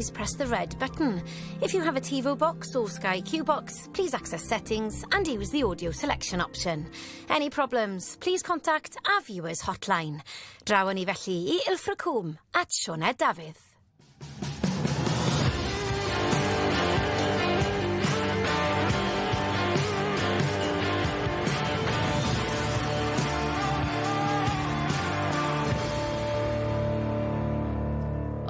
Please press the red button. If you have a TiVo box or Sky Q box, please access settings and use the audio selection option. Any problems, please contact our viewers hotline. Draw ni felly I Ilfracwm at Sioned Dafydd.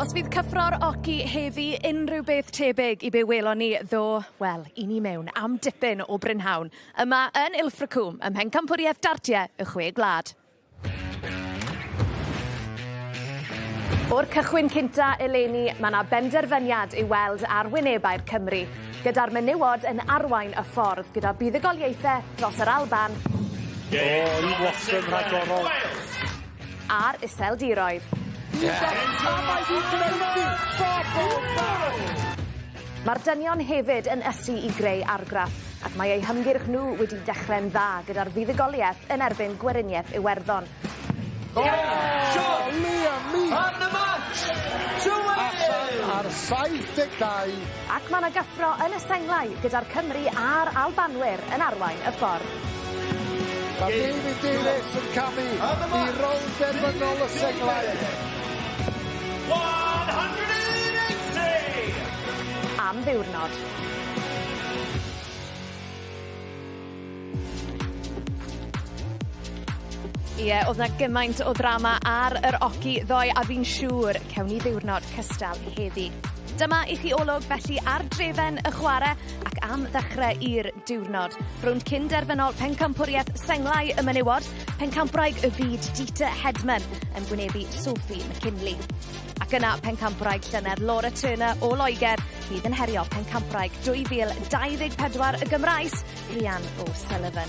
Os fydd cyffro'r oci heddi unrhyw beth tebyg I be welon ni ddo, wel, I ni mewn am dipyn o brynhawn. Yma yn Ilfracwm, ym mhencampwriaeth Ddartiau, y Chwe Gwlad. O'r cychwyn cynta eleni, mae yna benderfyniad I weld ar wynebau'r Cymru, gyda'r menywod yn arwain y ffordd gyda buddugoliaethau dros yr Alban. Watson rhagorol. A'r iseldiroedd. Mae'r dynion hefyd yn ysu I greu argraff, ac mae eu hymgyrch nhw wedi dechrau'n dda gyda'r fuddugoliaeth yn erbyn Gweriniaeth Iwerddon. On the match! Ar 72. Ac mae yna gyffro yn y senglau gyda'r Cymru a'r Albanwyr yn arwain y ffordd. Mae David Davies yn camu I rownd derfynol y senglau. 180! Am ddiwrnod. Ie, oedd yna gymaint o ddrama ar yr oci ddoe a fi'n siŵr cewn ni ddiwrnod cystal heddi. Dyma I chi olwg felly ar drefen y chwarae ac am ddechrau i'r diwrnod. Rwy'n cyn-derfynol pencampwriaeth senglau y menywod, pencampwraig y byd Deta Hedman yn gwynebu Sophie McKinley. Ac yna pencampwraig llynedd Laura Turner o Loegr fydd yn herio pencampwraig 2024 y Gymraes, Rhian O'Sullivan.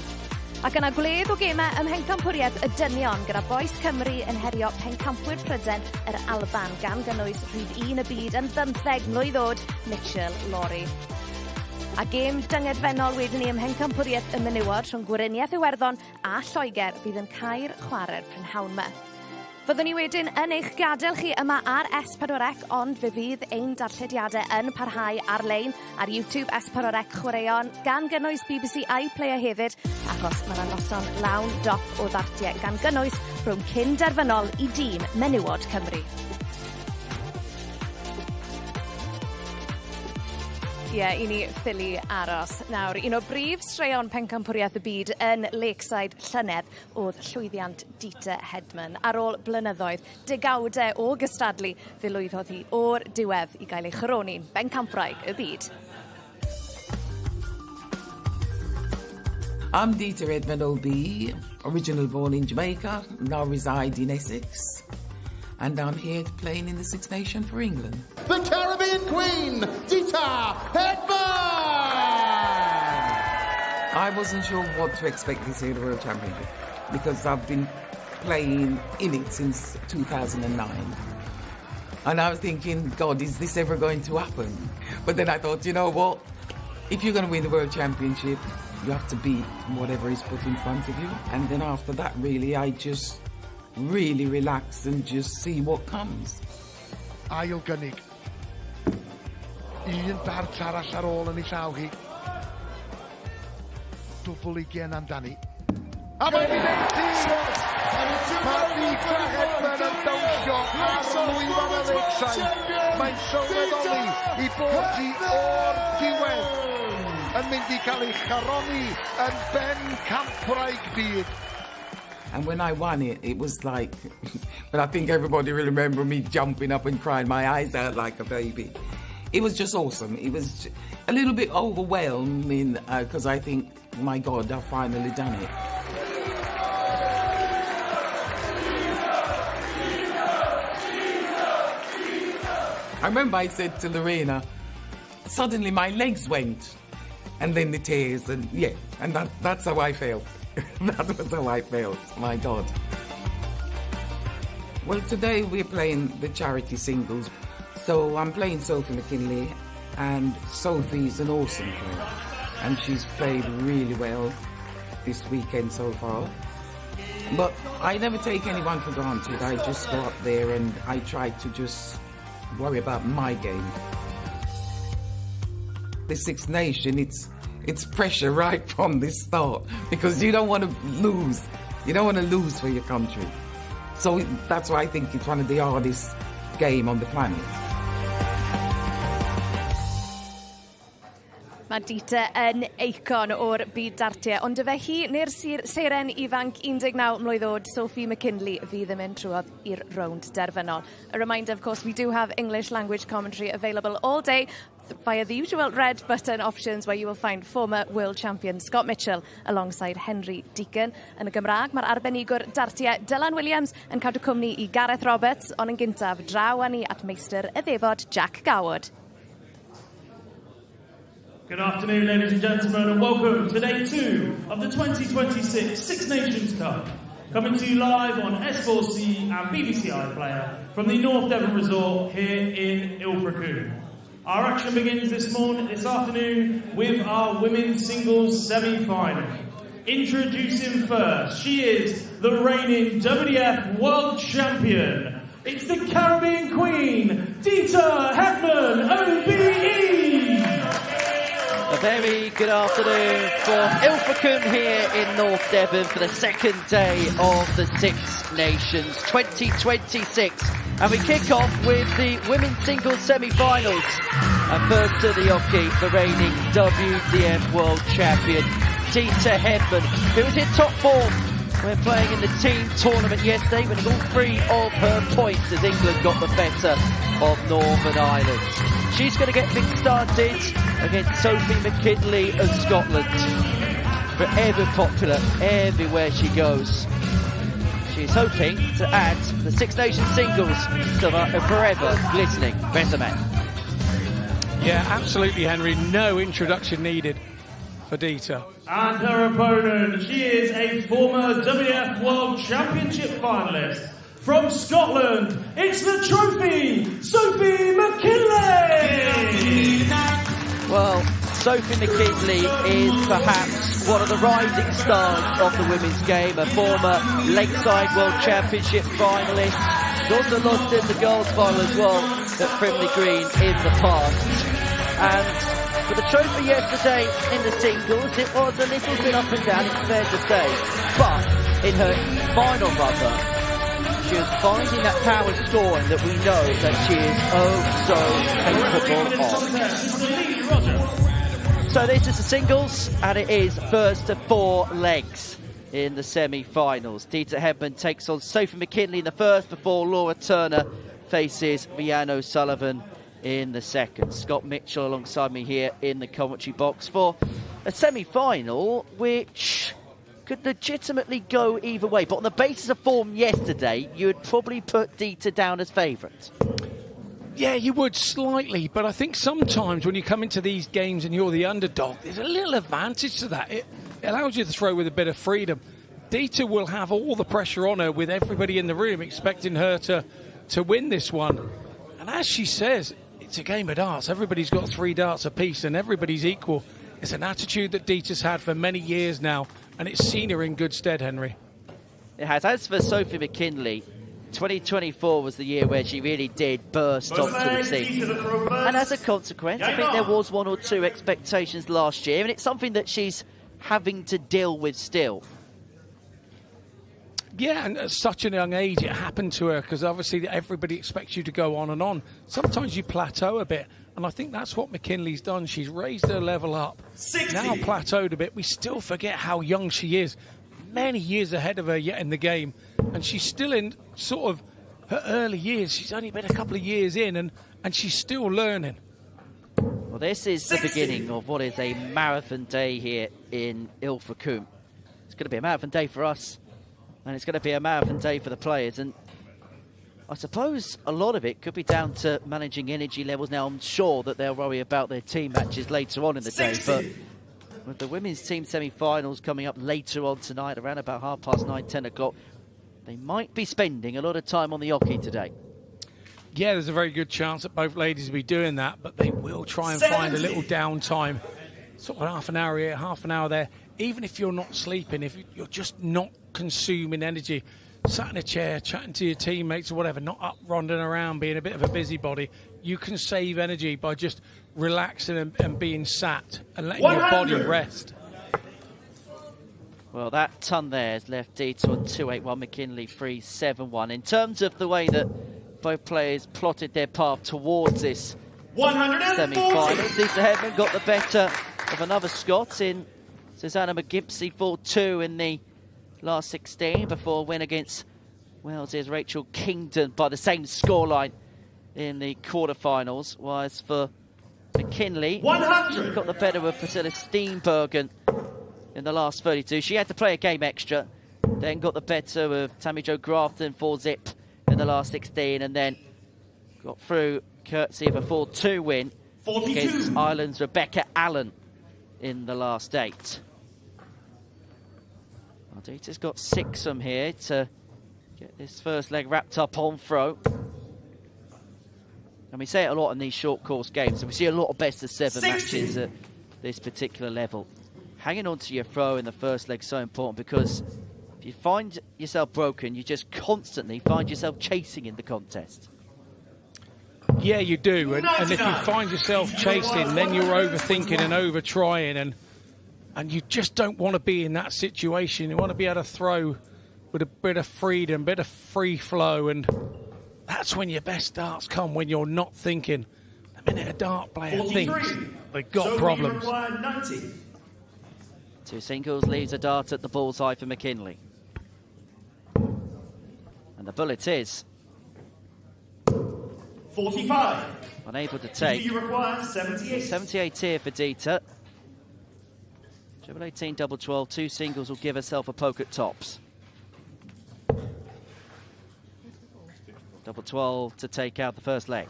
Ac yna gwledd o gemau ym mhencampwriaeth y dynion gyda boes Cymru yn herio pencampwyr Pryden yr Alban gan gynnwys rhif 1 y byd yn 15 mlwydd oed Mitchell Luri. A gêm dyngedfennol wedyn ni ym mhencampwriaeth y menywod rhwng Gweriniaeth Iwerddon a Lloegr fydd yn cael chwarae'r prynhawn yma. Fyddwn ni wedyn yn eich gadael chi yma ar S4C, ond fe fydd ein darllediadau yn parhau ar-lein ar YouTube S4C chwaraeon gan gynnwys BBC iPlayer hefyd, achos mae'na noson lawn doc o Ddartiau gan gynnwys rhwng cyn-derfynol I dîm menywod Cymru. Ie, I ni ffili aros. Nawr, un o brif straeon pencampwriaeth y byd yn Lakeside llynedd oedd llwyddiant Deta Hedman. Ar ôl blynyddoedd, degawdau o gystadlu fe lwyddodd hi o'r diwedd I gael ei chyroni'n bencampwraig y byd. I'm Deta Hedman OB, originally born in Jamaica, now reside in Essex. And I'm here playing in the Six Nations for England. The Caribbean Queen, Deta Hedman! I wasn't sure what to expect this year at the World Championship because I've been playing in it since 2009. And I was thinking, God, is this ever going to happen? But then I thought, you know what? If you're going to win the World Championship, you have to beat whatever is put in front of you. And then after that, really, I just really relax and just see what comes. Ail gynnig. Un dart arall ar ôl yn ei llaw hi. Dwbl 20 amdani. A mae'n gwneud tîm! Mae Deta Hedman yn dawnsio ar lwyfan y Lakeside. Mae'n sylweddoli I bod hi o'r diwedd yn mynd I cael ei charoni yn bencampwraig byd. And when I won it, it was like, but I think everybody will remember me jumping up and crying my eyes out like a baby. It was just awesome. It was a little bit overwhelming because I think, my God, I've finally done it. I remember I said to Lorena, suddenly my legs went and then the tears and yeah, and that's how I felt. That was how I felt, my God. Well, today we're playing the charity singles. So I'm playing Sophie McKinley, and Sophie's an awesome player. And she's played really well this weekend so far. But I never take anyone for granted. I just go up there and I try to just worry about my game. The Six Nations, it's pressure right from the start because you don't want to lose. You don't want to lose for your country. So that's why I think it's one of the hardest game on the planet. Mae Deta yn eicon o'r byd dartiau, ond y fe hi neu'r seiren ifanc 19 mlwydd oed, Sophie McKinley, fydd yn mynd trwodd i'r rownd derfynol. A reminder, of course, we do have English language commentary available all day via the usual red button options where you will find former world champion Scott Mitchell alongside Henry Deacon. Yn y Gymraeg, mae'r arbenigwr dartiau Dylan Williams yn cadw cwmni i Gareth Roberts, ond yn gyntaf draw â ni at meistr y ddefod Jack Gawod. Good afternoon, ladies and gentlemen, and welcome to day 2 of the 2026 Six Nations Cup. Coming to you live on S4C and BBC iPlayer from the North Devon Resort here in Ilfracombe. Our action begins this afternoon with our women's singles semi-final. Introducing first, she is the reigning WDF World Champion. It's the Caribbean Queen, Deta Hedman, OBE! A very good afternoon for Ilfracombe here in North Devon for the second day of the Six Nations 2026. And we kick off with the women's singles semi-finals. And first to the hockey, the reigning WDF World Champion, Deta Hedman, who was in top form when playing in the team tournament yesterday, winning all 3 of her points as England got the better of Northern Ireland. She's going to get things started against Sophie McKinley of Scotland. Forever popular everywhere she goes. She's hoping to add the Six Nations singles to a forever glistening resume. Yeah, absolutely, Henry. No introduction needed for Deta. And her opponent, she is a former WDF World Championship finalist. From Scotland, it's the trophy, Sophie McKinley! Well, Sophie McKinley is perhaps one of the rising stars of the women's game, a former Lakeside World Championship finalist. She also lost in the girls' final as well at Frimley Green in the past. And for the trophy yesterday in the singles, it was a little bit up and down, it's fair to say. But in her final rubber, she is finding that power scoring that we know that she is oh so capable of. So this is the singles, and it is first to 4 legs in the semi-finals. Deta Hedman takes on Sophie McKinley in the first before Laura Turner faces Rhiannon O'Sullivan in the second. Scott Mitchell alongside me here in the commentary box for a semi-final which could legitimately go either way, but on the basis of form yesterday, you would probably put Deta down as favourite. Yeah, you would slightly, but I think sometimes when you come into these games and you're the underdog, there's a little advantage to that. It allows you to throw with a bit of freedom. Deta will have all the pressure on her with everybody in the room expecting her to win this one. And as she says, it's a game of darts. Everybody's got 3 darts apiece and everybody's equal. It's an attitude that Deta's had for many years now, and it's seen her in good stead, Henry. It has. As for Sophie McKinley, 2024 was the year where she really did burst onto the scene. And as a consequence, I think there was 1 or 2 expectations last year, and it's something that she's having to deal with still. Yeah, and at such a young age, it happened to her, because obviously everybody expects you to go on and on. Sometimes you plateau a bit, and I think that's what McKinley's done. She's raised her level up, 60. Now plateaued a bit. We still forget how young she is. Many years ahead of her yet in the game, and she's still in sort of her early years. She's only been a couple of years in, and she's still learning. Well, this is the beginning of what is a marathon day here in Ilfracombe. It's going to be a marathon day for us, and it's going to be a marathon day for the players. And I suppose a lot of it could be down to managing energy levels. Now, I'm sure that they'll worry about their team matches later on in the day, but with the women's team semi-finals coming up later on tonight, around about 9:30, 10 o'clock, they might be spending a lot of time on the hockey today. Yeah, there's a very good chance that both ladies will be doing that, but they will try and find a little downtime. Sort of half an hour here, half an hour there. Even if you're not sleeping, if you're just not consuming energy, sat in a chair, chatting to your teammates or whatever, not up ronding around, being a bit of a busybody. You can save energy by just relaxing and being sat and letting your body rest. Well, that ton there has left Deta on 2-8-1, McKinley 3-7-1. In terms of the way that both players plotted their path towards this semi-final, Deta Hedman got the better of another Scot in Susanna McGimpsey 4-2 in the last 16 before a win against Wales's Rachel Kingdon by the same scoreline in the quarterfinals. Whereas for McKinley, she got the better of Priscilla Steenbergen in the last 32. She had to play a game extra, then got the better of Tammy Jo Grafton 4-zip in the last 16, and then got through courtesy of a 4-2 win against Ireland's Rebecca Allen in the last 8. Well, Deta's got 6 from here to get this first leg wrapped up on throw. And we say it a lot in these short course games, and we see a lot of best of 7 matches at this particular level. Hanging on to your throw in the first leg is so important, because if you find yourself broken, you just constantly find yourself chasing in the contest. Yeah, you do. And if you find yourself chasing, then you're overthinking and over-trying, and you just don't want to be in that situation. You want to be able to throw with a bit of freedom, a bit of free flow, and that's when your best darts come, when you're not thinking. The minute a dart player thinks, they've got problems. 2 singles leaves a dart at the bullseye for McKinley. And the bullet is 45. Unable to take. You require 78. 78 here for Deta. Treble 18, double 12, 2 singles will give herself a poke at tops. Double 12 to take out the first leg.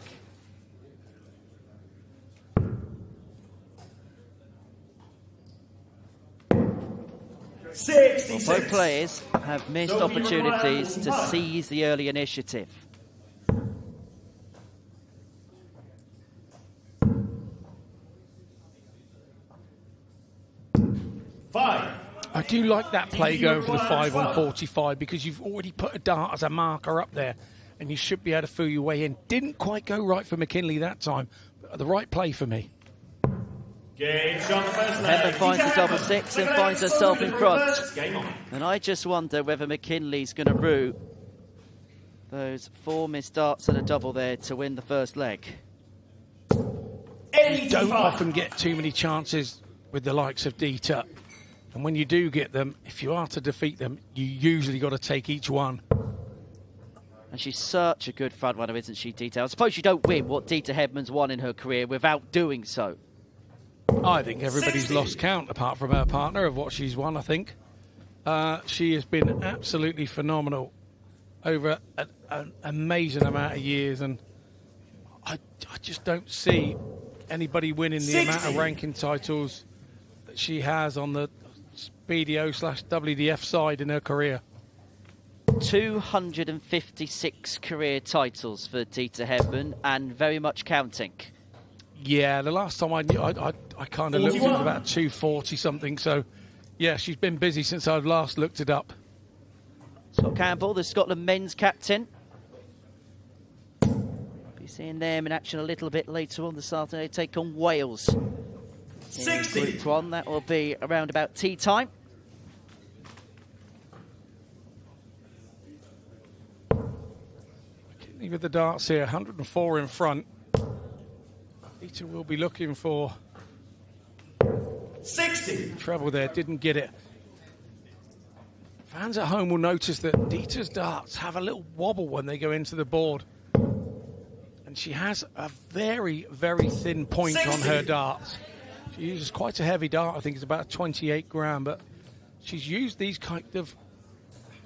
Well, both players have missed opportunities to seize the early initiative. I do like that play going for the 5 on 45, because you've already put a dart as a marker up there and you should be able to feel your way in. Didn't quite go right for McKinley that time, but the right play for me. Hedman finds the double 6 and finds herself in front. And I just wonder whether McKinley's going to rue those 4 missed darts and a double there to win the first leg. You don't often get too many chances with the likes of Deta. And when you do get them, if you are to defeat them, you usually got to take each one. And she's such a good front runner, isn't she, Deta? I suppose you don't win what Deta Hedman's won in her career without doing so. I think everybody's lost count, apart from her partner, of what she's won, I think. She has been absolutely phenomenal over an amazing amount of years, and I just don't see anybody winning the amount of ranking titles that she has on the BDO/WDF side in her career. 256 career titles for Deta Hedman, and very much counting. Yeah, the last time I kind of looked, it was about 240 something. So, yeah, she's been busy since I've last looked it up. Scott Campbell, the Scotland men's captain. Be seeing them in action a little bit later on this afternoon. They take on Wales. 60. Group 1, that will be around about tea time. McKinley with the darts here, 104 in front. Deta will be looking for 60. Treble there, didn't get it. Fans at home will notice that Deta's darts have a little wobble when they go into the board. And she has a very, very thin point 60. on her darts. She uses quite a heavy dart, I think it's about 28 gram, but she's used these kind of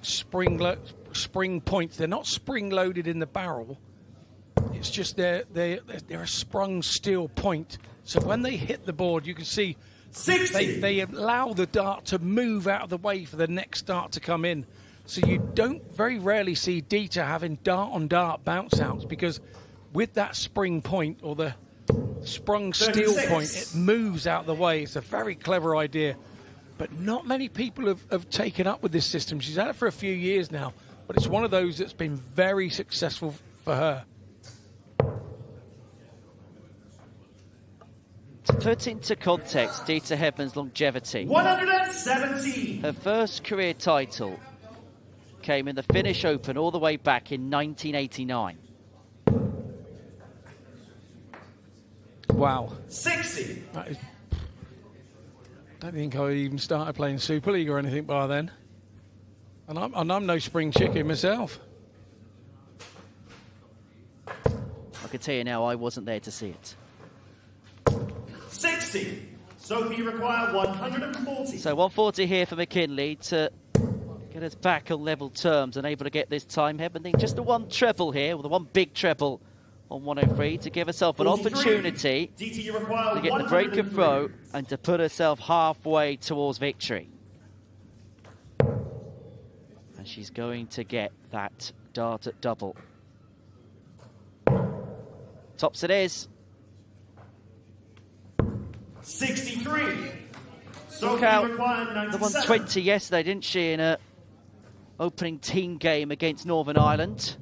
spring points. They're not spring-loaded in the barrel. It's just they're a sprung steel point. So when they hit the board, you can see they allow the dart to move out of the way for the next dart to come in. So you don't very rarely see Deta having dart-on-dart bounce-outs, because with that spring point, or the sprung steel point, it moves out of the way. It's a very clever idea. But not many people have taken up with this system. She's had it for a few years now. but it's one of those that's been very successful for her. To put into context Deta Hedman's longevity, 117. her first career title came in the Finnish Open all the way back in 1989. Wow. 60. That is, I don't think I even started playing Super League or anything by then. And I'm no spring chicken myself. I can tell you now, I wasn't there to see it. 60. Sophie require 140. So 140 here for McKinley to get us back on level terms and able to get this time. Hedman just the one treble here, or the one big treble on 103 to give herself an 43. opportunity to get the break of throw and to put herself halfway towards victory. And she's going to get that dart at double. Tops it is. 63. Look out the 120 yesterday, didn't she, in a opening team game against Northern Ireland.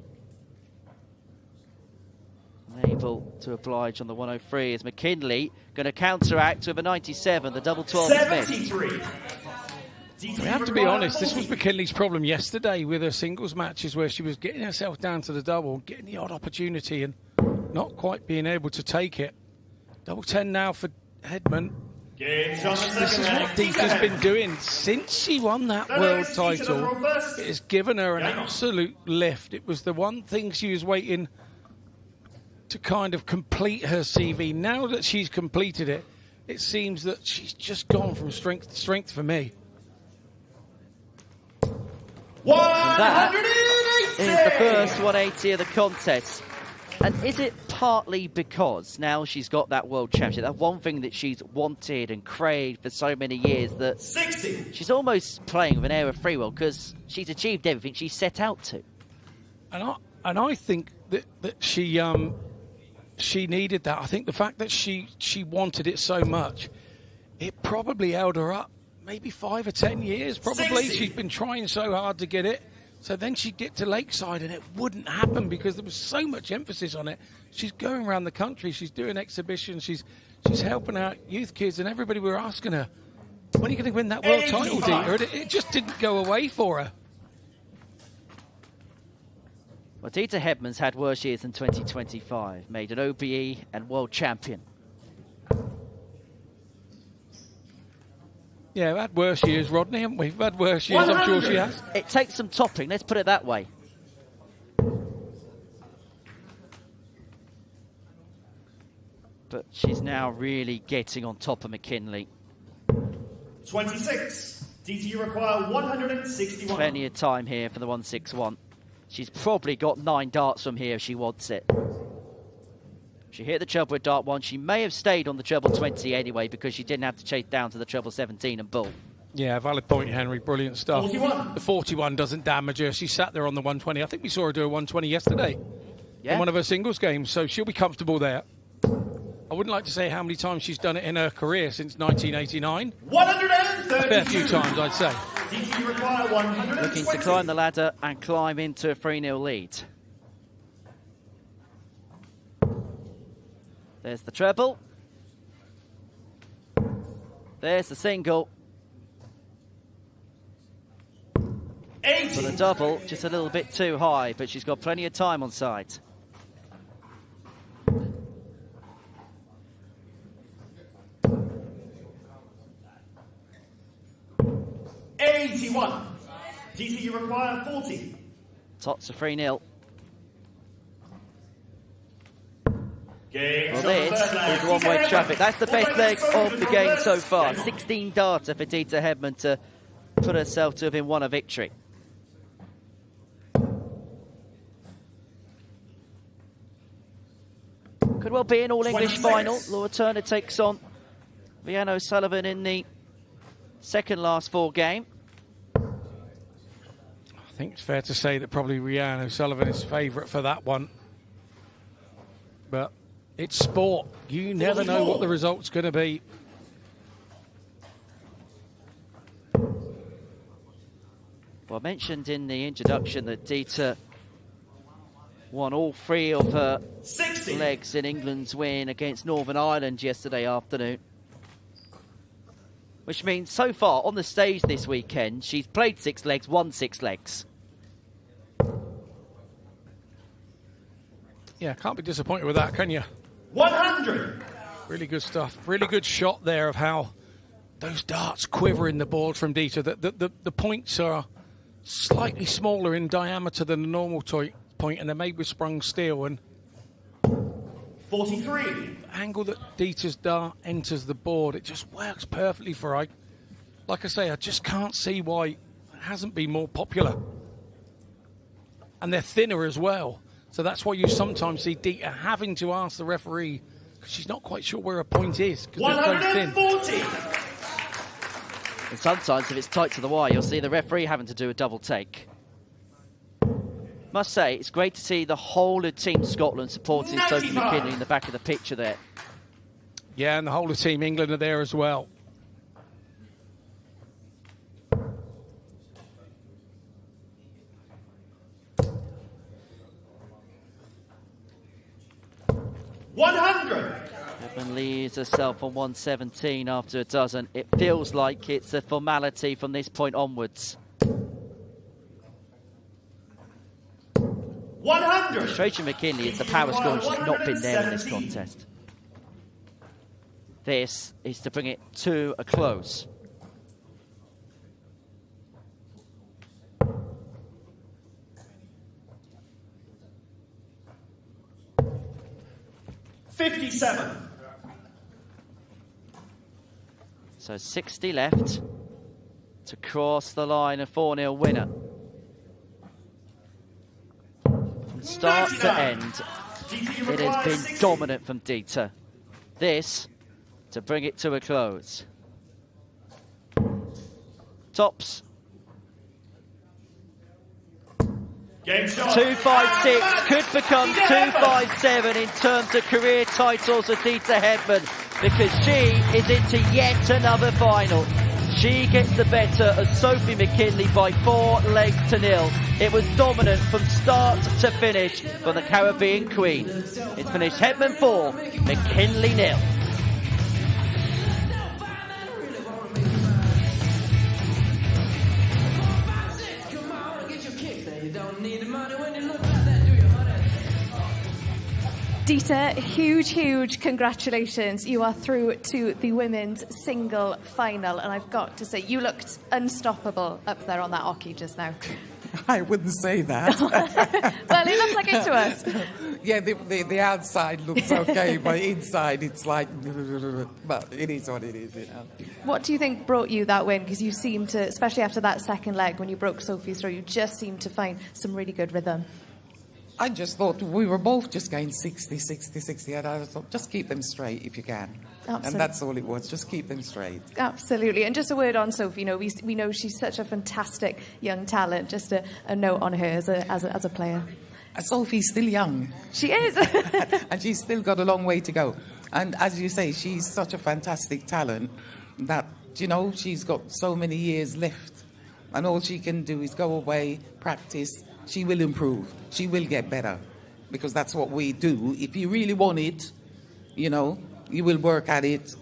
Able to oblige on the 103 as McKinley going to counteract with a 97, the double 12 73. We have to be honest, this was McKinley's problem yesterday with her singles matches, where she was getting herself down to the double, getting the odd opportunity and not quite being able to take it. Double 10 now for Hedman. This is what Deta's been doing since she won that world title. It has given her an absolute lift. It was the one thing she was waiting to kind of complete her CV. Now that she's completed it, it seems that she's just gone from strength to strength for me. And that is the first 180 of the contest. And is it partly because now she's got that world championship, that one thing that she's wanted and craved for so many years, that 60. She's almost playing with an air of free will because she's achieved everything she set out to? And I think that she needed that. I think the fact that she wanted it so much, it probably held her up maybe 5 or 10 years. Probably 60. She'd been trying so hard to get it. So then she'd get to Lakeside and it wouldn't happen because there was so much emphasis on it. She's going around the country. She's doing exhibitions. She's helping out youth kids, and everybody were asking her, when are you going to win that world title, Deta? And it just didn't go away for her. Well, Deta Hedman's had worse years than 2025. Made an OBE and world champion. Yeah, we've had worse years, Rodney, haven't we? We've had worse years, I'm sure she has. It takes some topping, let's put it that way. But she's now really getting on top of McKinley. 26. Deta, you require 161. Plenty of time here for the 161. She's probably got 9 darts from here if she wants it. She hit the treble with dart 1. She may have stayed on the treble 20 anyway because she didn't have to chase down to the treble 17 and bull. Yeah, valid point, Henry. Brilliant stuff. 41. The 41 doesn't damage her. She sat there on the 120. I think we saw her do a 120 yesterday in one of her singles games, so she'll be comfortable there. I wouldn't like to say how many times she's done it in her career since 1989. 132. A fair few times, I'd say. Deta, you require 120. Looking to climb the ladder and climb into a 3-0 lead. There's the treble. There's the single. 80. For the double, just a little bit too high, but she's got plenty of time on side. $81. Deta, you require 40. Tots are 3-0. Game Well, this is one-way traffic. That's the best leg of the game so far. 16 darts for Deta Hedman to put herself to within 1 of victory. Could well be an all-English final. Laura Turner takes on Rhiannon O'Sullivan in the second last 4 game. I think it's fair to say that probably Rhiannon O'Sullivan is favourite for that one. But it's sport. You never know what the result's going to be. Well, I mentioned in the introduction that Deta won all 3 of her 60 legs in England's win against Northern Ireland yesterday afternoon. Which means so far on the stage this weekend, she's played 6 legs, won 6 legs. Yeah, can't be disappointed with that, can you? 100. Really good stuff. Really good shot there of how those darts quiver in the board from Deta. The points are slightly smaller in diameter than a normal point, and they're made with sprung steel. And 43. the angle that Deta's dart enters the board, it just works perfectly for her. Like I say, I just can't see why it hasn't been more popular. And they're thinner as well. So that's why you sometimes see Deta having to ask the referee, because she's not quite sure where her point is, because they're so thin. 140. And sometimes if it's tight to the wire, you'll see the referee having to do a double take. Must say, it's great to see the whole of Team Scotland supporting Sophie McKinley in the back of the picture there. Yeah, and the whole of Team England are there as well. Hedman leaves herself on 117 after a dozen. It feels like it's a formality from this point onwards. 100. Frustration McKinley is the power score, and she's not been there in this contest. This is to bring it to a close. $57. So 60 left to cross the line, a 4-0 winner. From start to end, it has been dominant from Deta. This to bring it to a close. Tops. Game shot. 256 could become 257 in terms of career titles of Deta Hedman, because she is into yet another final. She gets the better of Sophie McKinley by 4 legs to 0. It was dominant from start to finish for the Caribbean Queen. It's finished Hedman 4, McKinley 0. Deta, huge congratulations. You are through to the women's single final, and I've got to say, you looked unstoppable up there on that oche just now. I wouldn't say that. Well, it looks like it to us. Yeah, the outside looks okay, but inside it's like, but it is what it is, you know. What do you think brought you that win? Because you seemed to, especially after that second leg when you broke Sophie's throw, you just seemed to find some really good rhythm. I just thought we were both just going 60, and I thought, just keep them straight if you can. Absolutely. And that's all it was, just keep them straight. Absolutely. And just a word on Sophie, you know, we know she's such a fantastic young talent. Just a note on her as a player. Sophie's still young. She is. And she's still got a long way to go. And as you say, she's such a fantastic talent that, you know, she's got so many years left. And all she can do is go away, practice. She will improve. She will get better. Because that's what we do. If you really want it, you know, you will work at it.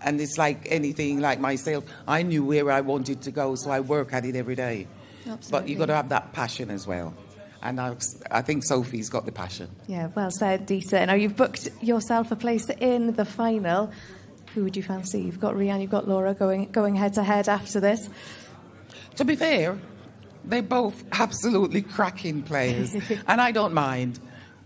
And it's like anything, like myself. I knew where I wanted to go, so I work at it every day. Absolutely. But you've got to have that passion as well. And I think Sophie's got the passion. Yeah, well said, Deta. Now, you've booked yourself a place in the final. Who would you fancy? You've got Rianne, you've got Laura going head-to-head after this. To be fair, they're both absolutely cracking players. And I don't mind.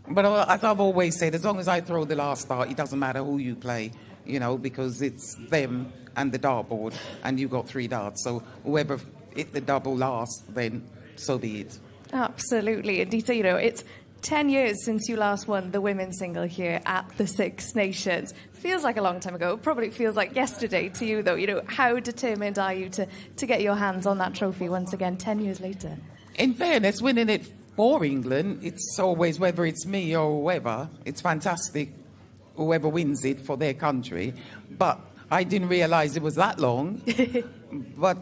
But as I've always said, as long as I throw the last dart, it doesn't matter who you play, you know, because it's them and the dartboard, and you've got 3 darts. So whoever hit the double last, then so be it. Absolutely. And Deta, you know, it's 10 years since you last won the women's single here at the Six Nations. Feels like a long time ago. Probably feels like yesterday to you, though. You know, how determined are you to get your hands on that trophy once again, 10 years later? In fairness, winning it for England, it's always, whether it's me or whoever, it's fantastic, whoever wins it for their country. But I didn't realise it was that long. But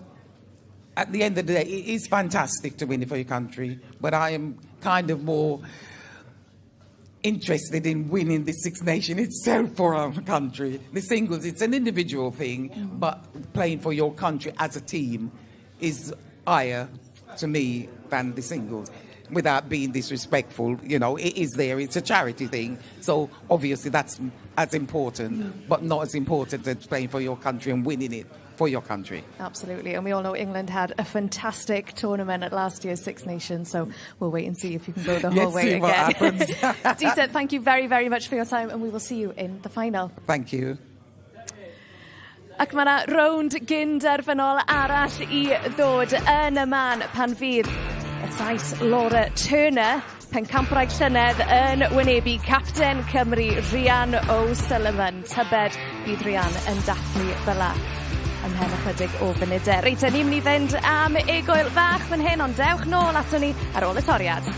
at the end of the day, it is fantastic to win it for your country, but I am kind of more interested in winning the Six Nations itself for our country. The singles, it's an individual thing, but playing for your country as a team is higher to me than the singles. Without being disrespectful, you know, it is there. It's a charity thing, so obviously that's as important, but not as important as playing for your country and winning it for your country. Absolutely, and we all know England had a fantastic tournament at last year's Six Nations, so we'll wait and see if you can go the whole way again. Let's see what happens. Deta, thank you very, very much for your time, and we will see you in the final. Thank you. Ac mae yna rownd gynderfynol arall i ddod yn y man pan fydd y sais Laura Turner, pencampwraig llynedd yn wynebu capten Cymru Rhian O'Sullivan. Tybed bydd Rhian yn dathlu fel ymhen ychydig o funudau. Reit, ni'n mynd i fynd am egwyl fach fan hyn, ond dewch nôl ato ni ar ôl y toriad.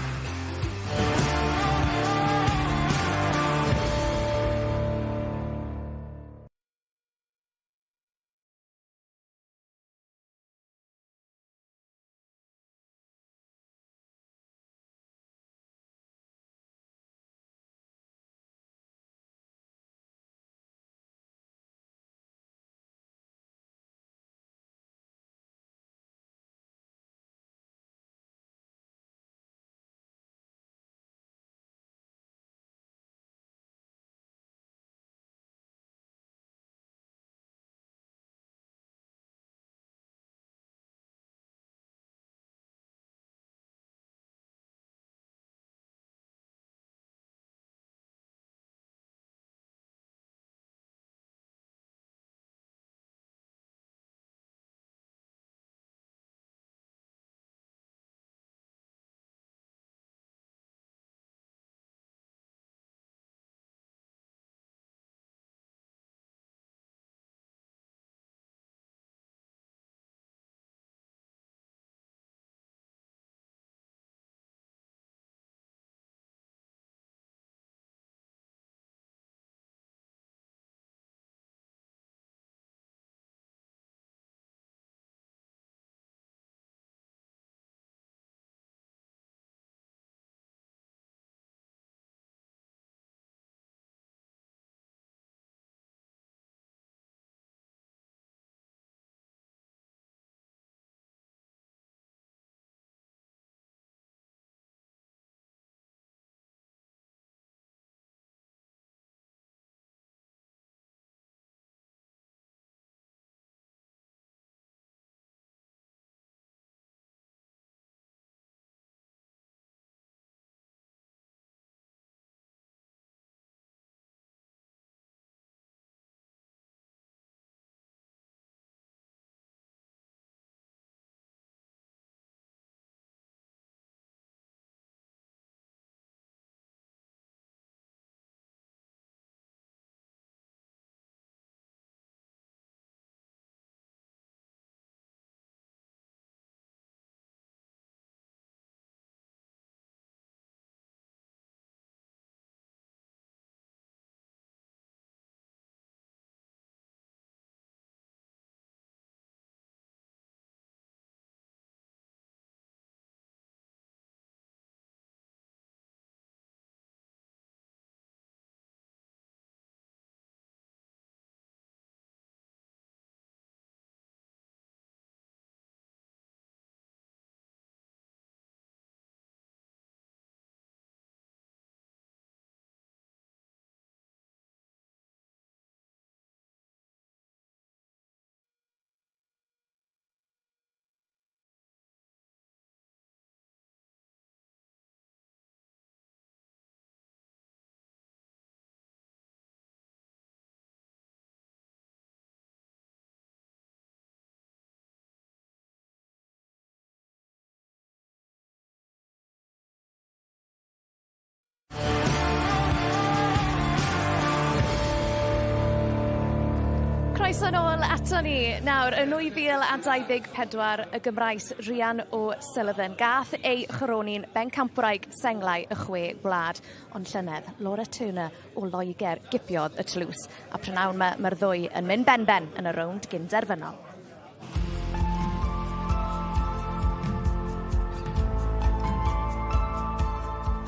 Croeso nôl ato ni. Nawr, yn 2024, y Gymraes Rhian O'Sullivan gath ei chyroni'n bencampwraig senglau y Chwe Gwlad. Ond llynedd, Laura Turner o Loegr gipiodd y tlws. A prynawn mae'r ddwy yn mynd ben-ben yn y rownd gynderfynol.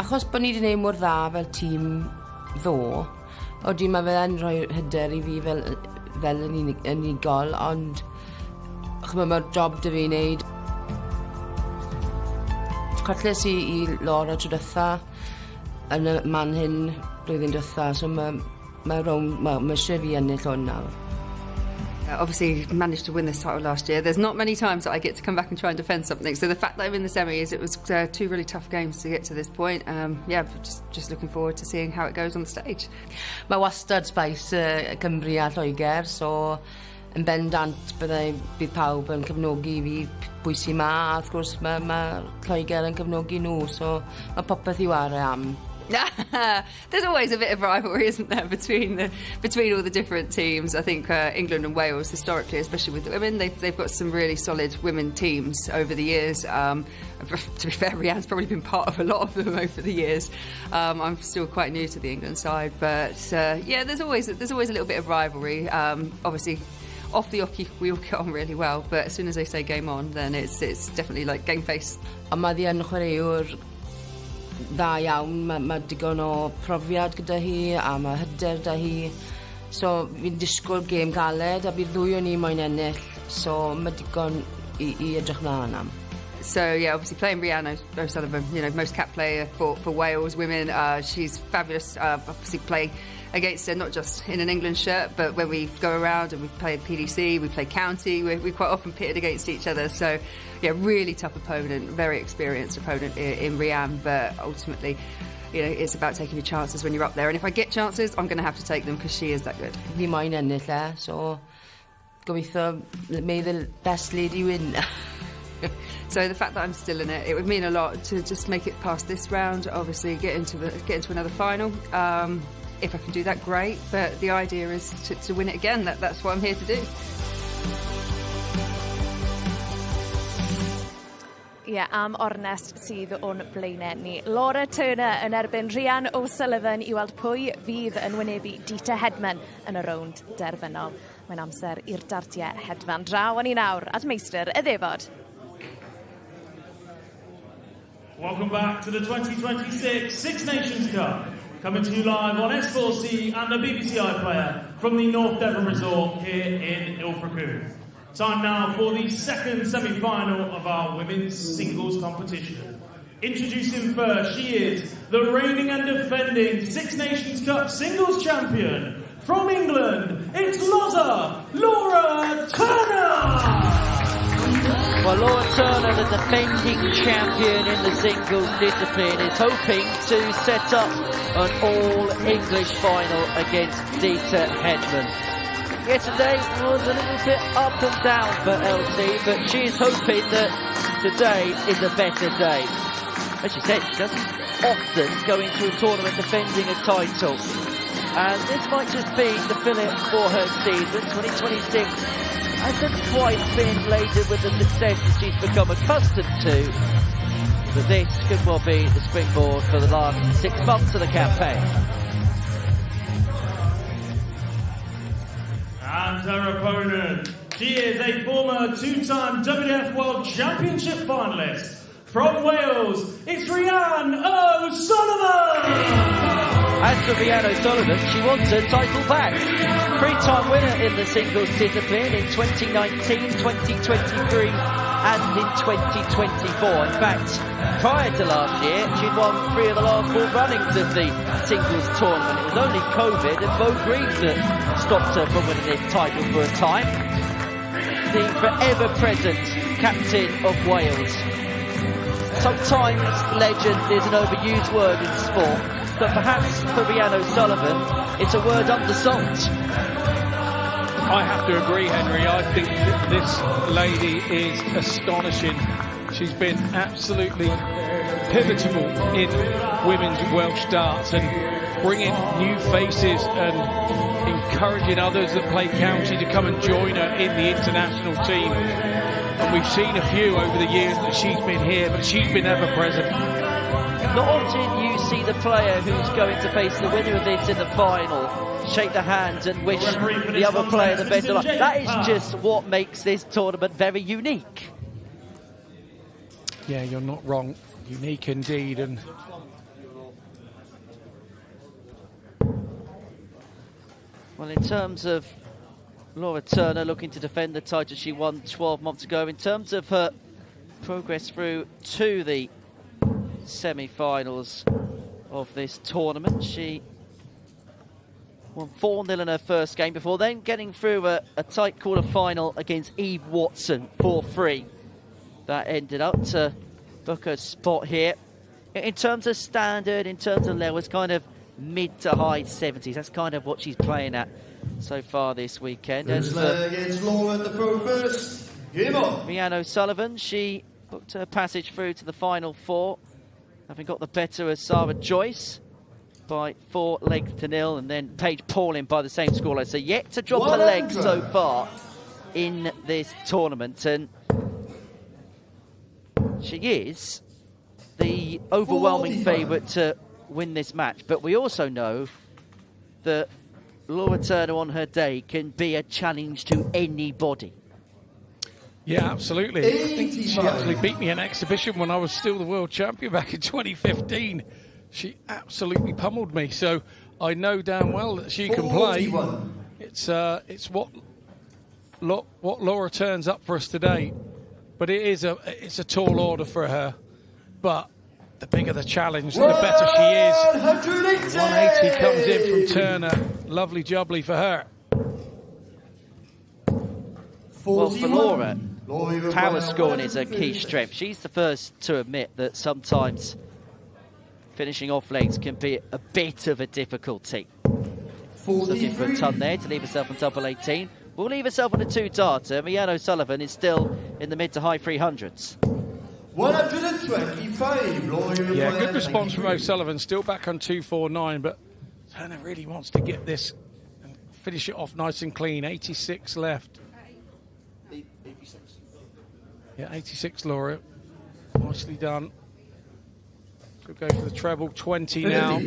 achos bod ni wedi gwneud mor dda fel tîm ddo, oeddi mae fe'n rhoi hyder I fi fel yn unigol, ond mae'r job dy fi wneud. Colles I Laura tro dytha yn y man hyn blwyddyn dytha, so mae eisiau fi ennill hwn nawr. Obviously managed to win this title last year. There's not many times that I get to come back and try and defend something. So the fact that I'm in the semis, it was 2 really tough games to get to this point. Yeah, just looking forward to seeing how it goes on the stage. Mae wastad space Cymru a Lloegr, so yn bendant bydd pawb yn cefnogi fi bwysig ma, a wrth gwrs mae Lloegr yn cefnogi nhw, so mae popeth I wario am. There's always a bit of rivalry, isn't there, between all the different teams. I think England and Wales, historically, especially with the women, they've got some really solid women teams over the years. To be fair, Rianne's probably been part of a lot of them over the years. I'm still quite new to the England side, but yeah, there's always a little bit of rivalry. Obviously, off the hockey, we all get on really well, but as soon as they say game on, then it's definitely like game face. A mae di yn chwaraewr da iawn, mae digon o profiad gyda hi, a mae hyder da hi. So fi'n disgwyl gêm galed, a bydd ddwy o ni moyn ennill, so mae digon I edrych mlaen am. So yeah, obviously playing Rianne O'Sullivan, you know, most cap player for Wales women. She's fabulous. Obviously play against her not just in an England shirt, but when we go around and we play PDC, we play county, we quite often pitted against each other. So yeah, really tough opponent, very experienced opponent in Rianne, but ultimately, you know, it's about taking your chances when you're up there. And if I get chances, I'm going to have to take them because she is that good. Fi moyn ennill so gobeithio may the best lady win. So the fact that I'm still in it would mean a lot to just make it past this round. Obviously, get into another final. If I can do that, great. But the idea is to win it again. That's what I'm here to do. Am ornest sydd o'n blaenau ni. Laura Turner yn erbyn Rianne O'Sullivan I weld pwy fydd yn wynebu Deta Hedman yn y rownd derfynol. Mae'n amser i'r Ddartiau hedfan draw o'n I nawr at meistr y ddefod. Welcome back to the 2026 Six Nations Cup. Coming to you live on S4C and the BBC iPlayer from the North Devon Resort here in Ilfracombe. Time now for the second semi-final of our women's singles competition. Introducing first, she is the reigning and defending Six Nations Cup singles champion from England. It's Laura Turner! Well, Laura Turner, the defending champion in the singles discipline, is hoping to set up an all-English final against Deta Hedman. Yesterday was a little bit up and down for LC, but she is hoping that today is a better day. As she said, she doesn't often go into a tournament defending a title. And this might just be the fillip for her season. 2026 hasn't quite been laden with the success that she's become accustomed to. But this could well be the springboard for the last 6 months of the campaign. And her opponent, she is a former two-time WWF World Championship finalist. From Wales, it's Rianne O'Sullivan! As for Rianne O'Sullivan, she wants her title back. Three-time winner in the singles discipline in 2019, 2023 and in 2024. In fact, prior to last year, she'd won 3 of the last 4 runnings of the singles tournament. It was only COVID and Bo Green that stopped her from winning this title for a time. The forever-present captain of Wales. Sometimes legend is an overused word in sport, but perhaps for Rianne O'Sullivan, it's a word undersold. I have to agree, Henry. I think that this lady is astonishing. She's been absolutely pivotal in women's Welsh darts and bringing new faces and encouraging others that play county to come and join her in the international team. And we've seen a few over the years that she's been here, but she's been ever present. Not often you see the player who's going to face the winner of this in the final shake the hands and wish the other player the best of luck. That is just what makes this tournament very unique. Yeah, you're not wrong. Unique indeed. And Well, in terms of Laura Turner looking to defend the title she won 12 months ago, in terms of her progress through to the semi-finals of this tournament, she won 4-0 in her first game before then getting through a tight quarter-final against Eve Watson 4-3. That ended up to book her spot here. In terms of standard, in terms of level, it's kind of mid to high 70s. That's kind of what she's playing at so far this weekend. As for against Laura, the pro first. Game on. Rhiannon O'Sullivan, she booked her passage through to the final four, having got the better of Sarah Joyce by 4 legs to 0, and then Paige Pauling by the same scoreline. So yet to drop a leg so far in this tournament, and she is the overwhelming favourite to win this match. But we also know that Laura Turner on her day can be a challenge to anybody. Yeah, absolutely. I think she actually beat me in exhibition when I was still the world champion back in 2015. She absolutely pummeled me, so I know damn well that she can play. It's what Laura turns up for us today, but it's a tall order for her. But the bigger the challenge, the better she is. 180 comes in from Turner. Lovely jubbly for her. Well, for Laura, power scoring is a key strength. She's the first to admit that sometimes finishing off legs can be a bit of a difficulty. Looking for a ton there to leave herself on double 18. Will leave herself on a 2-darter. Rhiannon O'Sullivan is still in the mid to high 300s. 125. Yeah, good response from O'Sullivan. Still back on 249, but Turner really wants to get this and finish it off nice and clean. 86 left. 86. Yeah, 86, Laura. Nicely done. Could go for the treble. 20 now.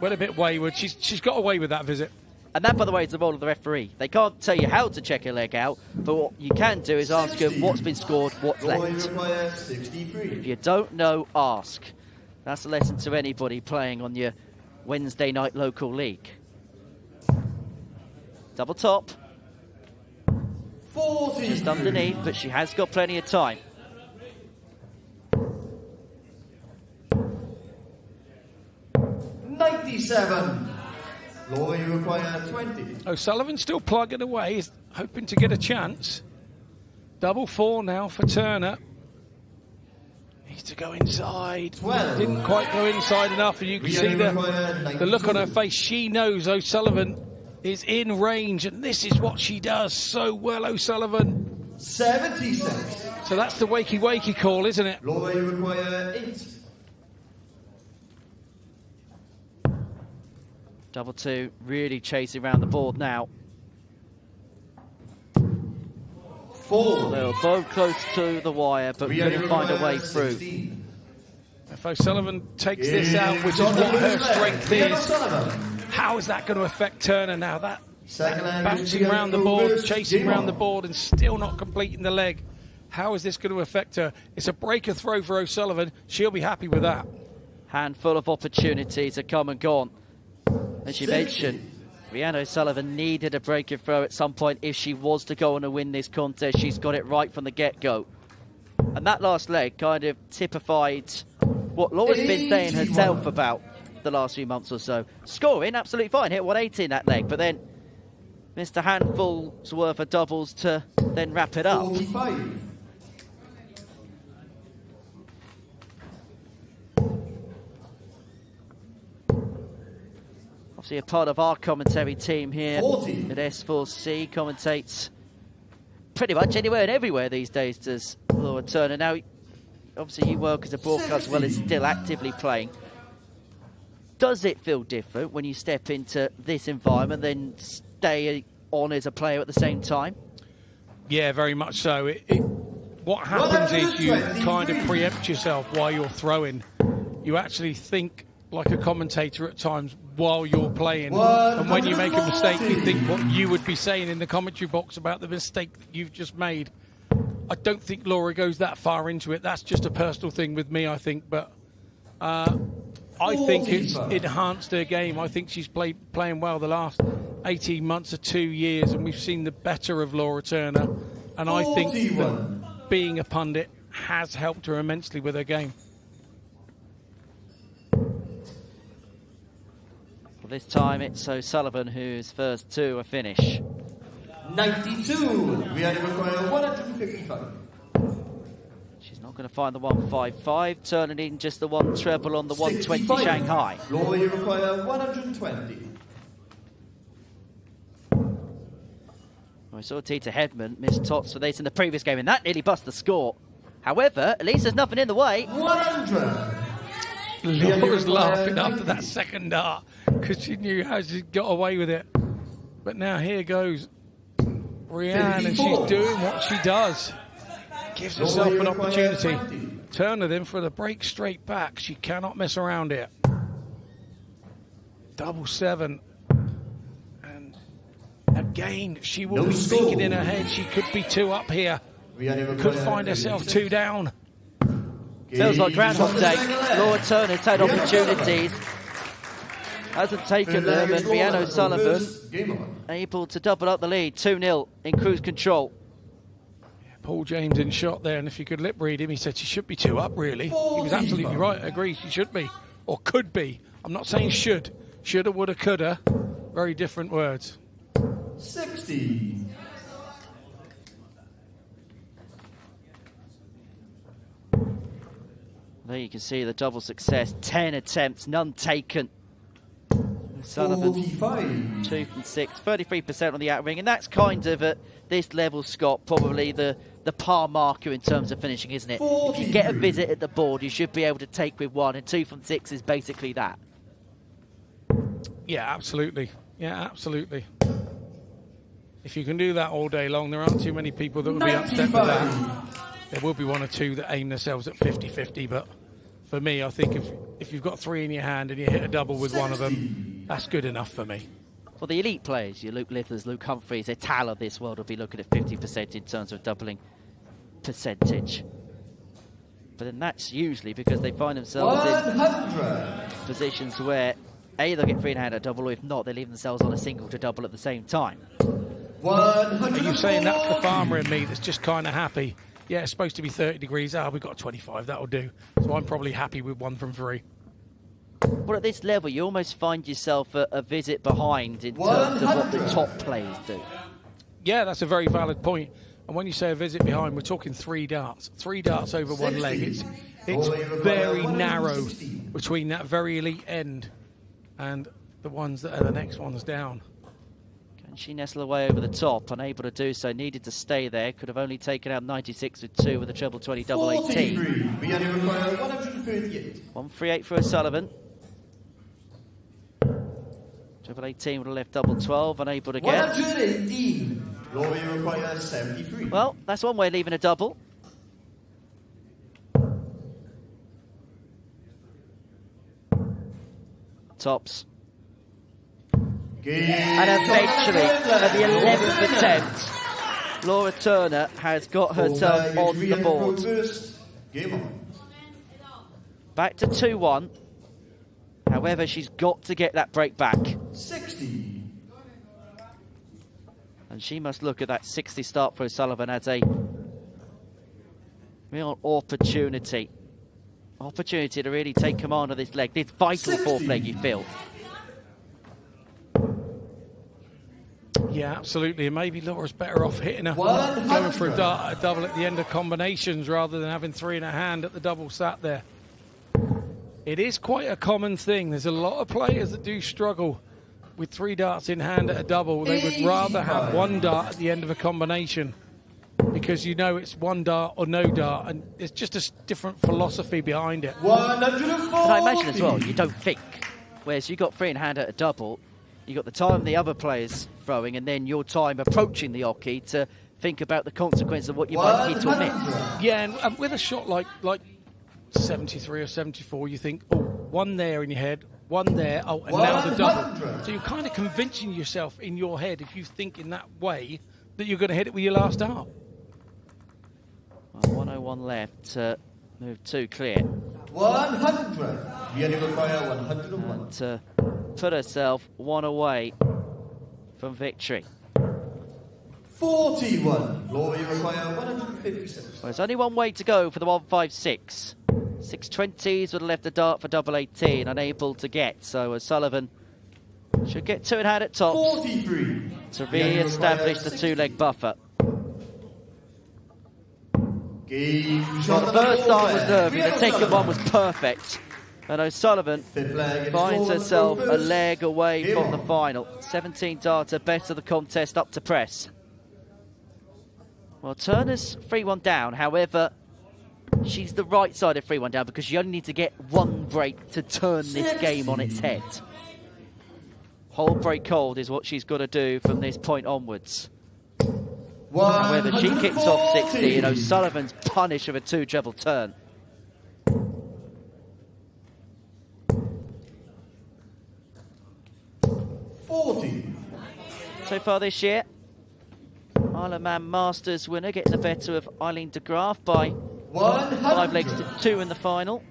Went a bit wayward. She's got away with that visit. And that, by the way, is the role of the referee. They can't tell you how to check a leg out, but what you can do is ask them what's been scored, what's left. If you don't know, ask. That's a lesson to anybody playing on your Wednesday night local league. Double top. 40. Just underneath, but she has got plenty of time. $97. Laura, you require 20. O'Sullivan still plugging away, is hoping to get a chance. Double 4 now for Turner. Needs to go inside. 12. Didn't quite go inside enough, and you can see the look on her face. She knows O'Sullivan is in range, and this is what she does so well, O'Sullivan. 76. So that's the wakey call, isn't it? Laura, you require 8. Double 2, really chasing around the board now. 4. They were both close to the wire, but couldn't find a way through. If O'Sullivan takes this out, which is what her strength is, how is that going to affect Turner now? That bouncing around the board, chasing around the board, and still not completing the leg. How is this going to affect her? It's a breaker throw for O'Sullivan. She'll be happy with that. Handful of opportunities have come and gone. As you mentioned, Rhiannon O'Sullivan needed a breaker throw at some point if she was to go on and win this contest. She's got it right from the get-go. And that last leg kind of typified what Laura's been saying herself about the last few months or so. Scoring, absolutely fine. Hit 180 in that leg, but then missed a handful's worth of doubles to then wrap it up. 45. Obviously a part of our commentary team here 40. at S4C, commentates pretty much anywhere and everywhere these days, does Laura Turner. Now, obviously you work as a broadcaster as well as still actively playing. Does it feel different when you step into this environment then stay on as a player at the same time? Yeah, very much so. What happens is you kind of preempt yourself while you're throwing. You actually think like a commentator at times while you're playing. And when you make a mistake, you think what you would be saying in the commentary box about the mistake that you've just made. I don't think Laura goes that far into it. That's just a personal thing with me, I think. But I think it's enhanced her game. I think she's playing well the last 18 months or 2 years, and we've seen the better of Laura Turner. And I think that being a pundit has helped her immensely with her game. Well, this time it's O'Sullivan whose first two are finish. 92. We only require 155. She's not going to find the 155, turning in just the one treble on the 120 65. Shanghai. Luri, you require 120. We saw Deta Hedman miss tots for this in the previous game, and that nearly bust the score. However, at least there's nothing in the way. 100. Laura's laughing after that second dart because she knew how she got away with it. But now here goes Rianne, and she's doing what she does. Gives herself an opportunity. Turner then for the break straight back. She cannot mess around it. 7-7. And again, she will be thinking in her head she could be 2 up here. Could find herself 2 down. Feels like Groundhog Day. Laura Turner's had opportunities. Hasn't taken them, and Rianne O'Sullivan able to double up the lead. 2-0 in cruise control. Paul James in shot there, and if you could lip read him, he said she should be 2 up, really. He was absolutely right. I agree, she should be. Or could be. I'm not saying should. Shoulda, woulda, coulda. Very different words. 60. There you can see the double success. 10 attempts, none taken. Sullivan, 45. 2 from 6, 33% on the out ring, and that's kind of at this level, Scott, probably the par marker in terms of finishing, isn't it? 43. If you get a visit at the board, you should be able to take with 1, and 2 from 6 is basically that. Yeah, absolutely. Yeah, absolutely. If you can do that all day long, there aren't too many people that would be upset with that. There will be 1 or 2 that aim themselves at 50-50, but for me, I think if you've got 3 in your hand and you hit a double with 1 of them, that's good enough for me. Well, the elite players, your Luke Lithers, Luke Humphreys, their Tal of this world will be looking at 50% in terms of doubling percentage. But then that's usually because they find themselves 100. in positions where A, they'll get 3 in hand at double, or if not, they leave themselves on a single to double at the same time. 100. Are you saying that's the farmer in me that's just kind of happy? Yeah, it's supposed to be 30 degrees. We've got 25, that'll do. So I'm probably happy with 1 from 3. Well, at this level, you almost find yourself a visit behind in terms of what the top players do. Yeah, that's a very valid point. And when you say a visit behind, we're talking 3 darts. 3 darts over 1 leg. It's very narrow between that very elite end and the ones that are the next ones down. Can she nestle away over the top? Unable to do so. Needed to stay there. Could have only taken out 96 with 2 with a treble 20 double 18. We only require 138. 138 for O'Sullivan. Treble 18 with a left double 12. Unable to get. 118. Luri, you require 73. Well, that's one way of leaving a double. Tops. And eventually, at the 11th attempt, Laura Turner has got herself on the board. Game on. Back to 2-1. However, she's got to get that break back. 60. And she must look at that 60 start for O'Sullivan as a real opportunity. Opportunity to really take command of this leg. This vital 4th leg, you feel. Yeah, absolutely. And maybe Laura's better off hitting her, going for a double at the end of combinations rather than having 3 in her hand at the double sat there. It is quite a common thing. There's a lot of players that do struggle with 3 darts in hand at a double. They would rather have 1 dart at the end of a combination because you know it's 1 dart or no dart, and it's just a different philosophy behind it. 140. And I imagine as well, you don't think. Whereas you got 3 in hand at a double, you got the time the other players throwing, and then your time approaching the hockey to think about the consequence of what you might need to omit. Yeah, and with a shot like 73 or 74, you think, oh, 1 there in your head, 1 there, oh, and now the double. So you're kind of convincing yourself in your head, if you think in that way, that you're going to hit it with your last dart. Well, 101 left to move 2 clear. 100. We only require 101. To put herself 1 away from victory. 41. Luri require 156. Well, there's only one way to go for the 156. 620s would have left the dart for double 18, unable to get. So O'Sullivan should get two in hand at tops 43. to re-establish the two-leg buffer. Game Well, shot the first dart was nervy, the second one was perfect. And O'Sullivan finds herself a leg away from the final. 17 darter, better the contest, up to press. Well, Turner's 3-1 down, however, she's the right side of 3-1 down because you only need to get one break to turn this game on its head. Whole break cold is what she's got to do from this point onwards. However, she kicks off 60 and O'Sullivan's punished with a 2 treble turn. So far this year, Isle of Man Masters winner getting the better of Eileen de Graaf by 5 legs to 2 in the final.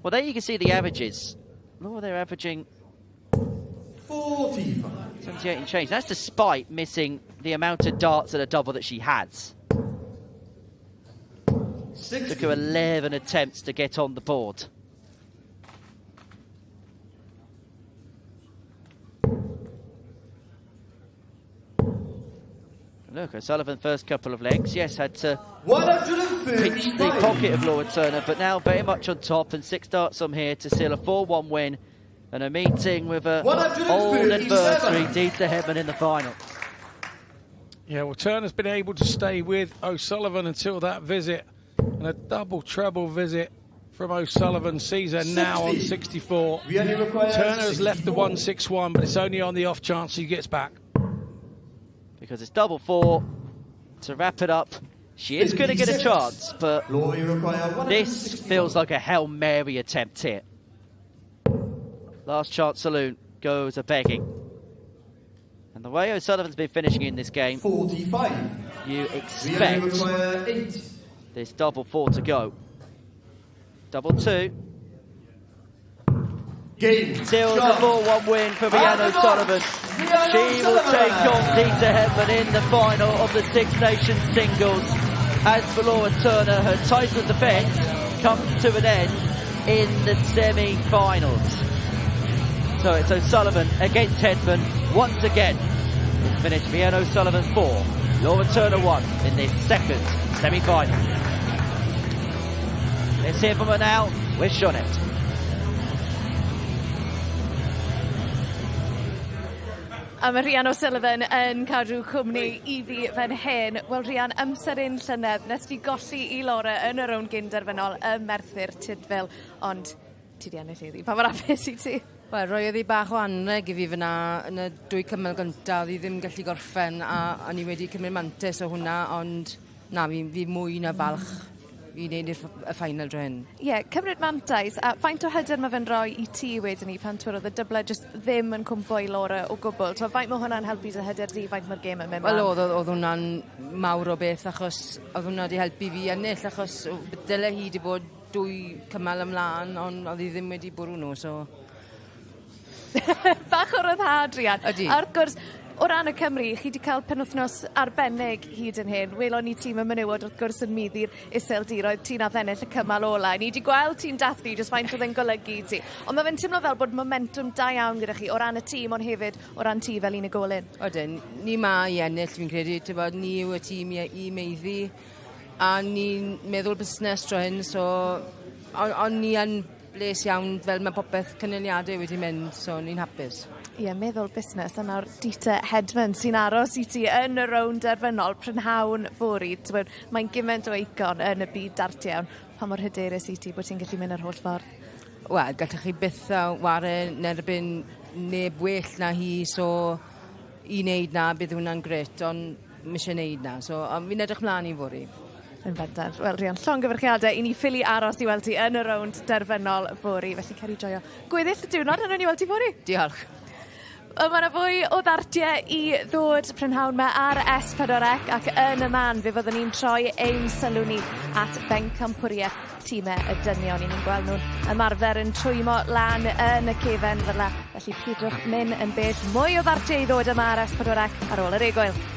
Well, there you can see the averages. Oh, they're averaging 45. 78 and change. That's despite missing the amount of darts at a double that she has. 60. Took her 11 attempts to get on the board. Look, O'Sullivan first couple of legs, yes, had to pitch the pocket of Laura Turner, but now very much on top, and 6 darts on here to seal a 4-1 win and a meeting with a old adversary, Deta Hedman, in the final. Yeah, well, Turner's been able to stay with O'Sullivan until that visit, and a double treble visit from O'Sullivan sees her now on 64. Turner has left the 161, but it's only on the off chance he gets back. Because it's double 4 to wrap it up. She is going to get a chance, but this feels like a Hail Mary attempt here. Last chance saloon goes a begging. And the way O'Sullivan's been finishing in this game, 45. you expect this double 4 to go. Double 2. Seals the 4-1 win for Rhiannon O'Sullivan. She will take on Deta Hedman in the final of the Six Nations singles. As for Laura Turner, her title defence comes to an end in the semi-finals. So it's O'Sullivan against Hedman once again. It's finished Rhiannon O'Sullivan 4, Laura Turner 1 in this second semi-final. Let's hear from her now with Sioned. A mae Rhiannon O'Sullivan yn cadw cwmni I fi fan hyn. Wel, Rhian, amser un llynedd, nes ti golli I Laura yn y rown gynderfynol y Merthyr Tydfil, ond ti di ennill heddi. Pa mor apus I ti? Wel, roedd hi bach o anreg I fi fyna yn y 2 cymal gyntaf. Oedd hi ddim gallu gorffen a ni wedi cymryd mantes o hwnna, ond na, fi mwy na balch I wneud y final dre hyn. Ie, cymryd mantais, a faint o hyder mae fe'n rhoi I ti wedyn I pan twrodd y dyblau just ddim yn cwmpo I Laura o gwbl. Faint mae hwnna'n helpu dy hyder di, faint mae'r gêm yn mynd? Wel, oedd hwnna'n mawr o beth, achos oedd hwnna wedi helpu fi ennill, achos dyle hi wedi bod 2 cymal ymlaen, ond oedd hi ddim wedi bwrw nhw, so... Bach o ryddhad, Rhian. Ydi. Ar gwrs, o ran y Cymru, chi wedi cael penwythnos arbennig hyd yn hyn. Welon ni tîm y menywod wrth gwrs yn middi'r iseldiroedd, ti nath ennill y cymal ola. Ni wedi gweld tîm dathlu, jyst faint oedd e'n golygu I ti. Ond mae fe'n teimlo fel bod momentum da iawn gyda chi o ran y tîm, ond hefyd o ran ti fel unigolyn. Oedden, ni ma I ennill, fi'n credu, ni yw y tîm I meiddi, a ni'n meddwl busnes dro hyn, so ond ni yn bles iawn fel mae popeth cynnyliadau wedi mynd, so ni'n hapus. Ie, meddwl busnes, a nawr Deta Hedman sy'n aros I ti yn y rown derfynol, prynhawn fori. Mae'n gymaint o eicon yn y byd Ddartiau. Pa mor hyderus I ti bod ti'n gallu mynd yr holl ffordd? Wel, gallwch chi byth ware nerbyn neb well na hi, so I wneud na bydd hwnna'n gret, ond mi eisiau wneud na, so fi'n edrych mlaen I fori. Yn bendant. Wel, Rhian, llongyfarchiadau I ni ffili aros I weld ti yn y rownd derfynol fori, felly cer I joio gweddill y diwrnod yn ni weld ti fori. Diolch. Mae yna fwy o ddartiau I ddod prynhawn me ar S4C ac yn y man fe fyddwn ni'n troi ein sylw ni at Bencampwriaeth tîmau y dynion. I ni'n gweld nhw'n ymarfer yn trwymo lan yn y cefen fyla. Felly pidwch mynd yn bell. Mwy o ddartiau i ddod yma ar S4C ar ôl yr egwyl.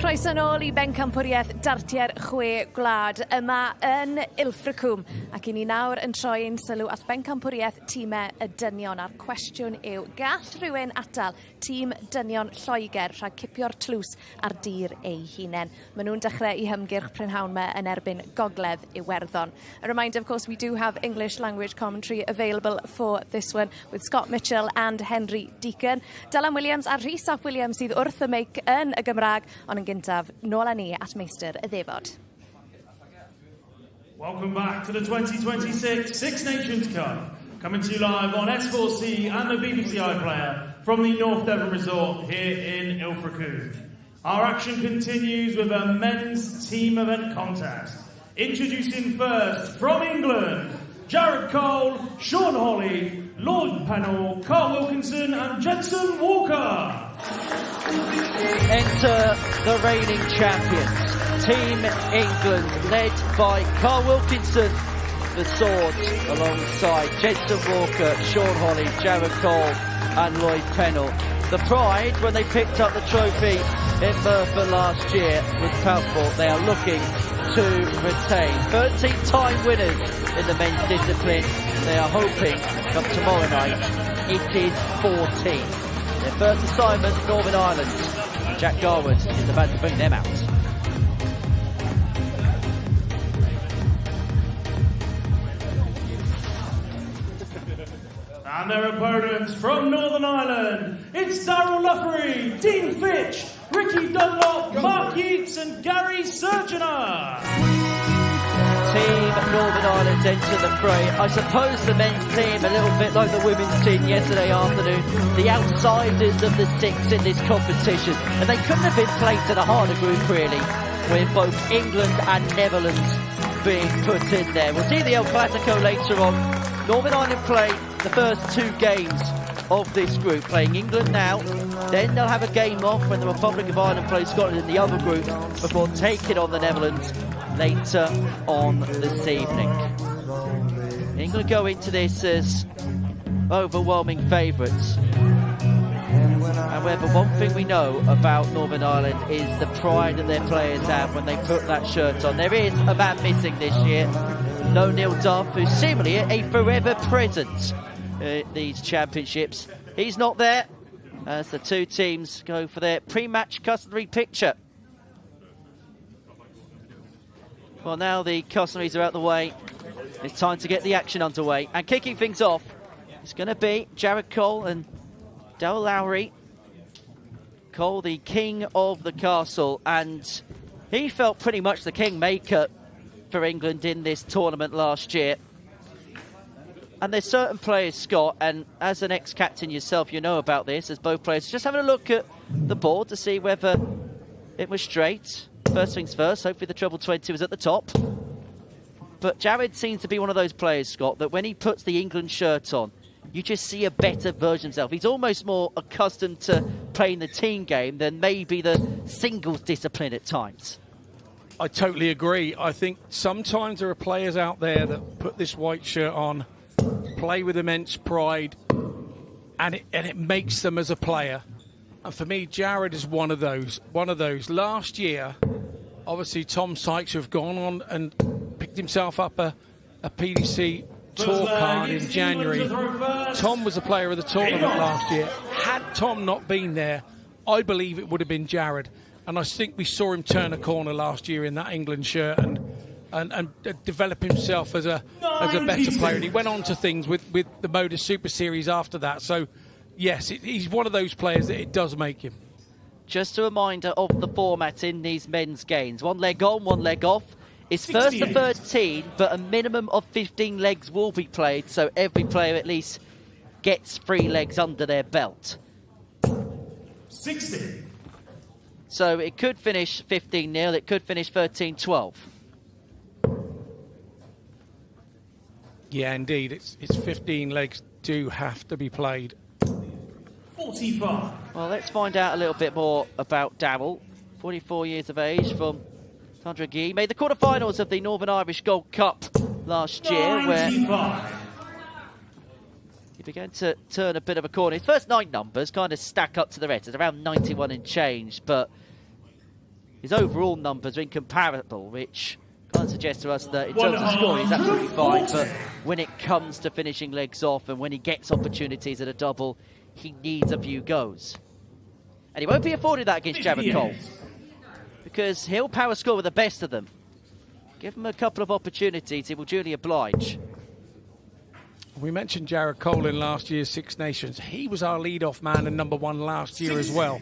Croeso nôl I bencampwriaeth Dartiau'r Chwe Gwlad yma yn Ilfracwm. Ac I ni nawr yn troi'n sylw at bencampwriaeth tîmau y dynion. A'r cwestiwn yw, gall rhywun atal tîm dynion Lloegr rhag cipio'r tlws ar dir ei hunain? Maen nhw'n dechrau I hymgyrch prynhawn me yn erbyn Gogledd Iwerddon. A reminder, of course, we do have English language commentary available for this one with Scott Mitchell and Henry Deacon. Dylan Williams a Rhys Ap Williams sydd wrth y meic yn y Gymraeg, ond yn gyntaf, nôl â ni at meistr y ddefod. Welcome back to the 2026 Six Nations Cup. Coming to you live on S4C and the BBC iPlayer from the North Devon Resort here in Ilfracwm. Our action continues with a men's team event contest. Introducing first from England, Jared Cole, Sean Holley, Lord Pennell, Carl Wilkinson and Jensen Walker. Enter the reigning champions, Team England, led by Carl Wilkinson, the sword, alongside Jensen Walker, Sean Holley, Jared Cole and Lloyd Pennell. The pride, when they picked up the trophy in Merthyr last year with Palport, they are looking to retain. 13-time winners in the men's discipline. They are hoping, come tomorrow night, it is 14. Their first assignment, Northern Ireland. Jack Garwood is about to bring them out. And their opponents from Northern Ireland, it's Daryl Luri, Dean Fitch, Ricky Dunlop, Mark Yeats and Gary Surgener. Team Northern Ireland enter the fray. I suppose the men's team, a little bit like the women's team yesterday afternoon, the outsiders of the six in this competition. And they couldn't have been placed in a harder group, really, with both England and Netherlands being put in there. We'll see the El Clasico later on. Northern Ireland play the first two games of this group, playing England now, then they'll have a game off when the Republic of Ireland plays Scotland in the other group before taking on the Netherlands later on this evening. England go into this as overwhelming favourites. However, one thing we know about Northern Ireland is the pride that their players have when they put that shirt on. There is a man missing this year, no Neil Duff, who's seemingly a forever presence these championships. He's not there as the two teams go for their pre-match customary picture. Well, now the customaries are out the way, it's time to get the action underway. And kicking things off, it's going to be Jared Cole and Darrell Lowry. Cole, the king of the castle, and he felt pretty much the kingmaker for England in this tournament last year. And there's certain players, Scott, and as an ex-captain yourself, you know about this, as both players, just having a look at the board to see whether it was straight. First things first, hopefully the treble 20 was at the top. But Jared seems to be one of those players, Scott, that when he puts the England shirt on, you just see a better version of himself. He's almost more accustomed to playing the team game than maybe the singles discipline at times. I totally agree. I think sometimes there are players out there that put this white shirt on, play with immense pride, and it makes them as a player. And for me, Jared is one of those. Last year, obviously Tom Sykes, who have gone on and picked himself up a PDC tour card in January. Tom was a player of the tournament last year. Had Tom not been there, I believe it would have been Jared. And I think we saw him turn a corner last year in that England shirt and develop himself as a better player. And he went on to things with the Modus Super Series after that. So, yes, he's one of those players that it does make him. Just a reminder of the format in these men's games. One leg on, one leg off. It's first to 13, but a minimum of 15 legs will be played, so every player at least gets 3 legs under their belt. 60. So it could finish 15-0, it could finish 13-12. Yeah, indeed. It's 15 legs do have to be played. 45. Well, let's find out a little bit more about Darrell. 44 years of age from Tundra. Made the quarterfinals of the Northern Irish Gold Cup last year, 95. where he began to turn a bit of a corner. His first 9 numbers kind of stack up to the rest. It's around 91 and change, but his overall numbers are incomparable, which kind of suggests to us that in terms of scoring, he's absolutely fine. But when it comes to finishing legs off and when he gets opportunities at a double, he needs a few goes. And he won't be afforded that against Jared Cole, because he'll power score with the best of them. Give him a couple of opportunities, he will duly oblige. We mentioned Jared Cole in last year's Six Nations. He was our lead-off man and #1 last year as well.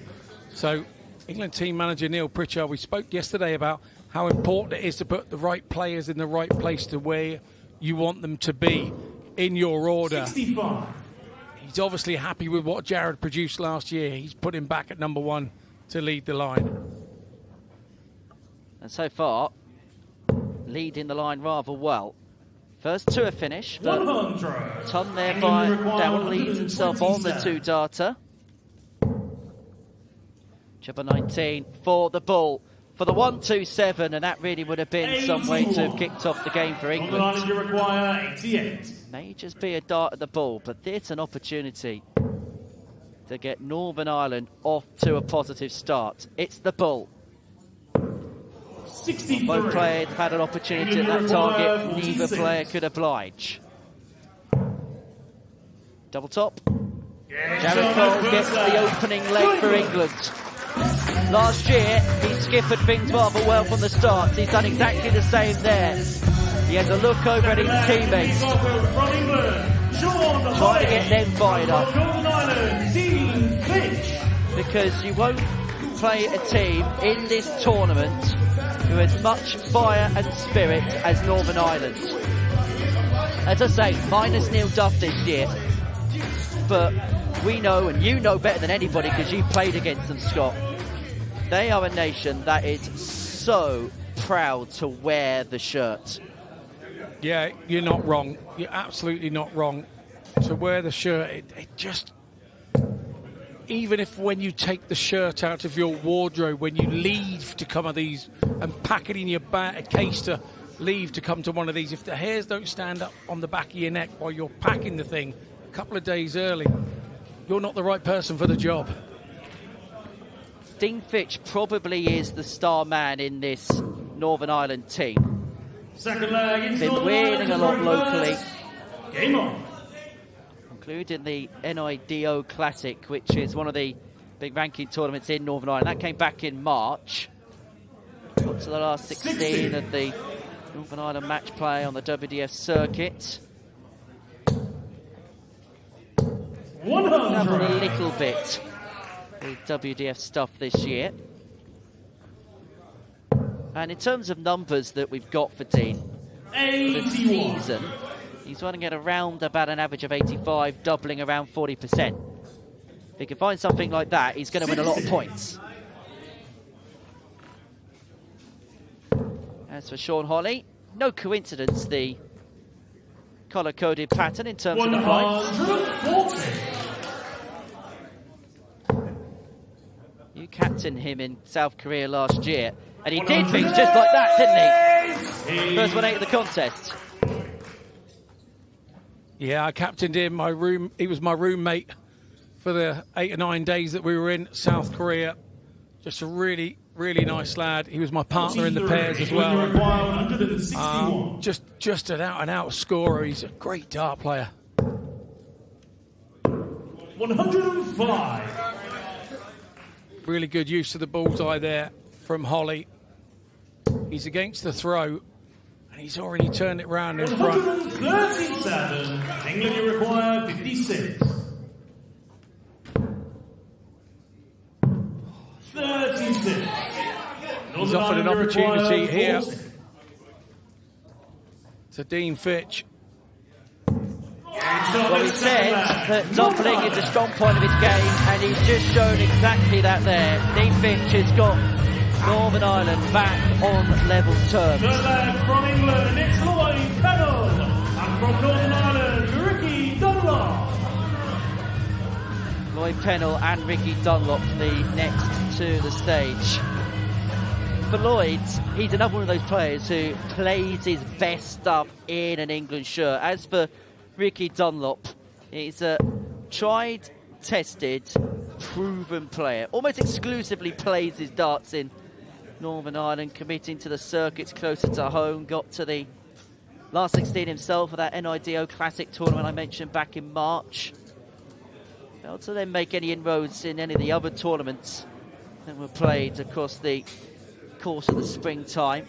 So England team manager Neil Pritchard, we spoke yesterday about how important it is to put the right players in the right place to where you want them to be in your order. 65. He's obviously happy with what Jared produced last year. He's put him back at #1 to lead the line. And so far, leading the line rather well. First tour finish, but 100. ton there by Darrell, leads himself on the 2 darter. Chubba 19 for the bull, for the 1-2-7, and that really would have been some way to have kicked off the game for England. You require 88. May just be a dart at the ball, but there's an opportunity to get Northern Ireland off to a positive start. It's the bull. 63. Both players had an opportunity at that target. Neither player could oblige. Double top. Jared Cole gets the opening leg for England. Last year, he skippered things rather well from the start. He's done exactly the same there. He has a look over at his teammates, trying to get them fired up. Because you won't play a team in this tournament who has much fire and spirit as Northern Ireland. As I say, minus Neil Duff this year. But we know, and you know better than anybody because you played against them, Scott. They are a nation that is so proud to wear the shirt. Yeah, you're not wrong. You're absolutely not wrong. To wear the shirt, it just... Even if when you take the shirt out of your wardrobe, when you leave to come to these and pack it in your case to leave to come to one of these, if the hairs don't stand up on the back of your neck while you're packing the thing a couple of days early, you're not the right person for the job. Dean Fitch probably is the star man in this Northern Ireland team. Second leg. Been winning a lot locally. Game on. Including the NIDO Classic, which is one of the big ranking tournaments in Northern Ireland. That came back in March. Got to the last 16 of the Northern Ireland match play on the WDF circuit. 100. Have a little bit with WDF stuff this year. And in terms of numbers that we've got for Dean for the season, he's running at around about an average of 85, doubling around 40%. If he can find something like that, he's going to win a lot of points. As for Sean Holley, no coincidence the colour-coded pattern in terms of the fight. You captained him in South Korea last year, and he did things just like that, didn't he? First 1-8 of the contest. Yeah, I captained him. He was my roommate for the 8 or 9 days that we were in South Korea. Just a really, really nice lad. He was my partner in the pairs as well. Just an out-and-out scorer. He's a great dart player. 105. Really good use of the bullseye there from Holley. He's against the throw, and he's already turned it round in front. 137. England, you require 56. 36. He's offered an opportunity here to Dean Fitch. Well, he said that doubling is a strong point of his game, and he's just shown exactly that there. Dean Fitch has got Northern Ireland back on level terms. From England, it's Lloyd Pennell, and from Northern Ireland, Ricky Dunlop. Lloyd Pennell and Ricky Dunlop the next to the stage. For Lloyd, he's another one of those players who plays his best stuff in an England shirt. As for Ricky Dunlop, he's a tried, tested, proven player. Almost exclusively plays his darts in Northern Ireland, committing to the circuits closer to home. Got to the last 16 himself for that NIDO Classic tournament I mentioned back in March. Failed to then make any inroads in any of the other tournaments that were played across the course of the springtime.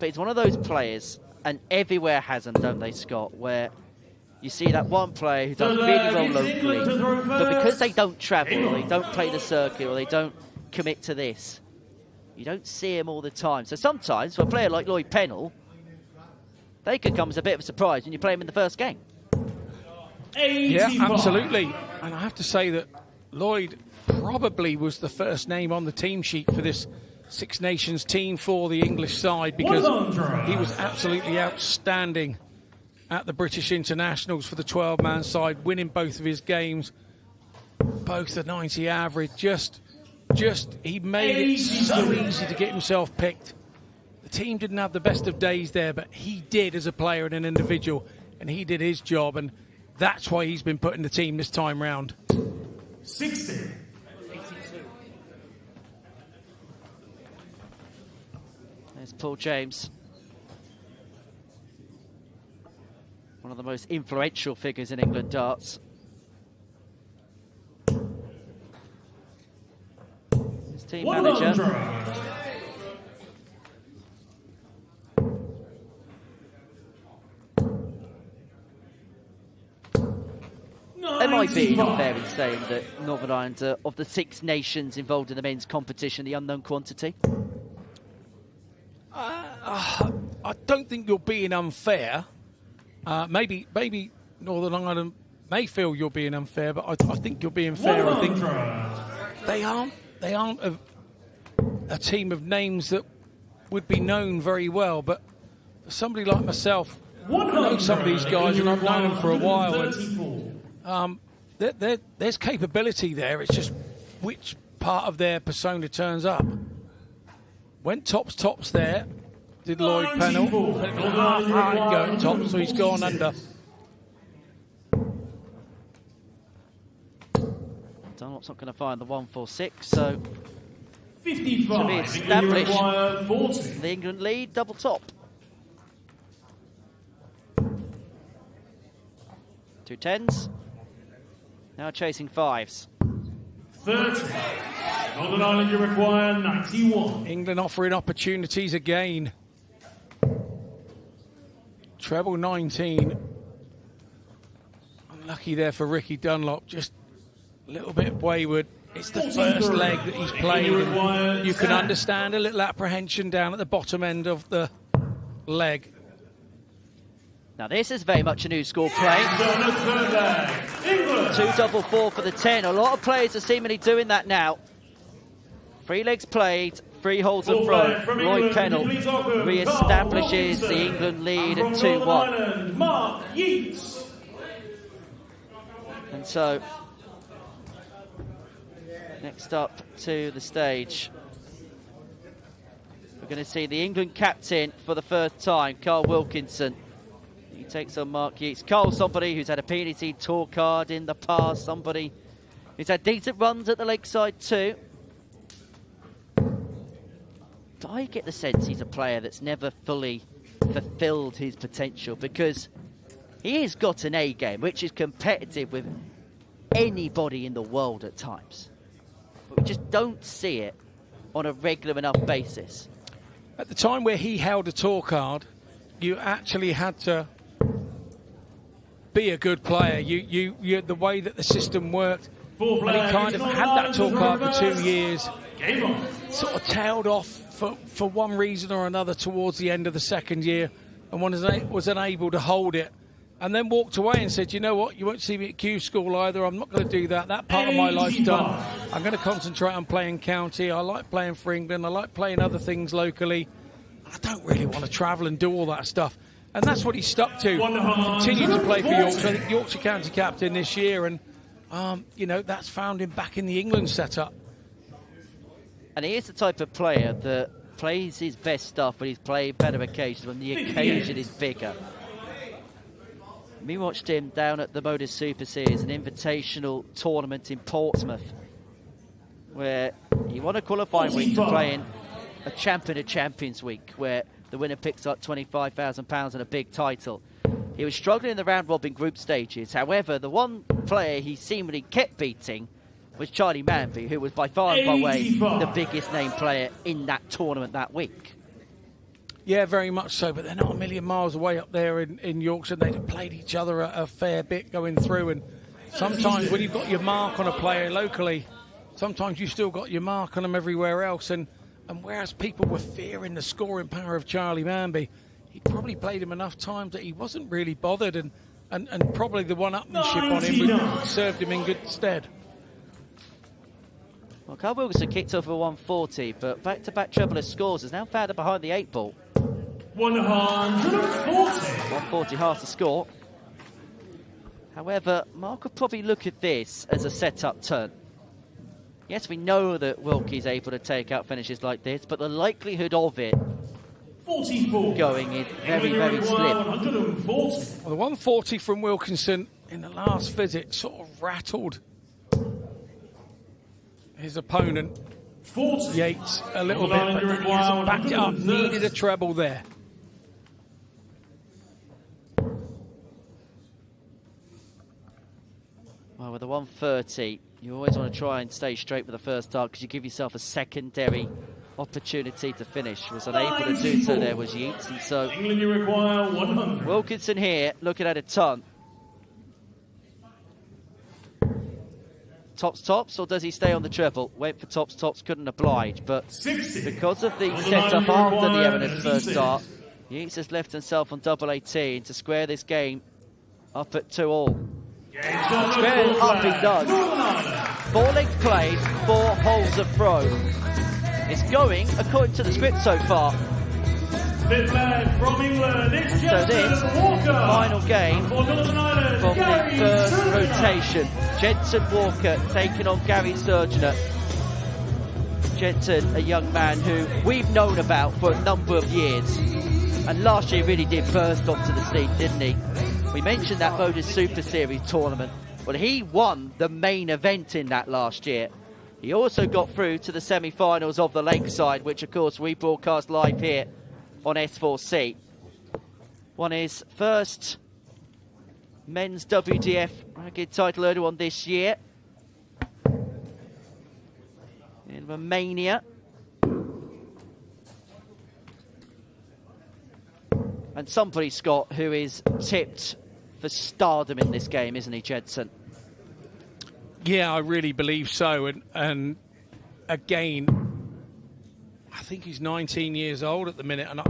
But he's one of those players, and everywhere has them, don't they, Scott, where you see that one player who does really well locally, but because they don't travel, or they don't play the circuit, or they don't commit to this, you don't see him all the time. So sometimes, for a player like Lloyd Pennell, they could come as a bit of a surprise when you play him in the first game. 85. Yeah, absolutely. And I have to say that Lloyd probably was the first name on the team sheet for this Six Nations team for the English side, because he was absolutely outstanding at the British Internationals for the 12-man side, winning both of his games, both the 90 average. Just he made it so easy to get himself picked. The team didn't have the best of days there, but he did as a player and an individual, and he did his job. And That's why he's been put in the team this time round. 60. There's Paul James. One of the most influential figures in England darts. His team manager. It might be unfair in saying that Northern Ireland are, of the 6 nations involved in the men's competition, the unknown quantity. I don't think you're being unfair. Maybe Northern Ireland may feel you're being unfair, but I think you're being fair. I think they aren't a team of names that would be known very well. But for somebody like myself, I know some of these guys, and I've known them for a while. And, there's capability there. It's just which part of their persona turns up. Went tops there. Did Lloyd Pennell. Going top, so he's gone under. Dunlop's not going to find the 146, so 55. to be established. The England lead, double top. 2 10s. Now chasing 5s. 30. Northern Ireland, you require 91. England offering opportunities again. Treble 19. Unlucky there for Ricky Dunlop. Just a little bit wayward. It's the first leg that he's played. And you can understand a little apprehension down at the bottom end of the leg. Now this is very much a new score play. 2-4-4 for the 10. A lot of players are seemingly doing that now. 3 legs played, 3 holes in front. Lloyd Pennell re-establishes the England lead at 2-1. And so, next up to the stage, we're going to see the England captain for the first time, Carl Wilkinson. He takes on Mark Yeats. Carl, somebody who's had a PDC tour card in the past, somebody who's had decent runs at the lakeside too. I get the sense he's a player that's never fully fulfilled his potential, because he has got an A game which is competitive with anybody in the world at times. But we just don't see it on a regular enough basis. At the time where he held a tour card, you actually had to be a good player. You the way that the system worked, and he kind of had that tour card for 2 years, sort of tailed off for one reason or another towards the end of the second year, and was unable to hold it, and then walked away and said, you know what, you won't see me at Q School either. I'm not going to do that. That part of my life's done. I'm going to concentrate on playing county. I like playing for England. I like playing other things locally. I don't really want to travel and do all that stuff. And that's what he stuck to. Continued to play for Yorkshire. I think Yorkshire County captain this year, and you know, that's found him back in the England setup. And he is the type of player that plays his best stuff when he's playing better occasions, when the occasion is bigger. We watched him down at the Modus Super Series, an invitational tournament in Portsmouth, where he won a qualifying week to play in a Champion of Champions week, where the winner picks up £25,000 and a big title. He was struggling in the round-robin group stages. However, the one player he seemingly kept beating was Charlie Manby, who was by far and away the biggest name player in that tournament that week. Yeah, very much so, but they're not a million miles away up there in Yorkshire. They'd have played each other a fair bit going through, and sometimes when you've got your mark on a player locally, sometimes you've still got your mark on them everywhere else, and whereas people were fearing the scoring power of Charlie Manby, he probably played him enough times that he wasn't really bothered, and probably the one-upmanship on him served him in good stead. Well, Carl Wilkinson kicked off a 140, but back-to-back treble scores is now found behind the 8 ball. 140. 140, half the score. However, Mark would probably look at this as a set-up turn. Yes, we know that Wilkie's able to take out finishes like this, but the likelihood of it 44. going is very, very slim. 140. Well, the 140 from Wilkinson in the last visit sort of rattled his opponent, Yates, a little bit, but he hasn't backed it up. Needed a treble there. Well, with the 130, you always want to try and stay straight with the first dart because you give yourself a secondary opportunity to finish. Was unable to do so there was Yates, and so England, you require 100. Wilkinson here looking at a ton. Tops, or does he stay on the treble? Went for tops, couldn't oblige, but 60. because of the setup after the eminent first dart, Yates has left himself on double 18 to square this game up at 2-all. Square up he does. 4 legs played, 4 holes of throw. It's going according to the script so far. Fifth leg from England, it's So Jensen this Walker. is the final game For Northern Ireland, from the Gary first Surgeon. rotation. Jensen Walker taking on Gary Surgeon. Jensen, a young man who we've known about for a number of years. And last year really did burst onto the scene, didn't he? We mentioned that Modus Super Series tournament. Well, he won the main event in that last year. He also got through to the semi-finals of the Lakeside, which of course we broadcast live here on S4C. Won his first men's WDF ranked title earlier on this year in Romania. And somebody, Scott, who is tipped for stardom in this game, isn't he, Jensen? Yeah, I really believe so. And again, I think he's 19 years old at the minute, and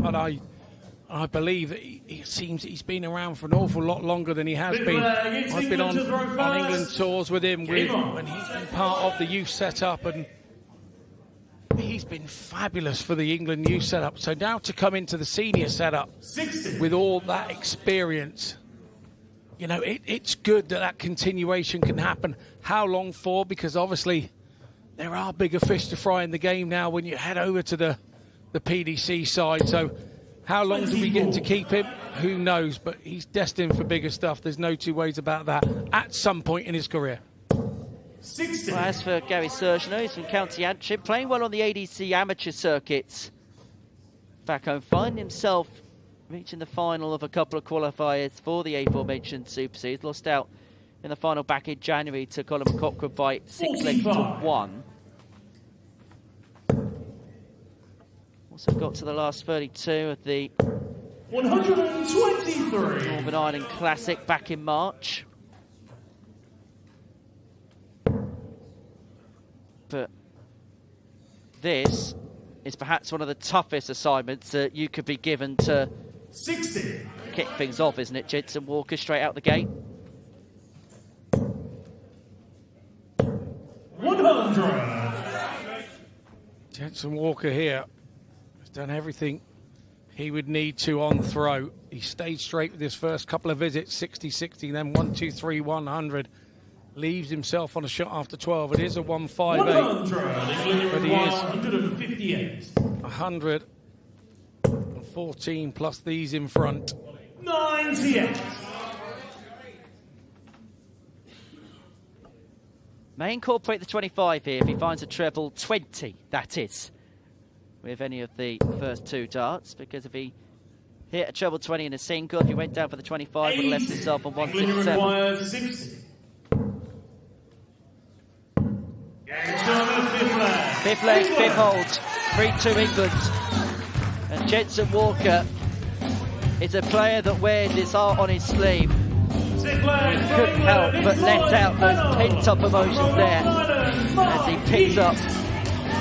I believe that he seems he's been around for an awful lot longer than he has been. I've been on England tours with him when he's been part of the youth setup, and he's been fabulous for the England youth setup. So now to come into the senior setup with all that experience, you know, it's good that continuation can happen. How long for? Because obviously there are bigger fish to fry in the game now when you head over to the PDC side. So how long do we get to keep him? Who knows? But he's destined for bigger stuff. There's no two ways about that at some point in his career. Well, as for Gary Surgeon, he's from County Antrim, playing well on the ADC amateur circuits. Back home, finding himself reaching the final of a couple of qualifiers for the aforementioned Super Series. Lost out in the final back in January to Colin McCockrum by 6 legs to 1. Also got to the last 32 of the 123 Northern Ireland Classic back in March. But this is perhaps one of the toughest assignments that you could be given to 60. Kick things off, isn't it? Jensen Walker straight out the gate. 100. Jensen Walker here has done everything he would need to on throw. He stayed straight with his first couple of visits, 60-60, then 1-2-3, 100. Leaves himself on a shot after 12. It is a 158. But he is 158. 114 plus these in front. 98. May incorporate the 25 here if he finds a treble 20, that is, with any of the first 2 darts, because if he hit a treble 20 in a single, if he went down for the 25, would have left himself on 167. Fifth leg, fifth hold, 3-2 England. And Jensen Walker is a player that wears his heart on his sleeve. Couldn't help but let out those pent-up emotions there as he picks up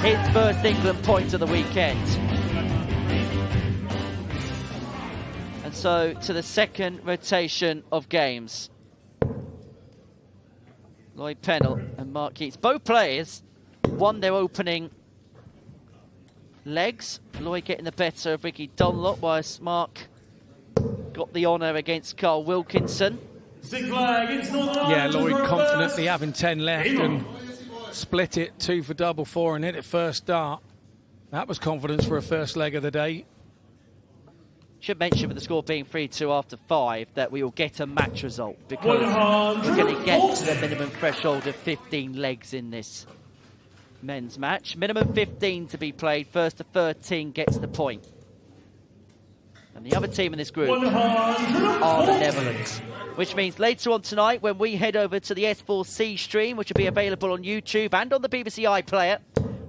his first England point of the weekend. And so to the second rotation of games. Lloyd Pennell and Mark Yeats, both players won their opening legs. Lloyd getting the better of Ricky Dunlop, whilst Mark got the honour against Carl Wilkinson. Yeah, Lloyd confidently having 10 left and split it 2 for double 4 and hit it first dart. That was confidence for a first leg of the day. Should mention, with the score being 3-2 after 5, that we will get a match result because we're going to get to the minimum threshold of 15 legs in this men's match. Minimum 15 to be played. First to 13 gets the point. And the other team in this group are the Netherlands. Which means later on tonight, when we head over to the S4C stream, which will be available on YouTube and on the BBC iPlayer,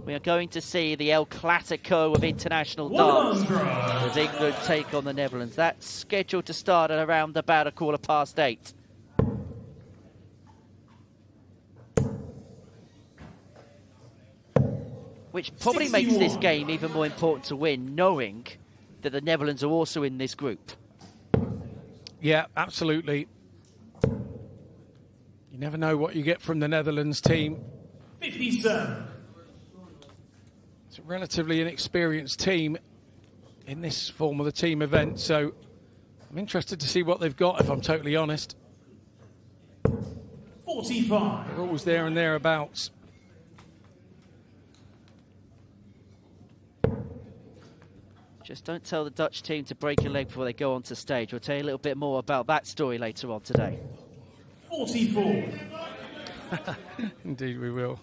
we are going to see the El Clasico of international darts as England take on the Netherlands. That's scheduled to start at around about 8:15. Which probably makes this game even more important to win, knowing that the Netherlands are also in this group. Yeah, absolutely. You never know what you get from the Netherlands team. 57. It's a relatively inexperienced team in this form of the team event, so I'm interested to see what they've got, if I'm totally honest. 45. They're always there and thereabouts. Just don't tell the Dutch team to break a leg before they go onto stage. We'll tell you a little bit more about that story later on today. 44. Indeed we will.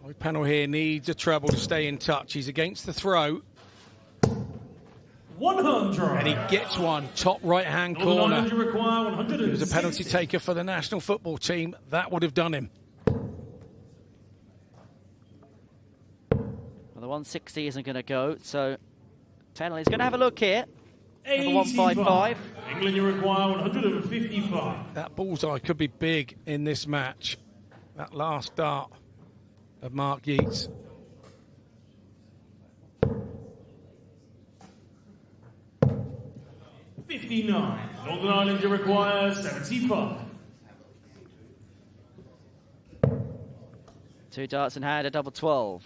My panel here needs a treble to stay in touch. He's against the throw. 100. And he gets one, top right-hand corner. He was a penalty taker for the national football team. That would have done him. Well, the 160 isn't going to go, so penalty's going to have a look here. Number 155. England, you require 155. That bullseye could be big in this match. That last dart of Mark Yeats. $59. Northern Ireland, you require 75. 2 darts in hand, a double 12.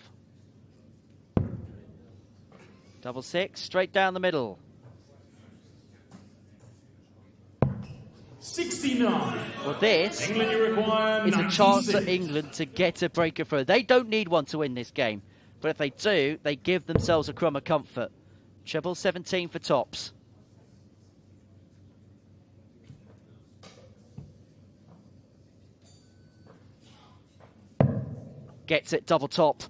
Double 6, straight down the middle. 69. Well, this England, you require is a 96. chance for England to get a breaker through. They don't need one to win this game, but if they do, they give themselves a crumb of comfort. Treble 17 for tops. Gets it double top.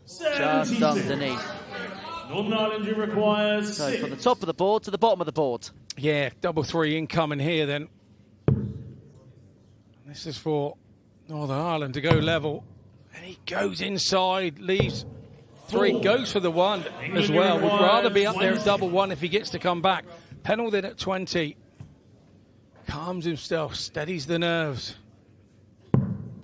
76. Just underneath. Northern Ireland, you require 6. So from the top of the board to the bottom of the board. Yeah, double 3 incoming here then. This is for Northern Ireland to go level. And he goes inside, leaves 3, 4. goes for the 1 as well. Would rather be up there at double 1 if he gets to come back. Penalty at 20. Calms himself, steadies the nerves.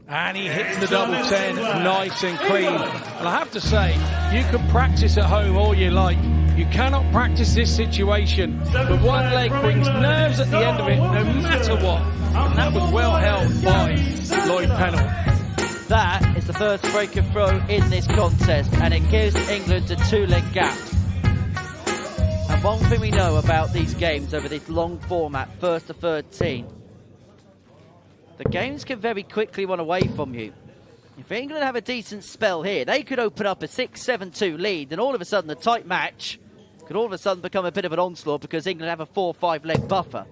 And he hits the double 10, nice and clean. And I have to say, you can practice at home all you like. You cannot practice this situation. The one leg brings nerves at the end of it, no matter what. And that was well held by Lloyd Pennell. That is the first breaker throw in this contest, and it gives England a 2-leg gap. And one thing we know about these games over this long format, first to 13, the games can very quickly run away from you. If England have a decent spell here, they could open up a 6-7-2 lead, and all of a sudden the tight match could all of a sudden become a bit of an onslaught because England have a 4-5 leg buffer.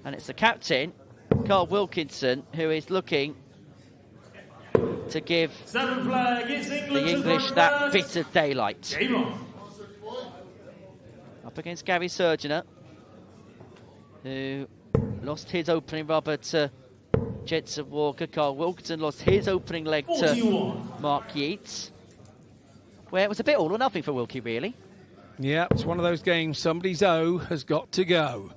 And it's the captain, Carl Wilkinson, who is looking to give the English that bit of daylight. Up against Gary Surgener, who lost his opening rubber to Jensen Walker. Carl Wilkinson lost his opening leg 41. to Mark Yeats, where it was a bit all or nothing for Wilkie, really. Yeah, it's one of those games, somebody's O has got to go.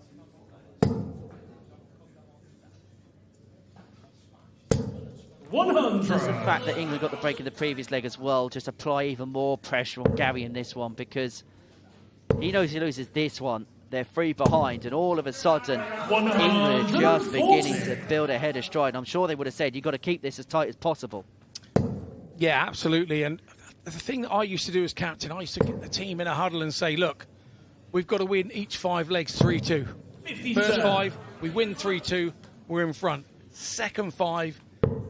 Just the fact that England got the break in the previous leg as well, just apply even more pressure on Gary in this one, because he knows he loses this one. They're 3 behind, and all of a sudden, England are just beginning to build a head of stride. I'm sure they would have said, you've got to keep this as tight as possible. Yeah, absolutely. And the thing that I used to do as captain, I used to get the team in a huddle and say, look, we've got to win each 5 legs 3-2. First 5, we win 3-2, we're in front. Second 5,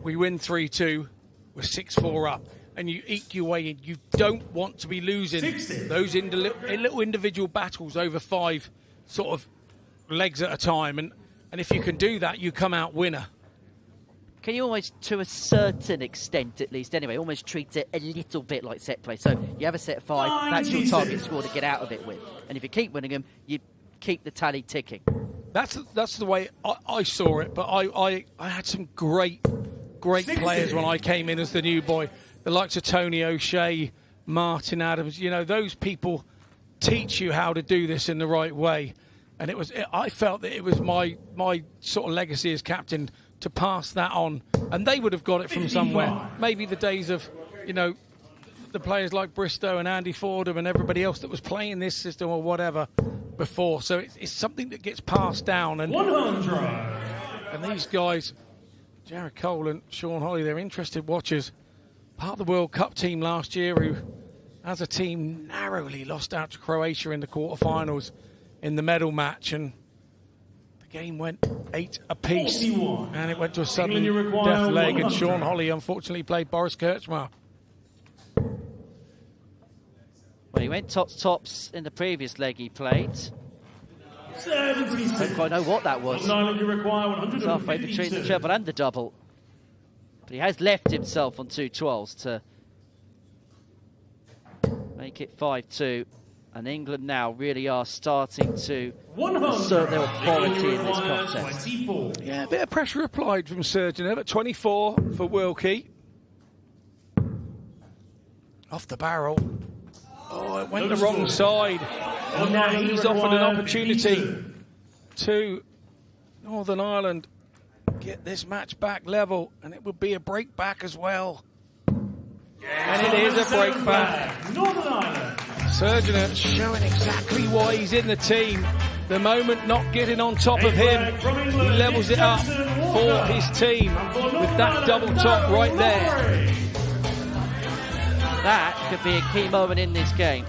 we win 3-2, with 6-4 up, and you eke your way in. You don't want to be losing 60. those little individual battles over 5 sort of legs at a time. And if you can do that, you come out winner. Can you almost, to a certain extent at least anyway, almost treat it a little bit like set play? So you have a set of 5, that's your target score to get out of it with. And if you keep winning them, you keep the tally ticking. That's the way I saw it. But I had some great players when I came in as the new boy. The likes of Tony O'Shea, Martin Adams. You know, those people teach you how to do this in the right way. And I felt that it was my sort of legacy as captain to pass that on, and they would have got it from somewhere. Maybe the days of, you know, the players like Bristow and Andy Fordham and everybody else that was playing this system or whatever before. So it's something that gets passed down. And 100. And these guys, Jared Cole and Sean Holly, they're interested watchers. Part of the World Cup team last year who, as a team, narrowly lost out to Croatia in the quarterfinals in the medal match, and game went 8 apiece, 41. and it went to a sudden death leg, and Sean Holly unfortunately played Boris Kirchmar. Well, he went tops in the previous leg he played. 76. Don't quite know what that was. It's halfway between the treble and the double. But he has left himself on 2 12s to make it 5-2. And England now really are starting to assert their authority in this contest. 24. Yeah, a bit of pressure applied from Surgeon at 24 for Wilkie. Off the barrel. Oh, it went the wrong side. And now he's offered an opportunity to Northern Ireland get this match back level, and it would be a break back as well. And it is a break back. Northern Ireland. Surgeon showing exactly why he's in the team. The moment not getting on top of him, he levels it up for his team with that double top right there. That could be a key moment in this game.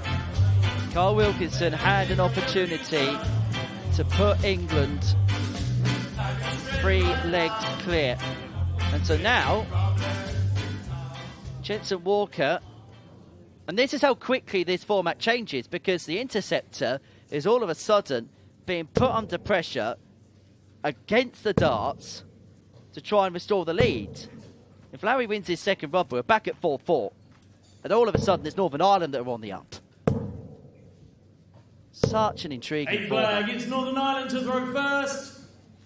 Carl Wilkinson had an opportunity to put England 3 legs clear. And so now, Jensen Walker. And this is how quickly this format changes, because the interceptor is all of a sudden being put under pressure against the darts to try and restore the lead. If Luri wins his second rubber, we're back at 4-4. And all of a sudden, it's Northern Ireland that are on the up. Such an intriguing format. It's Northern Ireland to throw first.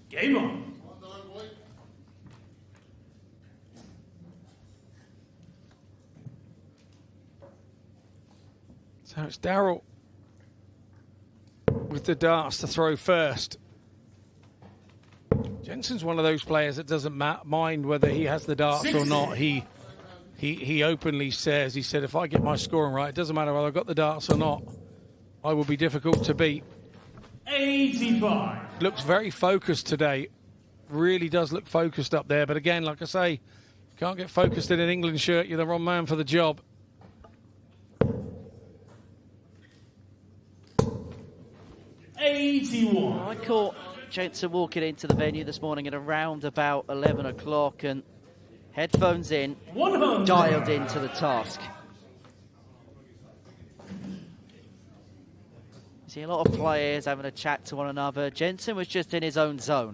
Game on. So it's Darrell with the darts to throw first. Jensen's one of those players that doesn't mind whether he has the darts or not. He openly says, he said, if I get my scoring right, it doesn't matter whether I've got the darts or not, I will be difficult to beat. 85. Looks very focused today. Really does look focused up there. But again, like I say, can't get focused in an England shirt. You're the wrong man for the job. I caught Jensen walking into the venue this morning at around about 11 o'clock, and headphones in, dialed into the task. See a lot of players having a chat to one another. Jensen was just in his own zone.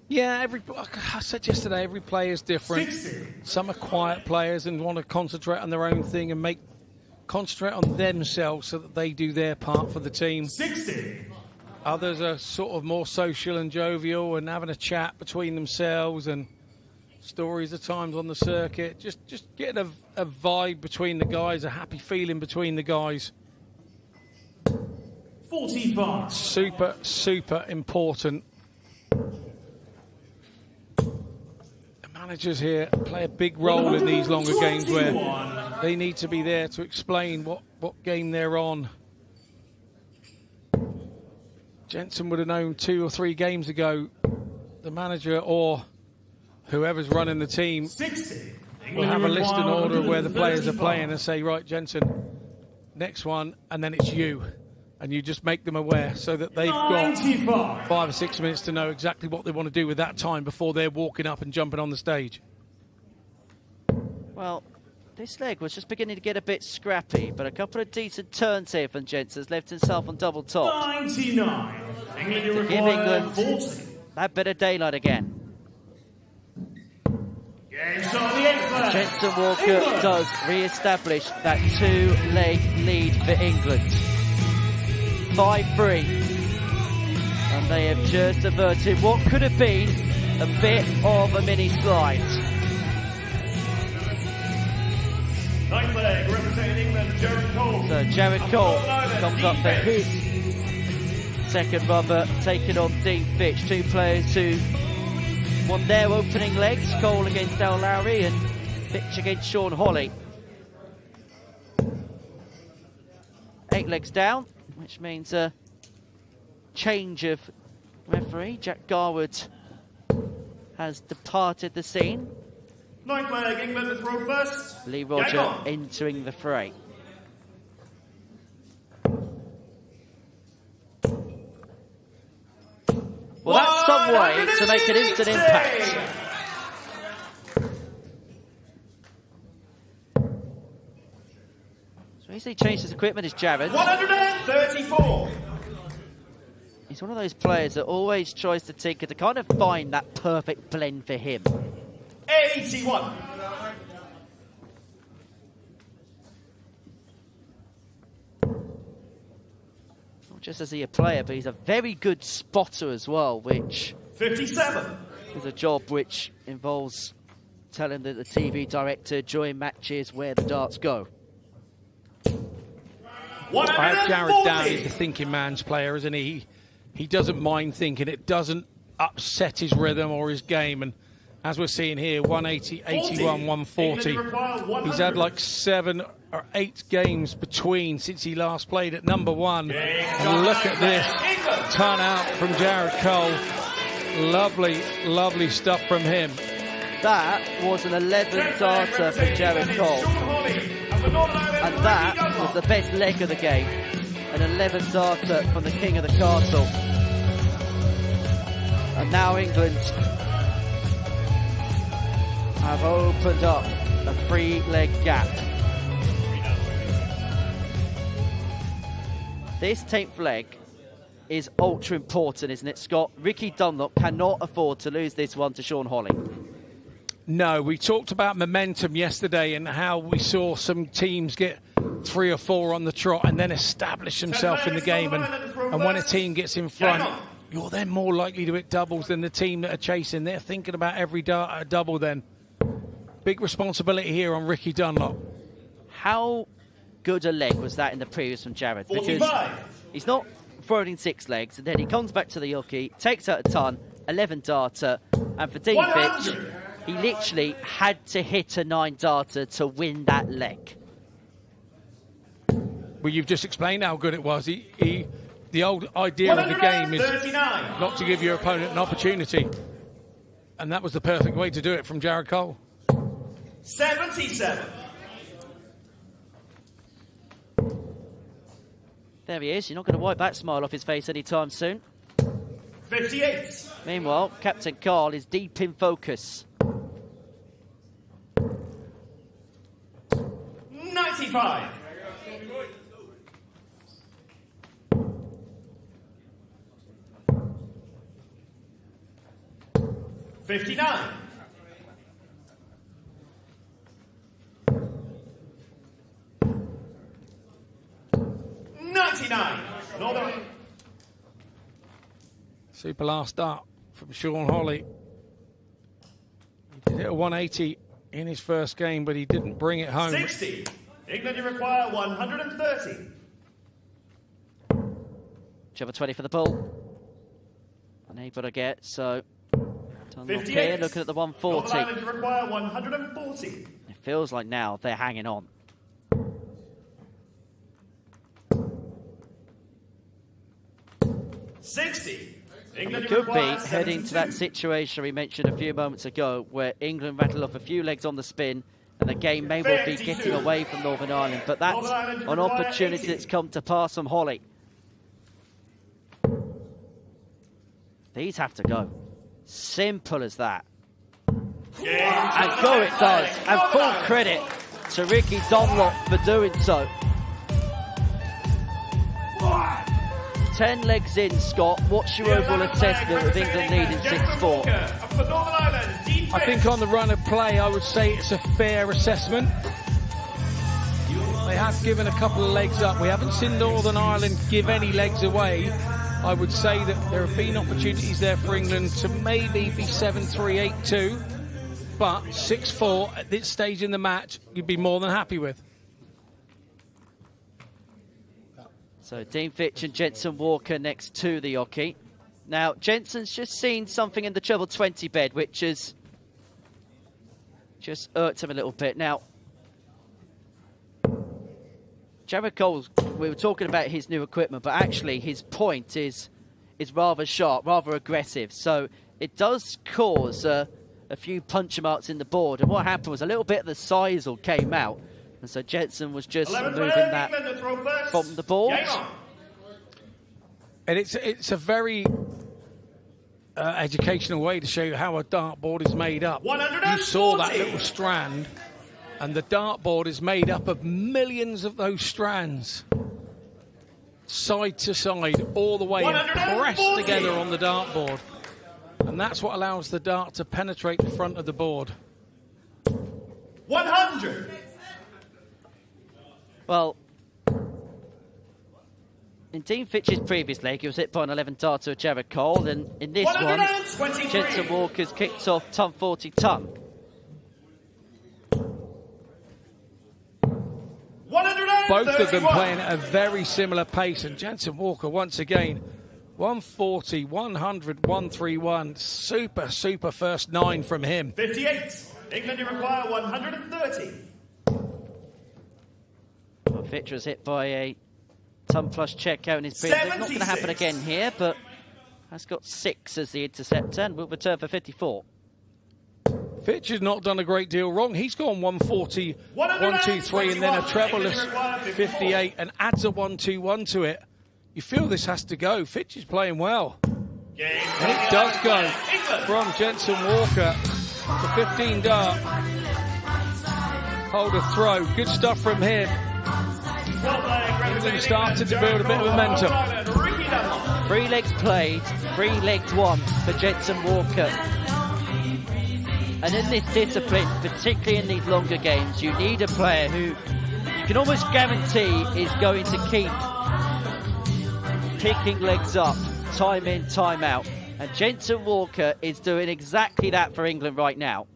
Yeah, like I said yesterday, every player is different. 60. Some are quiet players and want to concentrate on their own thing and concentrate on themselves so that they do their part for the team. 60. Others are sort of more social and jovial and having a chat between themselves and stories at times on the circuit. Just getting a vibe between the guys, a happy feeling between the guys. 45. Super, super important. The managers here play a big role in these longer games where they need to be there to explain what game they're on. Jensen would have known 2 or 3 games ago, the manager or whoever's running the team 60. will have a list and order of where the players are playing and say, right, Jensen, next one, and then it's you. And you just make them aware so that they've got 5 or 6 minutes to know exactly what they want to do with that time before they're walking up and jumping on the stage. Well, this leg was just beginning to get a bit scrappy, but a couple of decent turns here from Jensen's left himself on double top. 99. England, you To give require England 40. that bit of daylight again. Game start the 8th leg. Jensen Walker does re-establish that 2-leg lead for England. 5-3. And they have just averted what could have been a bit of a mini slide. 9th leg, representing England, Jared Cole. So Jared Cole comes up for his second rubber, taking on Dean Fitch. Two players who won their opening legs. Cole against Luri and Fitch against Sean Holley. 8 legs down, which means a change of referee. Jack Garwood has departed the scene. 9th leg, England to throw first. Lee Roger entering the fray. Well, that's some way to make an instant impact. So easily changed his equipment is Jared. 134. He's one of those players that always tries to tinker to kind of find that perfect blend for him. 81. Not just is he a player, but he's a very good spotter as well, which 57. is a job which involves telling the TV director during matches where the darts go. Jared Down is the thinking man's player, isn't he? He doesn't mind thinking. It doesn't upset his rhythm or his game. And as we're seeing here, 180, 81, 140. He's had like 7 or 8 games between since he last played at number 1. And look at this turn out from Jared Cole. Lovely, lovely stuff from him. That was an 11 darter from Jared Cole. And that was the best leg of the game. An 11 darter from the king of the castle. And now England have opened up a 3-leg gap. This 10th leg is ultra important, isn't it, Scott? Ricky Dunlop cannot afford to lose this one to Sean Holley. No, we talked about momentum yesterday and how we saw some teams get 3 or 4 on the trot and then establish themselves in the game. And when a team gets in front, you're then more likely to hit doubles than the team that are chasing. They're thinking about every double then. Big responsibility here on Ricky Dunlop. How good a leg was that in the previous from Jared? Because 45. he's not throwing in 6 legs, and then he comes back to the hooky, takes out a ton, 11 darter, and for Dean Fitch, he literally had to hit a 9 darter to win that leg. Well, you've just explained how good it was. The old idea of the game is not to give your opponent an opportunity. And that was the perfect way to do it from Jared Cole. 77. There he is. You're not going to wipe that smile off his face anytime soon. 58. Meanwhile, Captain Carl is deep in focus. 95. 59. 99. Northern. Super last start from Sean Holley. He did hit a 180 in his first game, but he didn't bring it home. 60. England, you require 130. Whichever 20 for the ball. Unable to get, so... Okay, looking at the 140. Northern Ireland, you require 140. It feels like now they're hanging on. England, it could be heading to that situation we mentioned a few moments ago where England rattle off a few legs on the spin and the game may well be getting away from Northern Ireland, but that's an opportunity that's come to pass from Holley. These have to go. Simple as that. And go it does. And full credit to Ricky Dunlop for doing so. 10 legs in, Scott. What's your overall assessment of England leading 6-4? I think on the run of play, I would say it's a fair assessment. They have given a couple of legs up. We haven't seen Northern Ireland give any legs away. I would say that there have been opportunities there for England to maybe be 7-3, 8-2. But 6-4 at this stage in the match, you'd be more than happy with. So Dean Fitch and Jensen Walker next to the Oki. Now, Jensen's just seen something in the treble 20 bed, which has just irked him a little bit. Now, Jared Cole, we were talking about his new equipment, but actually his point is rather sharp, rather aggressive. So it does cause a few puncture marks in the board. And what happened was a little bit of the sisal came out. And so Jensen was just removing that from the board. And it's a very educational way to show you how a dartboard is made up. You saw that little strand, and the dartboard is made up of millions of those strands, side to side, all the way, and pressed together on the dartboard. And that's what allows the dart to penetrate the front of the board. 100. Well, in Dean Fitch's previous leg, he was hit by an 11 darter of Jared Cole, and in this one, Jensen Walker's kicked off ton 40 ton. 130. Both of them playing at a very similar pace, and Jensen Walker once again 140, 100, 131. Super first 9 from him. 58. England require 130. Well, Fitch was hit by a ton plus check out in his previous. It's not going to happen again here, but has got 6 as the interceptor and will return for 54. Fitch has not done a great deal wrong. He's gone 140, 123, and then a trebleless 58, and adds a 121 to it. You feel this has to go. Fitch is playing well. And it does go from Jensen Walker to 15 dart. Hold a throw. Good stuff from him. England started to build a bit of momentum. 3 legs played, 3 legs won for Jensen Walker. And in this discipline, particularly in these longer games, you need a player who you can almost guarantee is going to keep picking legs up, time in, time out. And Jensen Walker is doing exactly that for England right now.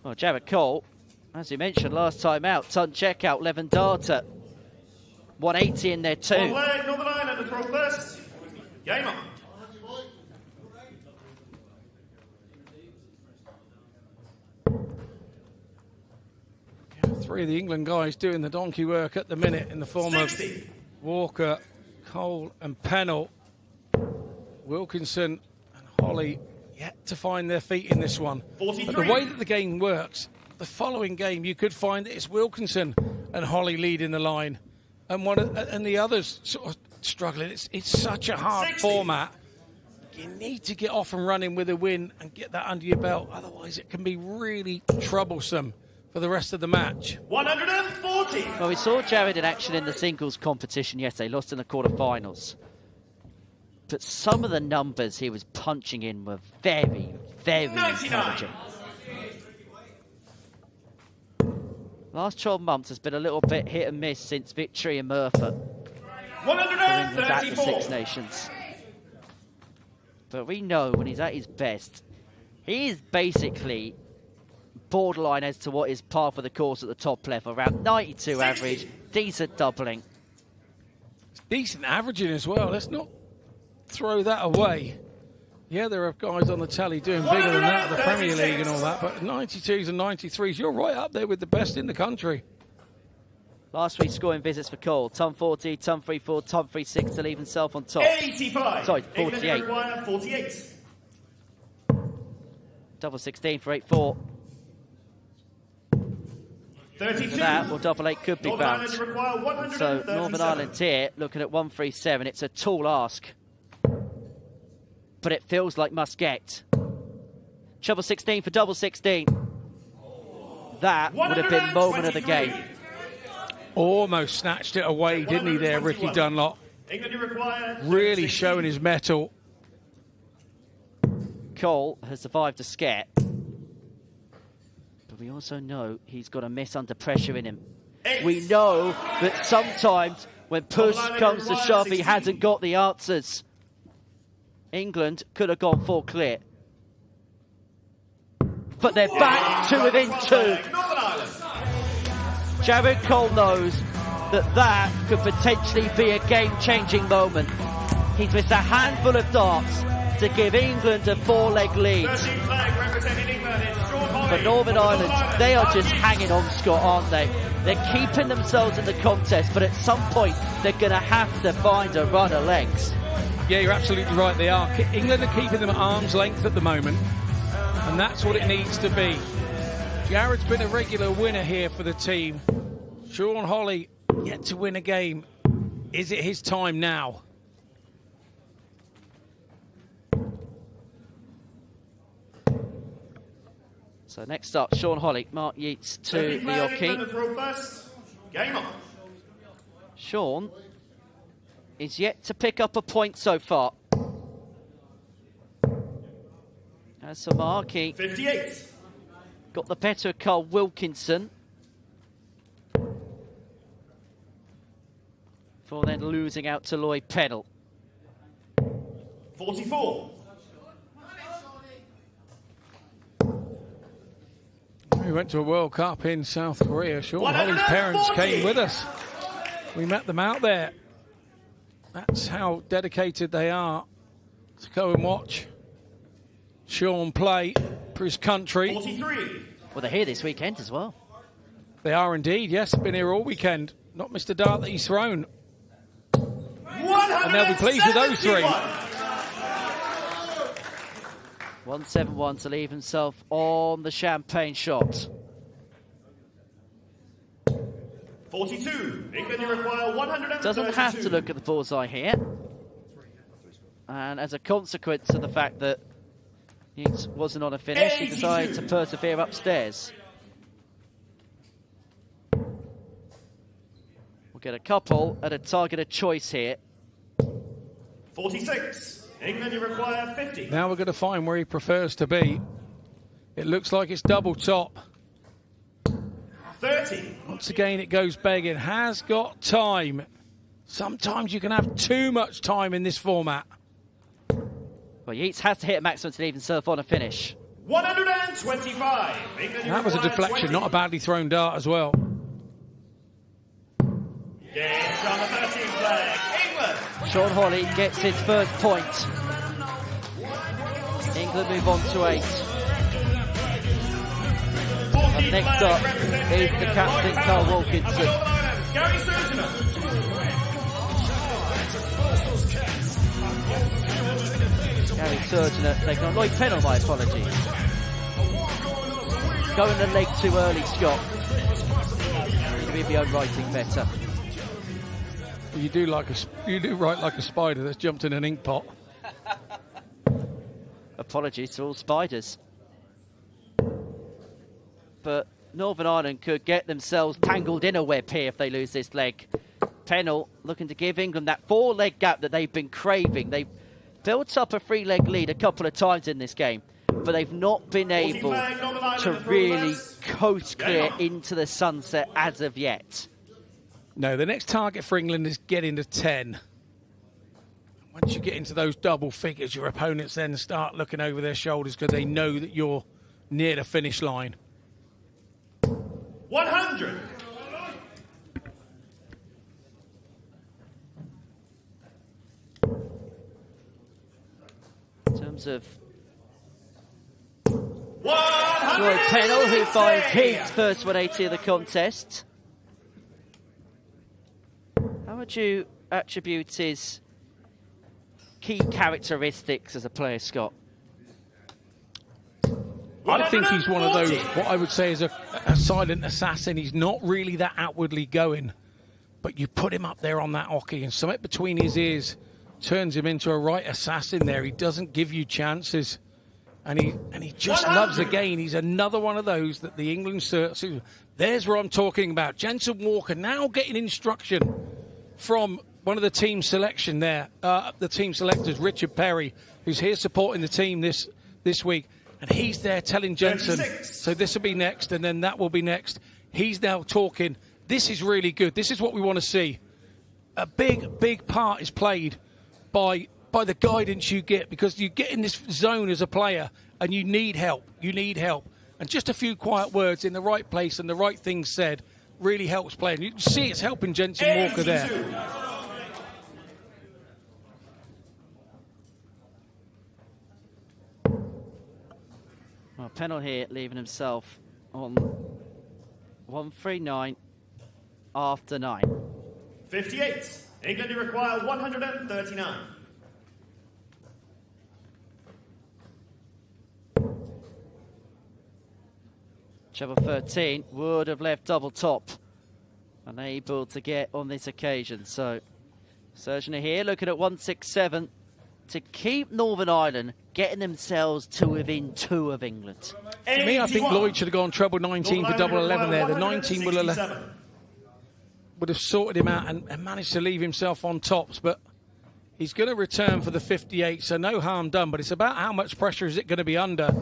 Well, Jared Cole, as you mentioned last time out, ton check out, 11 darter. 180 in there too. One leg, Northern Ireland to throw first. Game on. Three of the England guys doing the donkey work at the minute in the form 60. Of Walker, Cole and Pennell. Wilkinson and Holly yet to find their feet in this one. 43. But the way that the game works, the following game you could find that it's Wilkinson and Holly leading the line and the others sort of struggling. It's such a hard 60. Format. You need to get off and running with a win and get that under your belt. Otherwise it can be really troublesome for the rest of the match. 140. Well, we saw Jared in action in the singles competition yesterday, lost in the quarterfinals. But some of the numbers he was punching in were very, very 99. Encouraging. Last 12 months has been a little bit hit and miss since victory in Merthyr. 134. At the Six Nations. But we know when he's at his best, he is basically borderline as to what is par for the course at the top level. Around 92 60. Average, decent doubling. It's decent averaging as well. Let's not throw that away. Yeah, there are guys on the tally doing bigger than that, the Premier League and all that, but 92s and 93s, you're right up there with the best in the country. Last week's scoring visits for Cole. Ton 40, ton 34, ton 36 to leave himself on top. 85. Sorry, 48. 48. Double 16 for 8-4. 32. For that, well, double 8 could be bounced. So Northern Ireland here looking at 137. It's a tall ask. but it feels like must get. Treble 16 for double 16. That would have been moment of the game. Almost snatched it away, didn't he there, Ricky Dunlop? Really showing his mettle. Cole has survived a scare. But we also know he's got a miss under pressure in him. We know that sometimes when push comes to shove, he hasn't got the answers. England could have gone full clear. But they're back to within 2. Jared Cole knows that that could potentially be a game-changing moment. He's missed a handful of darts to give England a 4-leg lead. For Northern Ireland, they are just hanging on, Scott, aren't they? They're keeping themselves in the contest, but at some point, they're going to have to find a run of legs. Yeah, you're absolutely right, they are. England are keeping them at arm's length at the moment, and that's what it needs to be. Jared's been a regular winner here for the team. Sean Holly yet to win a game. Is it his time now? So next up, Sean Holly, Mark Yeats to the Yoki. Game on. Sean is yet to pick up a point so far. As for Mark, he 58. got the better of Carl Wilkinson. Before then losing out to Lloyd Pennell. 44. We went to a World Cup in South Korea. Sean Holly's parents came with us. We met them out there. That's how dedicated they are to go and watch Sean play for his country. 43. Well, they're here this weekend as well. They are indeed, yes. Been here all weekend. Not missed a dart that he's thrown. And they'll be pleased with those 3. 171 to leave himself on the champagne shot. 42. England, you require 132. Doesn't have to look at the bullseye here. And as a consequence of the fact that he wasn't on a finish, he decided to persevere upstairs. We'll get a couple at a targeted choice here. 46. England, you require 50. Now we're going to find where he prefers to be. It looks like it's double top. 30. Once again, it goes begging. Has got time. Sometimes you can have too much time in this format. Well, Yeats has to hit a maximum to leave himself on a finish. 125. England, That was a deflection, 20. not a badly thrown dart as well. Games on the 13th flag. England. Sean Holly gets his first point. England move on to 8. And next up is the captain, Carl Wilkinson. Gary Surgeon. Gary Surgeon taking on Lloyd Pennell, my apologies. Going the leg too early, Scott. Need to be own writing better. You do write like a spider that's jumped in an ink pot. Apologies to all spiders. But Northern Ireland could get themselves tangled in a web here if they lose this leg. Pennell looking to give England that 4-leg gap that they've been craving. They've built up a 3-leg lead a couple of times in this game, but they've not been able to really coast clear into the sunset as of yet. No, the next target for England is getting to 10. Once you get into those double figures, your opponents then start looking over their shoulders because they know that you're near the finish line. 100. In terms of Lloyd Pennell, who finds his first 180 of the contest. How would you attribute his key characteristics as a player, Scott? I think he's one of those, what I would say is a silent assassin. He's not really that outwardly going, but you put him up there on that hockey and something between his ears turns him into a right assassin there. He doesn't give you chances. And he just loves the game. He's another one of those that the England... There's what I'm talking about. Jensen Walker now getting instruction from one of the team selection there. The team selectors, Richard Perry, who's here supporting the team this week. And he's there telling Jensen, so this will be next, and then that will be next. He's now talking. This is really good. This is what we want to see. A big part is played by the guidance you get, because you get in this zone as a player and you need help. You need help. And just a few quiet words in the right place and the right things said really helps playing. You can see it's helping Jensen Walker there. Well, Pennell here leaving himself on 139 after 9. 58. England require 139. Treble 13 would have left double top. Unable to get on this occasion. So, Surgeon here looking at 167 to keep Northern Ireland getting themselves to within 2 of England. For me, I think Lloyd should have gone treble 19 for double 11 there. The 19 would have sorted him out and managed to leave himself on tops, but he's going to return for the 58, so no harm done. But it's about how much pressure is it going to be under.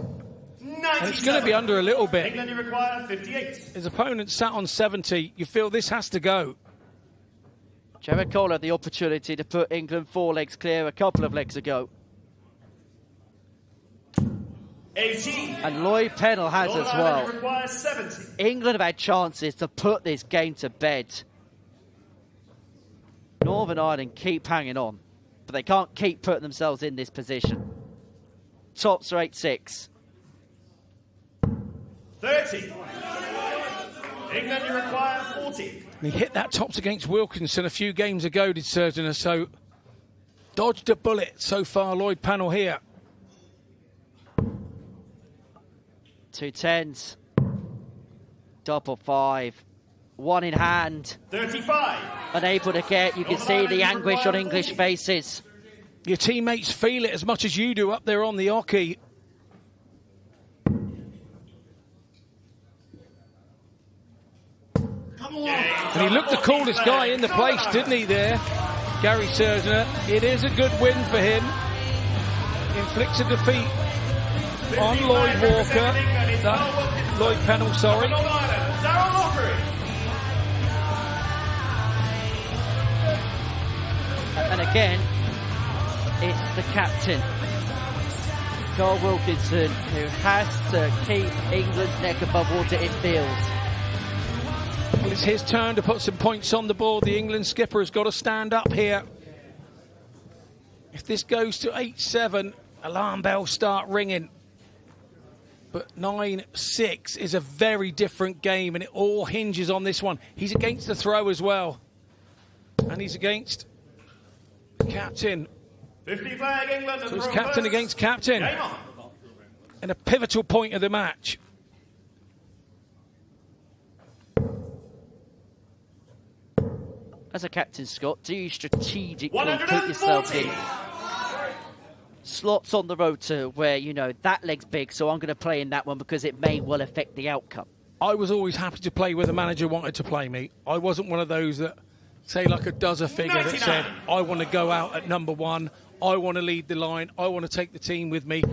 And it's going to be under a little bit. England require 58. His opponent sat on 70. You feel this has to go. Jared Cole had the opportunity to put England 4 legs clear a couple of legs ago. 80. And Lloyd Pennell has as well. Requires 70. England have had chances to put this game to bed. Northern Ireland keep hanging on, but they can't keep putting themselves in this position. Tops are 8-6. 30. England require 40. And he hit that tops against Wilkinson a few games ago, did Surgeon, so dodged a bullet so far, Lloyd Pennell here. 2 10s. Double 5. 1 in hand. 35. Unable to get. You can see the anguish on English faces. Your teammates feel it as much as you do up there on the hockey. And he looked the coolest guy in the place, didn't he, there? Gary Surgeon. It is a good win for him. Inflicts a defeat on Lloyd Walker. Lloyd Pennell, sorry. And again, it's the captain, Carl Wilkinson, who has to keep England's neck above water, it feels. Well, it's his turn to put some points on the board. The England skipper has got to stand up here. If this goes to 8-7, alarm bells start ringing. But 9-6 is a very different game, and it all hinges on this one. He's against the throw as well. And he's against the captain. 50 flag England. So it's captain against captain. And a pivotal point of the match. As a captain, Scott, do you strategically put yourself in slots on the rotor where, you know, that leg's big, so I'm going to play in that one because it may well affect the outcome? I was always happy to play where the manager wanted to play me. I wasn't one of those that, say, like a dozer figure that said, I want to go out at number 1, I want to lead the line, I want to take the team with me.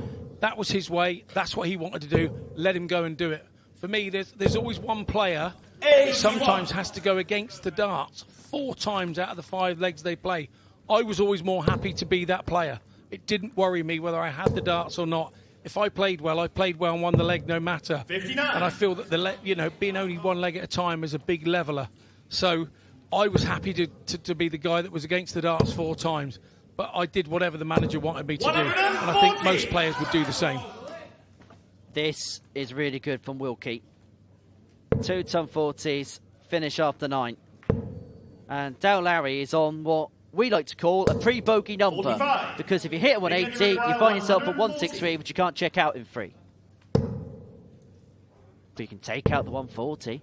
That was his way. That's what he wanted to do. Let him go and do it. For me, there's always one player that sometimes has to go against the darts 4 times out of the 5 legs they play. I was always more happy to be that player. It didn't worry me whether I had the darts or not. If I played well and won the leg no matter. 59. And I feel that being only 1 leg at a time is a big leveller. So I was happy to be the guy that was against the darts 4 times. But I did whatever the manager wanted me to do. And I think most players would do the same. This is really good from Wilkie. 2 ton 40s, finish after 9. And Darllediad is on what we like to call a pre-bogey number. 45. Because if you hit a 180, you find yourself at 163, which you can't check out in free. But you can take out the 140.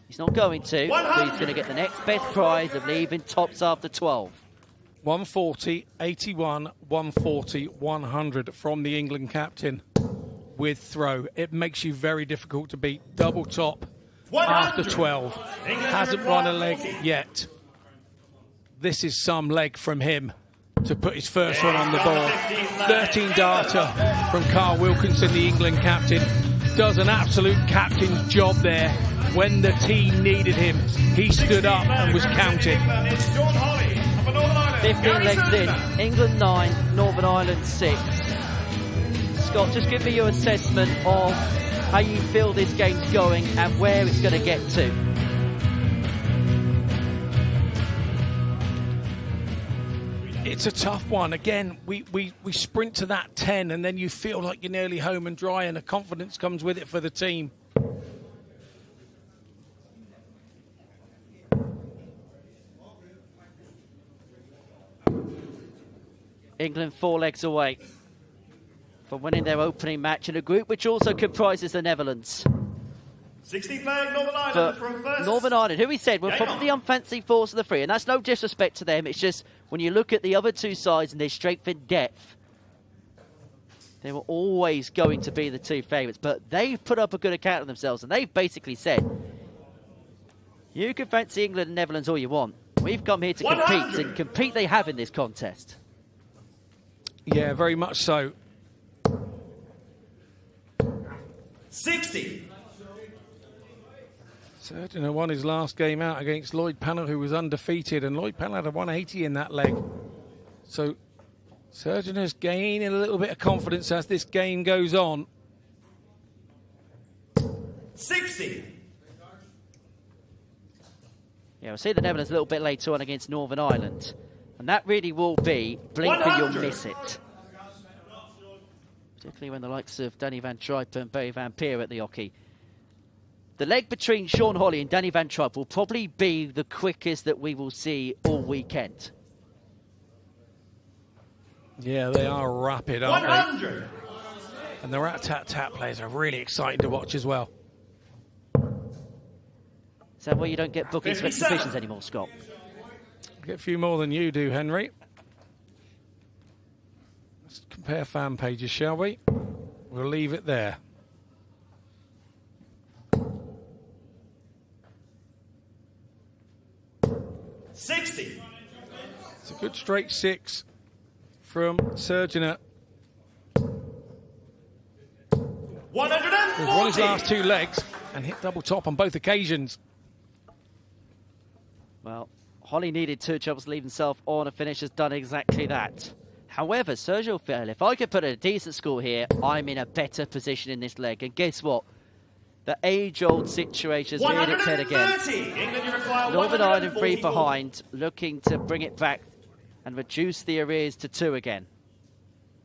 He's not going to, but he's going to get the next best prize of leaving tops after 12. 140, 81, 140, 100 from the England captain with throw. It makes you very difficult to beat. Double top after 12. Hasn't won a leg yet. This is some leg from him to put his first one on the board. 13 darter from Carl Wilkinson, the England captain. Does an absolute captain's job there. When the team needed him, he stood up and was counted. 15 legs in, England 9, Northern Ireland 6. Scott, just give me your assessment of how you feel this game's going and where it's going to get to. It's a tough one. Again, we sprint to that 10 and then you feel like you're nearly home and dry and the confidence comes with it for the team. England 4 legs away from winning their opening match in a group which also comprises the Netherlands. 16th leg, Northern Ireland from first. Northern Ireland, who we said were probably the unfancy force of the three, and that's no disrespect to them. It's just when you look at the other two sides and their strength and depth, they were always going to be the two favourites. But they put up a good account of themselves, and they've basically said, you can fancy England and Netherlands all you want. We've come here to compete, and compete they have in this contest. Yeah, very much so. 60. Serginer won his last game out against Lloyd Pannell, who was undefeated, and Lloyd Pannell had a 180 in that leg. So Serginer's gaining a little bit of confidence as this game goes on. 60. Yeah, we'll see the Netherlands a little bit later on against Northern Ireland. And that really will be blink and you'll miss it. Particularly when the likes of Danny van Tripe and Barry van Peer at the hockey. The leg between Sean Holly and Danny van Tripe will probably be the quickest that we will see all weekend. Yeah, they are rapid, aren't 100. they? And the rat-tat-tat players are really exciting to watch as well. Is that why you don't get bookings for exhibitions anymore, Scott? I get a few more than you do, Henry. Let's compare fan pages, shall we? We'll leave it there. $60. It's a good straight 6 from Serginer. 140. He's won his last 2 legs and hit double top on both occasions. Well, Holly needed 2 jobs to leave himself on. A finish has done exactly that. However, Sergio felt if I could put a decent score here, I'm in a better position in this leg. And guess what? The age-old situation has reared its head again. Northern Ireland 3 behind, looking to bring it back and reduce the arrears to 2 again.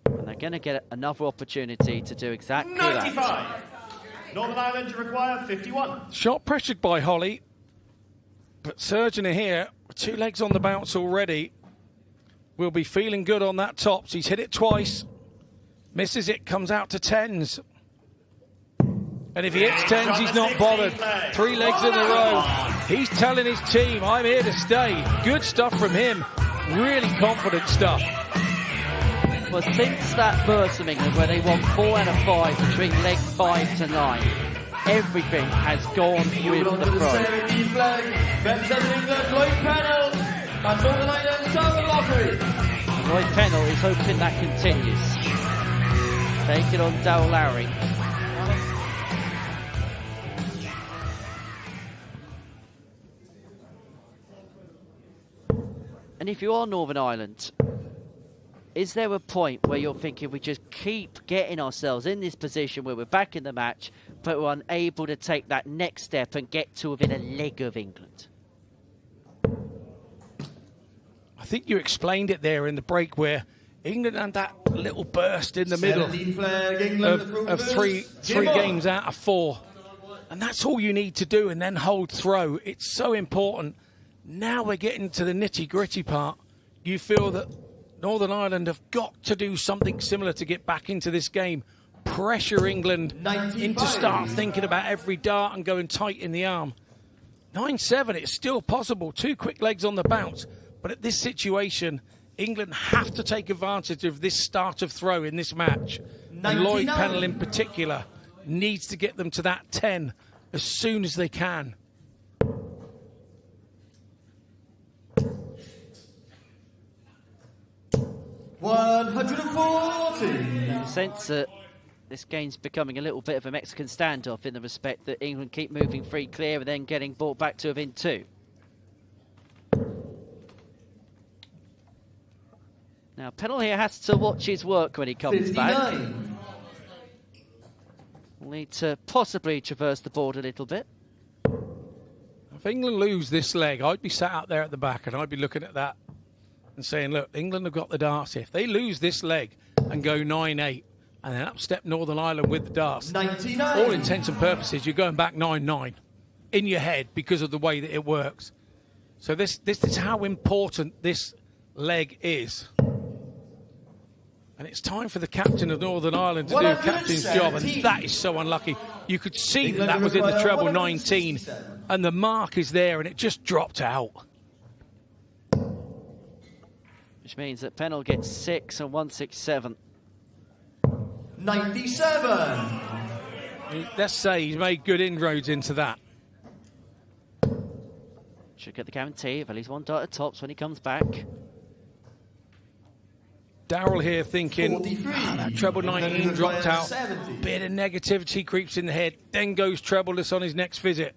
And they're going to get another opportunity to do exactly 95. that. Northern Ireland require 51. Shot pressured by Holly. But Serginer here, with 2 legs on the bounce already, will be feeling good on that tops. He's hit it twice. Misses it, comes out to 10s. And if he hits 10s, he's not bothered. 3 legs in a row. He's telling his team, I'm here to stay. Good stuff from him. Really confident stuff. Well, since that burst from England where they won 4 out of 5 between leg 5 to 9, everything has gone with the throw. Lloyd Pennell is hoping that continues. Take it on Darllediad. And if you are Northern Ireland, is there a point where you're thinking we just keep getting ourselves in this position where we're back in the match, but we're unable to take that next step and get to within a leg of England? I think you explained it there in the break where England had that little burst in the middle of three games out of 4. And that's all you need to do, and then hold throw. It's so important. Now we're getting to the nitty-gritty part. You feel that Northern Ireland have got to do something similar to get back into this game. Pressure England into start thinking about every dart and going tight in the arm. 9-7, it's still possible. 2 quick legs on the bounce. But at this situation, England have to take advantage of this start of throw in this match. And Lloyd Pennell in particular needs to get them to that 10 as soon as they can. I sense that this game's becoming a little bit of a Mexican standoff in the respect that England keep moving free clear and then getting brought back to within 2. Now, Pennell here has to watch his work when he comes 59. back. We'll need to possibly traverse the board a little bit. If England lose this leg, I'd be sat out there at the back and I'd be looking at that and saying, look, England have got the darts here. If they lose this leg and go 9-8 and then upstep Northern Ireland with the darts, 99. all intents and purposes, you're going back 9-9 in your head because of the way that it works. So this is how important this leg is. And it's time for the captain of Northern Ireland to do a captain's job, and that is so unlucky. You could see that was in the treble 19, and the mark is there, and it just dropped out. Which means that Pennell gets 6 and 167. 97. Let's say he's made good inroads into that. Should get the guarantee of at least one dart at tops when he comes back. Darrell here thinking, that treble 19 dropped out. 70. Bit of negativity creeps in the head, then goes trebleless on his next visit.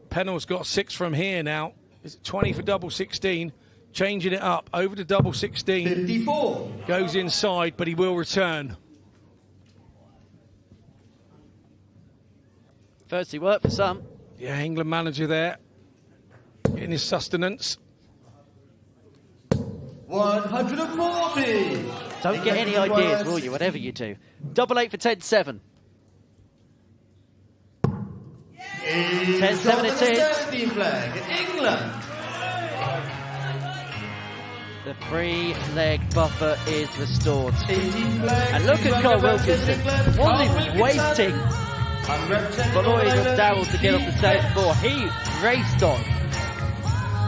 Pennell's got 6 from here now. Is it 20 for double 16? Changing it up, over to double 16. 54. Goes inside, but he will return. Firstly work for some. Yeah, England manager there, getting his sustenance. 140. Don't get any ideas, will you, whatever you do. Double 8 for 10-7. 10-7 it is. Flag, England. The 3-leg buffer is restored. 18 flag. And look at Carl Wilkinson. Wasn't even waiting for Lloyd and Darrell to get off the stage floor. He raced on.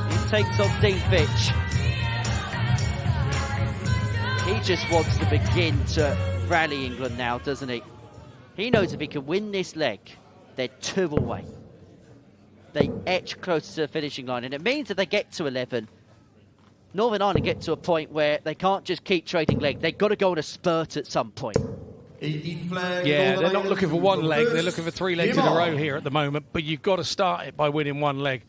He takes on Dean Fitch. He just wants to begin to rally England now, doesn't he? He knows if he can win this leg, they're 2 away. They etch closer to the finishing line, and it means that they get to 11. Northern Ireland get to a point where they can't just keep trading legs. They've got to go on a spurt at some point. 18 flag. Yeah, they're not looking for 1 leg. They're looking for 3 legs in a row here at the moment. But you've got to start it by winning 1 leg.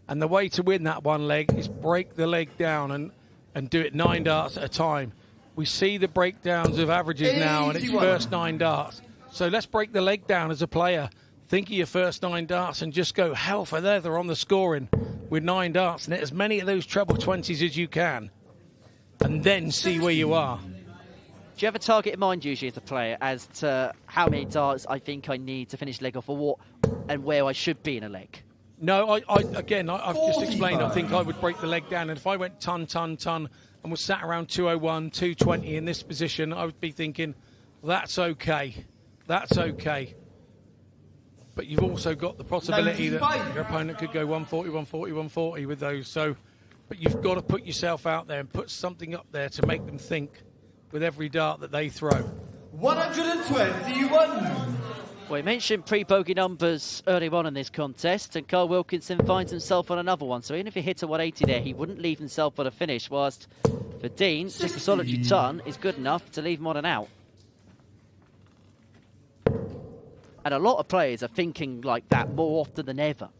And the way to win that 1 leg is break the leg down and do it 9 darts at a time. We see the breakdowns of averages now, and it's first 9 darts. So let's break the leg down as a player. Think of your first 9 darts and just go hell for leather on the scoring with 9 darts and hit as many of those treble 20s as you can. And then see where you are. Do you have a target in mind usually as a player as to how many darts I think I need to finish leg off, or what and where I should be in a leg? No, I've just explained. I think I would break the leg down, and if I went ton, and was sat around 201, 220 in this position, I would be thinking, that's okay. That's okay. But you've also got the possibility that your opponent could go 140, 140, 140 with those. So, but you've got to put yourself out there and put something up there to make them think with every dart that they throw. 121. Well, he mentioned pre-bogey numbers earlier on in this contest, and Carl Wilkinson finds himself on another one. So even if he hits a 180 there, he wouldn't leave himself on a finish, whilst for Dean, just a solitary ton is good enough to leave him on and out. And a lot of players are thinking like that more often than ever.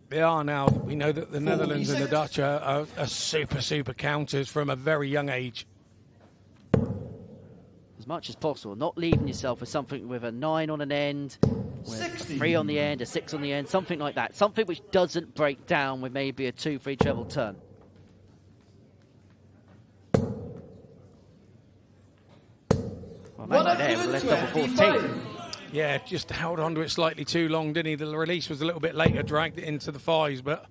They are now. We know that the Netherlands and the Dutch are super counters from a very young age. As much as possible, not leaving yourself with something with a 9 on an end, with a 3 on the end, a 6 on the end, something like that. Something which doesn't break down with maybe a 2-3 treble turn. Well, maybe there, we're left double 14. Yeah, just held on to it slightly too long, didn't he? The release was a little bit later, dragged it into the 5s, but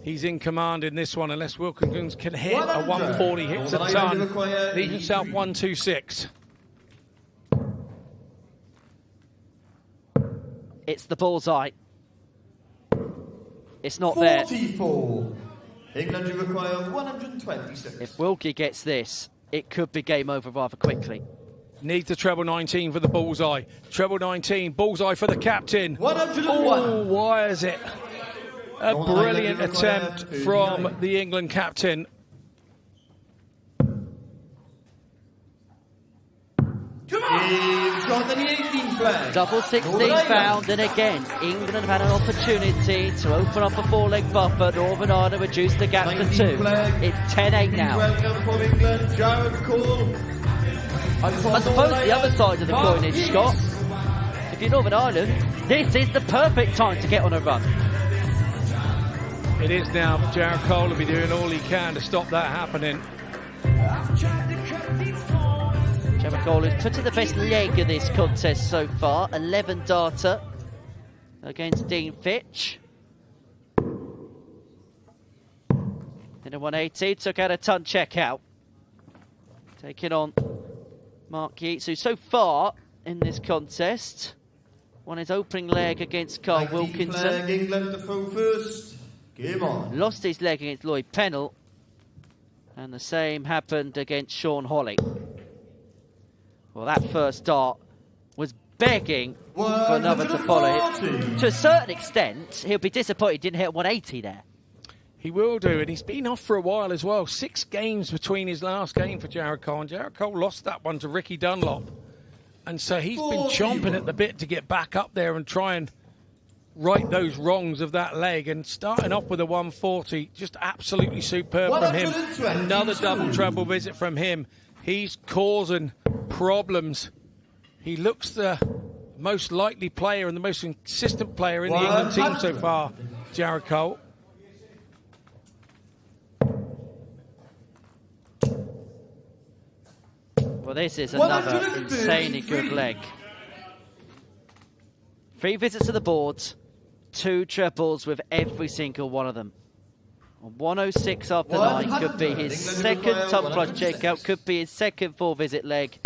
he's in command in this one. Unless Wilkinson can hit a 140, hits a ton, leaves himself 126. It's the bullseye. It's not there. 44. England do require 126. If Wilkie gets this, it could be game over rather quickly. Needs the treble 19 for the bullseye. Treble 19, bullseye for the captain. 101. Oh, why is it? A brilliant attempt from the England captain. Double 16 found, and again, England have had an opportunity to open up a 4-leg buffer. Northern Ireland reduced the gap to 2. It's 10-8 now. I suppose the other side of the coinage, Scott, if you're Northern Ireland, this is the perfect time to get on a run. It is now. Jared Cole will be doing all he can to stop that happening. Jared Cole has put in the best leg of this contest so far. 11 darter against Dean Fitch. In a 180, took out a ton check out. Taking on Mark Yeats, who so far in this contest won his opening leg against Carl Wilkinson. England to throw first. Game on. Lost his leg against Lloyd Pennell. And the same happened against Sean Holly. Well, that first dart was begging for another to follow it. To a certain extent, he'll be disappointed he didn't hit 180 there. He will do, and he's been off for a while as well. 6 games between his last game for Jared Cole. And Jared Cole lost that one to Ricky Dunlop. And so he's been chomping at the bit to get back up there and try and right those wrongs of that leg. And starting off with a 140, just absolutely superb from him. Another double treble visit from him. He's causing problems. He looks the most likely player and the most consistent player in the England team so far, Jared Cole. Well, this is another insanely good leg. 3 visits to the boards, 2 trebles with every single one of them. 106 after 9 could be his second top plus checkout, could be his second 4-visit leg.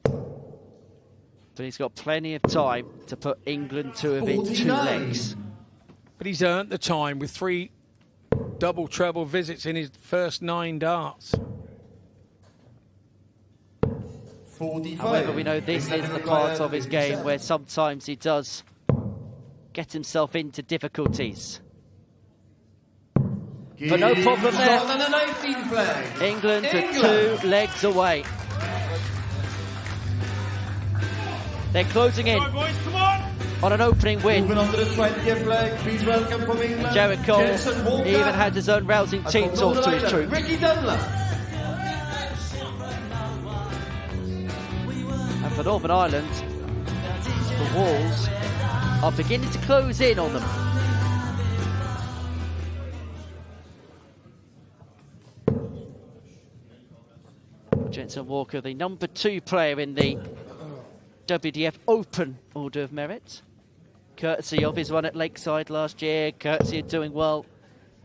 But he's got plenty of time to put England to within 2 legs. But he's earned the time with 3 double treble visits in his first 9 darts. 45. However, we know this is the part of his game where sometimes he does get himself into difficulties. But no problem there. England are 2 legs away. They're closing in on an opening win. Moving on to the 20th leg. Please welcome from England, Jared Cole Jensen Walker. even had his own rousing team talk to his troops. Ricky Dunlop. And for Northern Ireland, the walls are beginning to close in on them. Jensen Walker, the number 2 player in the WDF Open Order of Merit, courtesy of his run at Lakeside last year, courtesy of doing well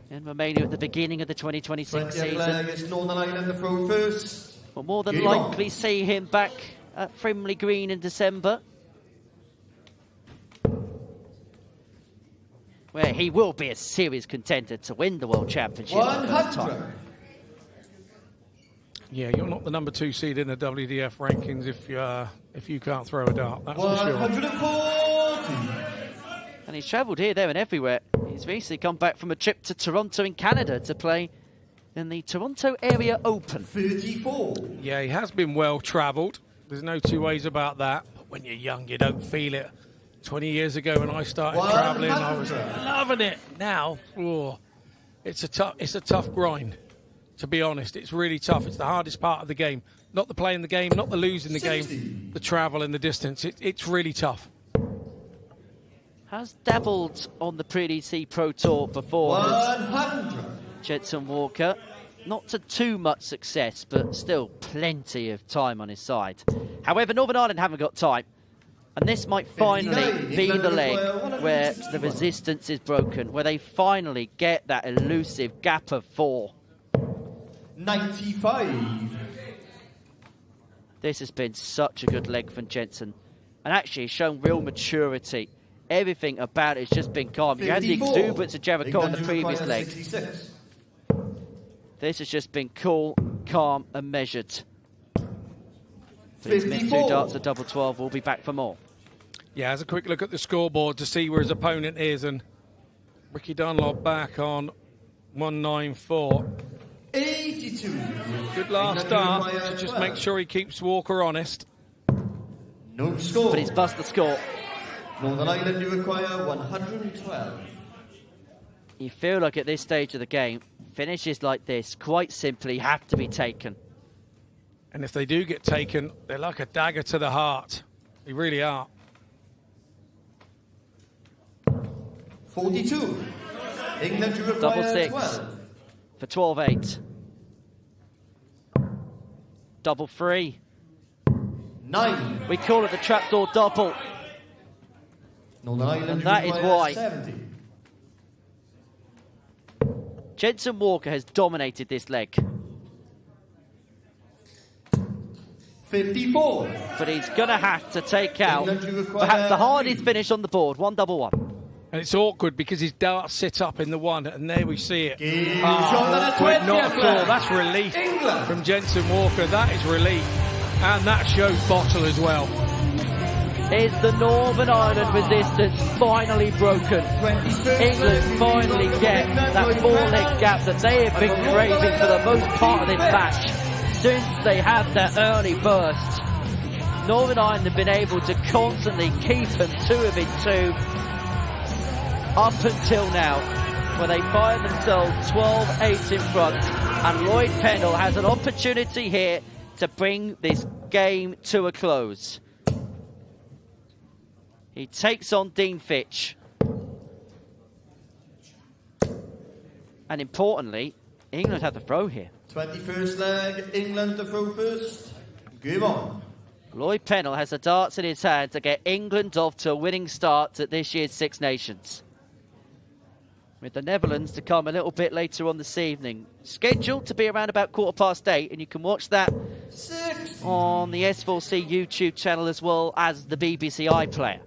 in Romania at the beginning of the 2026 season. Northern Ireland to throw first. We'll more than likely see him back at Frimley Green in December, where he will be a serious contender to win the World Championship for the first time. Yeah, you're not the number 2 seed in the WDF rankings if you can't throw a dart, that's for sure. 140. And he's travelled here, there and everywhere. He's recently come back from a trip to Toronto in Canada to play in the Toronto Area Open. 34. Yeah, he has been well travelled. There's no 2 ways about that. But when you're young, you don't feel it. 20 years ago when I started travelling, I was loving it. Now, it's a tough grind. To be honest, it's really tough. It's the hardest part of the game. Not the playing the game, not the losing the game, the travel and the distance. It's really tough. Has dabbled on the PDC Pro Tour before. 100. Jensen Walker. Not to too much success, but still plenty of time on his side. However, Northern Ireland haven't got time. And this might finally be the leg where the resistance is broken, where they finally get that elusive gap of 4. 95. This has been such a good leg from Jensen, and actually shown real maturity Everything about it's just been calm. You had the exuberance of Jericho on the previous leg. 66. This has just been cool, calm and measured. These next 2 darts of double 12 will be back for more. Yeah, has a quick look at the scoreboard to see where his opponent is, and Ricky Dunlop back on 194. 82. Good last start. Just make sure he keeps Walker honest. No score. But he's bust the score. Northern Ireland, you require 112. You feel like at this stage of the game, finishes like this, quite simply, have to be taken. And if they do get taken, they're like a dagger to the heart. They really are. 42. England, you require Double 6 12. for 12-8. Double 3. 9. We call it the trapdoor double. Northern Ireland, And you that is require why 70. Jensen Walker has dominated this leg. 54. But he's going to have to take out England, you require perhaps the hardest 3. finish on the board. 1 double 1. And it's awkward because his darts sit up in the 1, and there we see it. Awkward, not at all. That's relief England. from Jensen Walker. That is relief. And that shows bottle as well. Is the Northern Ireland resistance finally broken? England finally get that 4-leg gap that they have been craving for the most part of this match since they had their early burst. Northern Ireland have been able to constantly keep them 2 of it 2 up until now, where they find themselves 12-8 in front, and Lloyd Pennell has an opportunity here to bring this game to a close. He takes on Dean Fitch. And importantly, England have the throw here. 21st leg, England to throw first. Game on. Lloyd Pennell has the darts in his hand to get England off to a winning start at this year's Six Nations, with the Netherlands to come a little bit later on this evening. Scheduled to be around about 8:15, and you can watch that on the S4C YouTube channel as well as the BBC iPlayer.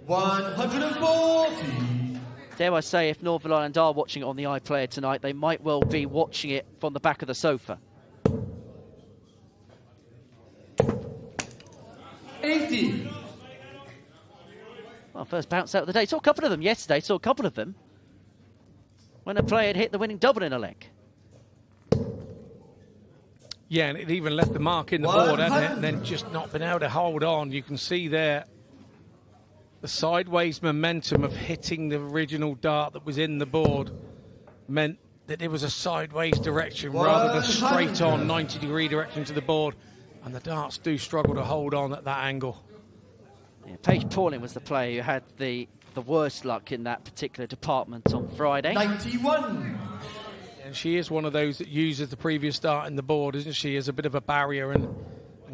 $140. Dare I say, if Northern Ireland are watching it on the iPlayer tonight, they might well be watching it from the back of the sofa. 80. Well, first bounce out of the day. Saw a couple of them yesterday. Saw a couple of them when a player had hit the winning double in a leg. Yeah, and it even left the mark in the board, hasn't it? And then just not been able to hold on. You can see there the sideways momentum of hitting the original dart that was in the board meant that it was a sideways direction rather than straight on 90-degree direction to the board. And the darts do struggle to hold on at that angle. Yeah, Paige Pauling was the player who had the worst luck in that particular department on Friday. 91. And she is one of those that uses the previous dart in the board, isn't she, as a bit of a barrier and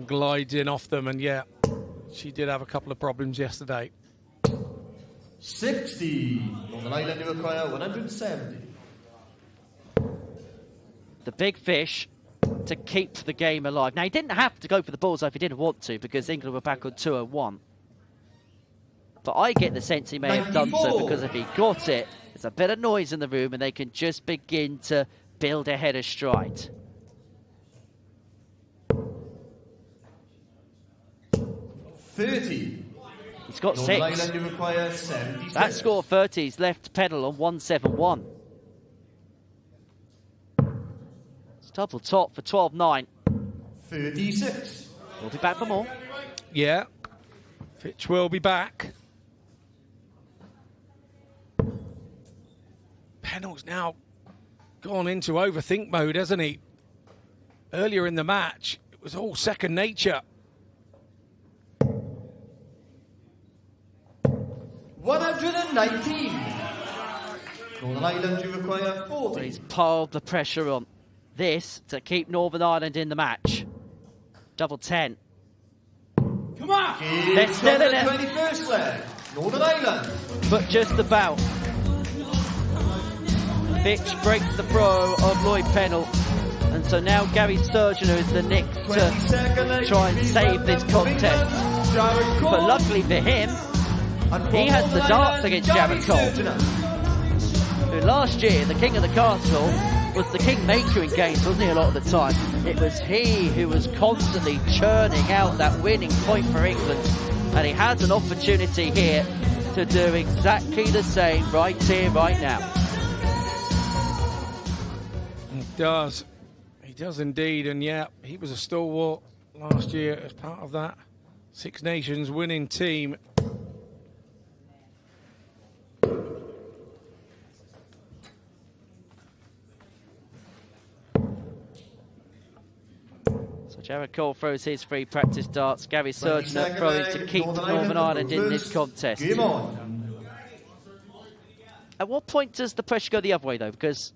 glides in off them. And yeah, she did have a couple of problems yesterday. 60. Northern Ireland, you require 170. The big fish to keep the game alive. Now, he didn't have to go for the bullseye if he didn't want to, because England were back on 201. But I get the sense he may have done so, because if he got it, there's a bit of noise in the room and they can just begin to build ahead of stride. 30. He's got Northern 6. Ireland, you require 76. That score 30 is left pedal on 171. It's double top for 12-9. 36. We'll be back for more. Yeah, Fitch will be back. Pennell's now gone into overthink mode, hasn't he? Earlier in the match, it was all second nature. 119. Northern Ireland, you require 40. But he's piled the pressure on. This to keep Northern Ireland in the match. Double 10. Come on! They're still in it. 21st leg. Northern Ireland. But just about. Fitch breaks the throw of Lloyd Pennell And so now Gary Sturgeon is the next to try and save this contest. But luckily for him, he has the darts against Jared Cole, who last year, the king of the castle, was the kingmaker in games, wasn't he, a lot of the time? It was he who was constantly churning out that winning point for England. And he has an opportunity here to do exactly the same right here, right now. He does. He does indeed. And yeah, he was a stalwart last year as part of that Six Nations winning team. Jared Cole throws his free practice darts. Gary Sturgeon throwing to keep Northern Ireland in this contest. At what point does the pressure go the other way, though? Because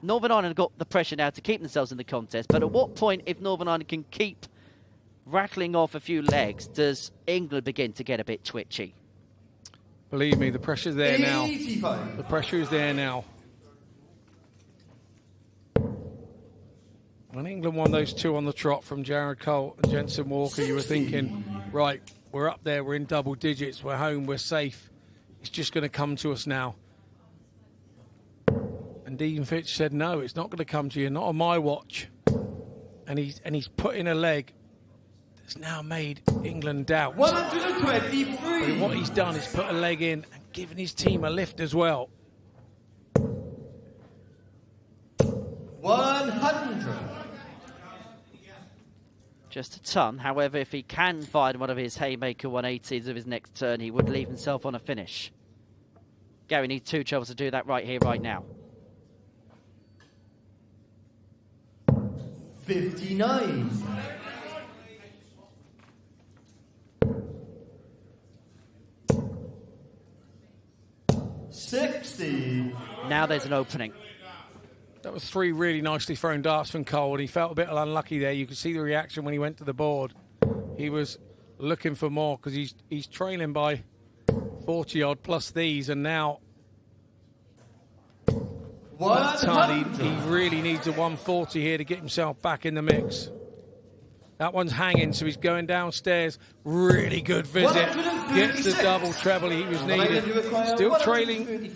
Northern Ireland have got the pressure now to keep themselves in the contest. But at what point, if Northern Ireland can keep rattling off a few legs, does England begin to get a bit twitchy? Believe me, the pressure's there now. The pressure is there now. When England won those two on the trot from Jared Cole and Jensen Walker, you were thinking, right, we're up there, we're in double digits, we're home, we're safe. It's just going to come to us now. And Dean Fitch said, no, it's not going to come to you, not on my watch. And he's put in a leg that's now made England doubt. 123. But what he's done is put a leg in and given his team a lift as well. 100. Just a ton. However, if he can find one of his haymaker 180s of his next turn, he would leave himself on a finish. Gary needs two troubles to do that right here, right now. 59. 60. Now there's an opening. That was three really nicely thrown darts from Cole, and he felt a bit unlucky there. You could see the reaction when he went to the board. He was looking for more because he's trailing by 40 odd plus these, and now he really needs a 140 here to get himself back in the mix. That one's hanging, so he's going downstairs. Really good visit. Gets the double treble he was needed. Still trailing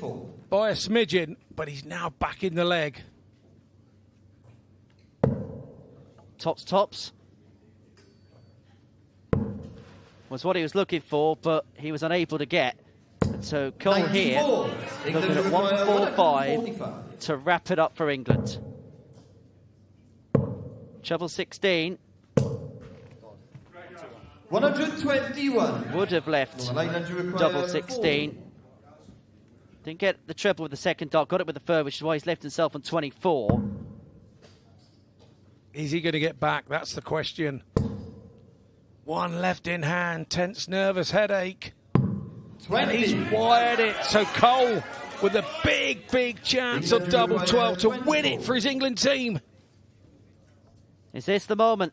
by a smidgen, but he's now back in the leg. Tops. Was what he was looking for, but he was unable to get. And so Cole here, looking at 145 to wrap it up for England. Treble 16. 121. Would have left double 16. Didn't get the treble with the second dart, got it with the third, which is why he's left himself on 24. Is he going to get back? That's the question. One left in hand, tense, nervous headache. 20. And he's wired it. So Cole with a big chance of double 12 to win it for his England team. Is this the moment?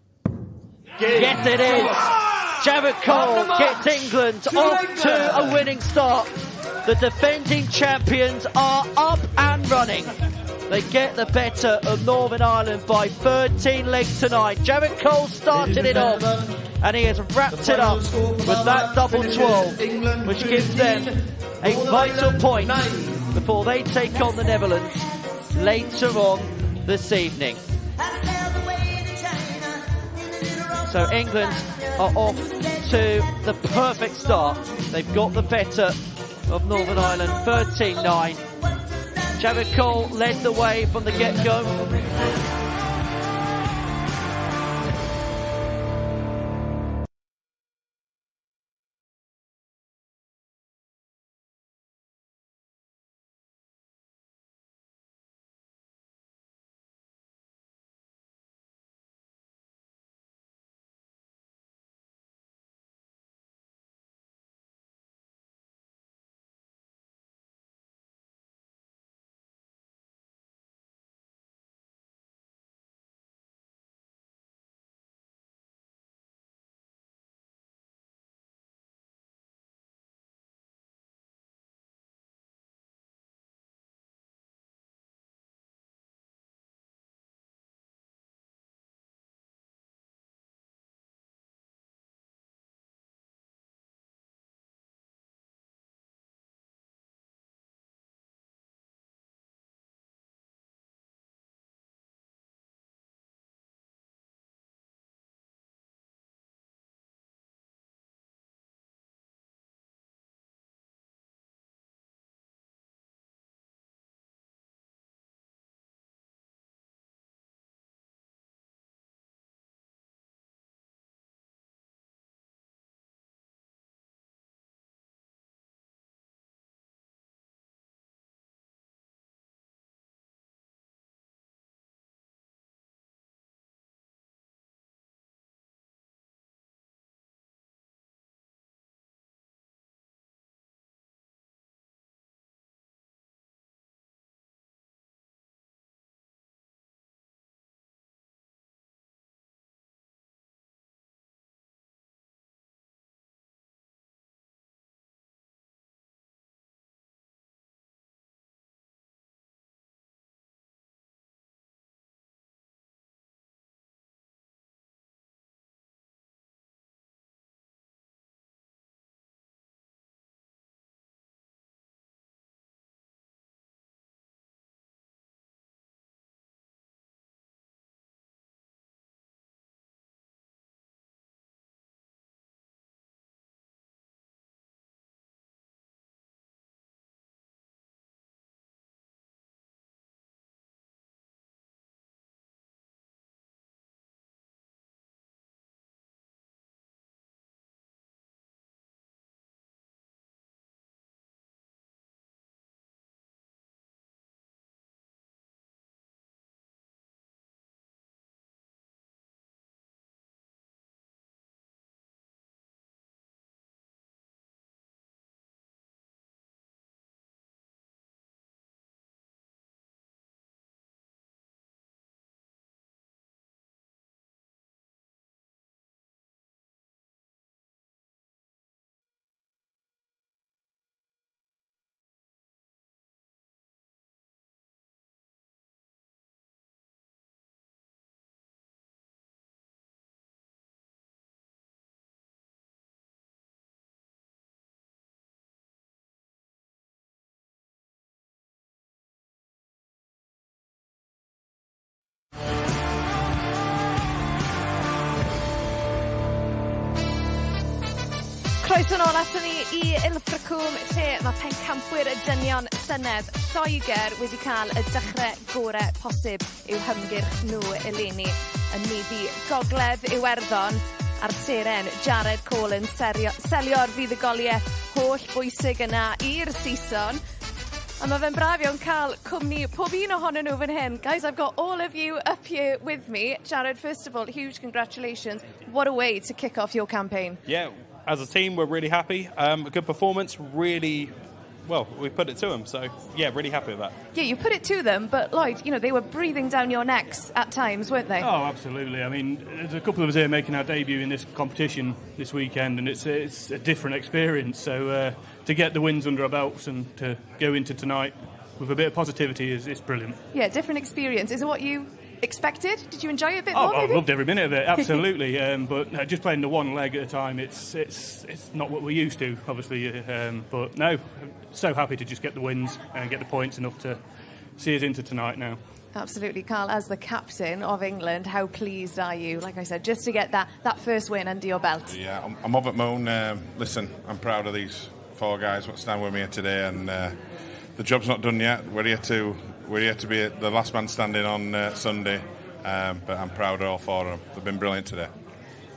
Yes, it is. Jared Cole gets England off to a winning start. The defending champions are up and running. They get the better of Northern Ireland by 13 legs to 9. Jared Cole started it off, and he has wrapped it up with that double 12, which gives them a vital point before they take on the Netherlands later on this evening. So England are off to the perfect start. They've got the better of Northern Ireland, 13-9. Jared Cole led the way from the get-go. Croeso nôl ato ni I Ilfracwm, lle mae pencampwyr y dynion llynedd Lloegr wedi cael y dechrau gorau posib i'w hymgyrch nhw eleni yn meddu Gogledd Iwerddon a'r seren Jared Collins selio'r fuddugoliaeth holl bwysig yna i'r season. A mae fe'n braf iawn cael cwmni pob un ohonyn nhw fan hyn. Guys, I've got all of you up here with me. Jared, first of all, huge congratulations. What a way to kick off your campaign. Yeah, as a team, we're really happy. A good performance, really, well, we put it to them. So, yeah, really happy with that. Yeah, you put it to them, but Lloyd, you know, they were breathing down your necks at times, weren't they? Oh, absolutely. I mean, there's a couple of us here making our debut in this competition this weekend, and it's a different experience. So to get the wins under our belts and to go into tonight with a bit of positivity is brilliant. Yeah, different experience. Is it what you expected? Did you enjoy it a bit more, I maybe? loved every minute of it, absolutely. But just playing the one leg at a time, it's not what we're used to, obviously. But no, so happy to just get the wins and get the points enough to see us into tonight now. Absolutely, Carl, as the captain of England, how pleased are you, like I said, just to get that first win under your belt? Yeah, I'm over the moon. Listen, I'm proud of these 4 guys that stand with me here today, and the job's not done yet. We're here to be the last man standing on Sunday, but I'm proud of all 4 of them. They've been brilliant today.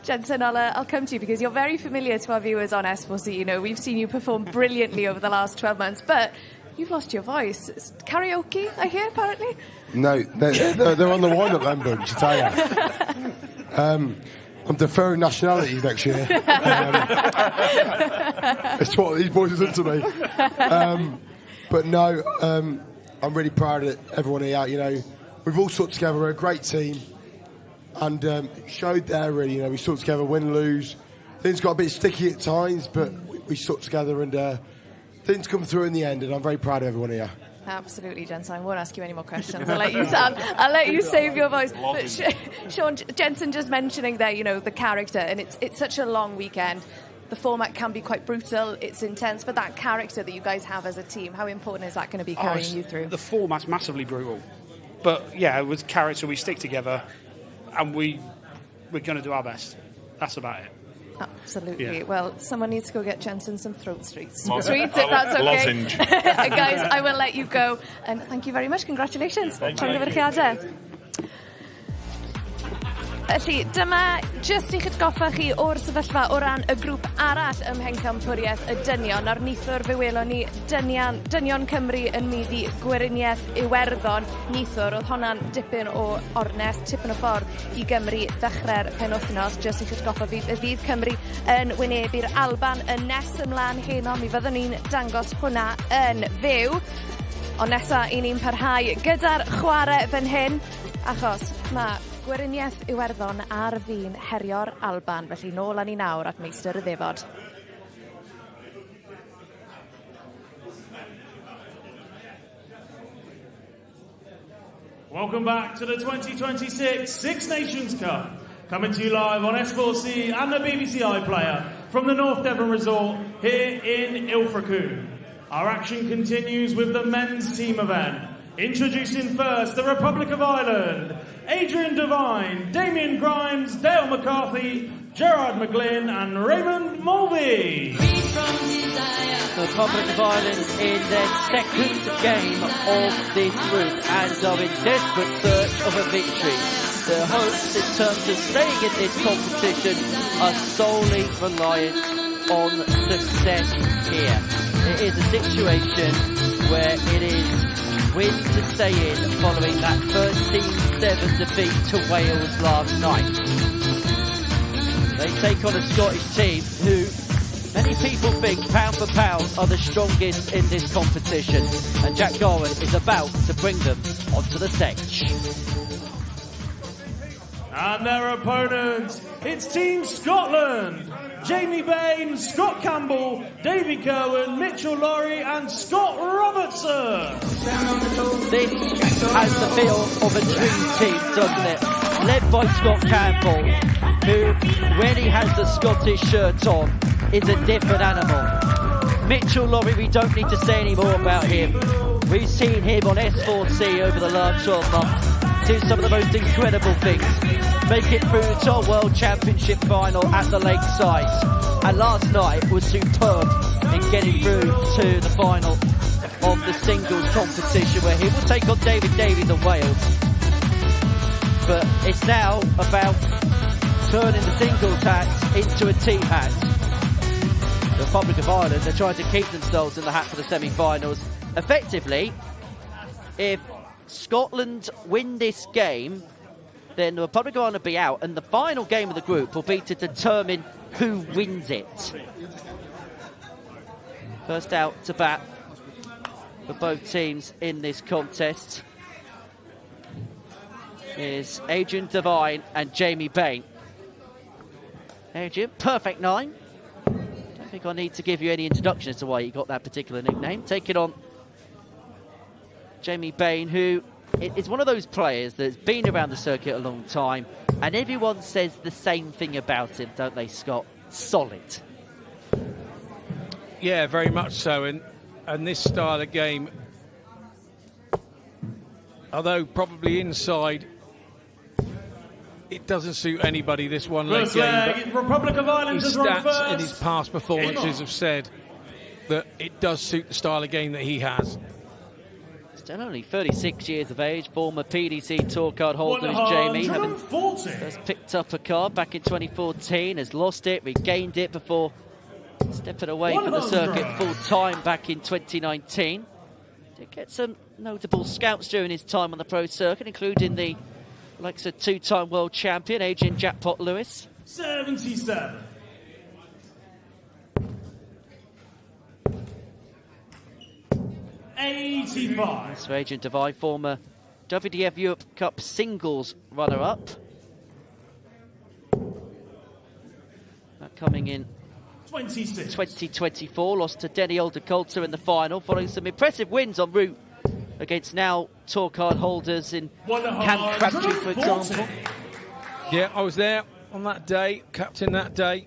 Jensen, I'll come to you because you're very familiar to our viewers on S4C. You know, we've seen you perform brilliantly over the last 12 months, but you've lost your voice. It's karaoke, I hear, apparently? No, they're on the wind-up then, bunch, I tell you. I'm deferring nationality next year. It's what these boys have done to me. But no, I'm really proud of everyone here. You know, we've all stuck together. We're a great team, and it showed there really. You know, we stuck together, win, lose. Things got a bit sticky at times, but we stuck together, and things come through in the end. And I'm very proud of everyone here. Absolutely, Jensen. I won't ask you any more questions. I'll let you save your voice. But Sean, Jensen just mentioning there, you know, the character, and it's such a long weekend. The format can be quite brutal, it's intense, but that character that you guys have as a team, how important is that going to be carrying you through? The format's massively brutal. But, yeah, with character, we stick together, and we're going to do our best. That's about it. Absolutely. Yeah. Well, someone needs to go get Jensen some throat sweets, if that's okay. Lozenge. Guys, I will let you go. And thank you very much. Congratulations. Felly, dyma jyst i'ch atgoffa chi o'r sefyllfa o ran y grŵp arall ym mhencampwriaeth y dynion. Ar nithwr fe welon ni dynion Cymru yn meddu Gweriniaeth Iwerddon. Nithwr, oedd honna'n dipyn o ornest, tipyn o ffordd I Gymru ddechrau'r penwythnos. Jyst i'ch atgoffa fydd y fydd Cymru yn wynebu'r Alban yn nes ymlaen heno. Mi fyddwn ni'n dangos hwnna yn fyw. Ond nesa I ni'n parhau gyda'r chwarae fan hyn, achos mae Gweriniaeth Iwerddon ar fi'n herio'r Alban, felly nôl â ni nawr at meistr y ddefod. Welcome back to the 2026 Six Nations Cup. Coming to you live on S4C and the BBC iPlayer from the North Devon Resort here in Ilfracwm. Our action continues with the men's team event. Introducing first the Republic of Ireland, Adrian Devine, Damien Grimes, Dale McCarthy, Gerard McGlynn and Raymond Mulvey. The Republic of Ireland in their second game of this group and are in desperate search of a victory. Their hopes in terms of staying in this competition are solely reliant on success here. It is a situation where it is win to stay in following that first Team 7 defeat to Wales last night. They take on a Scottish team who many people think pound for pound are the strongest in this competition, and Jack Garwan is about to bring them onto the stage. And their opponents, it's Team Scotland. Jamie Bain, Scott Campbell, Davy Kerwin, Mitchell Luri and Scott Robertson. This has the feel of a dream team, doesn't it? Led by Scott Campbell, who, when he has the Scottish shirt on, is a different animal. Mitchell Luri, we don't need to say any more about him. We've seen him on S4C over the last 12 months. do some of the most incredible things. Make it through to our World Championship final at the Lakeside. And last night was superb in getting through to the final of the singles competition, where he will take on David Davies of Wales. But it's now about turning the singles hat into a team hat. The Republic of Ireland are trying to keep themselves in the hat for the semi-finals. Effectively, if Scotland win this game, then the Republic of Ireland will be out, and the final game of the group will be to determine who wins it. First out to bat for both teams in this contest is Adrian Devine and Jamie Bain. Adrian, perfect 9. Don't think I need to give you any introduction as to why you got that particular nickname. Taking on Jamie Bain, who is one of those players that's been around the circuit a long time, and everyone says the same thing about him, don't they, Scott? Solid. Yeah, very much so. And this style of game, although probably inside, it doesn't suit anybody, this one-leg game. Republic of Ireland his has run stats first. and his past performances have said that it does suit the style of game that he has. Still only 36 years of age, former PDC tour card holder is Jamie. Having first picked up a card back in 2014, has lost it, regained it before stepping away from the circuit full time back in 2019. Did get some notable scouts during his time on the pro circuit, including the likes of two-time world champion Adrian Jackpot Lewis. 77. So Adrian Devine, former WDF Europe Cup singles runner-up. That coming in 2024, lost to Denny Older-Coulter in the final, following some impressive wins en route against now tour card holders in Cam Crabtree, for example. Yeah, I was there on that day, captain that day.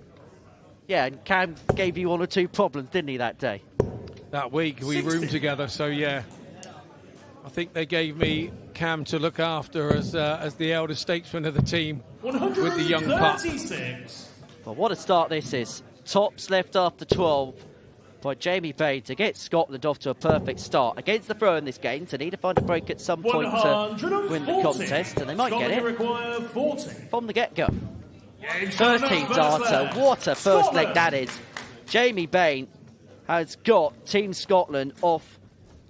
Yeah, and Cam gave you 1 or 2 problems, didn't he, that day? That week we roomed together, so yeah. I think they gave me Cam to look after as the elder statesman of the team with the young pup. But what a start this is. Tops left after 12 by Jamie Bain to get Scotland off to a perfect start. Against the throw in this game, to need to find a break at some point to win the contest, and they might get it from the get-go. 13 darter, what a first leg that is. Jamie Bain has got Team Scotland off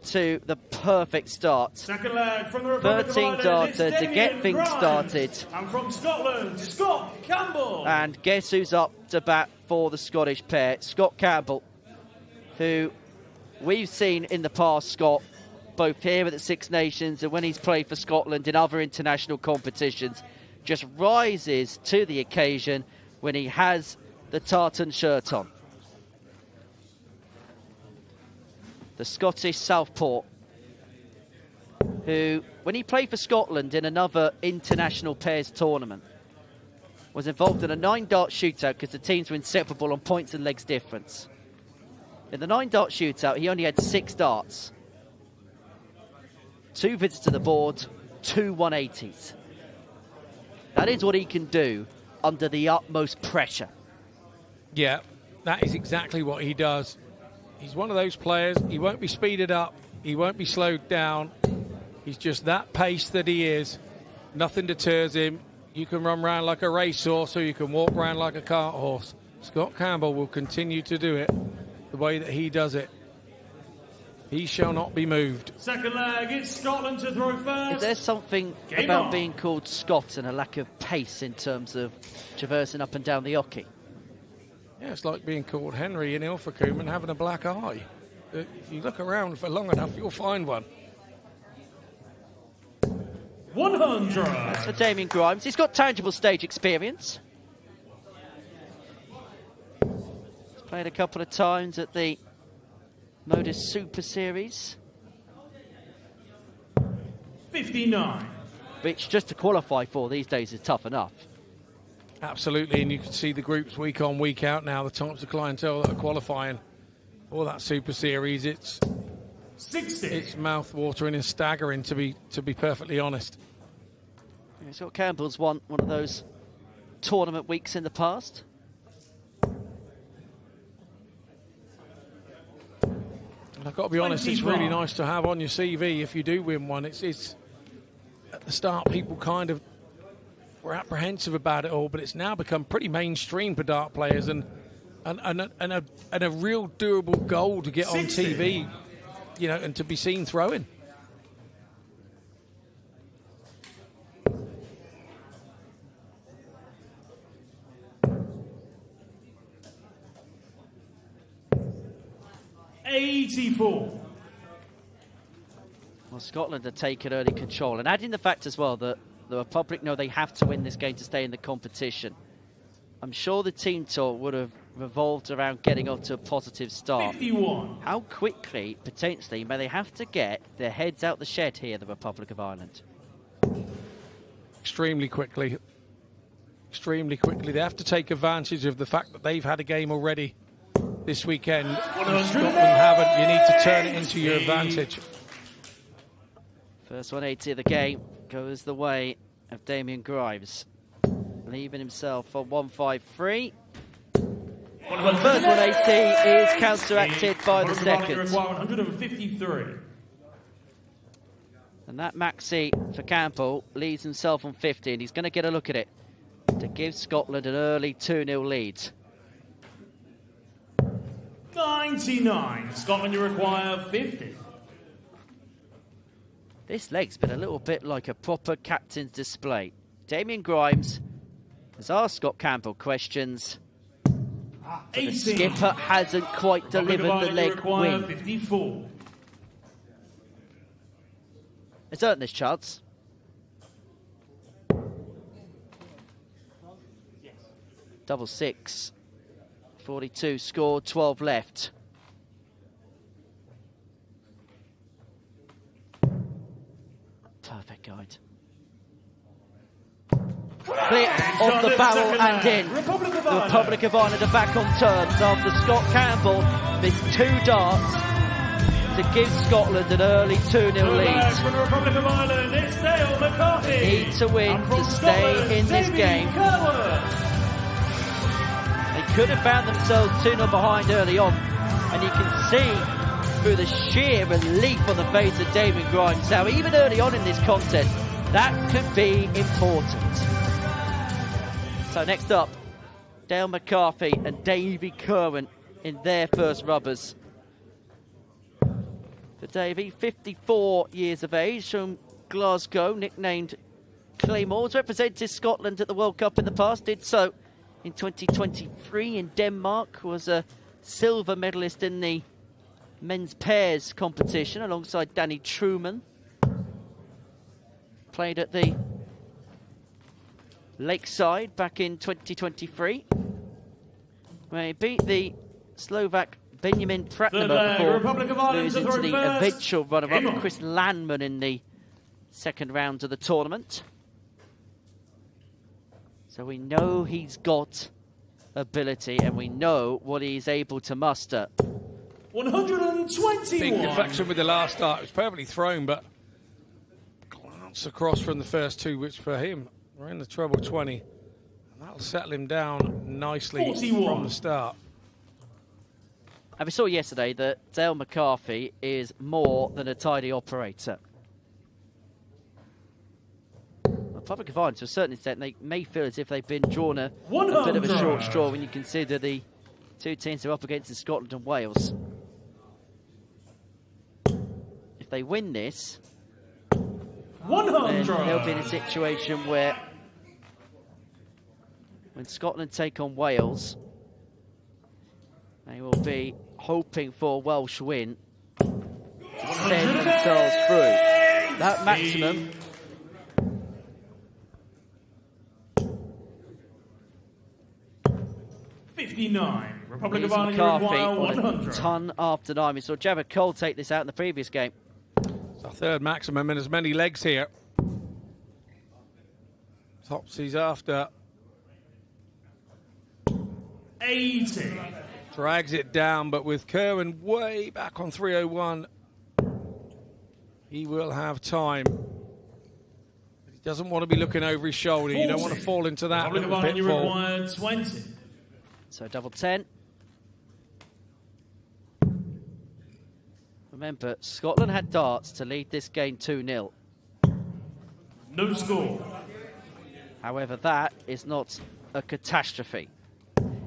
to the perfect start. Second leg from the Republic 13 darter to get things started. And from Scotland, Scott Campbell. And guess who's up to bat for the Scottish pair? Scott Campbell, who we've seen in the past, Scott, both here at the Six Nations and when he's played for Scotland in other international competitions, just rises to the occasion when he has the tartan shirt on. The Scottish southpaw, who, when he played for Scotland in another international pairs tournament, was involved in a 9-dart shootout because the teams were inseparable on points and legs difference. In the 9-dart shootout, he only had 6 darts. 2 visits to the board, 2 180s. That is what he can do under the utmost pressure. Yeah, that is exactly what he does. He's one of those players, he won't be speeded up, he won't be slowed down. He's just that pace that he is. Nothing deters him. You can run around like a racehorse or you can walk around like a cart horse. Scott Campbell will continue to do it the way that he does it. He shall not be moved. Second leg, it's Scotland to throw first. Is there something about being called Scott and a lack of pace in terms of traversing up and down the oche? Yeah, it's like being called Henry in Ilfracombe and having a black eye. If you look around for long enough, you'll find one. 100. That's for Damien Grimes. He's got tangible stage experience. He's played a couple of times at the Modus Super Series. 59. Which, just to qualify for these days, is tough enough. Absolutely, and you can see the groups week on, week out now, the types of clientele that are qualifying for that Super Series. It's 60. It's mouth-watering and staggering, to be perfectly honest. Scott Campbell's won one of those tournament weeks in the past. And I've got to be honest, it's really nice to have on your CV if you do win one. It's at the start, people kind of were apprehensive about it all, but it's now become pretty mainstream for dart players and a real doable goal to get on TV, you know, and to be seen throwing. Well, Scotland have taken early control, and adding the fact as well that the Republic know they have to win this game to stay in the competition. I'm sure the team talk would have revolved around getting off to a positive start. 51. How quickly, potentially, may they have to get their heads out the shed here, the Republic of Ireland? Extremely quickly. Extremely quickly. They have to take advantage of the fact that they've had a game already this weekend. And Scotland haven't. You need to turn it into your advantage. First 180 of the game goes the way of Damien Grimes, leaving himself on 153. The first 180 is counteracted by the second. 153. And that maxi for Campbell leaves himself on 50, and he's going to get a look at it to give Scotland an early 2-0 lead. 99. Scotland, you require 50. This leg's been a little bit like a proper captain's display. Damien Grimes has asked Scott Campbell questions. But the skipper hasn't quite delivered the leg win. 54. It's earned this chance. Double six. 42 scored, 12 left. Perfect guide. Clear off the barrel and in. The Republic of Ireland are back on terms after Scott Campbell missed 2 darts to give Scotland an early 2-0 lead. From the Republic of Ireland, it's Dale McCarthy. Need to win to stay in this game. They could have found themselves 2-0 behind early on, and you can see through the sheer relief on the face of Damien Grimes how even early on in this contest that could be important. So next up, Dale McCarthy and Davy Kerwin in their first rubbers. For Davy, 54 years of age, from Glasgow, nicknamed Claymores, represented Scotland at the World Cup in the past, did so in 2023 in Denmark, was a silver medalist in the men's pairs competition alongside Danny Truman. Played at the Lakeside back in 2023, where he beat the Slovak Benjamin Pratnama before losing to the eventual runner-up Chris Landman in the second round of the tournament. So we know he's got ability and we know what he's able to muster. 121. Big deflection with the last start. It was perfectly thrown, but glance across from the first 2, which for him, we're in the treble 20. And that'll settle him down nicely 41. from the start. And we saw yesterday that Dale McCarthy is more than a tidy operator. The Republic of Ireland, to a certain extent, they may feel as if they've been drawn a bit of a short straw when you consider the 2 teams they're up against in Scotland and Wales. If they win this, 100. then they'll be in a situation where when Scotland take on Wales, they will be hoping for a Welsh win to send themselves through. That maximum 59. Republic of Here's Ireland McCarthy require on 100. a ton after 9. We saw Jabba Cole take this out in the previous game. It's our third maximum and as many legs here. Topsy's after. 80. Drags it down, but with Kerwin way back on 301, he will have time. He doesn't want to be looking over his shoulder. You don't want to fall into that Republic of Ireland, you pitfall. require 20. So double 10. Remember, Scotland had darts to lead this game 2-0. No score. However, that is not a catastrophe.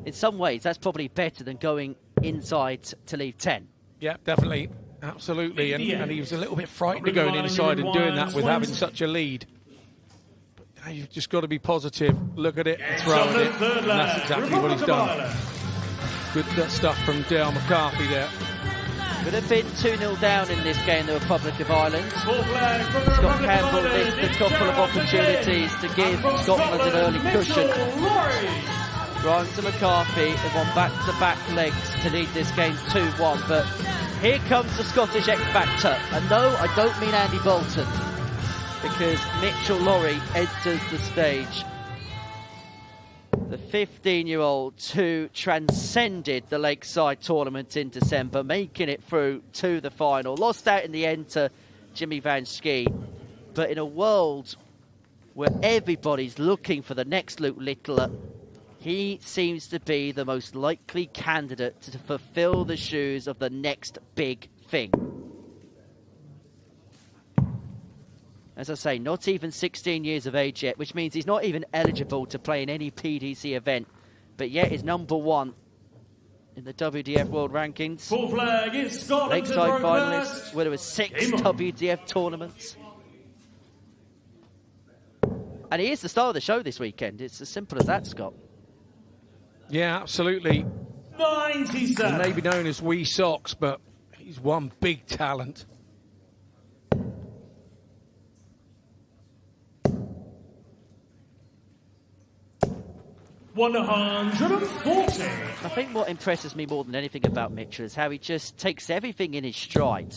In some ways, that's probably better than going inside to leave 10. Yeah, definitely. Absolutely. And he was a little bit frightened of going inside and doing that with having such a lead. But now you've just got to be positive. Look at it, throwing it. And that's exactly what he's done. Good stuff from Dale McCarthy there. Could have been 2-0 down in this game, the Republic of Ireland. Scott Campbell missed a couple of opportunities to give Scotland an early cushion. Ryan to McCarthy, they've won back-to-back legs to lead this game 2-1. But here comes the Scottish X-Factor. And no, I don't mean Andy Bolton, because Mitchell Luri enters the stage. The 15-year-old who transcended the Lakeside tournament in December, making it through to the final. Lost out in the end to Jimmy Van Schie. But in a world where everybody's looking for the next Luke Littler, he seems to be the most likely candidate to fulfill the shoes of the next big thing. As I say, not even 16 years of age yet, which means he's not even eligible to play in any PDC event, but yet is #1 in the WDF World Rankings. Full flag, it's Scotland. Lakeside finalist, winner of 6 WDF tournaments. And he is the star of the show this weekend. It's as simple as that, Scott. Yeah, absolutely. 97. He may be known as Wee Socks, but he's one big talent. $140. I think what impresses me more than anything about Mitchell is how he just takes everything in his stride.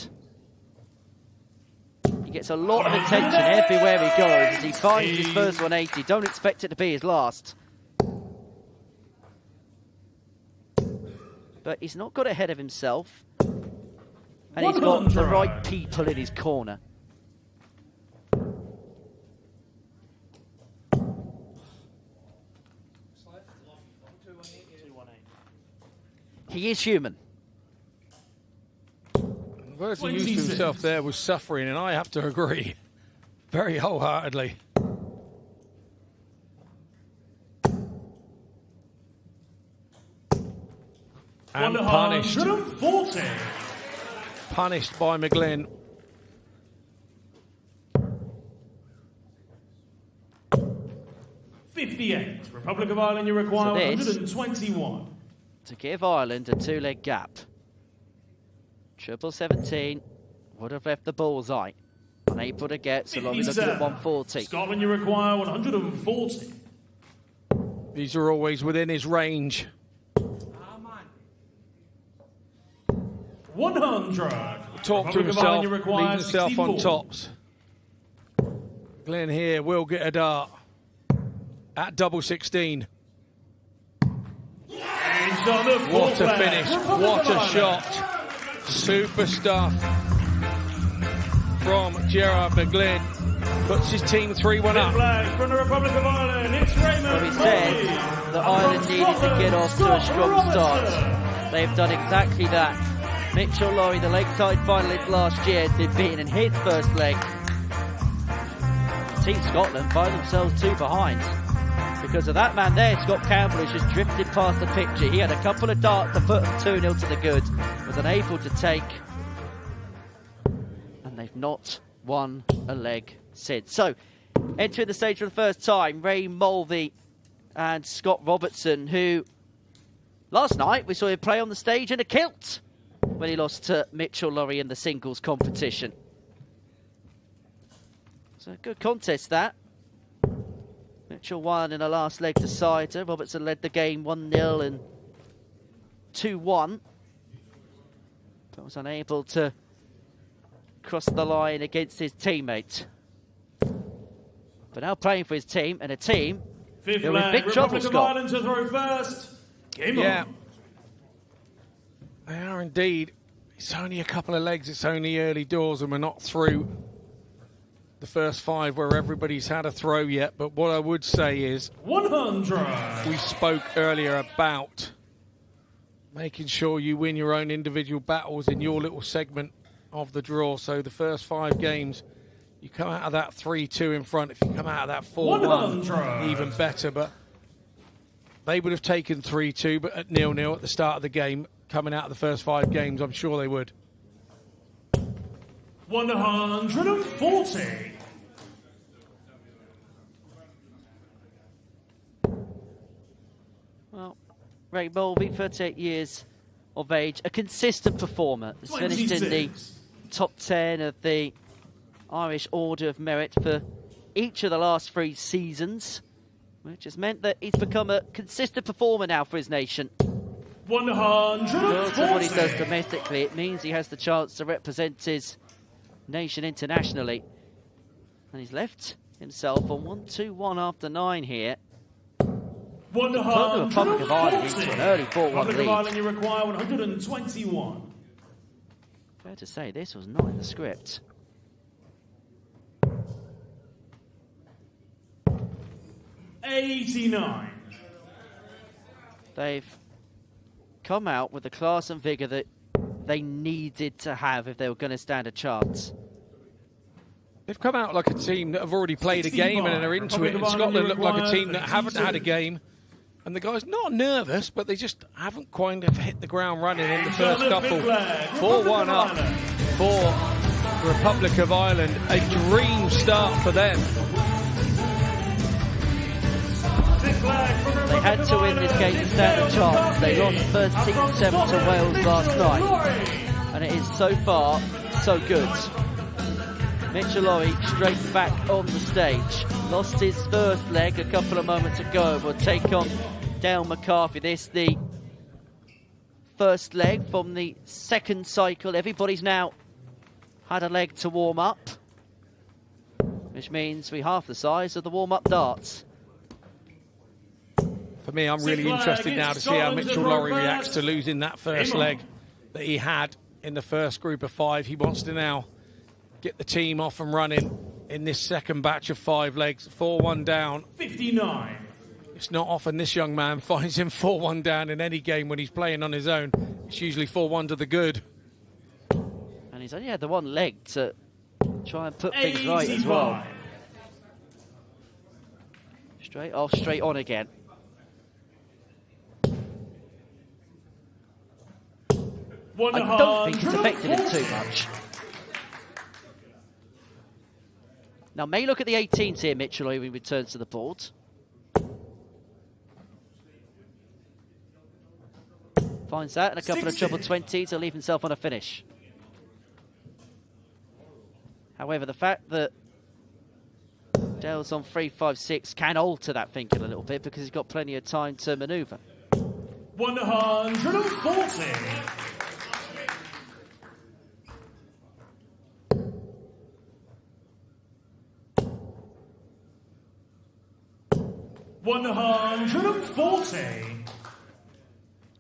He gets a lot of attention everywhere he goes. As he finds his first 180, don't expect it to be his last. But he's not got ahead of himself. And he's got the right people in his corner. He is human. The words he used to himself there was suffering, and I have to agree very wholeheartedly. And punished. 140. Punished by McGlynn. $58. Republic of Ireland, you require So this, 121. To give Ireland a 2-leg gap. 17 would have left the bullseye. Unable to get, so long as looking at 140. Scotland, you require 140. These are always within his range. 100. Talk to himself, leave himself 64. on tops. Glenn here will get a dart at double 16. What a finish, what a shot. Super stuff from Gerard McGlynn. Puts his team 3-1 up. From the Republic of Ireland, it's Raymond. Well, he said that Ireland needed to get off to a strong start. They've done exactly that. Mitchell Luri, the Lakeside finalist last year, has been beaten in his first leg. Team Scotland find themselves 2 behind. Because of that man there, Scott Campbell, has just drifted past the picture. He had a couple of darts to put them 2-0 to the good. Was unable to take. And they've not won a leg since. So, entering the stage for the first time, Ray Mulvey and Scott Robertson, who last night we saw him play on the stage in a kilt when he lost to Mitchell Luri in the singles competition. So, a good contest that. Mitchell won in the last leg decider. Robertson led the game 1-0 and 2-1. But was unable to cross the line against his teammate. But now playing for his team, and a team who are in big trouble, Scott. Ireland to throw first. Game Yeah. on. They are indeed. It's only a couple of legs, it's only early doors, and we're not through the first 5 where everybody's had a throw yet, but what I would say is 100. We spoke earlier about making sure you win your own individual battles in your little segment of the draw. So the first 5 games, you come out of that 3-2 in front. If you come out of that 4-1, even better. But they would have taken 3-2, but at 0-0 at the start of the game, coming out of the first 5 games, I'm sure they would. 140. Well, Ray Bowlby, 38 years of age, a consistent performer. Has finished in the top 10 of the Irish Order of Merit for each of the last 3 seasons, which has meant that he's become a consistent performer now for his nation. 140. Regardless of what he does domestically, it means he has the chance to represent his nation internationally. And he's left himself on 1-2-1 after 9 here. 140. The Republic of Ireland into an early 4-1 Republic of lead. Ireland, you require 121. Fair to say, this was not in the script. $89. They've come out with the class and vigour that they needed to have if they were going to stand a chance. They've come out like a team that have already played a game and are into it. And Scotland look like a team that haven't had a game. And the guys not nervous, but they just haven't quite hit the ground running in the first couple. 4-1 up for the Republic of Ireland. A dream start for them. They had to win this game to stand a chance. They lost 13-7 to Wales last night. And it is so far, so good. Mitchell Luri straight back on the stage. Lost his first leg a couple of moments ago. Will take on Dale McCarthy. This the first leg from the second cycle. Everybody's now had a leg to warm up, which means we're half the size of the warm-up darts. For me, I'm really interested now to see how Mitchell Luri reacts to losing that first leg that he had in the first group of 5. He wants to now get the team off and running in this second batch of 5 legs. 4-1 down. 59. It's not often this young man finds him 4-1 down in any game when he's playing on his own. It's usually 4-1 to the good. And he's only had the one leg to try and put things right as well. Straight off, straight on again. I don't think it's affected him too much. Now, may look at the 18s here, Mitchell, when he returns to the board. Finds that, and a couple of triple 20s to leave himself on a finish. However, the fact that Dale's on 3-5-6 can alter that thinking a little bit because he's got plenty of time to manoeuvre. 140. $140.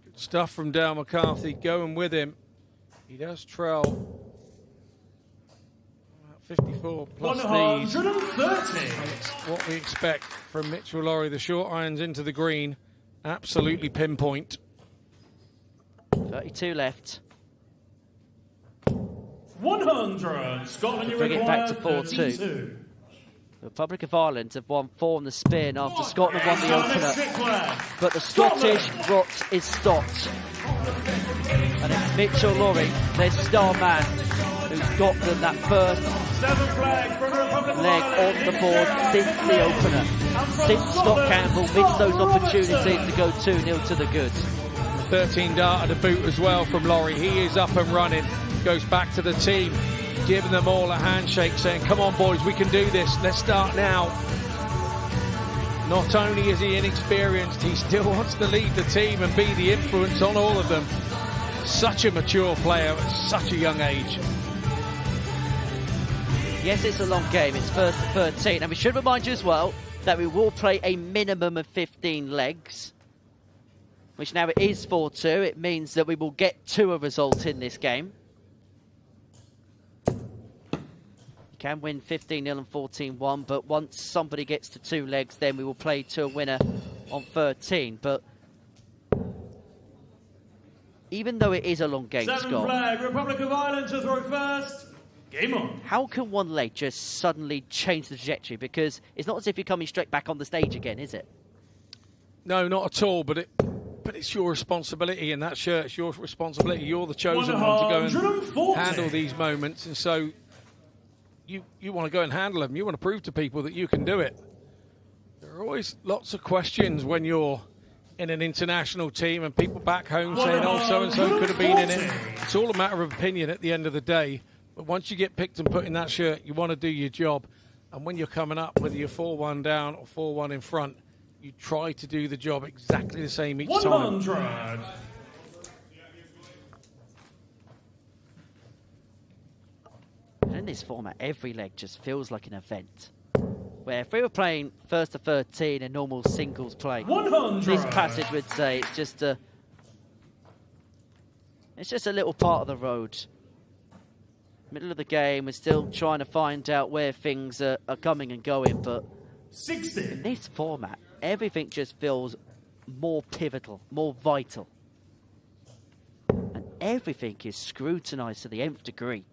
Good stuff from Dale McCarthy, going with him. He does trail 54 plus 130. It's what we expect from Mitchell Luri. The short irons into the green, absolutely pinpoint. 32 left. 100. Scotland, you Bring it back to require 4-2. 32. The Republic of Ireland have won 4 on the spin after Scotland won the opener. But the Scottish rot is stopped. And it's Mitchell Luri, their star man, who's got them that first leg on the board since the opener. Since Scott Campbell missed those opportunities to go 2-0 to the good. 13 dart to boot as well from Luri. He is up and running. Goes back to the team, giving them all a handshake, saying, come on boys, we can do this, let's start now. Not only is he inexperienced, he still wants to lead the team and be the influence on all of them. Such a mature player at such a young age. Yes, it's a long game, it's first to 13, and we should remind you as well that we will play a minimum of 15 legs, which now it is 4-2, it means that we will get to a result in this game. You can win 15-0 and 14-1, but once somebody gets to 2 legs, then we will play to a winner on 13. But even though it is a long game, Seven Scott, flag, Republic of Ireland to throw first. Game on. how can one leg just suddenly change the trajectory? Because it's not as if you're coming straight back on the stage again, is it? No, not at all. But it's your responsibility, and that shirt, it's your responsibility. You're the chosen one to go and handle these moments, and so you want to go and handle them. You want to prove to people that you can do it. There are always lots of questions when you're in an international team and people back home saying, oh, so-and-so could have been in it. It's all a matter of opinion at the end of the day. But once you get picked and put in that shirt, you want to do your job. And when you're coming up, whether you're 4-1 down or 4-1 in front, you try to do the job exactly the same each time. 100. In this format, every leg just feels like an event. Where if we were playing first to 13 in normal singles play, 100. this passage would say it's just a little part of the road. Middle of the game, we're still trying to find out where things are coming and going, but 60. In this format, everything just feels more pivotal, more vital. And everything is scrutinised to the nth degree.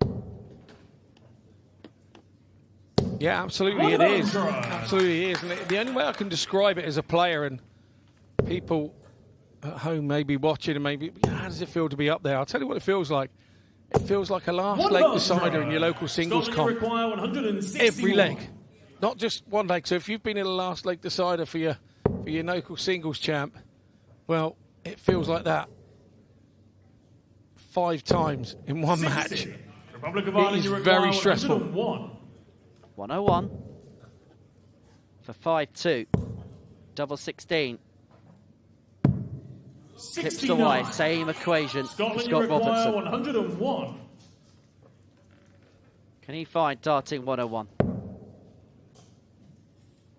Yeah, absolutely it is. Absolutely it is. And the only way I can describe it as a player, and people at home may be watching and maybe, how does it feel to be up there? I'll tell you what it feels like. It feels like a last leg decider in your local singles comp. Every leg. Not just one leg. So if you've been in a last leg decider for your local singles champ, well, it feels like that 5 times in one match. Republic of Ireland, it is very stressful. 101 for 5-2. Double 16. Tips away. Same equation for Scott Robertson. 101. Can he find darting 101?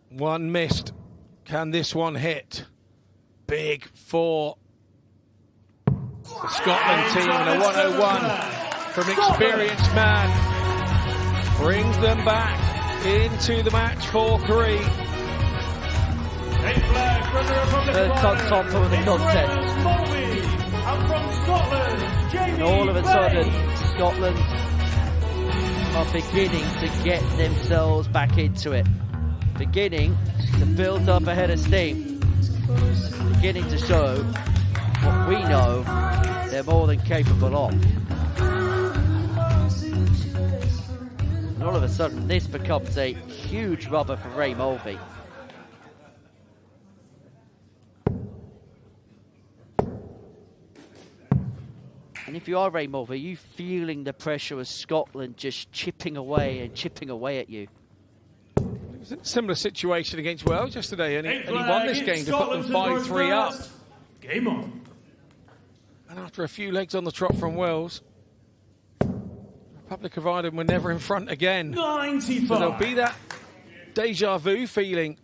One missed. Can this one hit? Big for the Scotland team, and a 101 from experienced man brings them back into the match for 3. Third top of the contest. And from Scotland, Jamie And all of a Bay. sudden, Scotland are beginning to get themselves back into it. Beginning to build up a head of steam. Beginning to show what we know they're more than capable of. And all of a sudden, this becomes a huge rubber for Ray Mulvey. And if you are Ray Mulvey, are you feeling the pressure of Scotland just chipping away at you? It was a similar situation against Wales yesterday, and he won this game to put them 5-3 up. Game on. And after a few legs on the trot from Wales, Republic of Ireland were never in front again. 95. So there'll be that deja vu feeling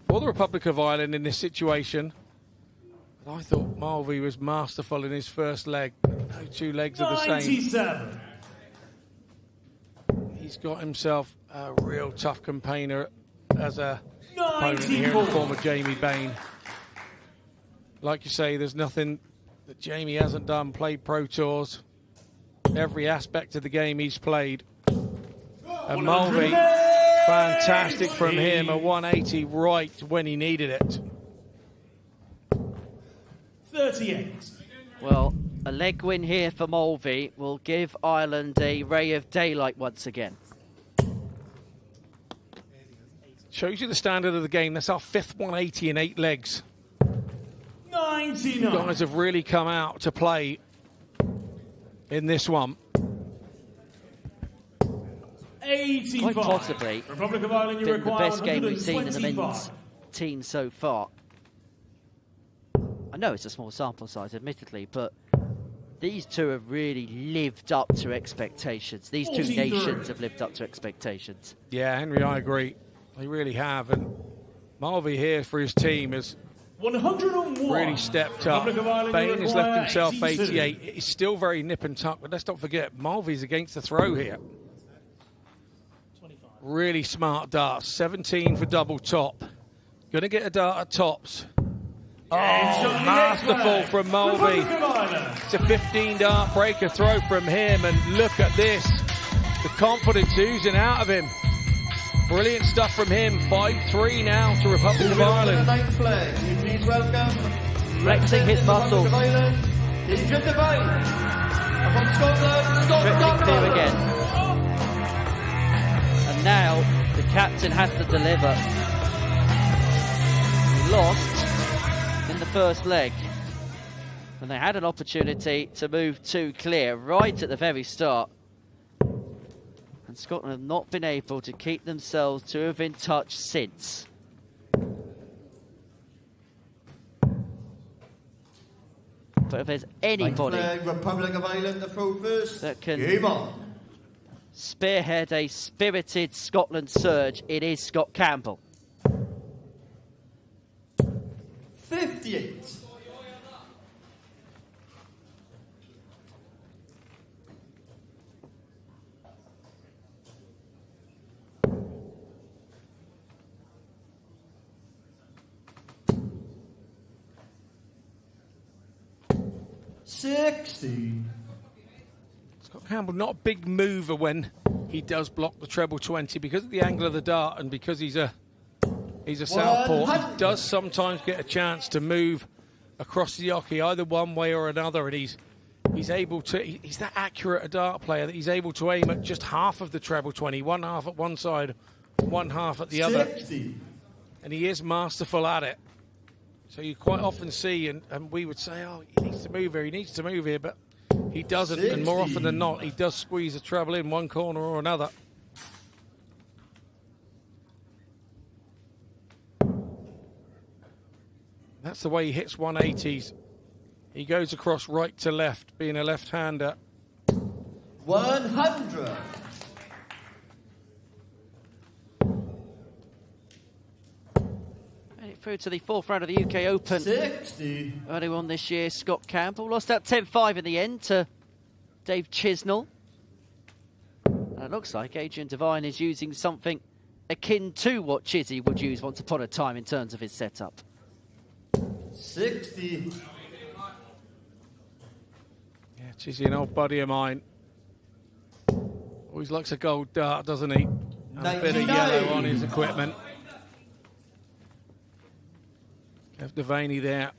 for the Republic of Ireland in this situation. But I thought Mulvey was masterful in his first leg. No 2 legs are the same. 97. He's got himself a real tough campaigner as a opponent here in the form of Jamie Bain. Like you say, there's nothing that Jamie hasn't done. Played Pro Tours. Every aspect of the game he's played. And Mulvey, fantastic from him. A 180 right when he needed it. 38. Well, a leg win here for Mulvey will give Ireland a ray of daylight once again. Shows you the standard of the game. That's our 5th 180 in 8 legs. 99. Guys have really come out to play in this one. 85. Quite possibly Republic of Ireland, you been the require best game we've seen in the 125. men's team so far. I know it's a small sample size, admittedly, but these two have really lived up to expectations. These two 43. nations have lived up to expectations. Yeah, Henry, I agree. They really have. And Mulvey here for his team has 101. really stepped up. Republic of Ireland, Bain you has left require himself 82. 88. It's still very nip and tuck, but let's not forget, Mulvey's against the throw here. Really smart darts. 17 for double top. Going to get a dart at tops. Oh, masterful from Mulvey. It's a 15 dart breaker throw from him, and look at this. The confidence oozing out of him. Brilliant stuff from him. 5-3 now to Republic of Ireland. Please welcome Flexing his muscles. Stretching clear again. And now the captain has to deliver. He lost in the first leg, and they had an opportunity to move 2 clear right at the very start. And Scotland have not been able to keep themselves to have in touch since. But if there's anybody Republic of Ireland, the throw first. that can Game on. spearhead a spirited Scotland surge, it is Scott Campbell. 58. Scott Campbell, not a big mover when he does block the treble 20 because of the angle of the dart and because he's a southpaw. He does sometimes get a chance to move across the hockey either one way or another, and he's able to. He's that accurate a dart player that he's able to aim at just half of the treble 20, one half at one side, one half at the other, and he is masterful at it. So you quite often see, and we would say, oh, he needs to move here, but he doesn't, and more often than not, he does squeeze the treble in one corner or another. That's the way he hits 180s. He goes across right to left, being a left-hander. 100. Through to the 4th round of the UK Open. 60. Earlier on this year, Scott Campbell lost out 10-5 in the end to Dave Chisnell. And it looks like Adrian Devine is using something akin to what Chizzy would use once upon a time in terms of his setup. 60. Yeah, Chizzy, an old buddy of mine. Always likes a gold dart, doesn't he? And a bit of yellow on his equipment. Kev Devaney there,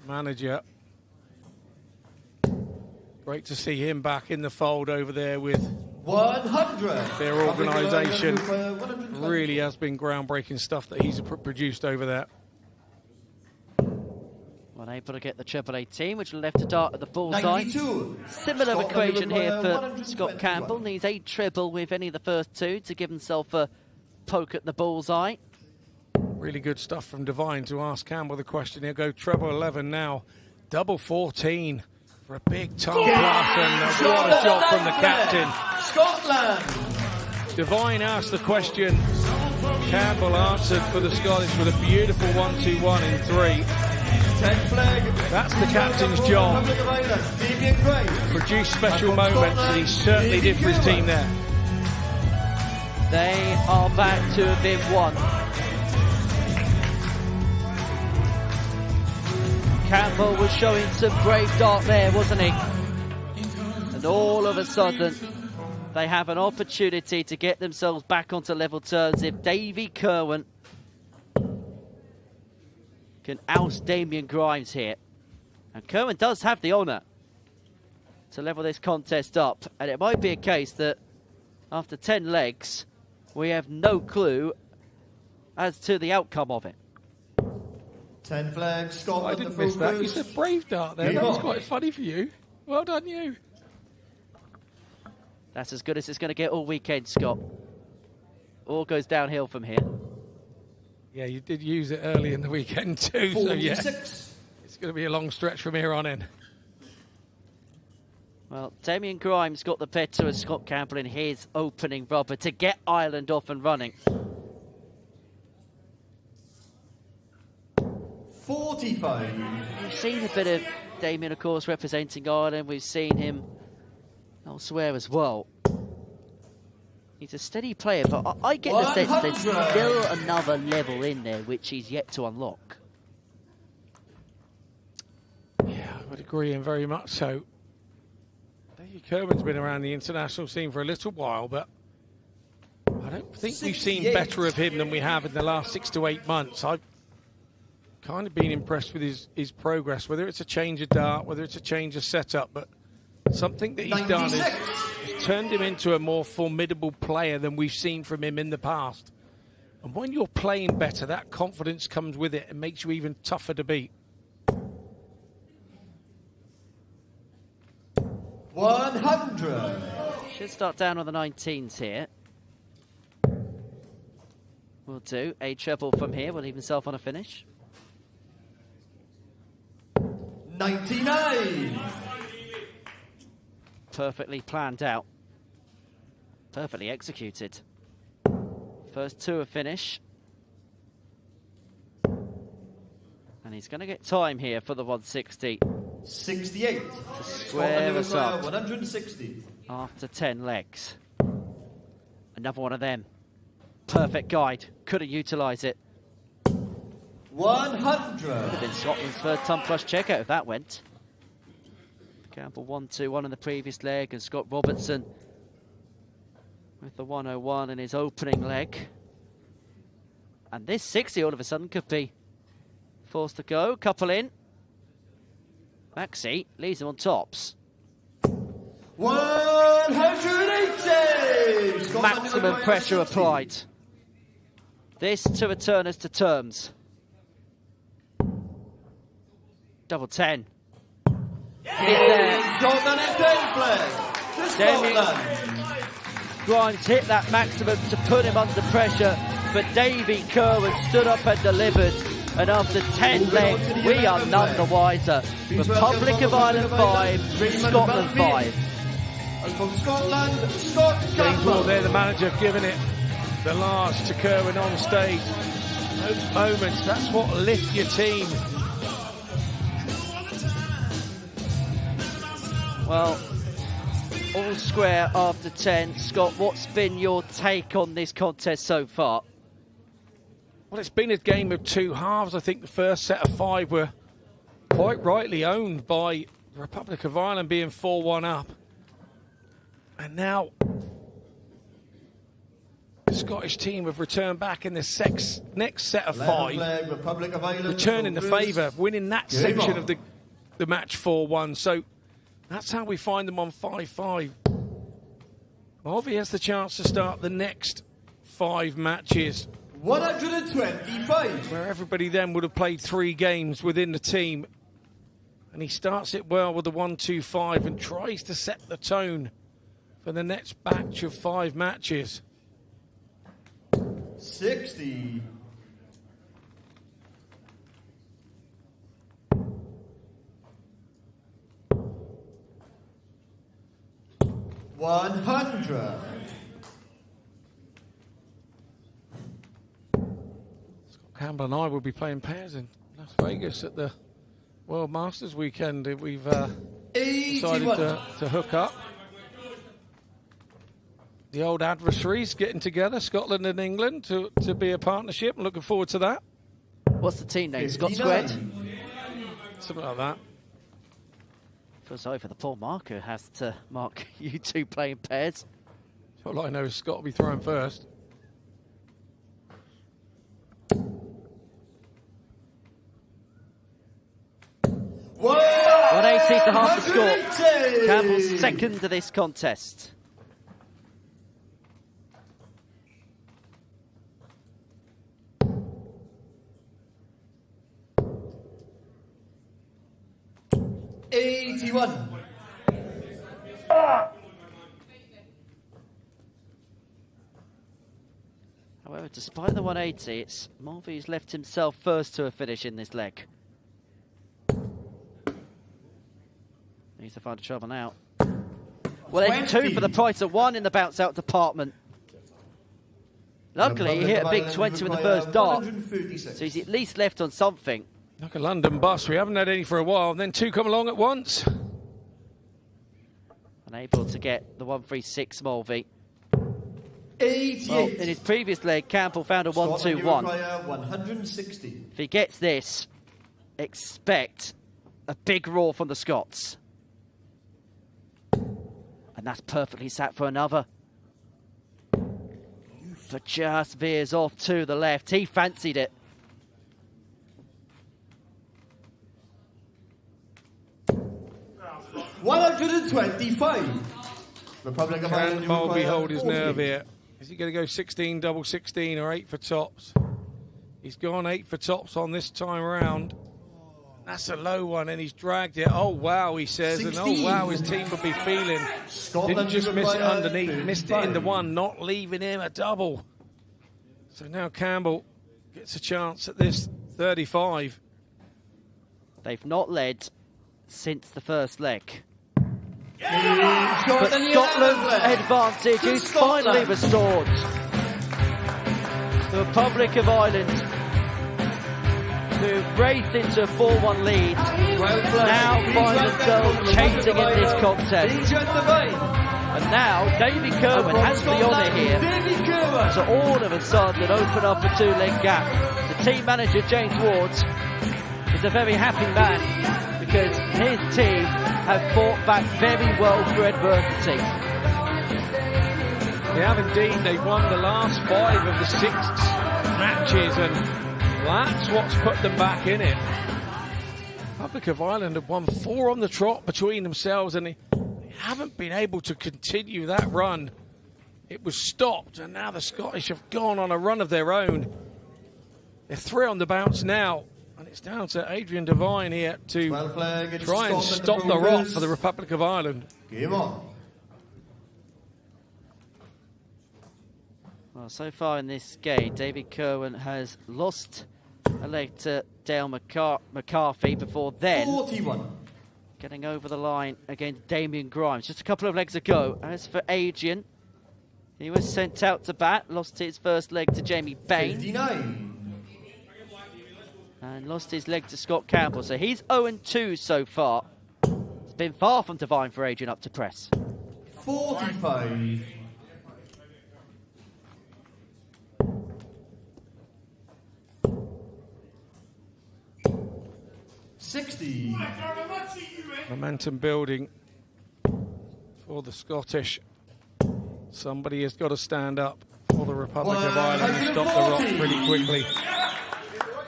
manager. Great to see him back in the fold over there with 100. Their organisation. Really has been groundbreaking stuff that he's produced over there. Unable to get the treble 18, which left a dart at the bullseye. 92. Similar Scotland equation here for 121. Scott Campbell. Needs a treble with any of the first 2 to give himself a poke at the bullseye. Really good stuff from Devine to ask Campbell the question. He'll go treble 11 now. Double 14 for a big top plus, and what a shot from the captain. Scotland. Devine asked the question. Campbell answered for the Scottish with a beautiful 1-2-1 in 3. 10 flag. That's the captain's job. Produce special moments, and he certainly did for his team there. They are back to a big one. Campbell was showing some brave dart there, wasn't he? And all of a sudden, they have an opportunity to get themselves back onto level terms if Davy Kerwin can oust Damien Grimes here. And Kerwin does have the honour to level this contest up. And it might be a case that after 10 legs, we have no clue as to the outcome of it. 10 flags, Scotland. I didn't miss that. You said brave dart there. That was quite funny for you. Well done, you. That's as good as it's going to get all weekend, Scott. All goes downhill from here. Yeah, you did use it early in the weekend too, so yeah. 46. It's going to be a long stretch from here on in. Well, Damien Grimes got the better of Scott Campbell in his opening rubber to get Ireland off and running. 45. We've seen a bit of Damien, of course, representing Ireland. We've seen him elsewhere as well. He's a steady player, but I get the sense there's still another level in there which he's yet to unlock. Yeah, I would agree, and very much so. Davy Kerman's been around the international scene for a little while, but I don't think we've seen better of him than we have in the last 6 to 8 months. I've kind of been impressed with his progress, whether it's a change of dart, whether it's a change of setup, but something that he's done is turned him into a more formidable player than we've seen from him in the past. And when you're playing better, that confidence comes with it and makes you even tougher to beat. 100. Should start down on the 19s here. Will do. A treble from here will leave himself on a finish. 99. Perfectly planned out. Perfectly executed. First two a finish. And he's going to get time here for the 160. 68. To square us up. 160. After 10 legs. Another one of them. Perfect guide. Couldn't utilise it. 100. Could have been Scotland's third ton plus checkout if that went. Campbell 1-2-1 in the previous leg, and Scott Robertson with the 101 in his opening leg. And this 60 all of a sudden could be forced to go. Couple in. Maxi leaves him on tops. 180. Maximum pressure applied. This to return us to terms. Double 10. Scotland is Grimes hit that maximum to put him under pressure, but Davy Kerwin stood up and delivered. And after 10 legs, we are none the wiser. Republic of Ireland 5, Scotland 5. And from Scotland, Scott Campbell. There, the manager giving it the large to Kerwin on stage. Those moments, that's what lift your team. Well, all square after 10. Scott, what's been your take on this contest so far? Well, it's been a game of two halves. I think the first set of 5 were quite rightly owned by the Republic of Ireland, being 4-1 up. And now the Scottish team have returned back in the next set of 5, returning the favour, winning that section of the match 4-1. So that's how we find them on 5-5. Mulvey has the chance to start the next 5 matches. 125. Where everybody then would have played 3 games within the team. And he starts it well with the 1-2-5 and tries to set the tone for the next batch of 5 matches. 60. 100. Campbell and I will be playing pairs in Las Vegas at the World Masters weekend. We've decided to hook up. The old adversaries getting together, Scotland and England, to be a partnership. I'm looking forward to that. What's the team name? Scott Squared? Something like that. Feel sorry for the poor marker who has to mark you two playing pairs. All I know is Scott will be throwing first. Whoa! 180 to half the score. Campbell's second to this contest. However, despite the 180, it's Mulvey who's left himself first to a finish in this leg. Needs to find a trouble now. Well, there's 2 for the price of 1 in the bounce out department. Luckily, he hit a big 20 with the first dart, so he's at least left on something. Like a London bus, we haven't had any for a while, and then 2 come along at once. Unable to get the 136 Mulvey. Well, in his previous leg, Campbell found a 1-2-1. 160. If he gets this, expect a big roar from the Scots. And that's perfectly sat for another. But just veers off to the left. He fancied it. 125. Republic of Ireland. Can Mulvey hold his nerve here? Is he going to go 16, double 16 or 8 for tops? He's gone 8 for tops on this time around. That's a low one, and he's dragged it. Oh, wow, he says. 16. And oh, wow, his team will be feeling. Didn't just miss it underneath. Missed it in the one, not leaving him a double. So now Campbell gets a chance at this 35. They've not led since the first leg. Yeah! But Scotland's advantage is finally restored. The Republic of Ireland, who raced into a 4-1 lead, now find themselves chasing in this contest. And now Davy Kerwin has the honour here to all of a sudden open up a 2-leg gap. The team manager, James Ward, is a very happy man because his team have fought back very well through adversity. They have indeed. They've won the last 5 of the 6 matches, and that's what's put them back in it. Republic of Ireland have won 4 on the trot between themselves, and they haven't been able to continue that run. It was stopped, and now the Scottish have gone on a run of their own. They're 3 on the bounce now, and it's down to Adrian Devine here to try and stop the rot for the Republic of Ireland. Game on. Well, so far in this game, David Kerwin has lost a leg to Dale McCarthy before then 41. getting over the line against Damien Grimes just a couple of legs ago. As for Adrian, he was sent out to bat, lost his first leg to Jamie Bain. 59. And lost his leg to Scott Campbell. So he's 0-2 so far. It's been far from divine for Adrian up to press. 45. 60. Momentum building for the Scottish. Somebody has got to stand up for the Republic of Ireland and stop the rot pretty quickly.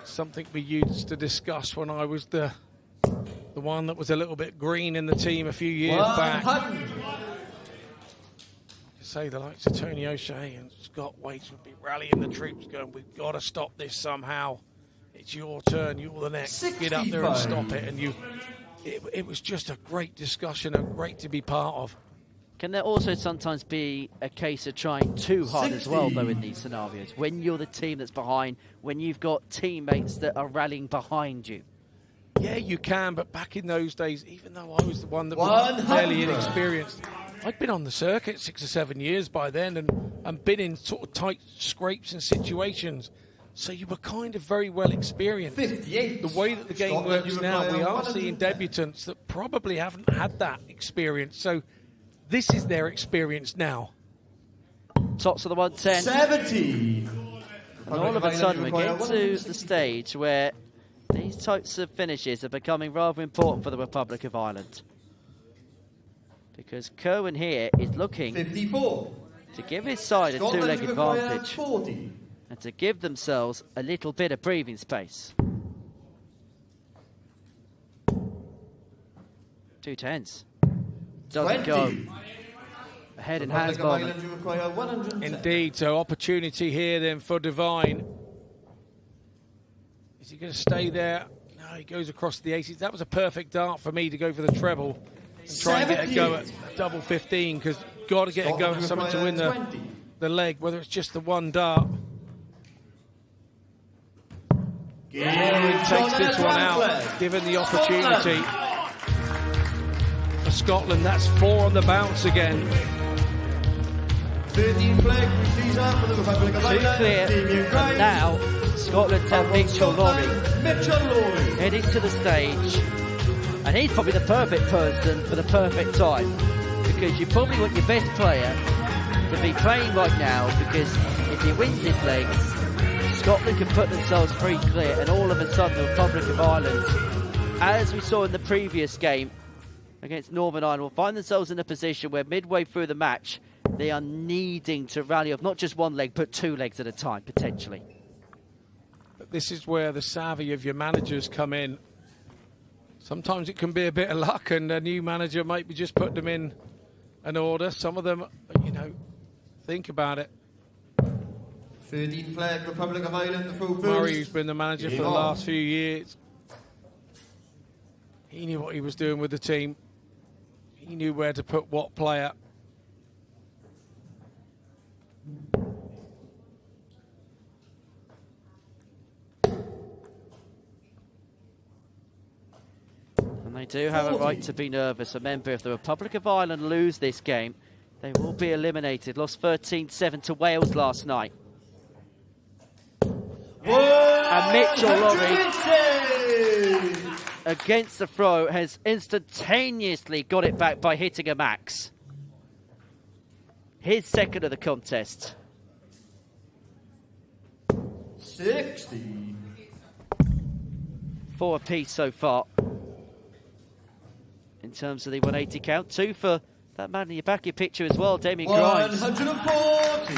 Something we used to discuss when I was the one that was a little bit green in the team a few years back. Say the likes of Tony O'Shea and Scott Waits would be rallying the troops going, we've got to stop this somehow. It's your turn, you're the next. 65. Get up there and stop it. And it was just a great discussion and great to be part of. Can there also sometimes be a case of trying too hard 60. As well, though, in these scenarios? When you're the team that's behind, when you've got teammates that are rallying behind you? Yeah, you can, but back in those days, even though I was the one that was fairly inexperienced, I'd been on the circuit 6 or 7 years by then and been in sort of tight scrapes and situations. So you were kind of very well experienced. 58. The way that the game works now, we are seeing debutants that probably haven't had that experience. So this is their experience now. Tops of the 110. 70. And all of a sudden we get to the stage where these types of finishes are becoming rather important for the Republic of Ireland. Because Kerwin here is looking 54. to give his side a 2-leg advantage. 40. And to give themselves a little bit of breathing space. 2 10s. Doesn't 20. go. A head and hands moment. Indeed, so opportunity here then for Devine. Is he going to stay there? No, he goes across the aces. That was a perfect dart for me to go for the treble and try and get a go at double 15, because got to get a go at something to win the leg, whether it's just the one dart. Luri takes this one out, given the opportunity for Scotland. That's 4 on the bounce again. 13 flag freezer for the Republic of Ireland. 2 clear, and now Scotland have Mitchell Luri heading to the stage, and he's probably the perfect person for the perfect time, because you probably want your best player to be playing right now, because if he wins his legs, Scotland can put themselves free clear, and all of a sudden the Republic of Ireland, as we saw in the previous game against Northern Ireland, will find themselves in a position where midway through the match they are needing to rally off not just one leg but two legs at a time, potentially. But this is where the savvy of your managers come in. Sometimes it can be a bit of luck, and a new manager might be just putting them in an order. Some of them, you know, think about it. 13 flag, Republic of Ireland, the full first. Murray, who's been the manager for the last few years, he knew what he was doing with the team. He knew where to put what player. And they do have a right to be nervous. Remember, if the Republic of Ireland lose this game, they will be eliminated. Lost 13-7 to Wales last night. And Mitchell Luri, against the throw, has instantaneously got it back by hitting a max. His second of the contest. 60. 4 apiece so far in terms of the 180 count. 2 for that man in your back of your picture as well, Damien Grimes. 140.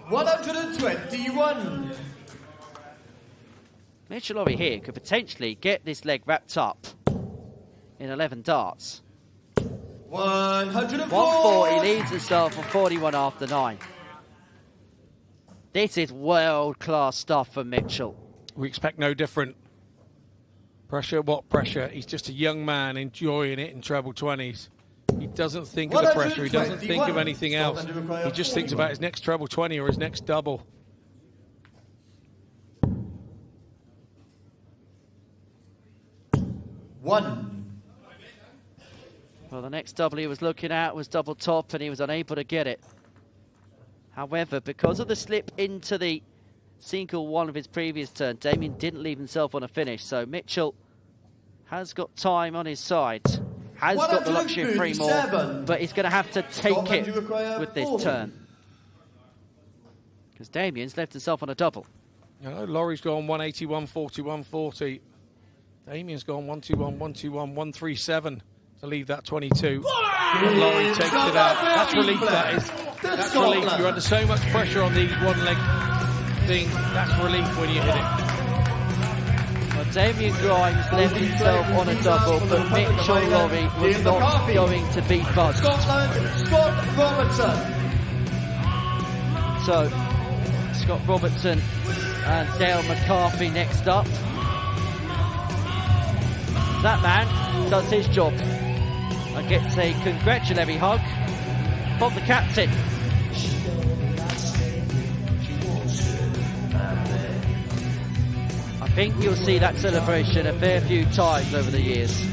$121. Mitchell Luri here could potentially get this leg wrapped up in 11 darts. 140, leads himself on 41 after 9. This is world-class stuff from Mitchell. We expect no different. Pressure, what pressure? He's just a young man enjoying it in treble 20s. He doesn't think of the pressure, he doesn't think of anything else. He just thinks about his next treble 20 or his next double. Well, the next double he was looking at was double top, and he was unable to get it. However, because of the slip into the single one of his previous turn, Damien didn't leave himself on a finish, so Mitchell has got time on his side. Has got the luxury of 3 more, but he's going to have to take it with this turn. Because Damien's left himself on a double. You know, Laurie's gone 180, 140, 140. Damien's gone 121, 121, 137 to leave that 22. And Laurie takes it out. That's relief, that is. That's relief. You're under so much pressure on the one leg thing. That's relief when you hit it. Well, Damien Grimes left himself on a double, but Mitchell Luri was not going to be buzzed. Scott Robertson. So, Scott Robertson and Dale McCarthy next up. That man does his job and gets a congratulatory hug from the captain. I think you'll see that celebration a fair few times over the years.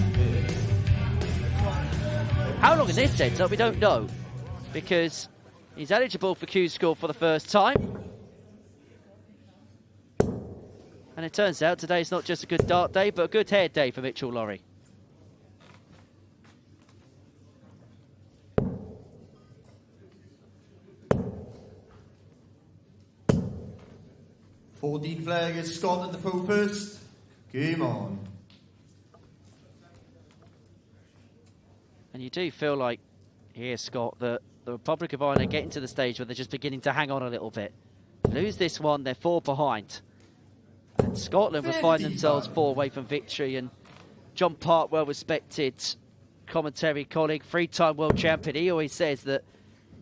How long this ends up, we don't know, because he's eligible for Q School for the first time. And it turns out today's not just a good dart day, but a good hair day for Mitchell Luri. $14 flag is Scott at the full first. Game on. And you do feel like here, Scott, that the Republic of Ireland are getting to the stage where they're just beginning to hang on a little bit. Lose this one, they're 4 behind. And Scotland will find themselves 4 away from victory. And John Park, well-respected commentary colleague, 3-time world champion, he always says that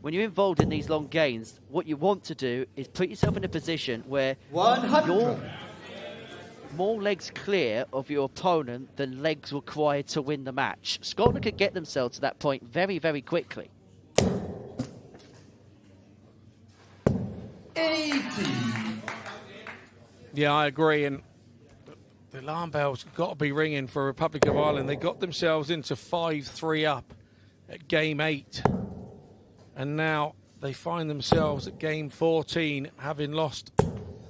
when you're involved in these long games, what you want to do is put yourself in a position where you're more legs clear of your opponent than legs required to win the match. Scotland could get themselves to that point very, very quickly. 80. Yeah, I agree, and the alarm bell's got to be ringing for Republic of Ireland. They got themselves into 5-3 up at game 8, and now they find themselves at game 14, having lost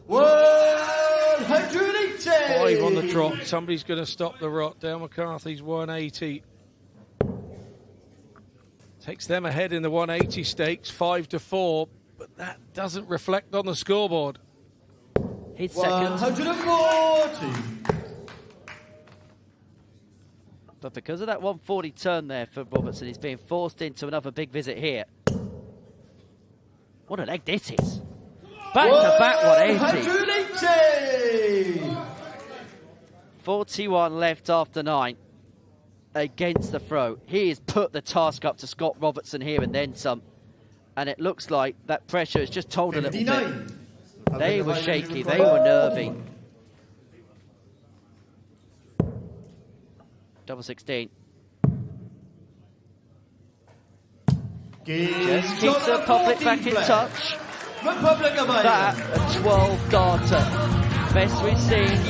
180! 5 on the trot. Somebody's going to stop the rot. Dale McCarthy's 180. Takes them ahead in the 180 stakes, 5-4, but that doesn't reflect on the scoreboard. His second. 140! But because of that 140 turn there for Robertson, he's being forced into another big visit here. What a leg this is. Back-to-back 180. 41 left after 9 against the throw. He has put the task up to Scott Robertson here and then some. And it looks like that pressure has just told a little bit. They were shaky, they were nervy. Double 16. Just keeps the public back in touch. That, a 12 darter. Best we've seen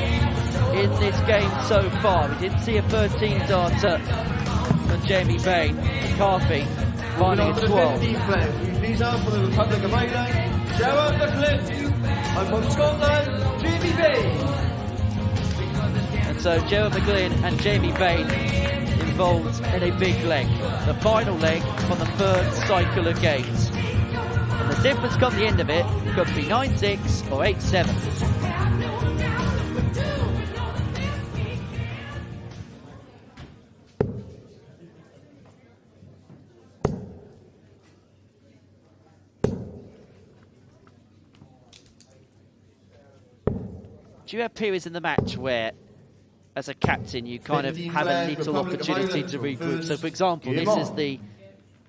in this game so far. We didn't see a 13 darter from Jamie Bain. McCarthy finding a 12. These are for the Republic of Ireland, Gerard McKinley, and from Scotland, Jamie Bain. And so Gerard McGlynn and Jamie Bain involved in a big leg. The final leg from the third cycle of games. And the difference come the end of it could be 9-6 or 8-7. Do you have periods in the match where, as a captain, you kind of have a little opportunity to regroup? So, for example, this is the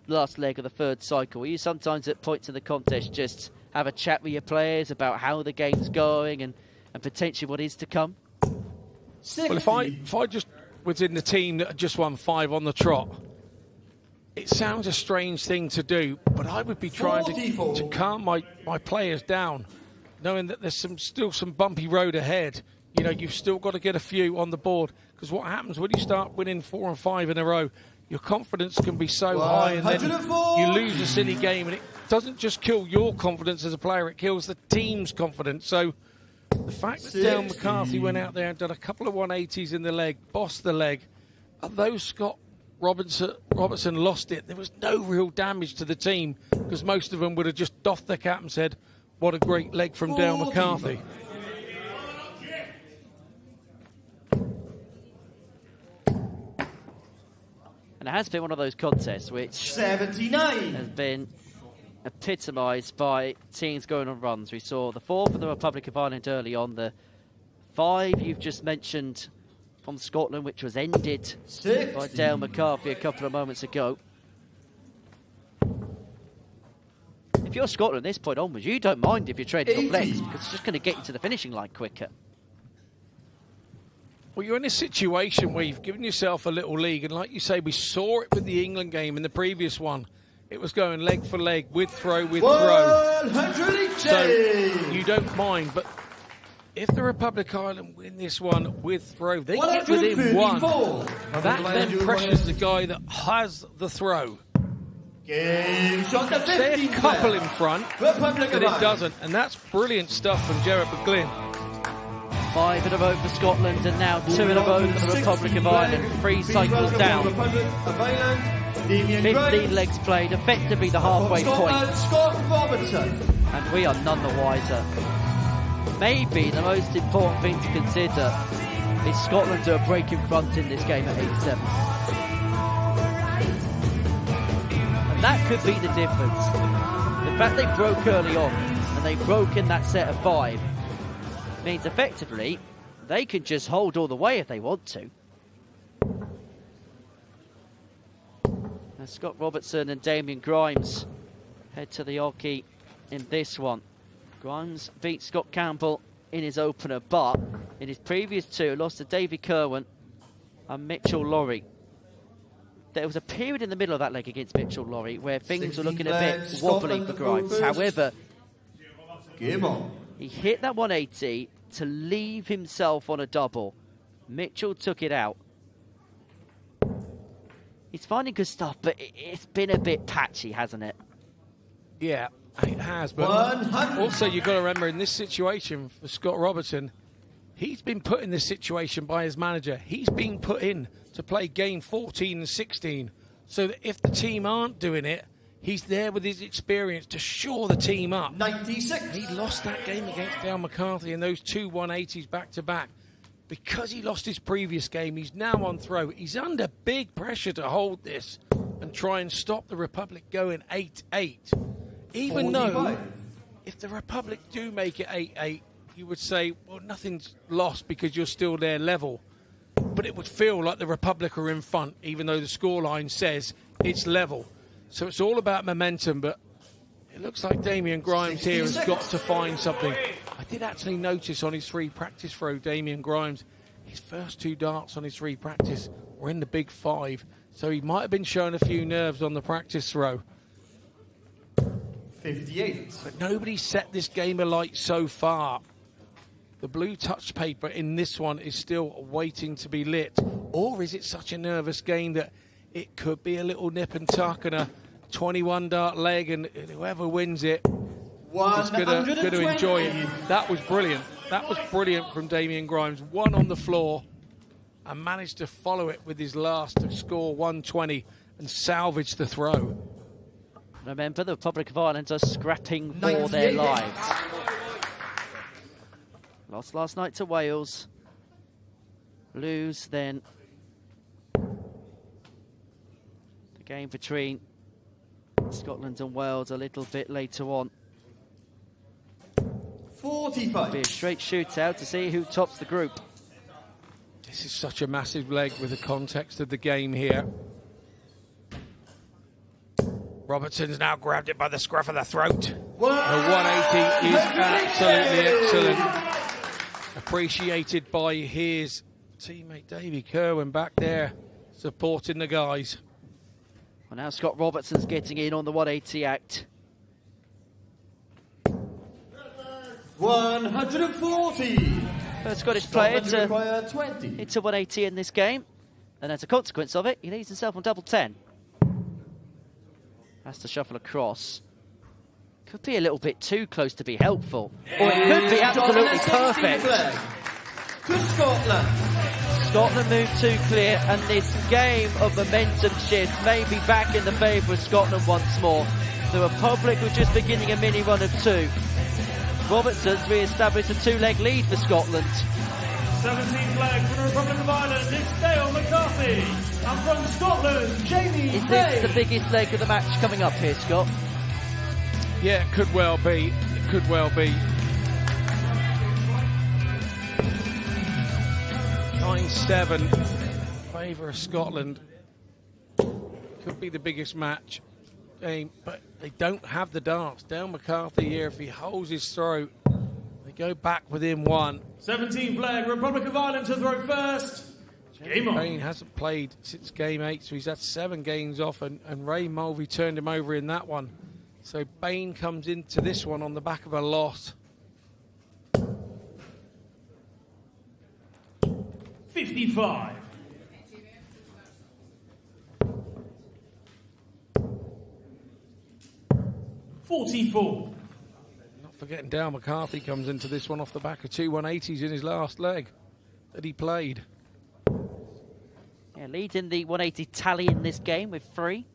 last leg of the third cycle. You sometimes at points in the contest just have a chat with your players about how the game's going and potentially what is to come? Well, if I just was in the team that just won 5 on the trot, it sounds a strange thing to do, but I would be trying to calm my players down, knowing that there's still some bumpy road ahead. You know, you've still got to get a few on the board, because what happens when you start winning 4 and 5 in a row, your confidence can be so high, and then you lose a silly game, and it doesn't just kill your confidence as a player, it kills the team's confidence. So the fact that Dale McCarthy went out there and done a couple of 180s in the leg, bossed the leg, although Scott Robertson lost it, there was no real damage to the team, because most of them would have just doffed their cap and said, what a great leg from Dale McCarthy. And it has been one of those contests which 79 has been epitomised by teams going on runs. We saw the 4 from the Republic of Ireland early on, the 5 you've just mentioned from Scotland, which was ended by Dale McCarthy a couple of moments ago. If you're Scotland at this point onwards, you don't mind if you're trading up legs, because it's just going to get you to the finishing line quicker. Well, you're in a situation where you've given yourself a little league, and like you say, we saw it with the England game in the previous one. It was going leg for leg, with throw, with throw. So you don't mind, but if the Republic of Ireland win this one with throw, they get within 1. That then pressures the guy that has the throw. Say a couple in front, but it doesn't, and that's brilliant stuff from Gerard McGlynn. 5 in a row for Scotland, and now 2 in a row for the Republic of Ireland. 3 cycles down. 15 legs played, effectively the halfway point. And we are none the wiser. Maybe the most important thing to consider is Scotland do a break in front in this game at 8-7. And that could be the difference. The fact they broke early on, and they broke in that set of 5, means effectively they can just hold all the way if they want to. And Scott Robertson and Damien Grimes head to the hockey in this one. Grimes beat Scott Campbell in his opener, but in his previous 2 lost to Davy Kerwin and Mitchell Luri. There was a period in the middle of that leg against Mitchell Luri where things were looking a bit wobbly for Grimes. However, he hit that 180 to leave himself on a double. Mitchell took it out. He's finding good stuff, but it's been a bit patchy, hasn't it? Yeah, It has, but also you've got to remember in this situation for Scott Robertson, he's been put in this situation by his manager. He's been put in to play game 14 and 16, so that if the team aren't doing it, he's there with his experience to shore the team up. 96. He lost that game against Dale McCarthy in those two 180s back-to-back. Because he lost his previous game, he's now on throw. He's under big pressure to hold this and try and stop the Republic going 8-8. Even 45. though if the Republic do make it 8-8, you would say, well, nothing's lost because you're still their level. But it would feel like the Republic are in front, even though the scoreline says it's level. So it's all about momentum, but it looks like Damien Grimes 66. Here has got to find something. I did actually notice on his free practice throw, Damien Grimes, his first 2 darts on his free practice were in the big 5. So he might have been showing a few nerves on the practice throw. 58. But nobody's set this game alight so far. The blue touch paper in this one is still waiting to be lit. Or is it such a nervous game that it could be a little nip and tuck and a 21 dart leg, and whoever wins it is going to enjoy it. That was brilliant. That was brilliant from Damien Grimes. 1 on the floor and managed to follow it with his last to score 120 and salvage the throw. Remember, the Republic of Ireland are scrapping for their lives. Lost last night to Wales. Lose then. The game between Scotland and Wales a little bit later on. 45. Be a straight shootout to see who tops the group. This is such a massive leg with the context of the game here. Robertson's now grabbed it by the scruff of the throat. The 180 is absolutely excellent. Appreciated by his teammate Davy Kerwin back there supporting the guys. Well, now Scott Robertson's getting in on the 180 act. 140. First Scottish player to 20. hit a 180 in this game. And as a consequence of it, he leaves himself on double 10. Has to shuffle across. Could be a little bit too close to be helpful. Or it could be absolutely perfect. To Scotland. Scotland move 2 clear, and this game of momentum shift may be back in the favour of Scotland once more. The Republic were just beginning a mini run of 2. Robertson's re-established a 2-leg lead for Scotland. 17th leg for the Republic of Ireland, it's Dale McCarthy. And from Scotland, Jamie Is this the biggest leg of the match coming up here, Scott? Yeah, it could well be. It could well be. 9-7, favour of Scotland. Could be the biggest match game, but they don't have the darts. Dale McCarthy here, if he holds his throat, they go back within 1. 17th leg, Republic of Ireland to throw first. Game on. Bain hasn't played since game 8, so he's had 7 games off, and Ray Mulvey turned him over in that one. So Bain comes into this one on the back of a loss. 55. $44. Not forgetting Dale McCarthy comes into this one off the back of 2 180s in his last leg that he played. Yeah, leading the 180 tally in this game with 3.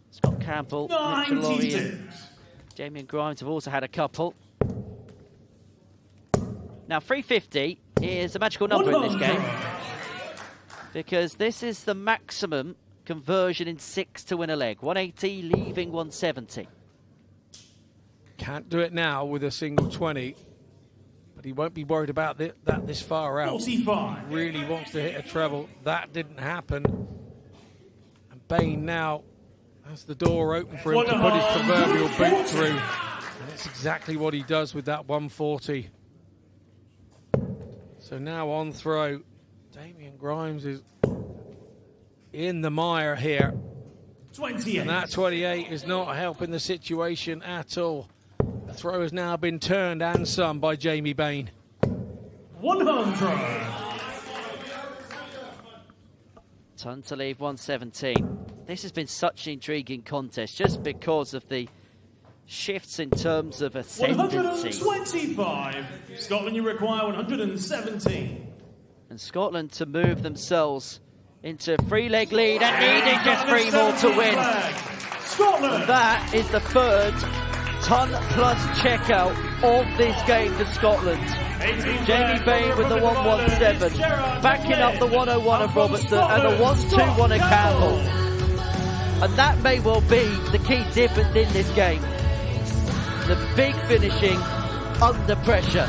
Scott Campbell, Mitchell Luri, and Damien Grimes have also had a couple. Now, 350 is a magical number in this game, because this is the maximum conversion in 6 to win a leg. 180 leaving 170. Can't do it now with a single 20, but he won't be worried about that this far out. 45. He really wants to hit a treble. That didn't happen. And Bain now has the door open for him to put his proverbial boot through. And that's exactly what he does with that 140. So now on throw, Damien Grimes is in the mire here. 28. And that 28 is not helping the situation at all. The throw has now been turned and some by Jamie Bain. 100. Ton to leave 117. This has been such an intriguing contest just because of the shifts in terms of ascendancy. 125. Scotland, you require 117. And Scotland to move themselves into a 3-leg lead and needing just 3 more to win. Scotland. And that is the 3rd ton-plus checkout of this game for Scotland. Jamie Bain with the 117, backing up the 101 of Robertson and the 121 of Campbell. And that may well be the key difference in this game. The big finishing under pressure.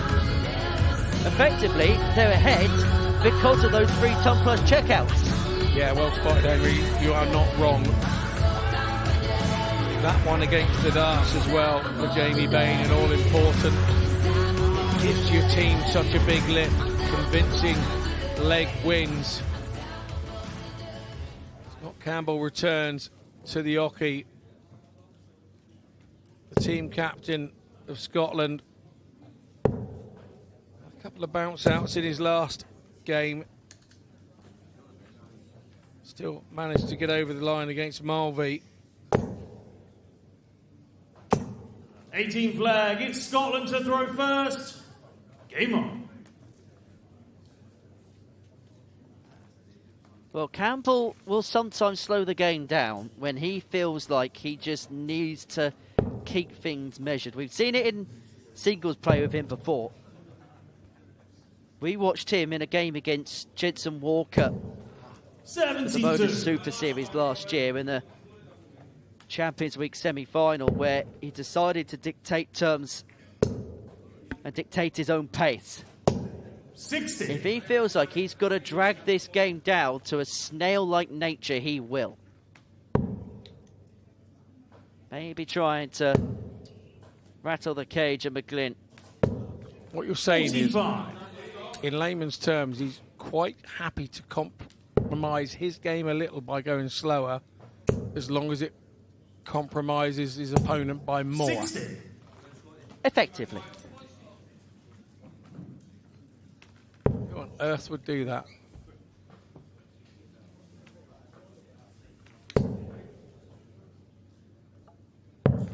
Effectively, they're ahead because of those 3 ton-plus checkouts. Yeah, well spotted, Henry. You are not wrong. That one against the darts as well for Jamie Bain, and all important. Gives your team such a big lift. Convincing leg wins. Scott Campbell returns to the hockey. The team captain of Scotland. A couple of bounce outs in his last game. Still managed to get over the line against Mulvey. 18 flag, it's Scotland to throw first. Game on. Well, Campbell will sometimes slow the game down when he feels like he just needs to keep things measured. We've seen it in singles play with him before. We watched him in a game against Jensen Walker, 72. the Modus Super Series last year in the Champions Week semi-final, where he decided to dictate terms and dictate his own pace. 60. If he feels like he's got to drag this game down to a snail-like nature, he will. Maybe trying to rattle the cage at McGlynn. What you're saying 45. is, in layman's terms, he's quite happy to compromise his game a little by going slower, as long as it compromises his opponent by more. 60. Effectively. Who on earth would do that?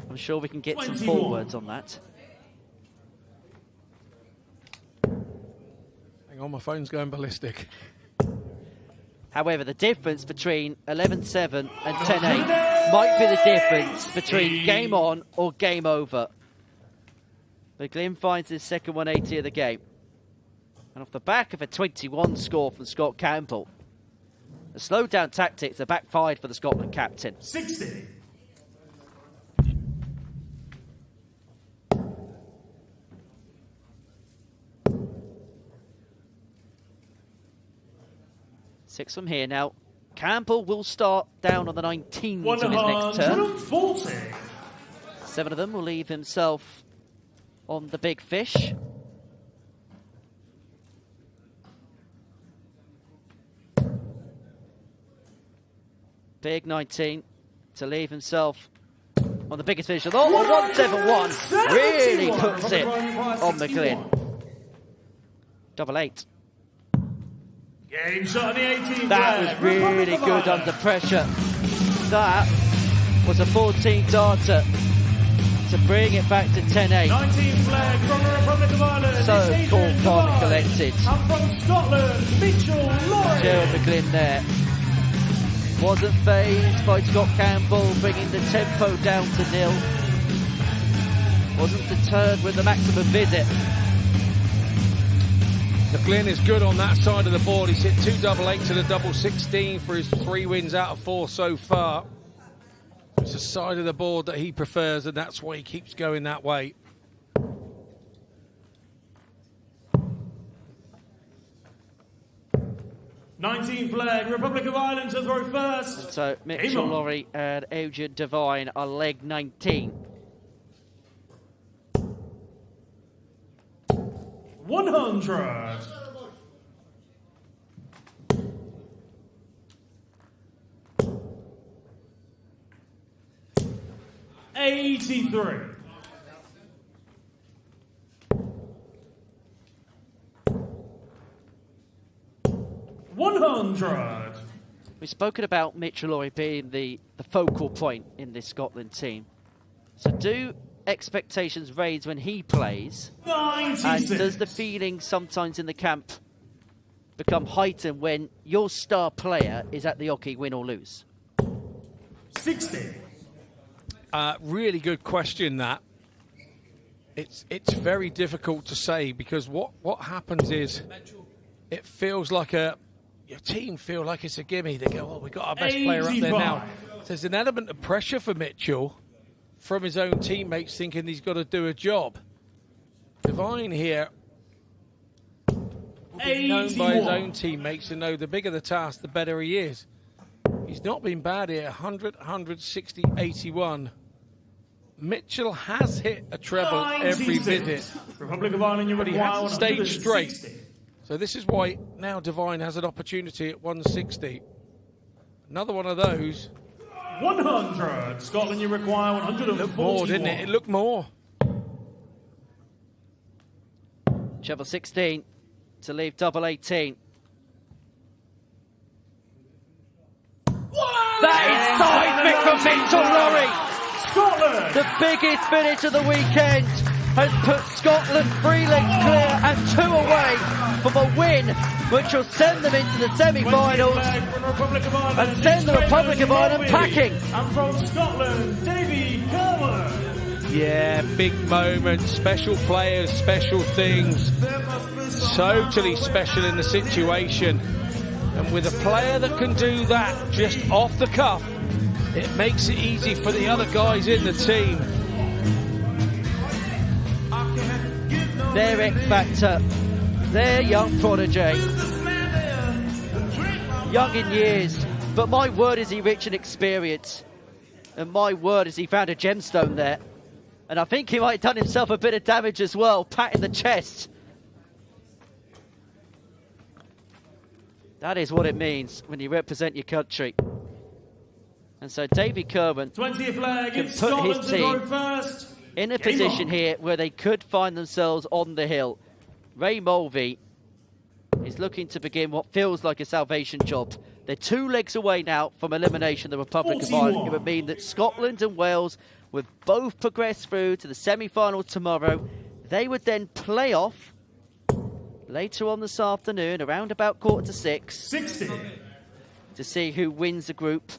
I'm sure we can get 21. some forwards on that. Hang on, my phone's going ballistic. However, the difference between 11-7 and 10-8 might be the difference between game on or game over. McGlynn finds his second 180 of the game. And off the back of a 21 score from Scott Campbell, the slowed down tactics are backfired for the Scotland captain. 60. Six from here now. Campbell will start down on the 19s of his next turn. 140. 7 of them will leave himself on the big fish. Big 19 to leave himself on the biggest fish. Oh, 171 really puts it on McGlynn. Double 8. Game shot on the 18 That was really good under pressure. That was a 14 darter to bring it back to 10-8. 19 flag from the Republic of Ireland. So cool, calm and collected. And from Scotland, Mitchell Luri. Gerald McGlynn there. Wasn't phased by Scott Campbell, bringing the tempo down to 0. Wasn't deterred with the maximum visit. McGlynn is good on that side of the board. He's hit 2 double 8 to the double 16 for his 3 wins out of 4 so far. It's the side of the board that he prefers, and that's why he keeps going that way. '19 flag, Republic of Ireland to throw first. And so Mitchell Luri and Adrian Devine are leg 19. 100. $83. $100. We've spoken about Mitchell Luri being the focal point in this Scotland team. So do expectations raised when he plays? 96. And does the feeling sometimes in the camp become heightened when your star player is at the Oki, win or lose? 60. Really good question, that. It's very difficult to say, because what happens is it feels like your team feel like it's a gimme. They go, oh, we've got our best player up there now. There's an element of pressure for Mitchell from his own teammates, thinking he's got to do a job. Divine here will be known by his own teammates and know the bigger the task, the better he is. He's not been bad here. 100, 160, 81. Mitchell has hit a treble every visit, Republic of Ireland, but he hasn't stayed straight. So this is why now Divine has an opportunity at 160. Another one of those. 100. Scotland, you require 141. It looked more, didn't it? It looked more. Treble 16 to leave double 18. That is seismic from Mitchell Luri. Scotland! The biggest finish of the weekend has put Scotland 3 legs clear and 2 away from a win which will send them into the semi-finals and send the Republic of Ireland packing. And from Scotland, Davy Kerwin. Yeah, big moment, special players, special things. Totally special in the situation. And with a player that can do that just off the cuff, it makes it easy for the other guys in the team. Their X Factor, their young prodigy. Young in years, but my word is he rich in experience. And my word is he found a gemstone there. And I think he might have done himself a bit of damage as well, patting the chest. That is what it means when you represent your country. And so Davy Kerwin 20th leg, can it's put Scotland his to go team first. in a Game position on. here where they could find themselves on the hill. Ray Mulvey is looking to begin what feels like a salvation job. They're 2 legs away now from elimination of the Republic of Ireland. It would mean that Scotland and Wales would both progress through to the semi-final tomorrow. They would then play off later on this afternoon, around about 5:45. 60. To see who wins the group.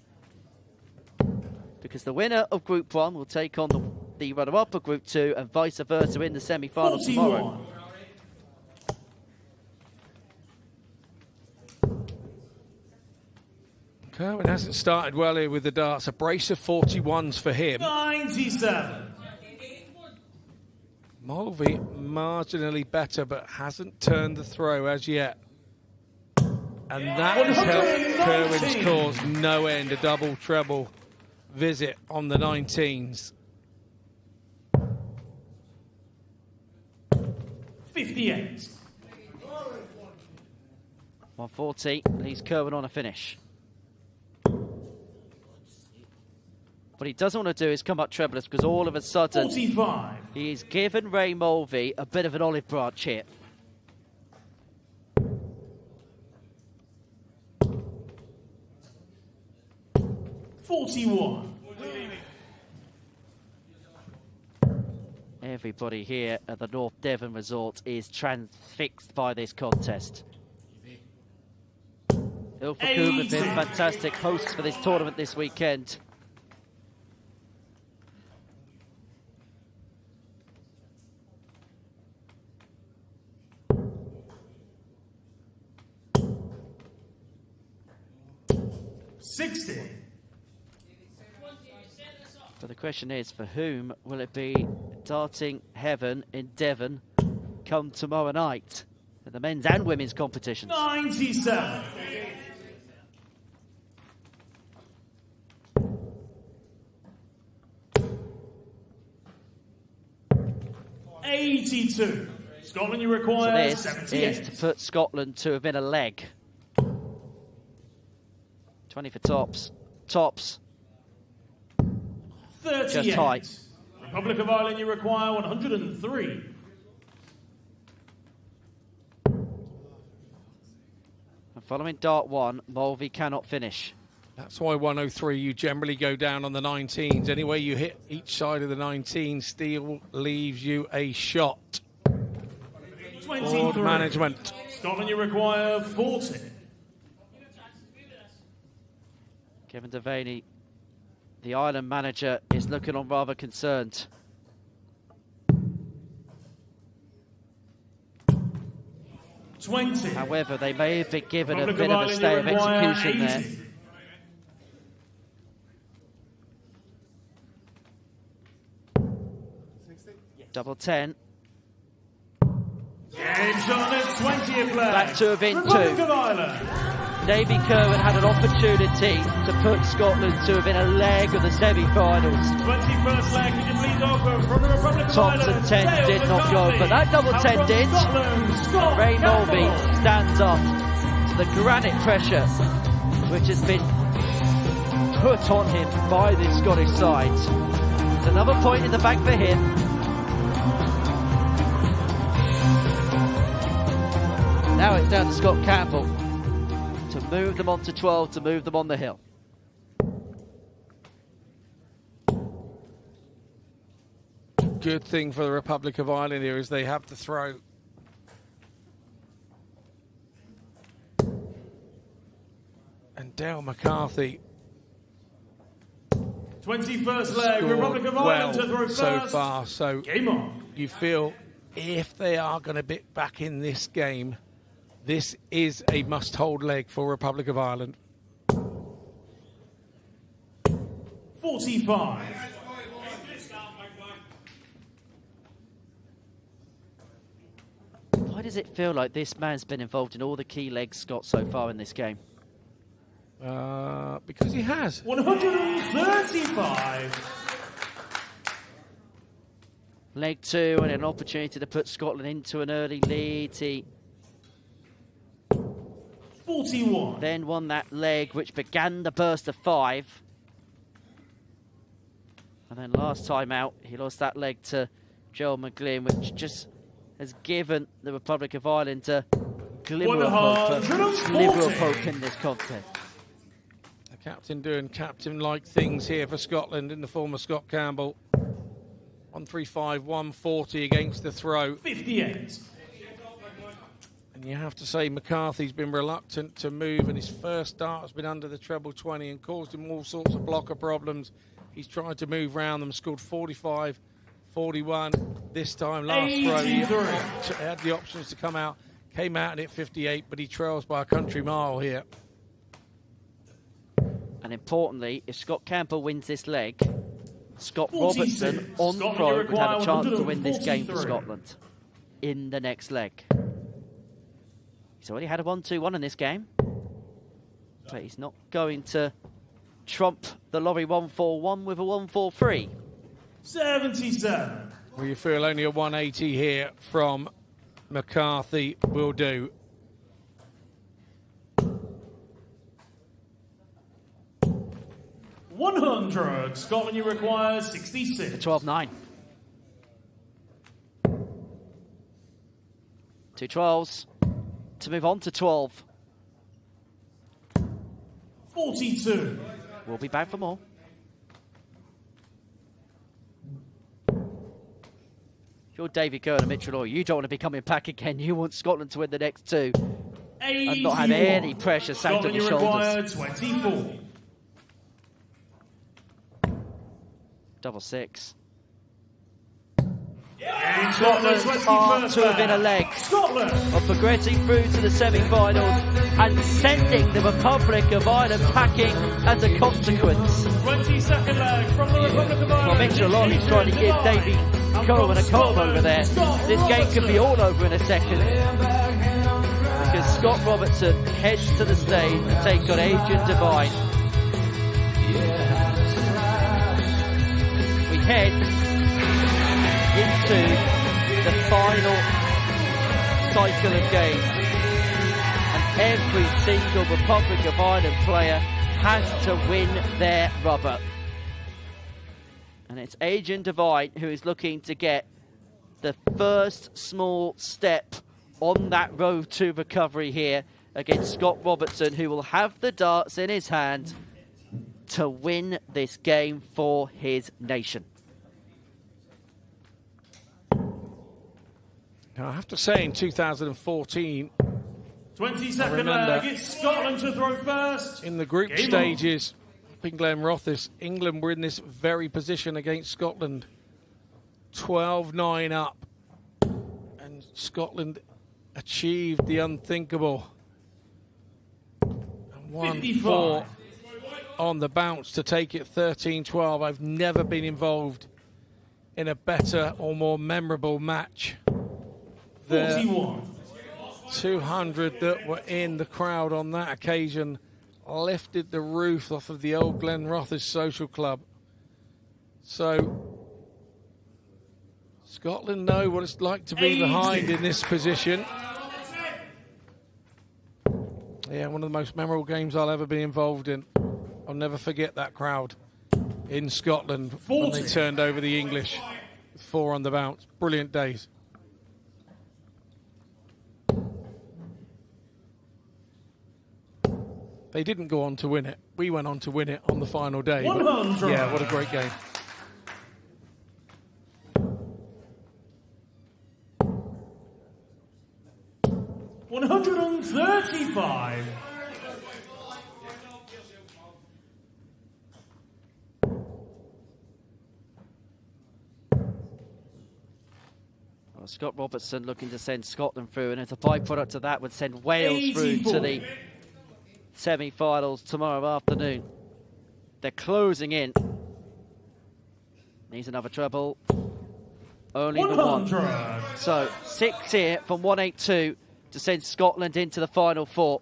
Because the winner of Group 1 will take on the runner-up of Group 2 and vice versa in the semi-final tomorrow. Kerwin hasn't started well here with the darts. A brace of 41s for him. 97. Mulvey marginally better, but hasn't turned the throw as yet. And that has helped Kerwin's cause no end. A double treble visit on the 19s. 58. 140 leaves Kerwin on a finish. What he doesn't want to do is come up trebleless, because all of a sudden 45. he's given Ray Mulvey a bit of an olive branch here. Everybody here at the North Devon Resort is transfixed by this contest. Ilfracombe have been fantastic hosts for this tournament this weekend. But the question is, for whom will it be darting heaven in Devon come tomorrow night in the men's and women's competitions? 97. 82. Scotland, you require so 78. is to put Scotland to within a leg. 20 for tops. Tops. 38. Just tight. Republic of Ireland, you require 103. And following dart 1, Mulvey cannot finish. That's why 103, you generally go down on the 19s. Anyway, you hit each side of the 19, steel leaves you a shot. 23. Board management. Scotland, you require 40. Kevin Devaney, the Ireland manager, is looking on rather concerned. However, they may have been given a bit of a stay of execution there. Double 10. Back to within 2. Davy Kerwin had an opportunity to put Scotland to within a leg of the semi-finals. 21st leg, could you please offer from the Republic of Thompson Ireland? 10 did not go, but that double 10 did. Ray Mulvey stands up to the granite pressure which has been put on him by the Scottish side. It's another point in the bank for him. Now it's down to Scott Campbell to move them on to 12, to move them on the hill. Good thing for the Republic of Ireland here is they have the throw. And Dale McCarthy. 21st leg, Republic of Ireland to throw first. So far, so game on. You feel if they are going to be back in this game, this is a must-hold leg for Republic of Ireland. 45. Why does it feel like this man's been involved in all the key legs, Scott, so far in this game? Because he has. 135. Leg 2 and an opportunity to put Scotland into an early lead. He 41. Then won that leg, which began the burst of 5. And then last time out, he lost that leg to Joel McGlynn, which just has given the Republic of Ireland a glimmer of hope in this contest. The captain doing captain-like things here for Scotland in the form of Scott Campbell. 135, 140 against the throw. 58. And you have to say McCarthy's been reluctant to move, and his first start has been under the treble 20 and caused him all sorts of blocker problems. He's tried to move round them, scored 45, 41 this time. Last throw, he had the options to come out, came out and hit 58, but he trails by a country mile here. And importantly, if Scott Campbell wins this leg, Scott 46. Robertson on Scotland throw would have a chance to win this game for 143. Scotland in the next leg. He's already had a 1-2-1 in this game, but he's not going to trump the Luri 1-4-1 with a 1-4-3. 77. Well, you feel only a 180 here from McCarthy will do. $100. Scotland, you require 66. 12-9. 2 12s to move on to 12. 42. We'll be back for more. If you're David Kerr and Mitchell Luri, you don't want to be coming back again. You want Scotland to win the next 2 and not have any pressure sacked on your shoulders. 24. Double 6. Scotland are to within a leg of progressing through to the semi-finals and sending the Republic of Ireland packing as a consequence. 22nd leg from the Republic of Ireland. Well, Mitchell Luri's trying to give Davy Coleman a cold over there. This game could be all over in a second, because Scott Robertson heads to the stage to take on Adrian Devine. We head into the final cycle of games, and every single Republic of Ireland player has to win their rubber. And it's Adrian Devine who is looking to get the first small step on that road to recovery here against Scott Robertson, who will have the darts in his hand to win this game for his nation. Now, I have to say, in 2014, 20-second leg, it's Scotland to throw first. in the group Game stages, up in Glenrothes, England were in this very position against Scotland. 12-9 up. And Scotland achieved the unthinkable. And 1-4 on the bounce to take it 13-12. I've never been involved in a better or more memorable match. The 41. 200 that were in the crowd on that occasion lifted the roof off of the old Glenrothes Social Club. So Scotland know what it's like to be behind in this position. Yeah, one of the most memorable games I'll ever be involved in. I'll never forget that crowd in Scotland when they turned over the English with 4 on the bounce. Brilliant days. They didn't go on to win it. We went on to win it on the final day. But yeah, what a great game. $135. Well, Scott Robertson looking to send Scotland through, and as a byproduct of that would send Wales through to the semi-finals tomorrow afternoon. They're closing in. Needs another treble. Only the one. So 6 here from 182 to send Scotland into the final 4.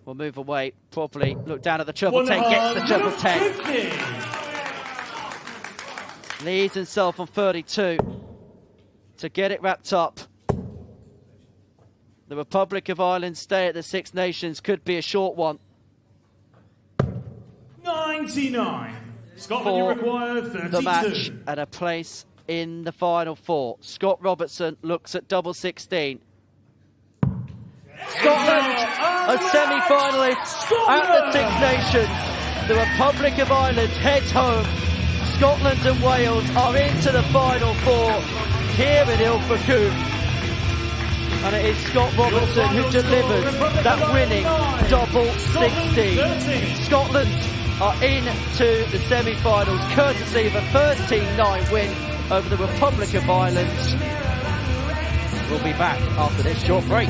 We'll move away properly. Look down at the treble 10. Gets the treble 10. Leads himself on 32 to get it wrapped up. The Republic of Ireland's stay at the Six Nations could be a short one. 99. Scotland, you require 32. The match and a place in the final 4. Scott Robertson looks at double 16. Scotland are semi-finalists at the Six Nations. The Republic of Ireland heads home. Scotland and Wales are into the final 4 here in Ilfracombe. And it is Scott Robertson who delivered that winning double 16. Scotland are into the semi-finals courtesy of a 13-9 win over the Republic of Ireland. We'll be back after this short break.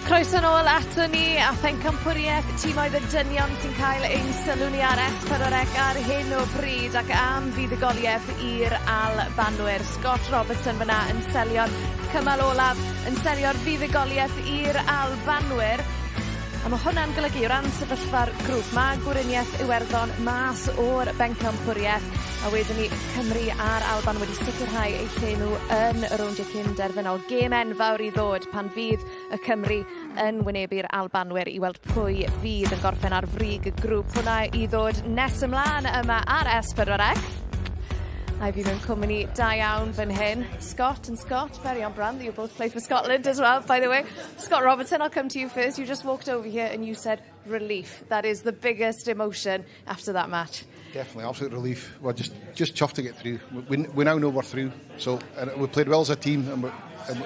Croeso nôl ato ni a pencampwriaeth tîmoedd y dynion sy'n cael ein sylw ni ar S4C ar hyn o bryd ac am fuddugoliaeth i'r Albanwyr. Scott Robertson fyna yn selio'r cymal olaf, yn selio'r fuddugoliaeth i'r Albanwyr. A mae hwnna'n golygu o ran sefyllfa'r grŵp. Mae Gwriniaeth Iwerddon mas o'r bencampwriaeth a wedyn ni Cymru a'r Alban wedi sicrhau eu lle nhw yn y rowndiau cyn derfynol. Gêm enfawr i ddod pan fydd y Cymru yn wynebu'r Albanwyr i weld pwy fydd yn gorffen ar frig y grŵp. Hwna i ddod nes ymlaen yma ar S4C. A fi mewn cwmni da iawn fan hyn. Scott and Scott, very on brand that you both play for Scotland as well, by the way. Scott Robertson, I'll come to you first. You just walked over here and you said relief. That is the biggest emotion after that match. Definitely, absolute relief. We're just chuffed to get through. We now know we're through. So and we played well as a team, and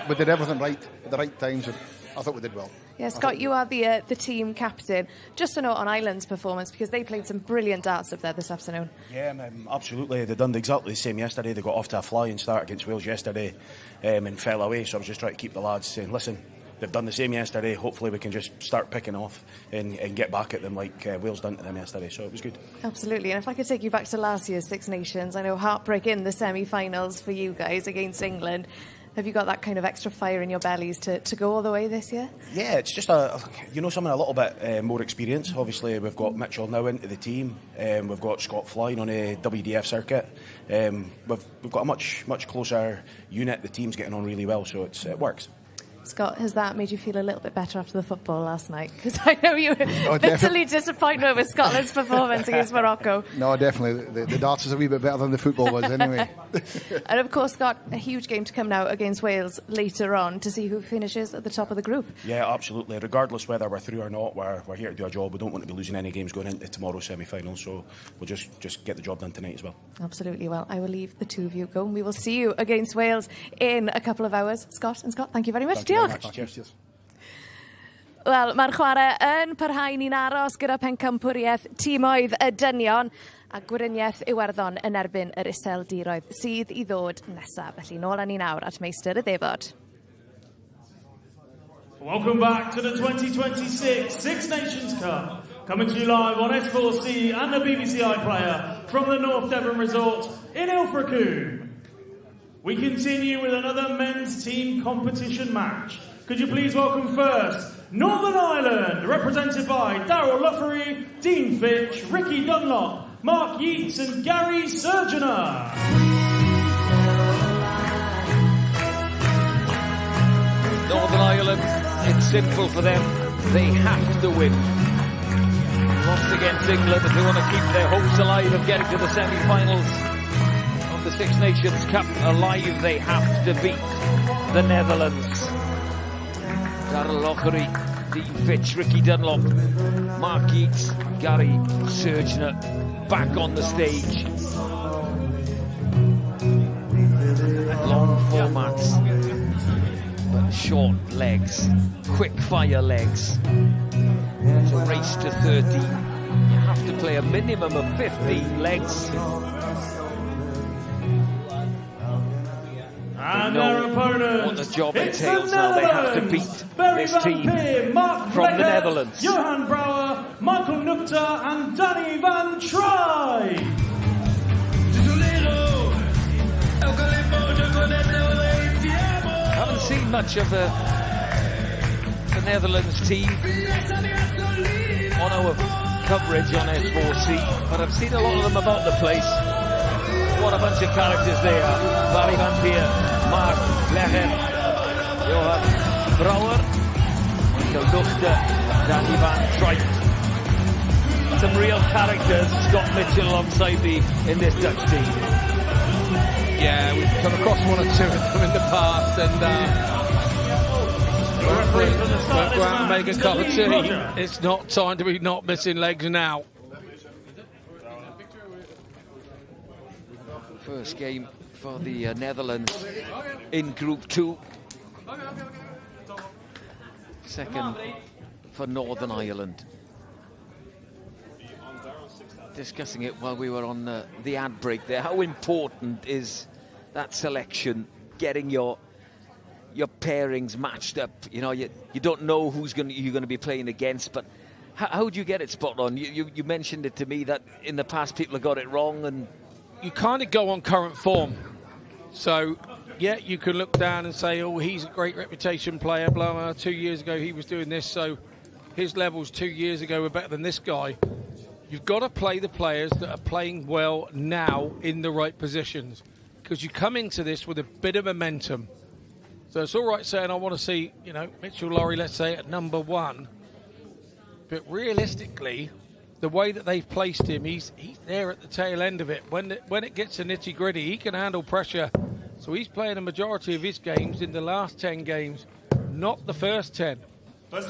we did everything right at the right times. And I thought we did well. Yeah, Scott, you are the team captain. Just a note on Ireland's performance, because they played some brilliant darts up there this afternoon. Yeah, absolutely. They done exactly the same yesterday. They got off to a flying start against Wales yesterday and fell away. So I was just trying to keep the lads saying, listen, they've done the same yesterday. Hopefully we can just start picking off and get back at them like Wales done to them yesterday. So it was good. Absolutely. And if I could take you back to last year's Six Nations, I know heartbreak in the semi-finals for you guys against England. Have you got that kind of extra fire in your bellies to go all the way this year? Yeah, it's just something a little bit more experience. Obviously, we've got Mitchell now into the team. We've got Scott flying on a WDF circuit. We've got a much closer unit. The team's getting on really well, so it works. Scott, has that made you feel a little bit better after the football last night? Because I know you were bitterly disappointed with Scotland's performance against Morocco. No, definitely. The darts is a wee bit better than the football was anyway. And of course, Scott, a huge game to come now against Wales later on to see who finishes at the top of the group. Yeah, absolutely. Regardless whether we're through or not, we're here to do our job. We don't want to be losing any games going into tomorrow's semi-final, so we'll just get the job done tonight as well. Absolutely. Well, I will leave the two of you go, and we will see you against Wales in a couple of hours. Scott and Scott, thank you very much. Cheers. Wel, mae'r chwarae yn parhau ni'n aros gyda pencampwriaeth tîmoedd y dynion a Gwriniaeth Iwerddon yn erbyn yr iseldiroedd sydd i ddod nesaf. Felly nôl â ni nawr at meistr y ddefod. Welcome back to the 2026 Six Nations Cup. Coming to you live on S4C and the BBC iPlayer from the North Devon Resort in Ilfracombe. We continue with another men's team competition match. Could you please welcome first Northern Ireland, represented by Luri, Dean Fitch, Ricky Dunlop, Mark Yeats and Gary Surgener. Northern Ireland, it's simple for them. They have to win. Lost against England if they want to keep their hopes alive of getting to the semi-finals of the Six Nations Cup alive. They have to beat the Netherlands. Luri, Dean Fitch, Ricky Dunlop, Mark Yeats, Gary Surgener back on the stage. Long formats, but short legs, quick fire legs. It's a race to 13. You have to play a minimum of 15 legs. And their opponent, what the job entails now. They have to beat this team from the Netherlands. Johan Brouwer, Michael Nukta and Danny van Try. Haven't seen much of the Netherlands team on our coverage on S4C, but I've seen a lot of them about the place. What a bunch of characters they are. Barry van Peer, Mark Leggen, Johan Brouwer, Michael Nukta, Danny van Try. Some real characters. Scott Mitchell alongside me in this Dutch team. Yeah, we've come across one or two of them in the past, and we'll go out and make a cup of tea. It's not time to be not missing legs now. First game for the Netherlands in Group 2. Second for Northern Ireland. Discussing it while we were on the ad break there. How important is that selection, getting your your pairings matched up. You know, you don't know who's you're going to be playing against, but how do you get it spot on? You mentioned it to me that in the past people have got it wrong, and you kind of go on current form. So, yeah, you can look down and say, oh, he's a great reputation player, blah, blah. 2 years ago he was doing this, so his levels 2 years ago were better than this guy. You've got to play the players that are playing well now in the right positions, because you come into this with a bit of momentum. So it's all right saying, I want to see, you know, Mitchell Luri, let's say, at number 1. But realistically, the way that they've placed him, he's there at the tail end of it. When it gets to nitty-gritty, he can handle pressure. So he's playing a majority of his games in the last 10 games, not the first 10.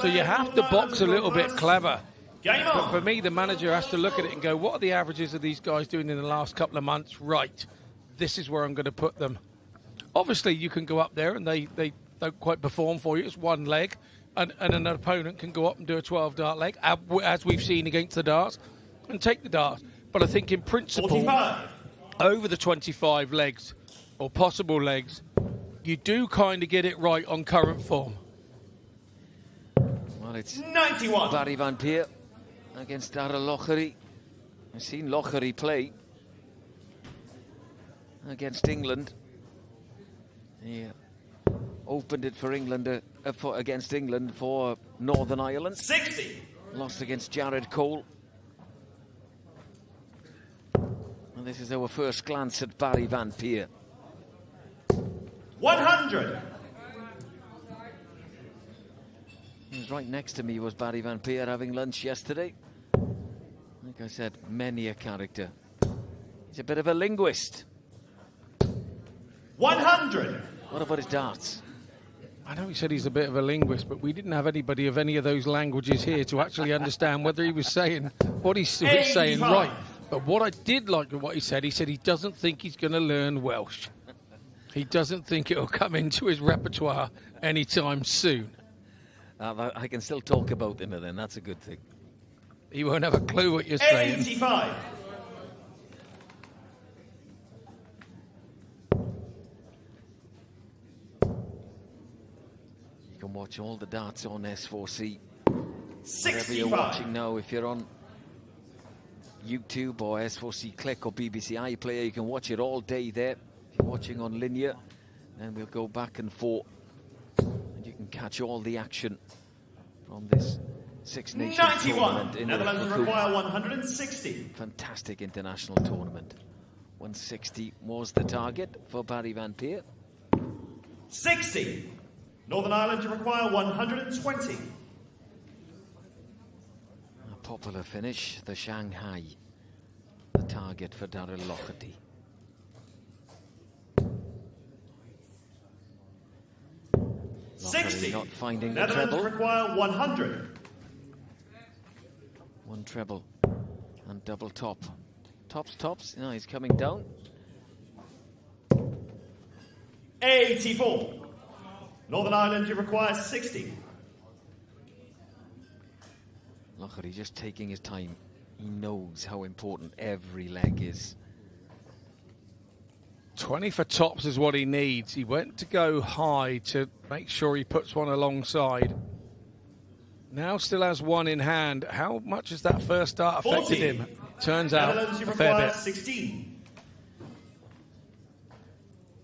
So you have to box a little bit clever. But for me, the manager has to look at it and go, what are the averages of these guys doing in the last couple of months? Right, this is where I'm going to put them. Obviously, you can go up there and they don't quite perform for you. It's one leg. And an opponent can go up and do a 12-dart leg, as we've seen against the darts, and take the darts. But I think in principle, 45. Over the 25 legs, or possible legs, you do kind of get it right on current form. Well, it's 91. Barry Van Peer against Darllediad. I've seen Lockery play against England. Yeah. Opened it for England against England for Northern Ireland. 60. Lost against Jared Cole. And this is our first glance at Barry Van Peer. 100. He was right next to me, was Barry Van Peer, having lunch yesterday. Like I said, many a character. He's a bit of a linguist. 100. What about his darts? I know he said he's a bit of a linguist, but we didn't have anybody of any of those languages here to actually understand whether he was saying what he was saying right. But what I did like what he said he doesn't think he's going to learn Welsh. He doesn't think it'll come into his repertoire anytime soon. I can still talk about him then, that's a good thing. He won't have a clue what you're saying. 85. You can watch all the darts on S4C. 65. Wherever you're watching now, if you're on YouTube or S4C Click or BBC iPlayer, you can watch it all day there. If you're watching on linear, then we'll go back and forth. And you can catch all the action from this Six Nations 91. tournament. In Netherlands require 160. Fantastic international tournament. 160 was the target for Barry Van Peer. 60. Northern Ireland require 120. A popular finish, the Shanghai. The target for Darllediad. Lockery not finding the Netherlands treble. require 100. One treble and double top. Tops. No, he's coming down. 84. Northern Ireland, you require 60. Lockery just taking his time. He knows how important every leg is. 20 for tops is what he needs. He went to go high to make sure he puts one alongside. Now still has one in hand. How much has that first start affected 40. him? Turns out Netherlands, you a fair require bit. 16.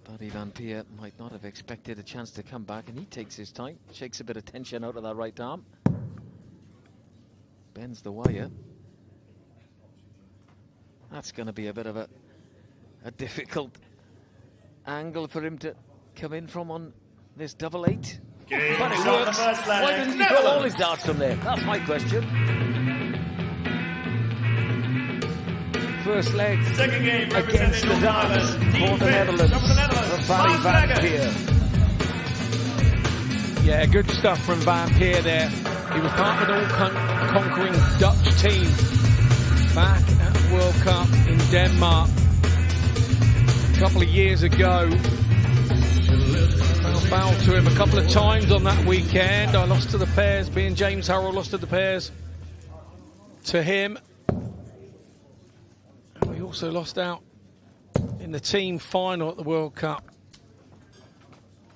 Barry Van Peer might not have expected a chance to come back, and he takes his time, shakes a bit of tension out of that right arm. Bends the wire. That's going to be a bit of a difficult angle for him to come in from on this double 8. Game But it shot, works. the first leg. Why doesn't he throw all his darts from there? That's my question. First leg Second game against the darts for the Netherlands from Barry Van Peer. Yeah, good stuff from Van Peer there. He was part of an all-conquering Dutch team back at the World Cup in Denmark a couple of years ago. I fouled to him a couple of times on that weekend. I lost to the pairs. Me and James Harrell lost to the pairs to him. And we also lost out in the team final at the World Cup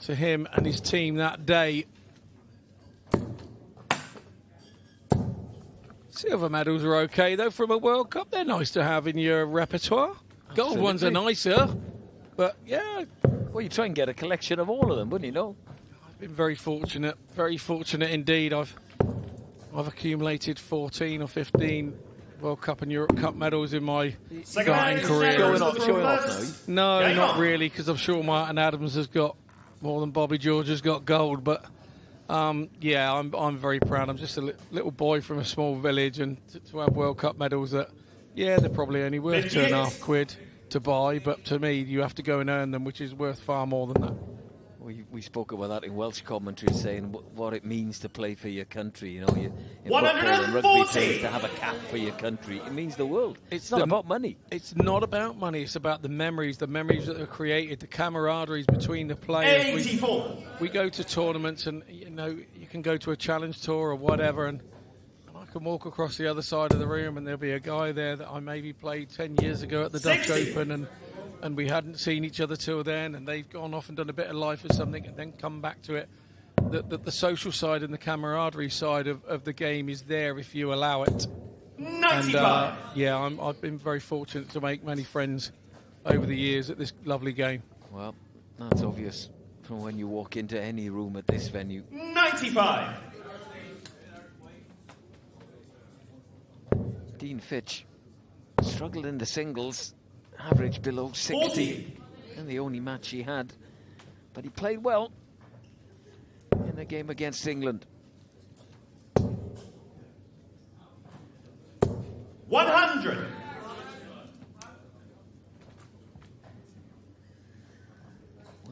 to him and his team that day. Silver medals are okay, though, from a World Cup. They're nice to have in your repertoire. Gold ones are nicer, but yeah. Well, you try and get a collection of all of them, wouldn't you know? I've been very fortunate indeed. I've accumulated 14 or 15 World Cup and Europe Cup medals in my starting career. Showing off now? No, not really, because I'm sure Martin Adams has got more than Bobby George has got gold, but yeah, I'm very proud. I'm just a little boy from a small village, and to have World Cup medals that, yeah, they're probably only worth £2.50 to buy, but to me, you have to go and earn them, which is worth far more than that. We spoke about that in Welsh commentary, saying what it means to play for your country. You know, in football and rugby terms, to have a cap for your country, it means the world. It's not about money. It's not about money. It's about the memories that are created, the camaraderies between the players. 84. We go to tournaments, and you know, you can go to a challenge tour or whatever, and I can walk across the other side of the room, and there'll be a guy there that I maybe played 10 years ago at the Dutch Open, and we hadn't seen each other till then, and they've gone off and done a bit of life or something, and then come back to it. The social side and the camaraderie side of the game is there if you allow it. 95. And, yeah, I've been very fortunate to make many friends over the years at this lovely game. Well, that's obvious from when you walk into any room at this venue. 95. Dean Fitch struggled in the singles. Average below 60 40. in the only match he had, but he played well in the game against England. 100.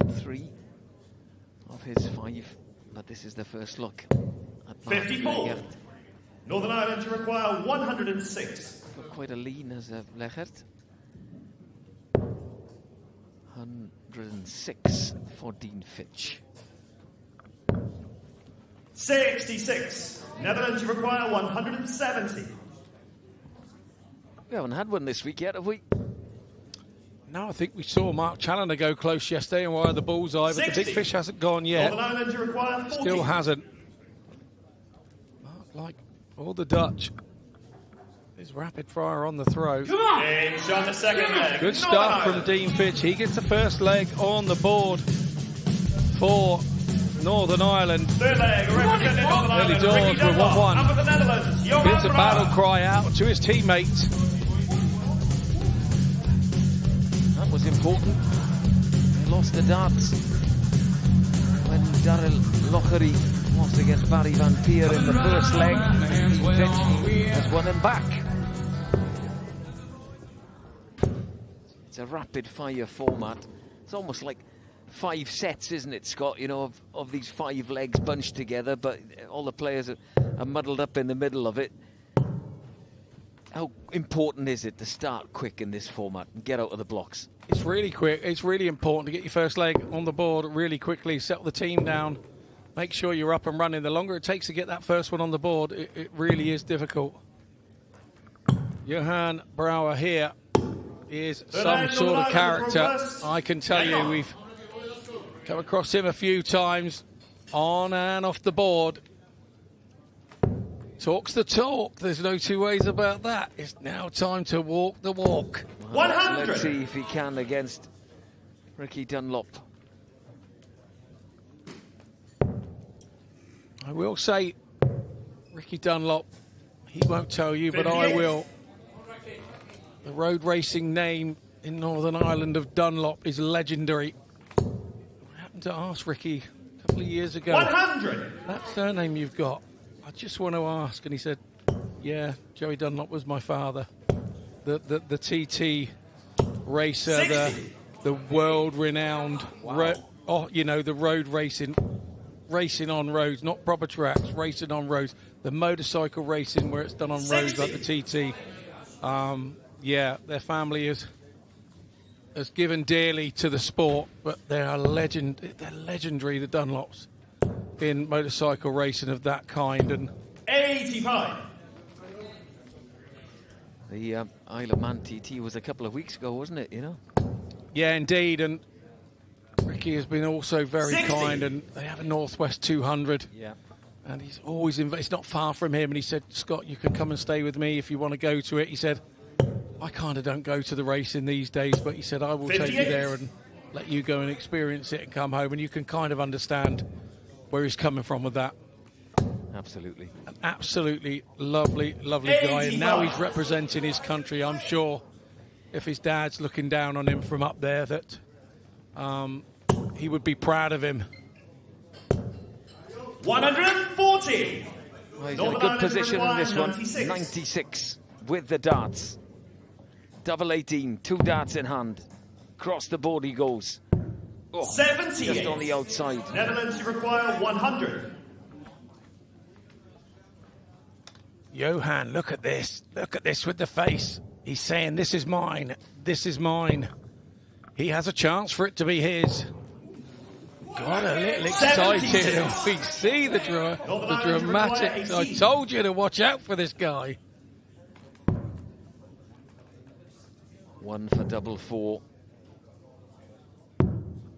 Won 3 of his 5, but this is the first look at 54. Northern Ireland to require 106. Got quite a lean as a Lechert. 106 for Dean Fitch. 66. Netherlands to require 170. We haven't had one this week yet, have we? No, I think we saw Mark Challoner go close yesterday and wire the bullseye, but 60. the big fish hasn't gone yet. Northern Ireland to require 40. Still hasn't. Mark, like all the Dutch, is rapid fire on the throw. Come on! In shot the second leg. Good stuff from Dean Fitch. He gets the first leg on the board for Northern Ireland. Third leg, representing Northern Early Ireland. doors Ricky with 1-1. And for the Netherlands, Gets a battle cry out to his teammates. That was important. They lost the darts when Darllediad lost against Barry Van Peer in the first leg. Fitch has won him back. It's a rapid fire format. It's almost like 5 sets, isn't it, Scott? You know, of these 5 legs bunched together, but all the players are muddled up in the middle of it. How important is it to start quick in this format and get out of the blocks? It's really quick. It's really important to get your first leg on the board really quickly, settle the team down, make sure you're up and running. The longer it takes to get that first one on the board, it really is difficult. Johan Brouwer here is some sort of character. I can tell you, we've come across him a few times on and off the board. Talks the talk. There's no two ways about that. It's now time to walk the walk. 100. Let's see if he can against Ricky Dunlop. I will say, Ricky Dunlop, he won't tell you, but I will. The road racing name in Northern Ireland of Dunlop is legendary. I happened to ask Ricky a couple of years ago. 100. That surname you've got, I just want to ask. And he said, yeah, Joey Dunlop was my father. The TT racer, the world-renowned, the road racing on roads, not proper tracks, racing on roads. The motorcycle racing where it's done on roads like the TT. Yeah, their family has given dearly to the sport, but they are they're legendary, the Dunlops, in motorcycle racing of that kind. And 85. The Isle of Man TT was a couple of weeks ago, wasn't it, you know? Yeah, indeed, and Ricky has been also very 60. kind, and they have a Northwest 200. Yeah. And he's always it's not far from him, and he said, Scott, you can come and stay with me if you want to go to it. He said, I kind of don't go to the racing these days, but he said, I will 58. take you there and let you go and experience it and come home, and you can kind of understand where he's coming from with that. Absolutely. An absolutely lovely, lovely guy, and now he's representing his country. I'm sure if his dad's looking down on him from up there that he would be proud of him. 140. Well, he's in a good position in this one. 96 with the darts. Double 18, 2 darts in hand. Across the board he goes. 78. Just on the outside. Netherlands, you require 100. Johan, look at this. Look at this with the face. He's saying, this is mine. This is mine. He has a chance for it to be his. Got a little excited. We see the dramatics. I told you to watch out for this guy. 1 for double 4.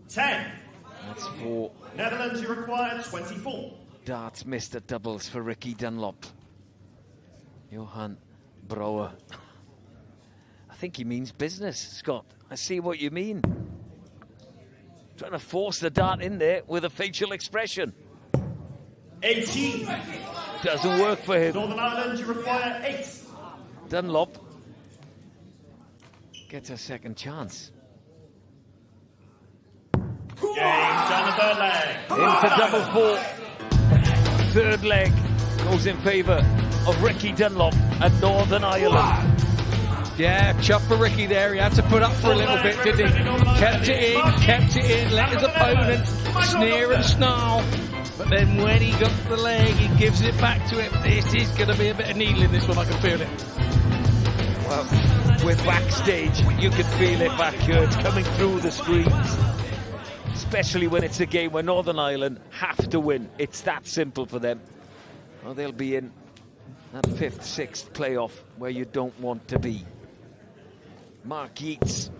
10. That's 4. Netherlands, you require 24. Darts missed at doubles for Ricky Dunlop. Johan Brouwer. I think he means business, Scott. I see what you mean. Trying to force the dart in there with a facial expression. 18. Doesn't work for him. Northern Ireland, you require 8. Dunlop gets a second chance. Game down the third leg. In for double 4. Third leg goes in favour of Ricky Dunlop and Northern Ireland. Yeah, chuff for Ricky there. He had to put up for a little bit, didn't he? Kept it in, let his opponent sneer and snarl. But then when he got the leg, he gives it back to him. This is going to be a bit of needle in this one, I can feel it. Well, with backstage, you can feel it back here. It's coming through the screens. Especially when it's a game where Northern Ireland have to win. It's that simple for them. Well, they'll be in that 5th, 6th playoff where you don't want to be. Mark Yeats.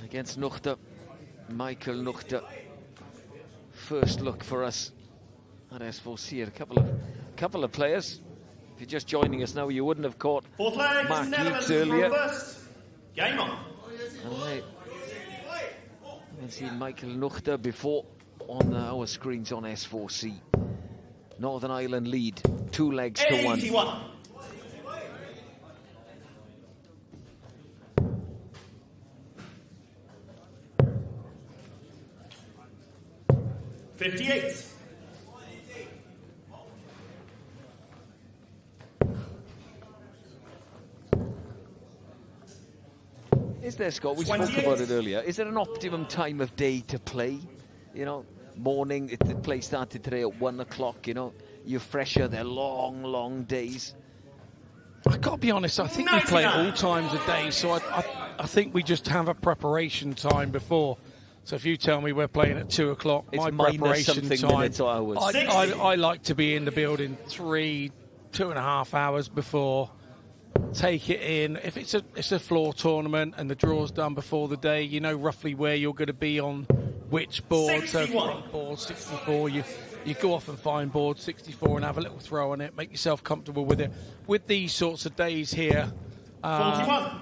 Against Nuchter, Michael Nuchter. First look for us at S4C. A couple of players. If you're just joining us now, you wouldn't have caught Mark Yeats earlier. Game on. I haven't seen Michael Nuchter before on our screens on S4C. Northern Ireland lead, 2 legs to 1. 81. $58. Is there, Scott? We spoke about it earlier. Is there an optimum time of day to play? You know, morning, the play started today at 1 o'clock, you know. You're fresher, they're long, long days. I've got to be honest, I think we play at all times of day, so I think we just have a preparation time before. So if you tell me we're playing at 2 o'clock, my preparation time, minutes or hours. I like to be in the building 2.5 hours before. Take it in. If it's a floor tournament and the draw's done before the day, you know roughly where you're going to be on which board. 61. So front board 64, you go off and find board 64 and have a little throw on it. Make yourself comfortable with it. With these sorts of days here,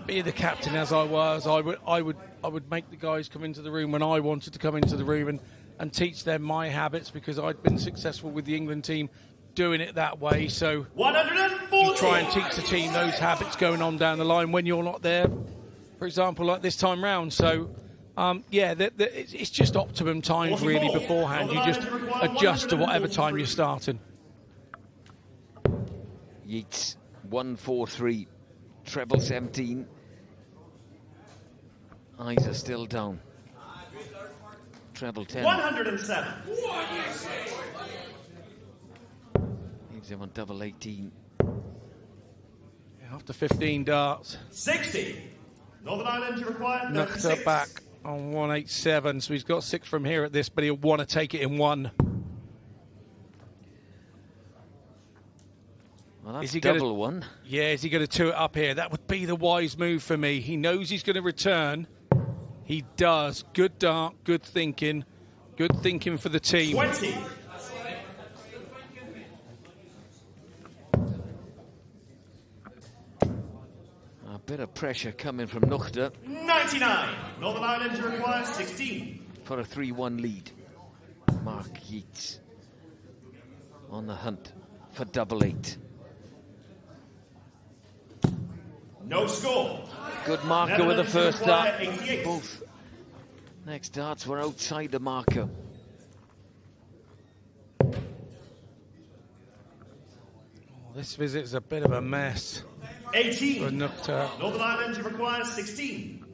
be the captain as I was, I would make the guys come into the room when I wanted to come into the room and teach them my habits, because I'd been successful with the England team doing it that way. So 140. you try and teach the team those habits going on down the line when you're not there, for example, like this time round. So it's just optimum times really beforehand. You just adjust to whatever time you're starting. Yeats 1-4-3, treble 17. Eyes are still down. Treble 10. 107. Leaves him on double 18. After 15 darts. 60. Northern Ireland, you require Knocked 36. her back on 187, so he's got 6 from here at this, but he'll want to take it in 1. Well, that's is he double gonna, one. Yeah, is he going to two it up here? That would be the wise move for me. He knows he's going to return. He does. Good dart, good thinking. Good thinking for the team. 20. A bit of pressure coming from Nuchter 99. Northern Ireland require 16. for a 3-1 lead. Mark Yeats on the hunt for double 8. No score. Good marker with the Netherlands first require dart. 88. Both next darts were outside the marker. This visit's a bit of a mess. 18. For Nuchter. Northern Ireland requires 16.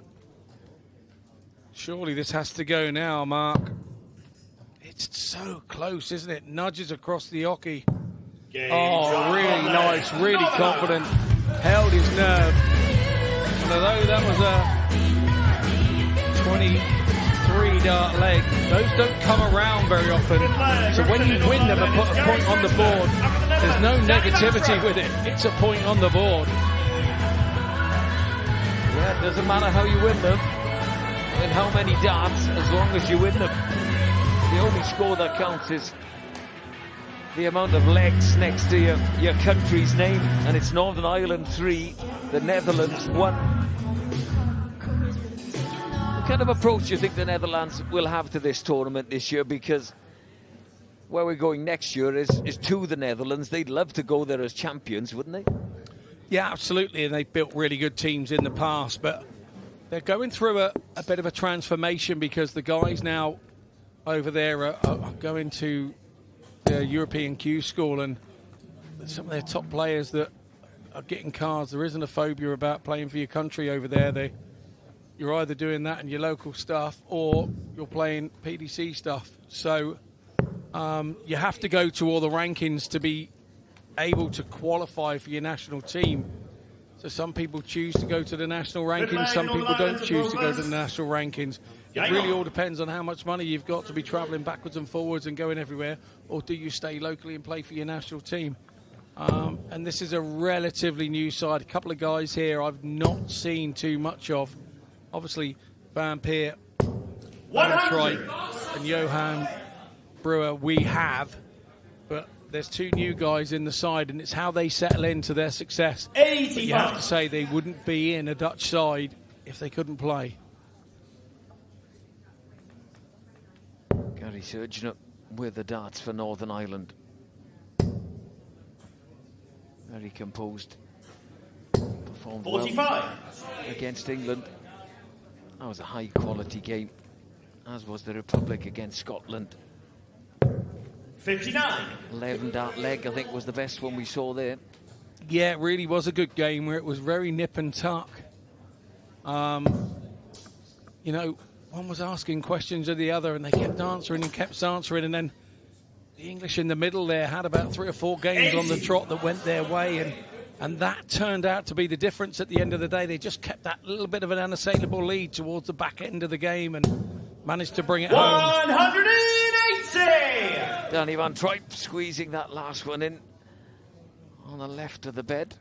Surely this has to go now, Mark. It's so close, isn't it? Nudges across the hockey. Oh, really nice, really confident. Held his nerve. And although that was a 23 dart leg, those don't come around very often. So when you win them and put a point on the board, there's no negativity with it. It's a point on the board. Yeah, it doesn't matter how you win them and how many darts, as long as you win them. The only score that counts is the amount of legs next to your country's name, and it's Northern Ireland 3, the Netherlands 1. What kind of approach do you think the Netherlands will have to this tournament this year? Because where we're going next year is to the Netherlands. They'd love to go there as champions, wouldn't they? Yeah, absolutely, and they've built really good teams in the past, but they're going through a bit of a transformation because the guys now over there are going to the European Q school, and some of their top players that are getting cards. There isn't a phobia about playing for your country over there. You're either doing that in your local stuff or you're playing PDC stuff. So you have to go to all the rankings to be able to qualify for your national team. So some people choose to go to the national rankings, some people don't choose to go to the national rankings. It really all depends on how much money you've got to be travelling backwards and forwards and going everywhere, or do you stay locally and play for your national team? And this is a relatively new side. A couple of guys here I've not seen too much of. Obviously, Van Peer, Punditry, and Johan Brewer we have, but there's two new guys in the side, and it's how they settle into their success. But you have to say they wouldn't be in a Dutch side if they couldn't play. Gary Surgeon with the darts for Northern Ireland. Very composed. Performed 45 well against England. That was a high quality game, as was the Republic against Scotland. 59. 11 dart leg, I think, was the best one we saw there. Yeah, it really was a good game where it was very nip and tuck. You know, one was asking questions of the other, and they kept answering and kept answering, and then the English in the middle there had about 3 or 4 games on the trot that went their way, and that turned out to be the difference at the end of the day. They just kept that little bit of an unassailable lead towards the back end of the game and managed to bring it home. 180! Danny Van Tripe squeezing that last one in on the left of the bed.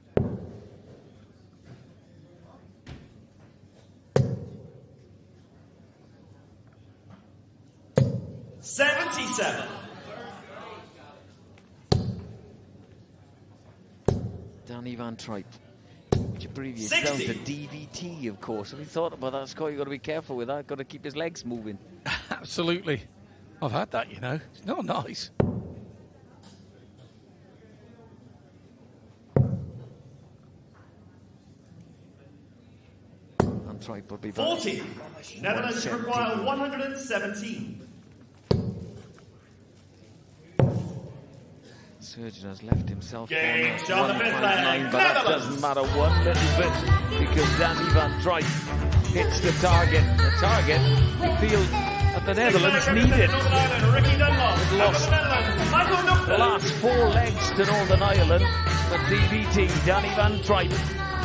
$77. Danny Van Tripe. Which abbreviates down to DVT, of course. Have you thought about that, Scott? You've got to be careful with that. Got to keep his legs moving. Absolutely. I've had that, you know. It's not nice. Van Tripe will be back. 40. Netherlands require 117. Surgeon has left himself Game on shot the fifth leg. 159, but that doesn't matter one little bit because Danny Van Tripe hits the target. The target, we feel that the Netherlands needed. They've lost the last 4 legs to Northern Ireland, but DVT, Danny Van Tripe,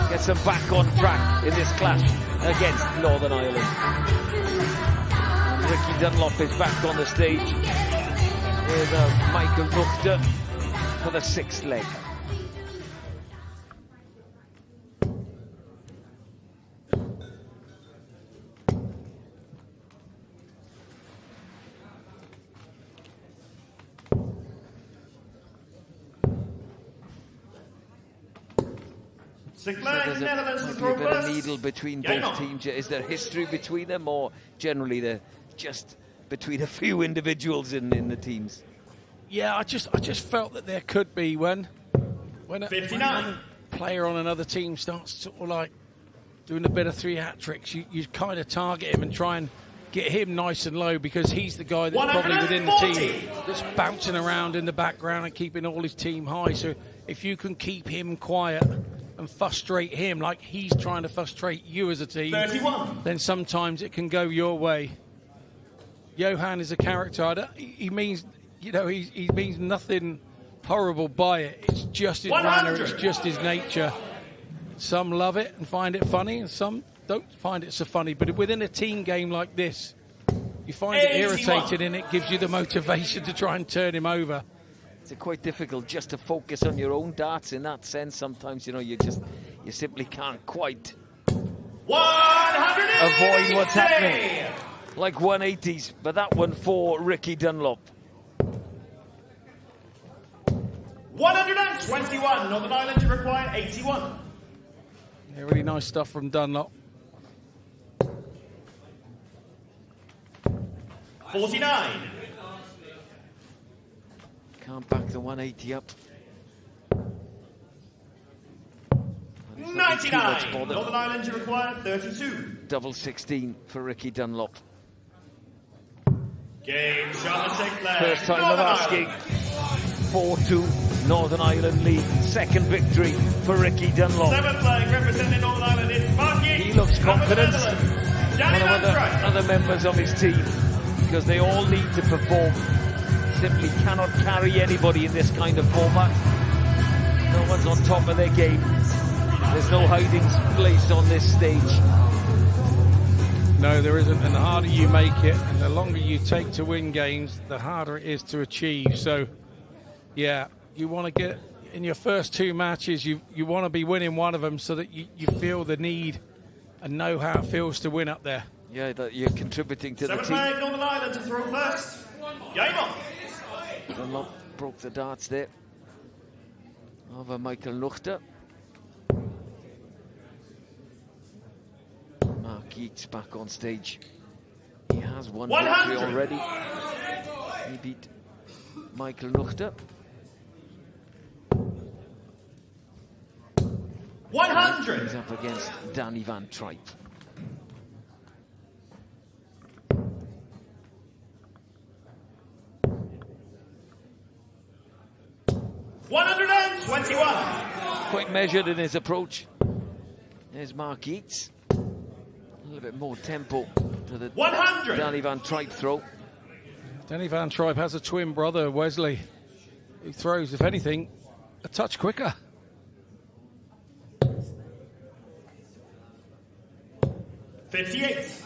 gets them back on track in this clash against Northern Ireland. Ricky Dunlop is back on the stage with Michael Nuchter for the 6th leg. So there's might be a bit of needle between both teams. Is there history between them, or generally they're just between a few individuals in the teams? Yeah, I just felt that there could be when a player on another team starts sort of like doing a bit of 3 hat tricks, you kind of target him and try and get him nice and low, because he's the guy that's probably within the team that's bouncing around in the background and keeping all his team high. So if you can keep him quiet and frustrate him like he's trying to frustrate you as a team, 31. then sometimes it can go your way. Johan is a character. He means, you know, he means nothing horrible by it. It's just his manner, it's just his nature. Some love it and find it funny, and some don't find it so funny. But within a team game like this, you find it irritating, and it gives you the motivation to try and turn him over. It's quite difficult just to focus on your own darts in that sense. Sometimes, you know, you simply can't quite avoid what's happening. Like 180s, but that one for Ricky Dunlop. 121. Northern Ireland to require 81. Yeah, really nice stuff from Dunlop. 49. Can't back the 180 up. 99. Northern Ireland to require 32. Double 16 for Ricky Dunlop. Game shot the sixth leg. First time of asking. 4-2 Northern Ireland lead. Second victory for Ricky Dunlop. Seventh leg representing Northern Ireland is Mark Yates. He looks confident. One of other members of his team, because they all need to perform. Simply cannot carry anybody in this kind of format. No one's on top of their game. There's no hiding place on this stage. No, there isn't, and the harder you make it and the longer you take to win games, the harder it is to achieve. So, yeah, you want to get in your first 2 matches, you want to be winning one of them so that you feel the need and know how it feels to win up there. Yeah, that you're contributing to the team. Northern Ireland to throw first. Game on. Dunlop broke the darts there over Michael Nuchter. Mark Yeats back on stage. He has won victory already. He beat Michael Nuchter. 100. He's up against Danny van Tripe. Quite measured in his approach. There's Mark Yeats. A little bit more tempo to the 100. Danny van Tripe throw. Danny van Tripe has a twin brother, Wesley. He throws, if anything, a touch quicker. 58.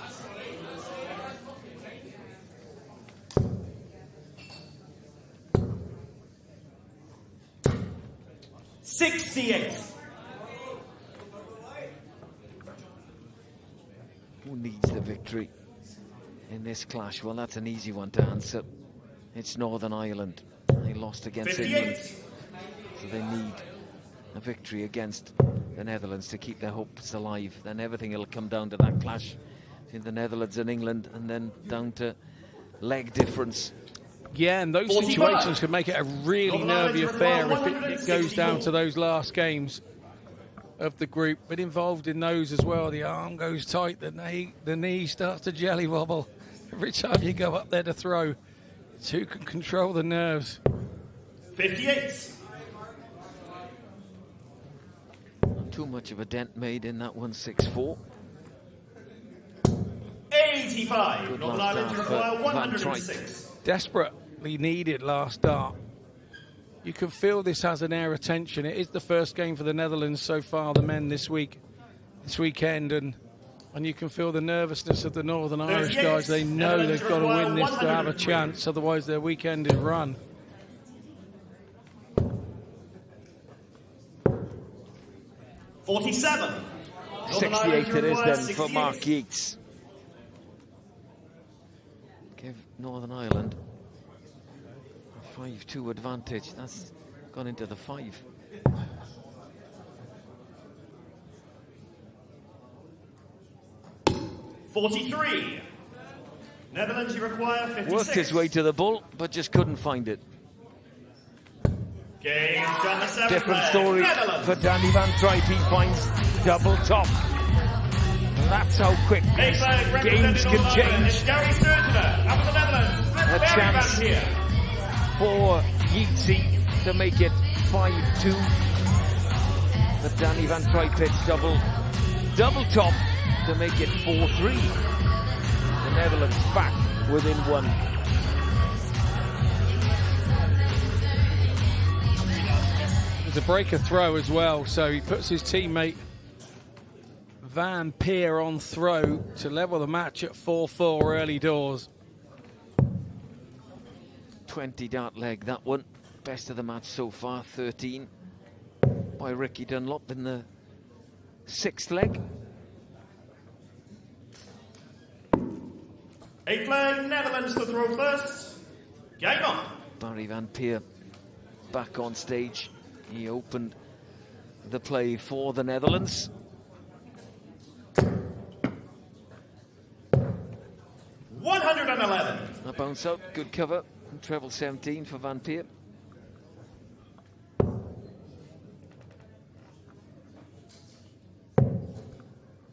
68. Who needs the victory in this clash? Well, that's an easy one to answer. It's Northern Ireland. They lost against 58. England, so they need a victory against the Netherlands to keep their hopes alive. Then everything will come down to that clash between the Netherlands and England, and then down to leg difference. Yeah, and those situations can make it a really nervy affair if it goes down to those last games of the group. But involved in those as well, the arm goes tight, the knee starts to jelly wobble every time you go up there to throw. It's who can control the nerves. 58. Not too much of a dent made in that 164. 85. Good Northern last Ireland to dart require for Van 106. Desperately needed last dart. You can feel this has an air of tension. It is the first game for the Netherlands so far, the men this weekend, and you can feel the nervousness of the Northern Irish guys. They know they've got to win this to have a chance, otherwise their weekend is run. 47. 68 it is then for Mark Yeats. Give Northern Ireland a 5-2 advantage. That's gone into the 5. 43. Netherlands, you require 56. Worked his way to the ball, but just couldn't find it. Game on the 7th Different leg. story Netherlands. for Danny van Tryp. He finds double top. That's how quick Eighth leg, games representing can Northern Ireland, change. it's Gary Sturgeon out of the Netherlands. A Very chance bad here. for Yeatsy to make it 5-2. But Danny van Tryp hits double top to make it 4-3. The Netherlands back within 1. There's a breaker throw as well, so he puts his teammate Van Peer on throw to level the match at 4-4 early doors. 20 dart leg, that one. Best of the match so far, 13 by Ricky Dunlop in the 6th leg. 8th leg, Netherlands to throw first. Game on. Barry Van Peer back on stage. He opened the play for the Netherlands. $111. A bounce out, good cover. Treble 17 for Van Peer.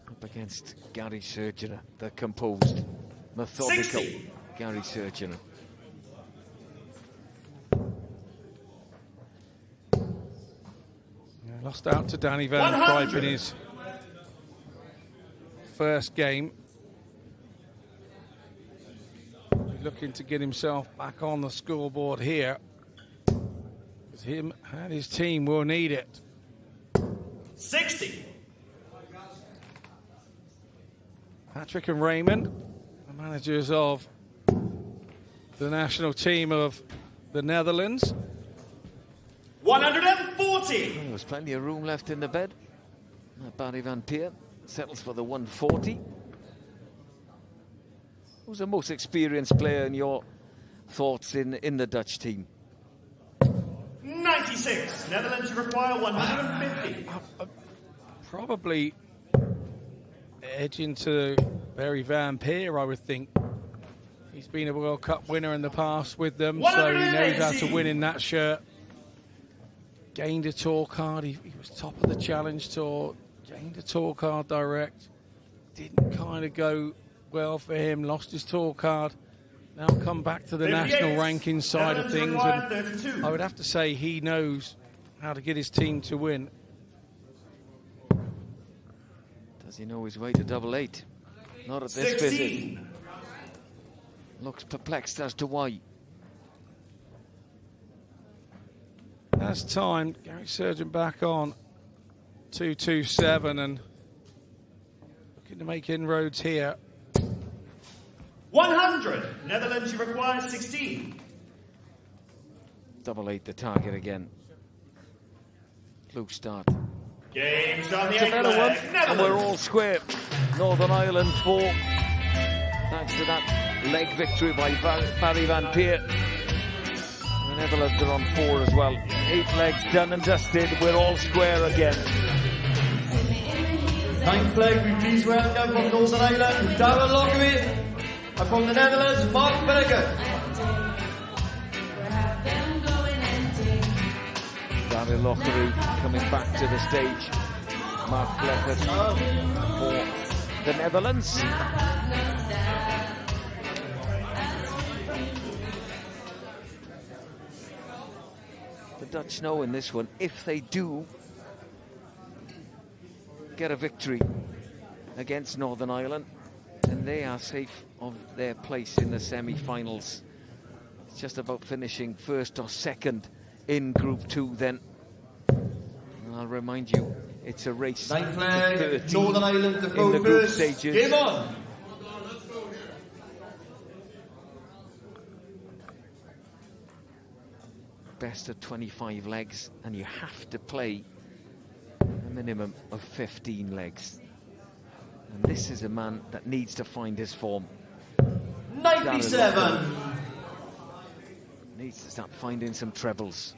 Up against Gary Surgener, the composed, methodical 60. Gary Surgener. Lost out to Danny van Tryp in his first game. Looking to get himself back on the scoreboard here. Because him and his team will need it. 60. Patrick and Raymond, the managers of the national team of the Netherlands. 140. There's plenty of room left in the bed. Barry Van Peer settles for the 140. Who's the most experienced player in your thoughts in the Dutch team? 96. Netherlands require 150. Probably edging to Barry Van Peer, I would think. He's been a World Cup winner in the past with them, so he knows how to win in that shirt. Gained a tour card. He was top of the Challenge Tour. Gained a tour card direct. Didn't kind of go well for him. Lost his tour card. Now come back to the national ranking side of things. And I would have to say he knows how to get his team to win. Does he know his way to double 8? Not at this visit. Looks perplexed as to why. As time, Gary Surgeon back on 2-2-7 and looking to make inroads here. 100. Netherlands, you require 16. Double 8 the target again. Loose start. Game's on the It's a 8th better one, leg. and we're all square. Northern Ireland 4. Thanks to that leg victory by Barry Van Peer. The Netherlands are on 4 as well. 8 legs done and dusted. We're all square again. 9th leg, we please welcome from Northern Ireland, Darllediad, and from the Netherlands, Mark Finnegan. Darren Lockery coming back to the stage. Mark Bleffert for the Netherlands. The Dutch know in this one, if they do get a victory against Northern Ireland, then they are safe of their place in the semi-finals. It's just about finishing first or second in Group 2 then. And I'll remind you, it's a race to 13 Northern Ireland to in the group first. stages. Game on. Best of 25 legs, and you have to play a minimum of 15 legs. And this is a man that needs to find his form. 97. Needs to start finding some trebles.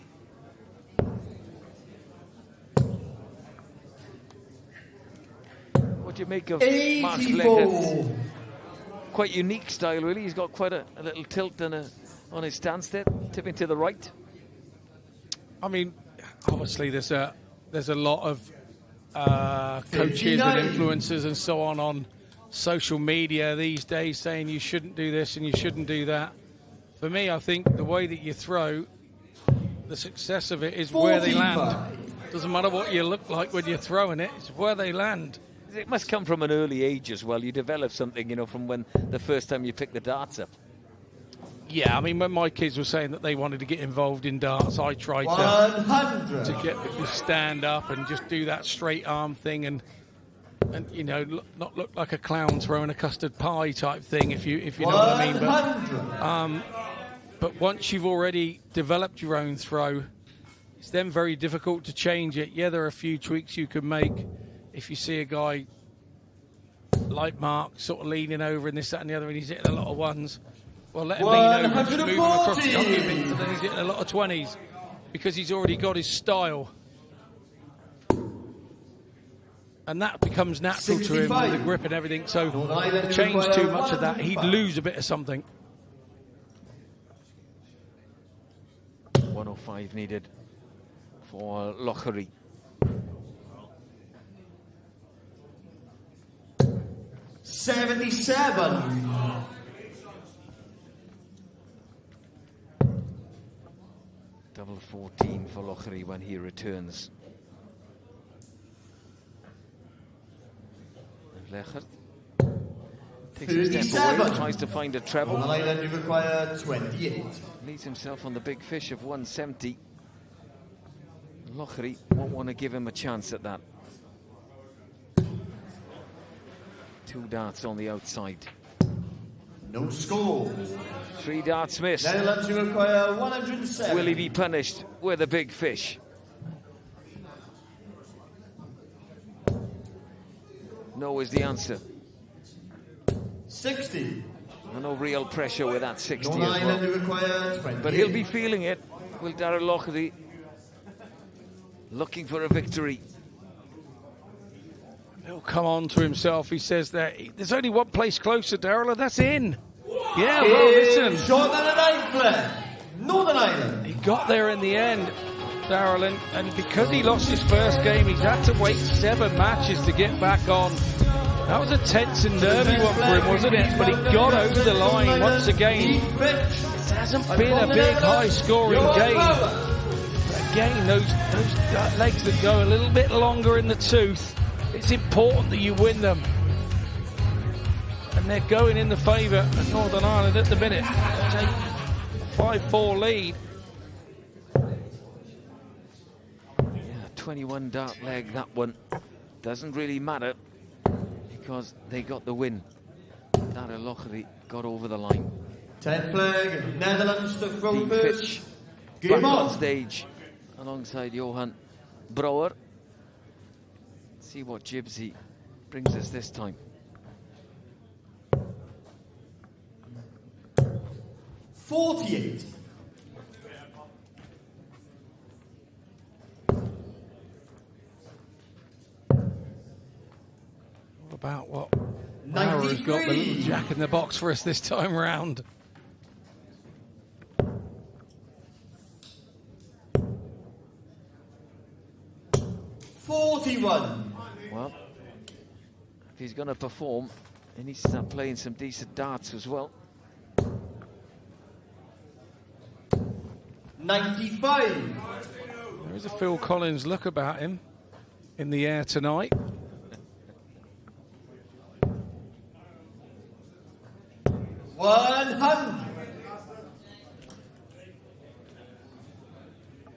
What do you make of Mark 84. quite unique style, really. He's got quite a little tilt and on his stance there, tipping to the right. I mean, obviously there's a lot of coaches and influencers and so on social media these days saying you shouldn't do this and you shouldn't do that. For me, I think the way that you throw, the success of it is where they land. Doesn't matter what you look like when you're throwing it, it's where they land. It must come from an early age as well. You develop something, you know, from when the first time you pick the darts up. Yeah, I mean, when my kids were saying that they wanted to get involved in darts, I tried to get them to stand up and just do that straight arm thing and you know, not look like a clown throwing a custard pie type thing, if you know what I mean. But once you've already developed your own throw, it's then very difficult to change it. Yeah, there are a few tweaks you can make. If you see a guy like Mark sort of leaning over and this, that and the other, and he's hitting a lot of ones, well, let him lean over and just move him across the hockey a bit, but then he's hitting a lot of 20s because he's already got his style. And that becomes natural to him with the grip and everything. So to change too much of that, he'd lose a bit of something. 105 needed for Luri. $77. Double 14 for Luri when he returns. Lechert takes a step away, tries to find a treble. On the line then you require 28. Leads himself on the big fish of 170. Luri won't want to give him a chance at that. 2 darts on the outside. No score. 3 darts missed. Netherlands you require 107. Will he be punished with a big fish? No is the answer. 60. No real pressure with that 60 Northern as Ireland well. require 28. But he'll be feeling it. Will Darllediad looking for a victory? He'll come on to himself. He says that there's only one place closer, Darrell, and that's in. Yeah, well, listen. Shorter than an eight Northern Ireland. He got there in the end, Darrell, and because he lost his first game, he's had to wait 7 matches to get back on. That was a tense and nervy one for him, wasn't it? But he got over the line once again. It hasn't been a big, high-scoring game. Again, those legs that go a little bit longer in the tooth, it's important that you win them. And they're going in the favour of Northern Ireland at the minute. 5-4 lead. 21 dart leg, that one. Doesn't really matter because they got the win. Darllediad got over the line. 10th flag, Netherlands to throw first. Back on stage alongside Johan Brouwer. See what Gypsy brings us this time. 48. About what Laura's got the little jack in the box for us this time round. $41. Well, if he's going to perform, he needs to start playing some decent darts as well. 95. There is a Phil Collins look about him in the air tonight.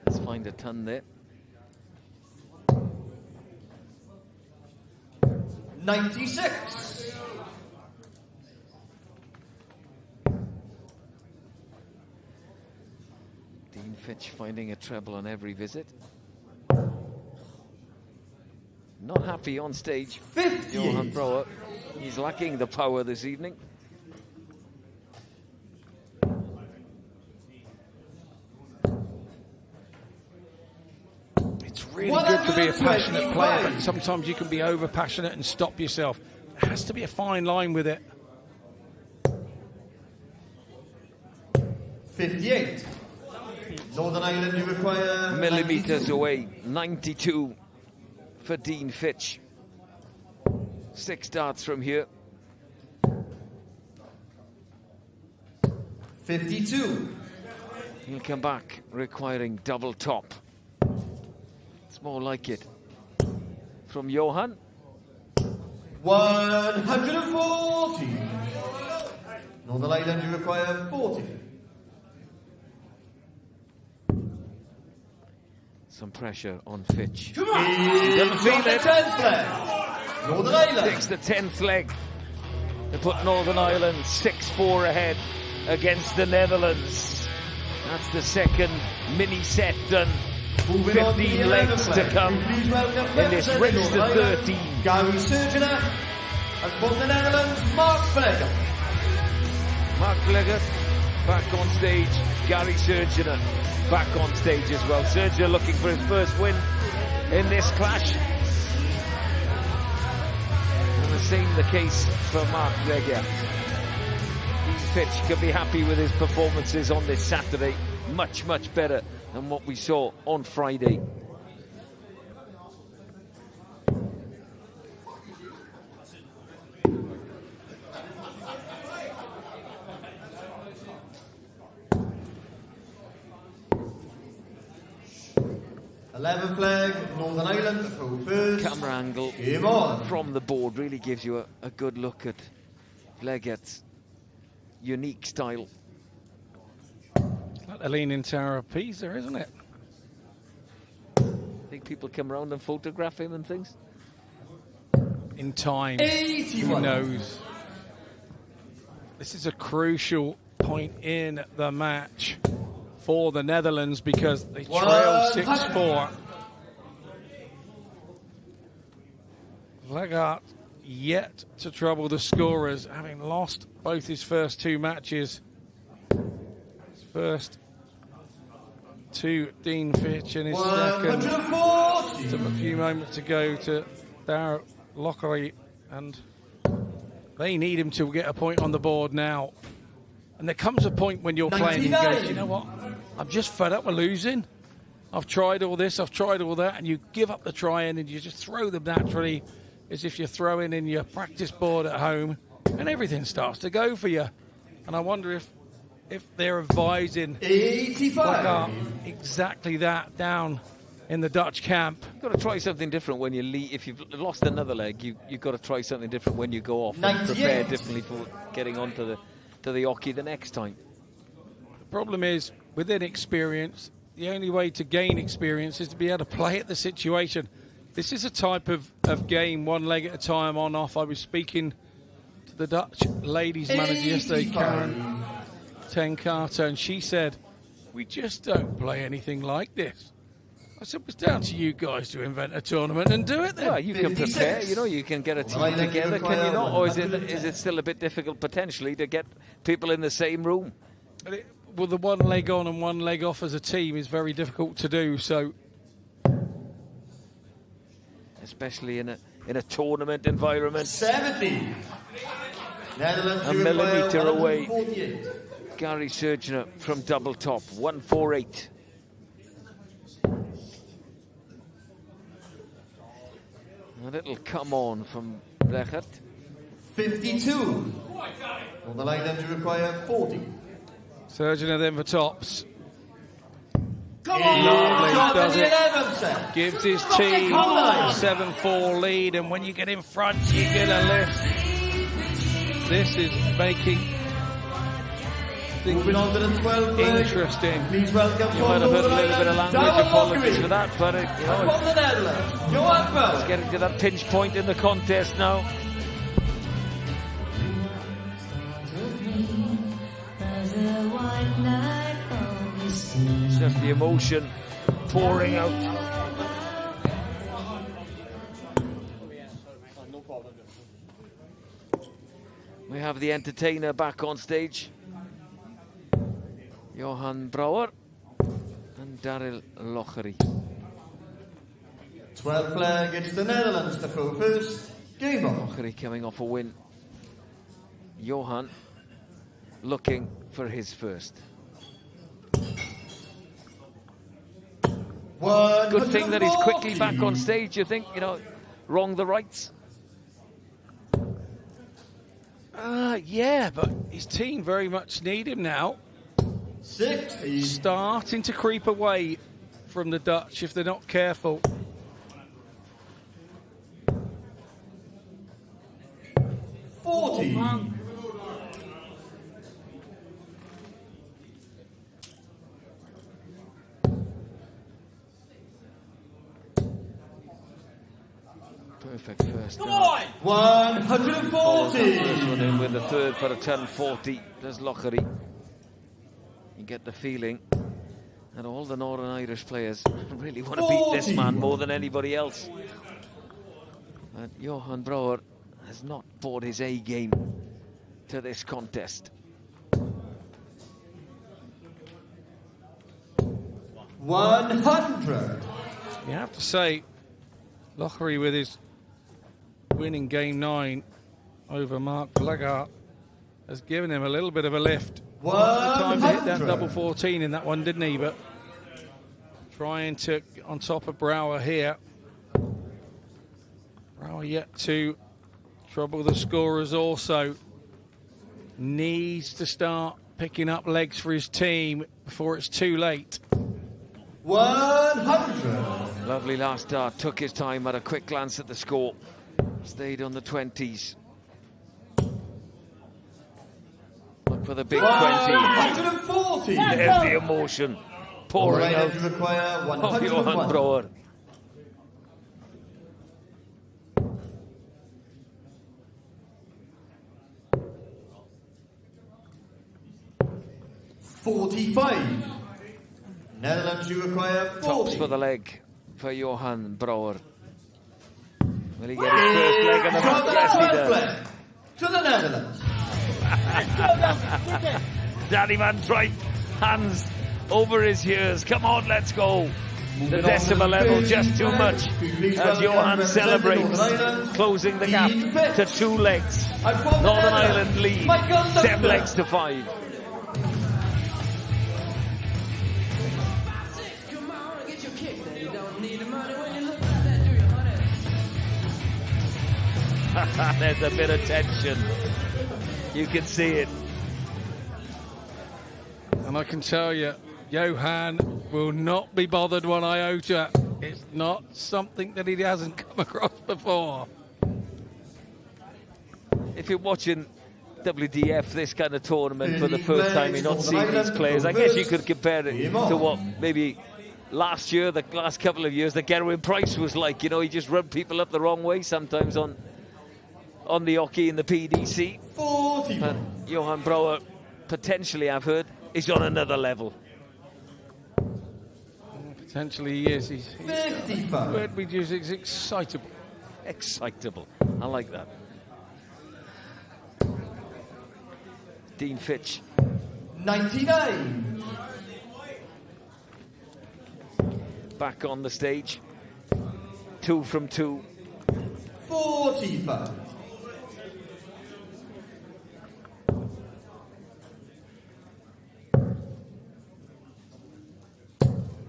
Let's find a ton there. 96. Dean Fitch finding a treble on every visit. Not happy on stage. 50. Johan Brouwer. He's lacking the power this evening. It's really good to be a passionate player, but sometimes you can be over passionate and stop yourself. There has to be a fine line with it. 58. Northern Ireland, you require... Millimetres away, 92 for Dean Fitch. 6 darts from here. 52. He'll come back requiring double top. It's more like it. From Johan. 140. Northern Ireland, you require 40. Some pressure on Fitch. Come on! He doesn't feel it. 10th leg. Northern Ireland. Takes the 10th leg to put Northern Ireland 6-4 ahead against the Netherlands. That's the second mini set done. 15 legs to come in this race to 13. Gary Surgener, and from the Netherlands, Mark Vleggert. Mark Vleggert back on stage. Gary Surgener back on stage as well. Surgener looking for his first win in this clash. And the same the case for Mark Vleggert. Fitch can be happy with his performances on this Saturday. Much, much better than what we saw on Friday. Eleven flag, Northern Ireland, throw first. Camera angle Game on. from the board really gives you a good look at Vleggert's unique style. Like the Leaning Tower of Pisa, isn't it? I think people come around and photograph him and things. In time, 81. who knows? This is a crucial point in the match for the Netherlands because they trail 6-4. Vleggert yet to trouble the scorers, having lost both his first 2 matches. His first to Dean Fitch and his second took a few moments to go to Darllediad, and they need him to get a point on the board now. And there comes a point when you're playing and you go, you know what, I'm just fed up with losing. I've tried all this, I've tried all that, and you give up the trying and you just throw them naturally as if you're throwing in your practice board at home, and everything starts to go for you. And I wonder if they're advising 85 exactly that down in the Dutch camp. You've got to try something different when you leave. If you've lost another leg, you've got to try something different when you go off and prepare differently for getting onto the hockey the next time. The problem is, with inexperience, the only way to gain experience is to be able to play at the situation. This is a type of game, one leg at a time, on, off. I was speaking to the Dutch ladies manager yesterday, Karen Ten Carter, and she said, we just don't play anything like this. I said, it's down to you guys to invent a tournament and do it then. Well, you can prepare, you can get a team together, can you not? Or is it still a bit difficult potentially to get people in the same room? Well, the one leg on and one leg off as a team is very difficult to do, so... Especially in a tournament environment. 70. Netherlands, a millimetre away. 48. Gary Surgener from double top, 148. A little come on from Vleggert. 52. On the line, you require 40. Surgener then for tops. Come on! Lovely, does it. 11 set. Gives his team a 7-4 lead, and when you get in front, you get a lift. This is making Moving on to the 12th leg. interesting. Please welcome You might have heard a little bit of language, apologies for that, but from the Netherlands, Johan Bell. It's getting to that pinch point in the contest now. It's just the emotion pouring out. We have the entertainer back on stage. Johan Brouwer and Darllediad. 12th flag, it's the Netherlands to throw first. Game on. Luri coming off a win. Johan looking for his first. Good thing that he's quickly back on stage, you think, you know, wrong the rights. Yeah, but his team very much need him now. 60. Starting to creep away from the Dutch if they're not careful. Perfect first. Come on! 140. First one in with the third for a 10-40. There's Luri. You get the feeling that all the Northern Irish players really want to beat this man more than anybody else. But Johan Brouwer has not brought his A game to this contest. 100. You have to say, Luri with his winning game 9 over Mark Blaggart has given him a little bit of a lift. Time to hit that double 14 in that one, didn't he? But trying to get on top of Brouwer here. Brouwer yet to trouble the scorers also. Needs to start picking up legs for his team before it's too late. 100. Lovely last start, took his time, had a quick glance at the score. Stayed on the 20s. Look for the big 20. 140. There's the emotion pouring out require of Johan Brouwer. $45. Netherlands, you require 40. Tops for the leg for Johan Brouwer. Will he get his first leg on the back? Yes, he does. To the Netherlands. Daddy man tried hands over his ears. Come on, let's go. The decibel level just too much as Johan celebrates, closing the gap to 2 legs. Northern Ireland lead 7 legs to 5. There's a bit of tension. You can see it. And I can tell you, Johan will not be bothered one iota. It's not something that he hasn't come across before. If you're watching WDF, this kind of tournament, for the first time, you're not seeing these players. I guess you could compare it to what maybe last year, the last couple of years, that Gerwyn Price was like. You know, he just rubbed people up the wrong way sometimes on the hockey in the PDC. 40. But Johan Brouwer, potentially, I've heard, is on another level. Potentially he is. He's 55. the word we use is excitable. Excitable. I like that. Dean Fitch. 99. Back on the stage. 2 from 2. 45.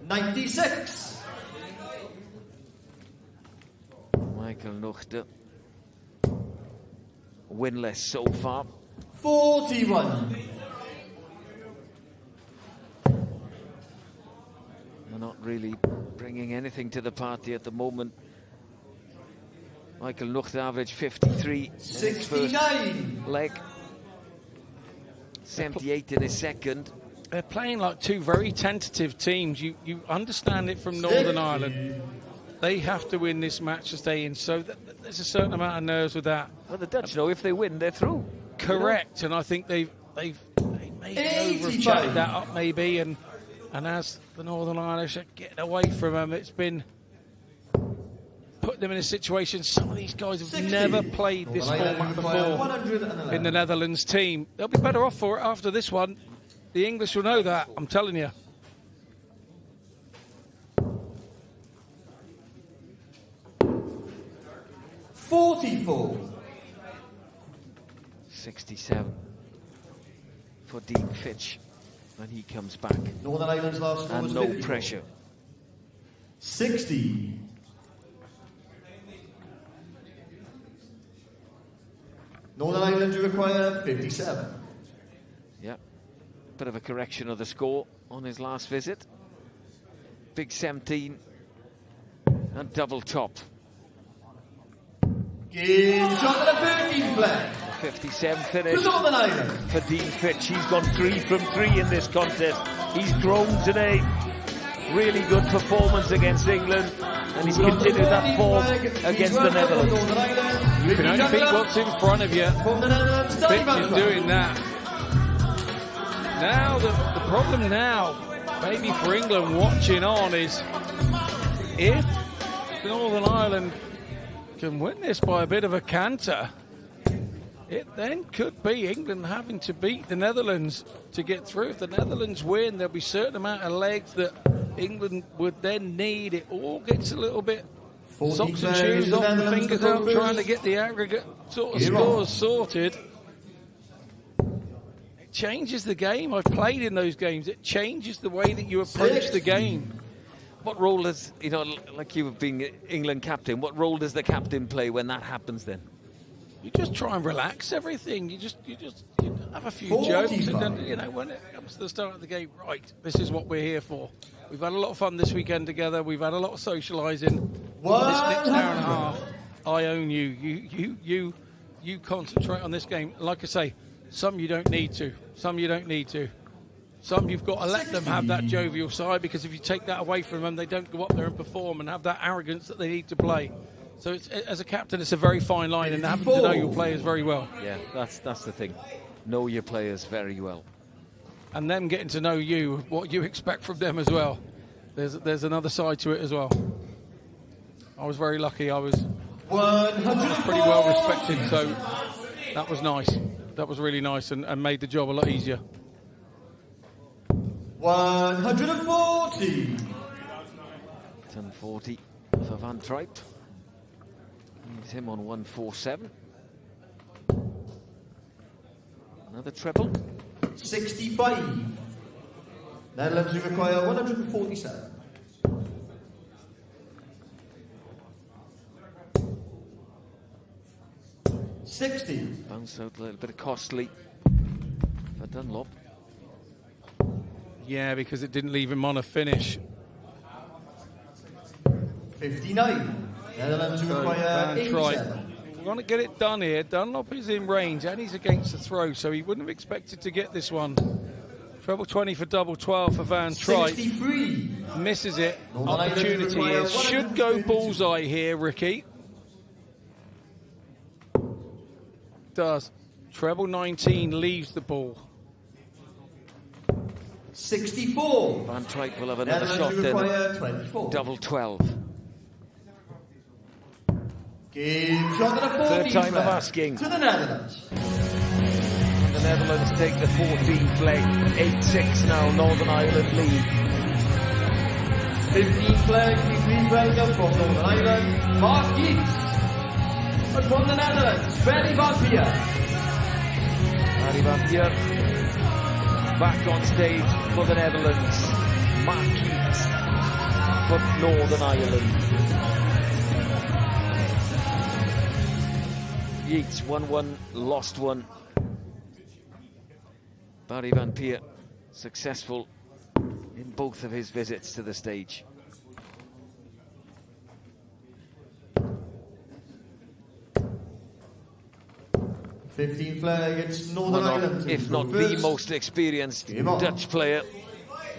96. Michael Nuchter. Winless so far. 41. They're not really bringing anything to the party at the moment. Michael Nuchter averaged 53 in his first 69. leg. 78 in his second. They're playing like 2 very tentative teams. You understand it from Northern Ireland. They have to win this match to stay in, so there's a certain amount of nerves with that. Well, the Dutch know if they win, they're through. Correct, and I think they may have chatted that up maybe, and as the Northern Irish are getting away from them, it's been put them in a situation. Some of these guys have never played this format before in the Netherlands team. They'll be better off for it after this one. The English will know that, I'm telling you. $44. 67 for Dean Fitch when he comes back. Northern Ireland's last score and was no 54. pressure. 60. Northern Ireland require 57. Yeah, bit of a correction of the score on his last visit. Big 17 and double top. Game shot at the 13 flag. 57 finish For Northern Ireland. For Dean Fitch, he's gone 3 from 3 in this contest. He's grown today. Really good performance against England, and he's continued that form against the Netherlands. You can only beat what's in front of you. Fitch is doing that. Now, the problem now, maybe for England watching on, is if Northern Ireland can win this by a bit of a canter, it then could be England having to beat the Netherlands to get through. If the Netherlands win, there'll be a certain amount of legs that England would then need. It all gets a little bit socks and shoes off the fingers out, trying to get the aggregate sort of scores sorted. It changes the game. I've played in those games. It changes the way that you approach the game. What role does, you know, like you being England captain, what role does the captain play when that happens then? You just try and relax everything. You have a few jokes, and then, you know, when it comes to the start of the game, right, this is what we're here for. We've had a lot of fun this weekend together. We've had a lot of socialising. This next hour and a half, I own you. You concentrate on this game. Like I say, some you don't need to. Some you don't need to. Some you've got to let them have that jovial side, because if you take that away from them, they don't go up there and perform and have that arrogance that they need to play. So it's, as a captain, it's a very fine line, and having to know your players very well. Yeah, that's the thing. Know your players very well. And them getting to know you, what you expect from them as well. There's another side to it as well. I was very lucky. I was pretty well respected, so that was nice. That was really nice and made the job a lot easier. 140. 1040 for Van Tripe. Needs him on 147. Another treble. 65. Netherlands require 147. Bounce out a little bit of costly for Dunlop. Yeah, because it didn't leave him on a finish. 59. Netherlands require 87. We want to get it done here. Dunlop is in range and he's against the throw, so he wouldn't have expected to get this one. Treble 20 for double 12 for Van Tripe. 63. Misses it. Opportunity here. Should go bullseye here, Ricky. Does. Treble 19 leaves the ball. 64. Van Tripe will have another shot then. 24. Double 12. Game shot at a 14 Third time of flag asking. to the Netherlands. The Netherlands take the 14th leg. 8-6 now, Northern Ireland lead. 15th flag, between Belgium from Northern Ireland, Mark Yeats. But from the Netherlands, Barry Van Peer. Barry Van Peer back on stage for the Netherlands. Mark Yeats for Northern Ireland. Yeats 1-1, lost one. Barry Van Peer successful in both of his visits to the stage. '15 flag against Northern Ireland. If not the most experienced Dutch player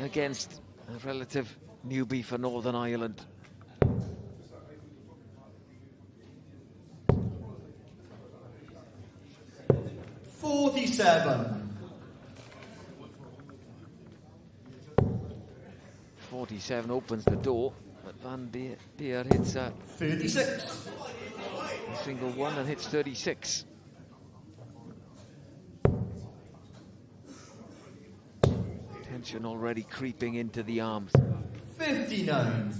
against a relative newbie for Northern Ireland. '47. 47 opens the door, but Van Peer hits a 36. A single one and hits 36. Tension already creeping into the arms. 59.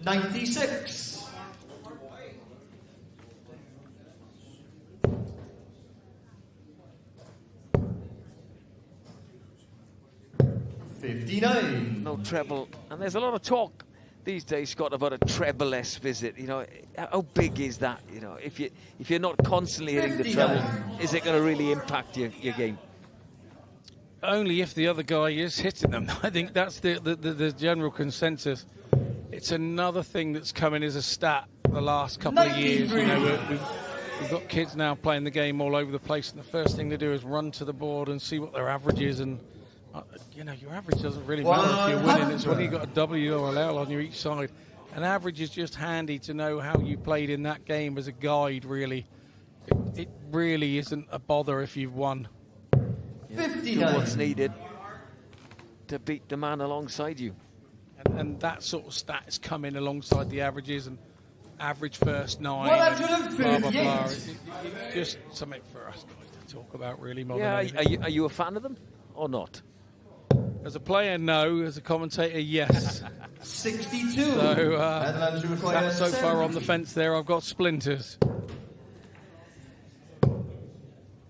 '96. 1 59. No treble. And there's a lot of talk these days, Scott, about a treble-less visit. You know, how big is that? You know, if you're not constantly hitting the treble, is it going to really impact your game? Only if the other guy is hitting them. I think that's the general consensus. It's another thing that's come in as a stat the last couple of years. You know, we've got kids now playing the game all over the place, and the first thing they do is run to the board and see what their average is. And you know, your average doesn't really matter if you're winning. It's whether you've got a W or an L on each side. An average is just handy to know how you played in that game as a guide, really. It really isn't a bother if you've won. Do what's needed to beat the man alongside you. And that sort of stat is coming alongside the averages and average first 9. 158. Blah, blah, blah. It's just something for us to talk about, really. More than anything. Are you a fan of them or not? As a player, no. As a commentator, yes. 62. So, so far on the fence there, I've got splinters.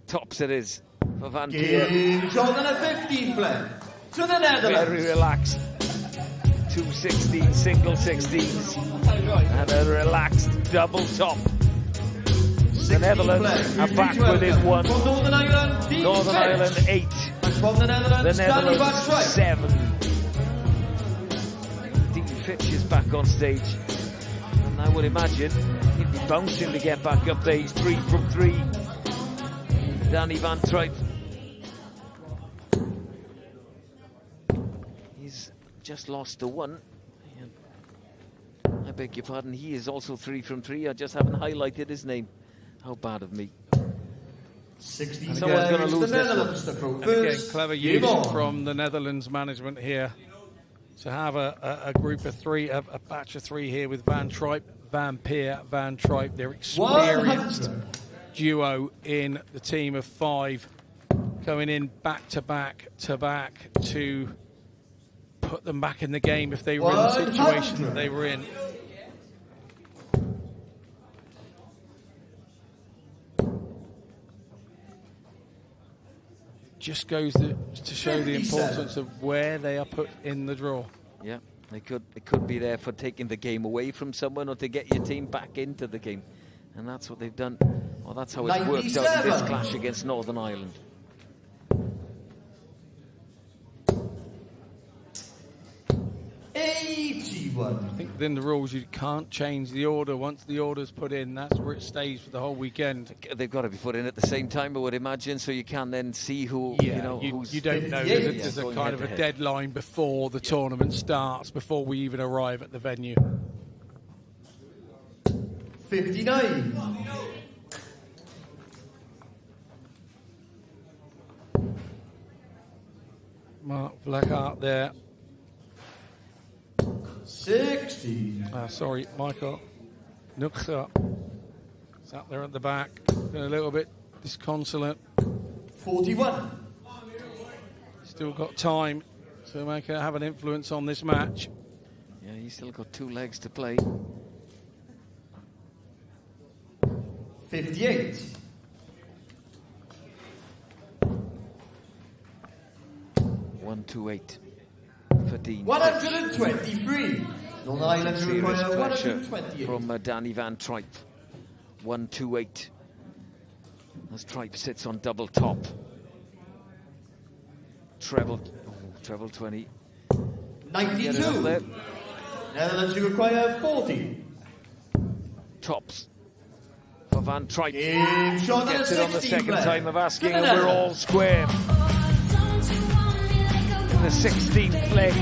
Tops it is for Van Peer. Jordan at 15 play to the Netherlands. Very relaxed. 2 16, single 16s. And a relaxed double top. The Netherlands are back within 1. Northern Ireland, Northern Ireland 8. From the Netherlands 7. Dean Fitch is back on stage. And I would imagine he'd be bouncing to get back up there. He's 3 from 3. Danny Van Tripe. He's just lost the 1. I beg your pardon, he is also 3 from 3. I just haven't highlighted his name. How bad of me. 60. Someone's going to lose Netherlands. And again, clever use from the Netherlands management here to have a group of 3, a batch of 3 here with Van Tripe, Van Peer, Van Tripe. They're experienced duo in the team of 5, going in back to back to put them back in the game if they were in the situation that they were in. Just goes to show the importance of where they are put in the draw. Yeah, it could be there for taking the game away from someone or to get your team back into the game. And that's what they've done. Well, that's how it worked out in this clash against Northern Ireland. I think within the rules you can't change the order. Once the order's put in, that's where it stays for the whole weekend. They've got to be put in at the same time, I would imagine, so you can then see who, who's... You don't know. There's a kind of a deadline before the tournament starts, before we even arrive at the venue. 59. Mark Blackheart there. 60. Sorry, Michael Nuxa. Sat there at the back, a little bit disconsolate. 41. Still got time to have an influence on this match. Yeah, he's still got 2 legs to play. 58. 128 for Dean. 123. Northern Ireland Serious require pressure 128 from Danny Van Tripe. 128 as Tripe sits on double top. Treble 20. 92. Netherlands require 40. Tops for Van Tripe. Shot Gets it on the second play. time of asking, and we're all square. In the 16th leg,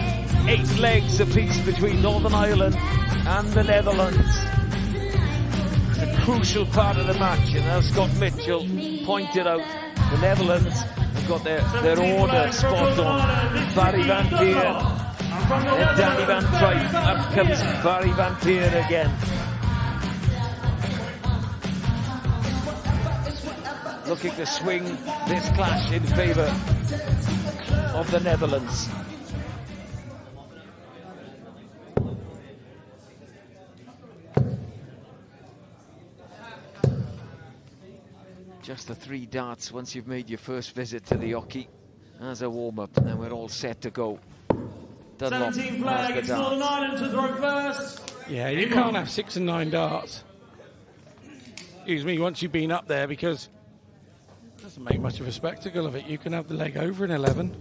8 legs apiece between Northern Ireland and the Netherlands. It's a crucial part of the match, and as Scott Mitchell pointed out, the Netherlands have got their order spot on. Barry Van Peer and Danny Van Tripe. Up comes Barry Van Peer again. Looking to swing this clash in favour of the Netherlands. Just the 3 darts once you've made your first visit to the hockey as a warm-up, and then we're all set to go. Dunlop 17 flag, has it's the Northern darts. Ireland to throw first. Yeah, you can't have 6 and 9 darts. Excuse me, once you've been up there, because it doesn't make much of a spectacle of it. You can have the leg over in 11.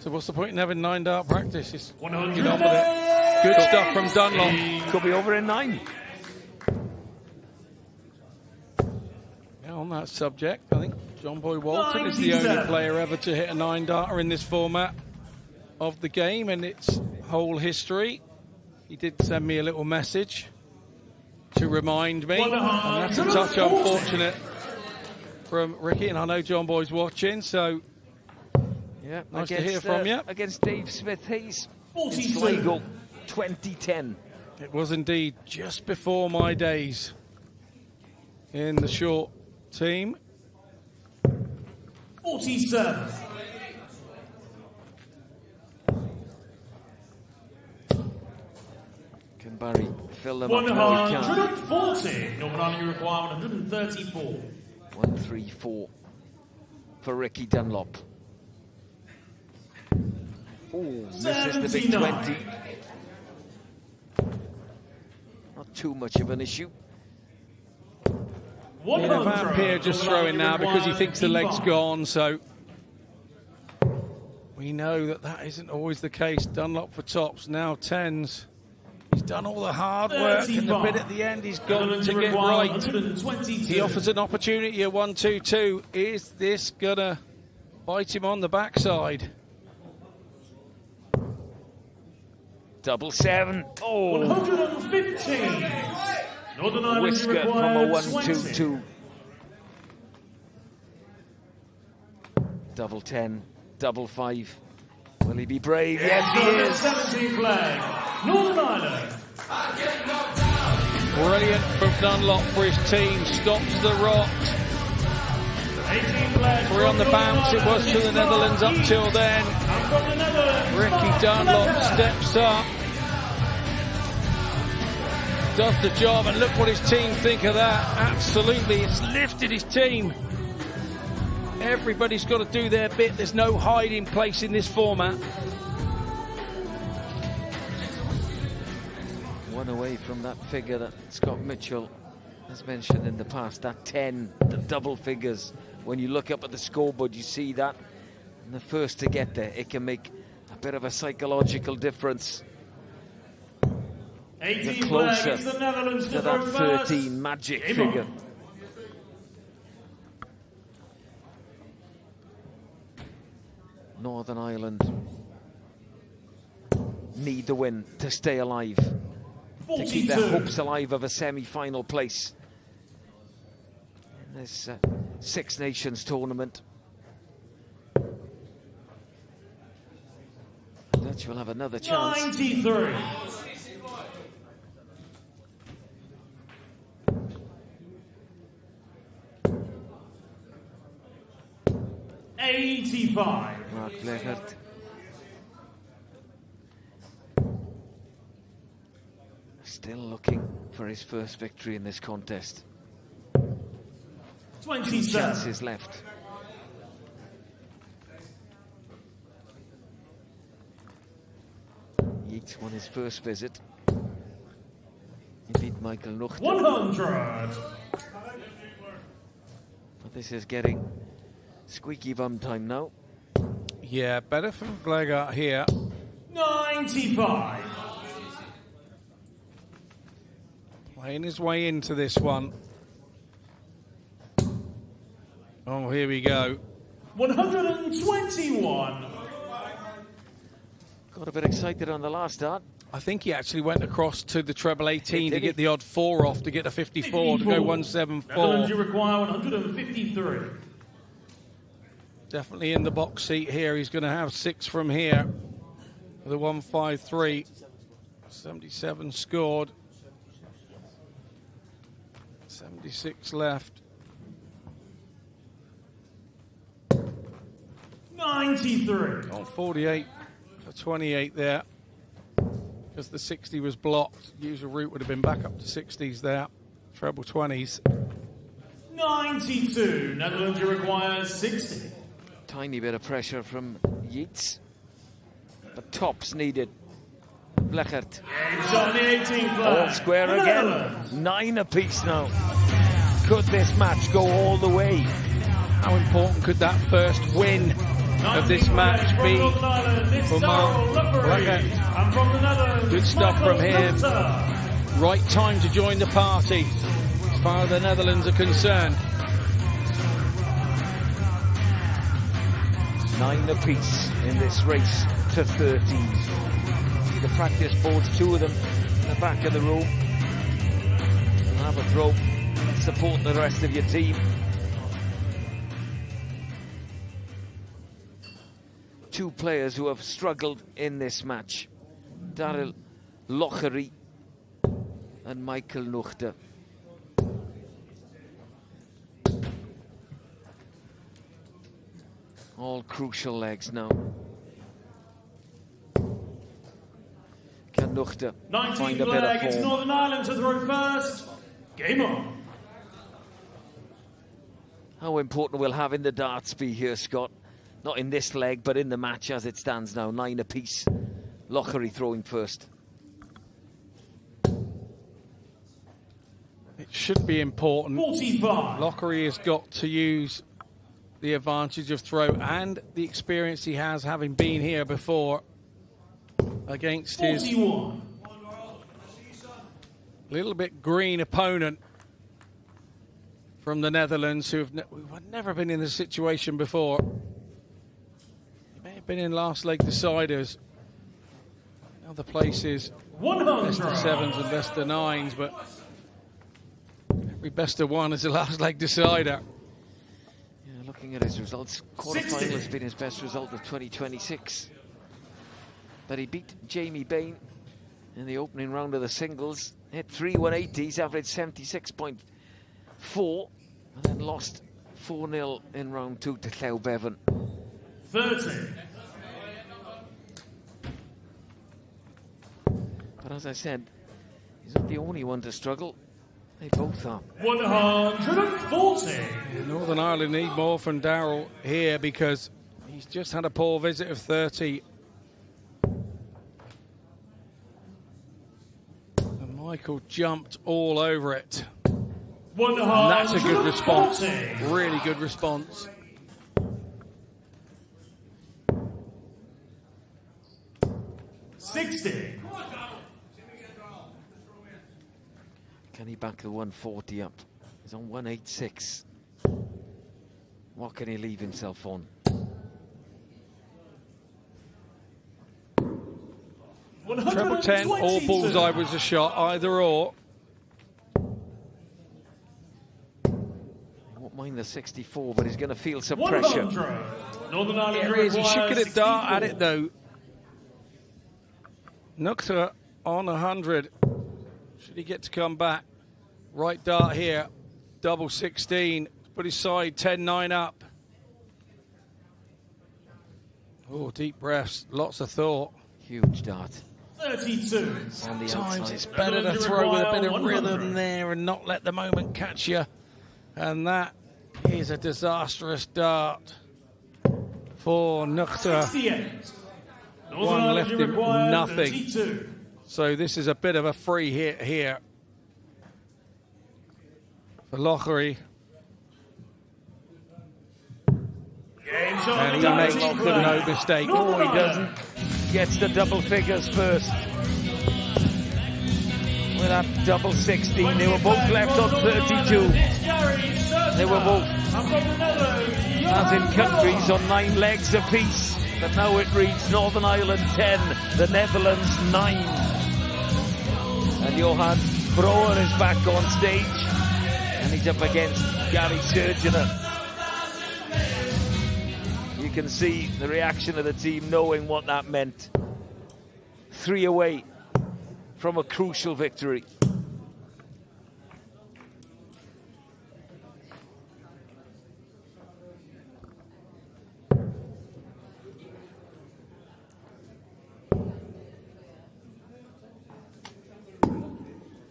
So what's the point in having 9 dart practice? Just get on with it. Good stuff from Dunlop. Could be over in 9. Yeah, on that subject, I think John Boy Walton is the only player ever to hit a 9 darter in this format of the game and its whole history. He did send me a little message to remind me, and that's a touch unfortunate from Ricky, and I know John Boy's watching, so yeah, nice to hear from you. Against Dave Smith-Hayes in Sligo, 2010. It was indeed just before my days in the short team. 47. Can Barry fill them up? 140. Northern Ireland, you require 134. 134 for Ricky Dunlop. Oh, this is the big 20. Not too much of an issue. Yeah, Vampire just throwing now because he thinks the leg's gone, so we know that that isn't always the case. Dunlop for tops, now 10s. He's done all the hard work, and the bit at the end he's got to get right. He offers an opportunity at 1-2-2. Is this gonna bite him on the backside? 777. Oh, 115. Northern Ireland whisker from a 1-2-2. 10, 5. Will he be brave? Yes, he is. 17 flag. Northern Ireland. Brilliant from Dunlop for his team. Stops the rot. 18 flag. 3 on the bounce. It was to the Netherlands up till then. Ricky Dunlop steps up. Does the job, and look what his team think of that. Absolutely, it's lifted his team. Everybody's got to do their bit. There's no hiding place in this format. One away from that figure that Scott Mitchell has mentioned in the past, that 10, the double figures. When you look up at the scoreboard, you see that. And the first to get there, it can make a bit of a psychological difference. 18 closer flag. The Netherlands to that 13 magic figure. Northern Ireland need the win to stay alive, to keep their hopes alive of a semi-final place in this Six Nations tournament. Dutch will have another chance. 93. Mark Blechert. Still looking for his first victory in this contest. 27 chances left. Yeats won his first visit. He beat Michael Nuchter. 100. But this is getting squeaky bum time now. Yeah, better from Blechert here. 95. Playing his way into this one. Oh, here we go. 121. Got a bit excited on the last start. I think he actually went across to the treble 18 to get the odd 4 off to get a 54 to go 174. Netherlands, you require 153. Definitely in the box seat here. He's going to have 6 from here. The 153. 77 scored. 76 left. 93. Oh, 48 for 28 there. Because the 60 was blocked. Usual route would have been back up to 60s there. Treble 20s. 92. Netherlands, you require 60. Tiny bit of pressure from Yeats. But tops needed Blechert. Shot on the 18th flag. All square again. 9 apiece now. Could this match go all the way? How important could that first win of this match be for Mark Blechert? Good stuff from him. Right time to join the party as far as the Netherlands are concerned. 9 apiece in this race to 13. See the practice boards, 2 of them in the back of the room. And have a throw, support the rest of your team. 2 players who have struggled in this match. Darllediad and Michael Nuchter. All crucial legs now. Can Nuchter find a better It's form? Northern Ireland to throw first. Game on. How important will having the darts be here, Scott? Not in this leg, but in the match as it stands now. 9 apiece. Lockery throwing first. It should be important. 45. Lockery has got to use the advantage of throw and the experience he has, having been here before against his 41. little bit green opponent from the Netherlands, who have never been in this situation before. He may have been in last leg deciders, other places, best of 7s and best of 9s, but every best of 1 is a last leg decider. Yeah, looking at his results, quarterfinal has been his best result of 2026. But he beat Jamie Bain in the opening round of the singles, hit 3 180s, averaged 76.4, and then lost 4-0 in round 2 to Chwe Bevan. 30. But as I said, he's not the only one to struggle. They both are. 140. Northern Ireland need more from Darryl here because he's just had a poor visit of 30. And Michael jumped all over it. And that's a good response. Really good response. Can he back the 140 up? He's on 186. What can he leave himself on? Treble 10 or bullseye was a shot, either or. He won't mind the 64, but he's going to feel some pressure. There he is. He should get a dart at it though. Nuchter on 100. Should he get to come back? Right dart here. Double 16. Put his side 10-9 up. Oh, deep breaths. Lots of thought. Huge dart. 32. Sometimes it's better to throw with a bit of rhythm there and not let the moment catch you. And that is a disastrous dart for Nuchter. 68. One left him nothing. 32. So this is a bit of a free hit here for Lockery. And he makes no mistake. No, he doesn't. Gets the double figures first. With that double 16, they were both left on 32. They were both, as in countries, on 9 legs apiece. But now it reads Northern Ireland 10, the Netherlands 9. And Johan Brouwer is back on stage. And he's up against Gary Surgener. You can see the reaction of the team knowing what that meant. 3 away from a crucial victory.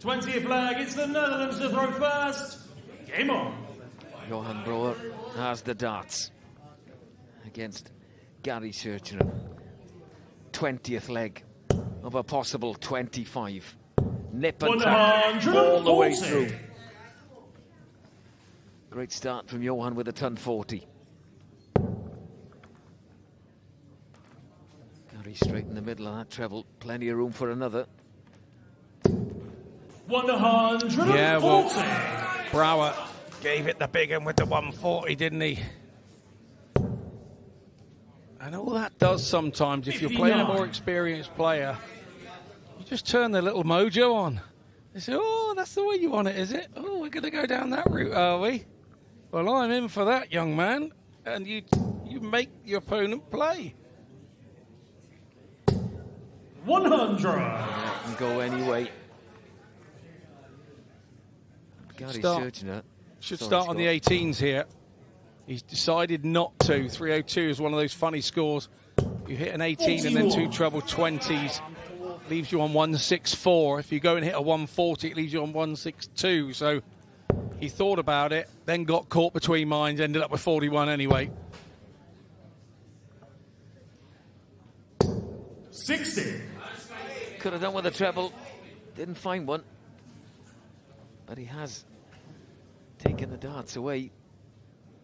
'20th flag, it's the Netherlands to throw first. Game on. Johan Brouwer has the darts against Gary Surgener. 20th leg. of a possible 25. Nip and tuck all the way through. Great start from Johan with a ton 40. Gary straight in the middle of that treble. Plenty of room for another. 140. Yeah, well, Brouwer gave it the big one with the 140, didn't he? And all that does sometimes, if you're playing a more experienced player, you just turn the little mojo on. They say, oh, that's the way you want it, is it? Oh, we're going to go down that route, are we? Well, I'm in for that, young man. And you make your opponent play. 100. That can go anyway. Gary Surgener should start on the 18s here. He's decided not to. 302 is one of those funny scores. You hit an 18 and then 2 treble 20s. Leaves you on 164. If you go and hit a 140, it leaves you on 162. So he thought about it, then got caught between minds, ended up with 41 anyway. 60. Could have done with a treble. Didn't find one. But he has taken the darts away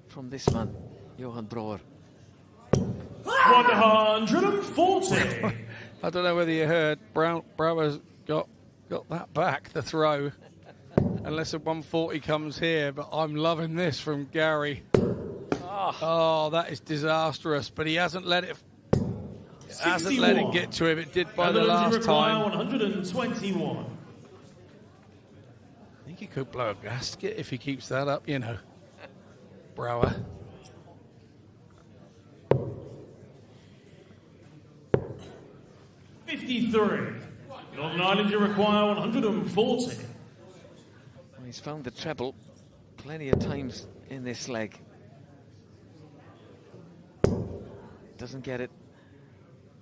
from this man, Johan Brouwer. 140. I don't know whether you heard, Brouwer's got that back, the throw. Unless a 140 comes here, but I'm loving this from Gary. Oh, that is disastrous, but he hasn't let it get to him. It did by the last time. 121. I think he could blow a gasket if he keeps that up, you know. Brouwer. $53. Northern Ireland, you require 140. He's found the treble plenty of times in this leg. Doesn't get it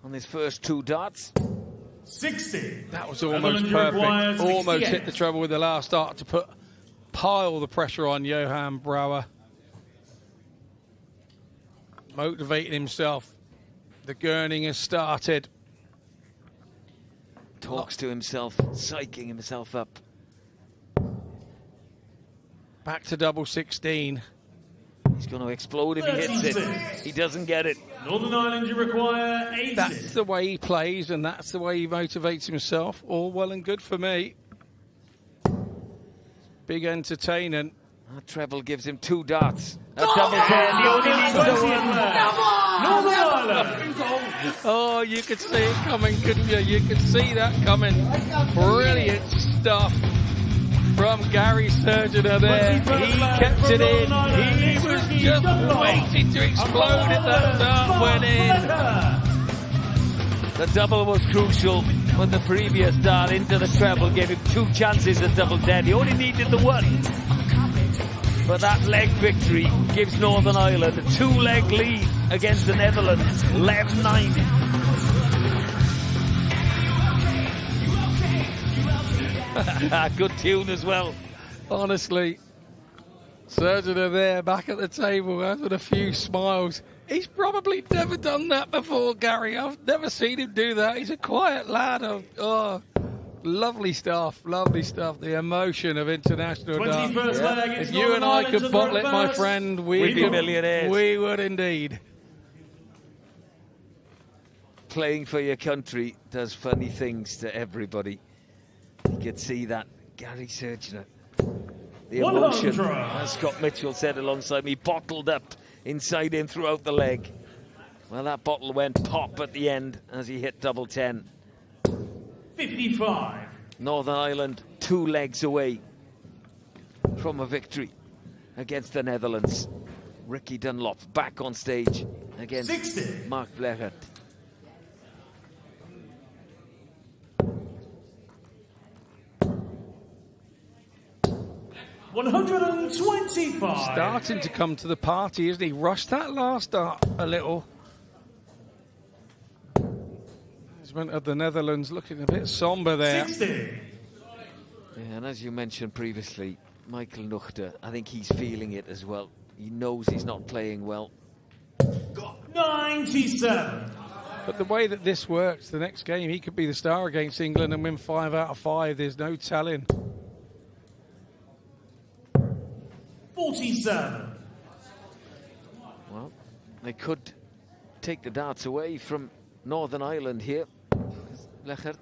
on his first 2 darts. 60. That was almost perfect. Almost hit the treble with the last dart to pile the pressure on Johan Brouwer. Motivating himself. The gurning has started. Talks to himself, psyching himself up. Back to double 16. He's going to explode if he hits it. He doesn't get it. Northern Ireland, you require 80. That's the way he plays, and that's the way he motivates himself. All well and good for me. Big entertainment. That treble gives him 2 darts. A double 10. He only needs the one. Northern Ireland. Oh, you could see it coming, couldn't you? You could see that coming. Brilliant stuff from Gary Surgener there. He kept it in. He was just waiting to explode it. That dart went in. The double was crucial, but the previous dart into the treble gave him 2 chances at double 10. He only needed the 1. But that leg victory gives Northern Ireland a 2-leg lead against the Netherlands, 11-9. Good tune as well. Honestly, Surgener there, back at the table with a few smiles. He's probably never done that before, Gary. I've never seen him do that. He's a quiet lad. Lovely stuff, lovely stuff. The emotion of international darts. If you and I could bottle it, my friend, we'd be millionaires. We would indeed. Playing for your country does funny things to everybody. You could see that. Gary Surgener. The emotion, as Scott Mitchell said alongside me, bottled up inside him throughout the leg. Well, that bottle went pop at the end as he hit double 10. 55. Northern Ireland 2 legs away from a victory against the Netherlands. Ricky Dunlop back on stage against 60. Mark Blechert. $125. Starting to come to the party, isn't he? Rushed that last dart a little. Of the Netherlands looking a bit somber there. 60. Yeah, and as you mentioned previously, Michael Nuchter, I think he's feeling it as well. He knows he's not playing well. 97. But the way that this works, the next game, he could be the star against England and win 5 out of 5. There's no telling. 47. Well, they could take the darts away from Northern Ireland here. Lechert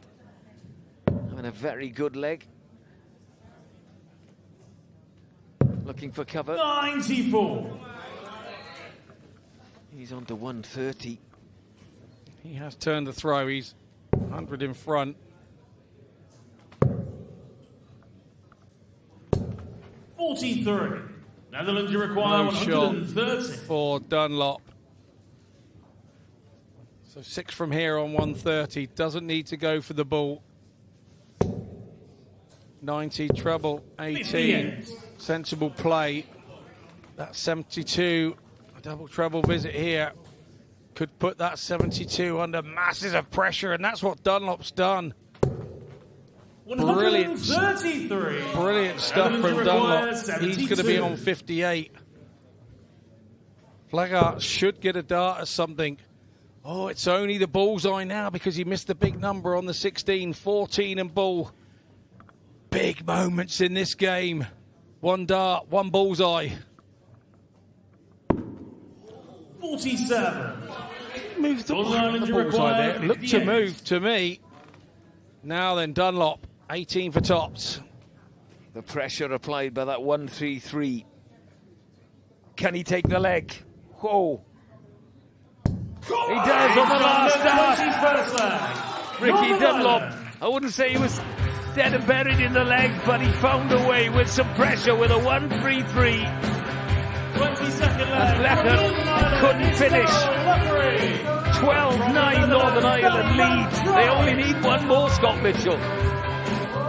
having a very good leg. Looking for cover. 94. He's on to 130. He has turned the throw. He's 100 in front. 43. Netherlands, you require No shot 130. for Dunlop. So 6 from here on 130. Doesn't need to go for the ball. 90 treble, 18. 58. Sensible play. That's 72. A double treble visit here. Could put that 72 under masses of pressure, and that's what Dunlop's done. Brilliant. 133. Brilliant stuff from Dunlop. He's going to be on 58. Flagart should get a dart or something. Oh, it's only the bullseye now because he missed the big number on the 16. 14 and ball. Big moments in this game. 1 dart, 1 bullseye. 47. Moved the bullseye there. Looked to move to me. Now then, Dunlop, 18 for tops. The pressure applied by that 1-3-3. Can he take the leg? Whoa. He does on the last dart. Ricky Dunlop. I wouldn't say he was dead and buried in the leg, but he found a way with some pressure with a 1-3-3. 20-second leg. And Lechert couldn't finish. 12-9 Northern Ireland lead. They only need 1 more, Scott Mitchell.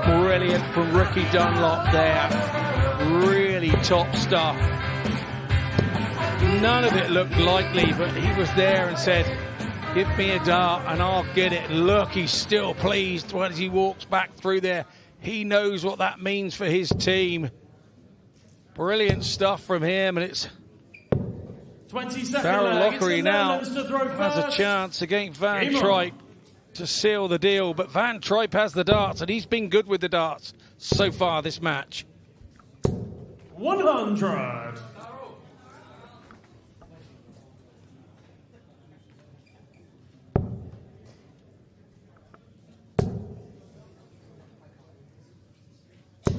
Brilliant from Ricky Dunlop there. Really top stuff. None of it looked likely, but he was there and said, give me a dart and I'll get it. Look, he's still pleased as he walks back through there. He knows what that means for his team. Brilliant stuff from him, and it's 20-second Lockery now has a chance against Van Tripe to seal the deal, but Van Tripe has the darts, and he's been good with the darts so far this match. 100.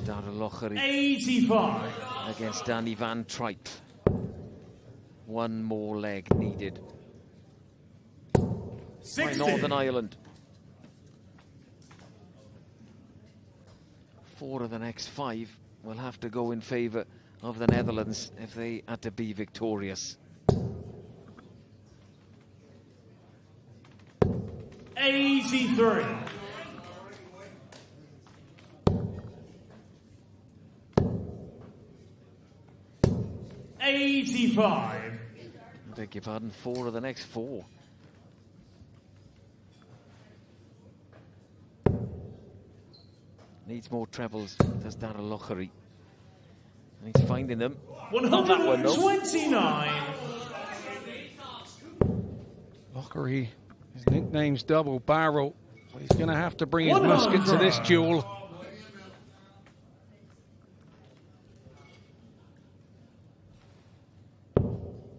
Darllediad 85 against Danny Van Tripe. 1 more leg needed 60. by Northern Ireland. 4 of the next 5 will have to go in favour of the Netherlands if they are to be victorious. 83. 85. I beg your pardon, 4 of the next 4. Needs more trebles, does Darllediad. And he's finding them. Not that one, though. 129. Lockery, his nickname's Double Barrel. He's going to have to bring his musket to this duel.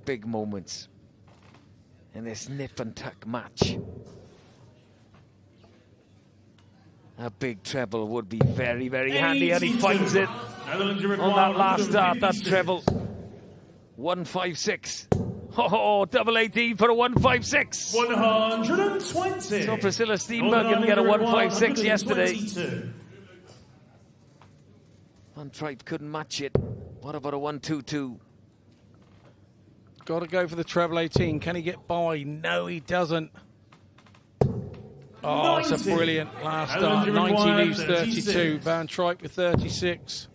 Big moments in this nip and tuck match. A big treble would be very, very handy, and he finds it on that last start. That treble. 156. Oh, double 18 for a 156. 120. So Priscilla Steenberg didn't get a 156 yesterday. Van Tripe couldn't match it. What about a 122? Got to go for the treble 18. Can he get by? No, he doesn't. Oh, it's a brilliant last start. 90 leaves 32. Van Tripe with 36.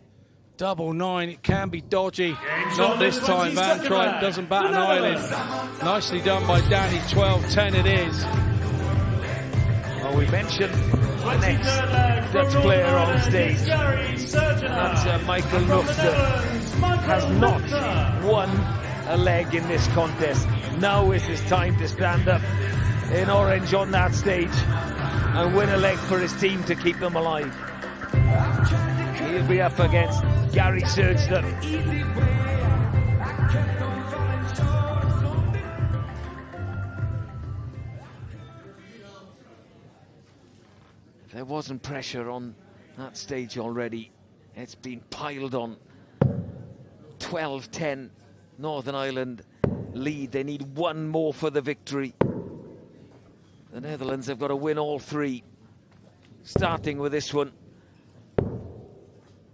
Double 9. It can be dodgy. Not this time. Van Tripe doesn't bat an eyelid. Nicely done by Danny. 12-10 it is. Well, we mentioned the next Dutch player on stage. That's Michael Nook, that has not won a leg in this contest. Now is his time to stand up in orange on that stage and win a leg for his team to keep them alive. He'll be up against Gary Surgener. There wasn't pressure on that stage already. It's been piled on. 12-10, Northern Ireland lead. They need one more for the victory. The Netherlands have got to win all three. Starting with this one,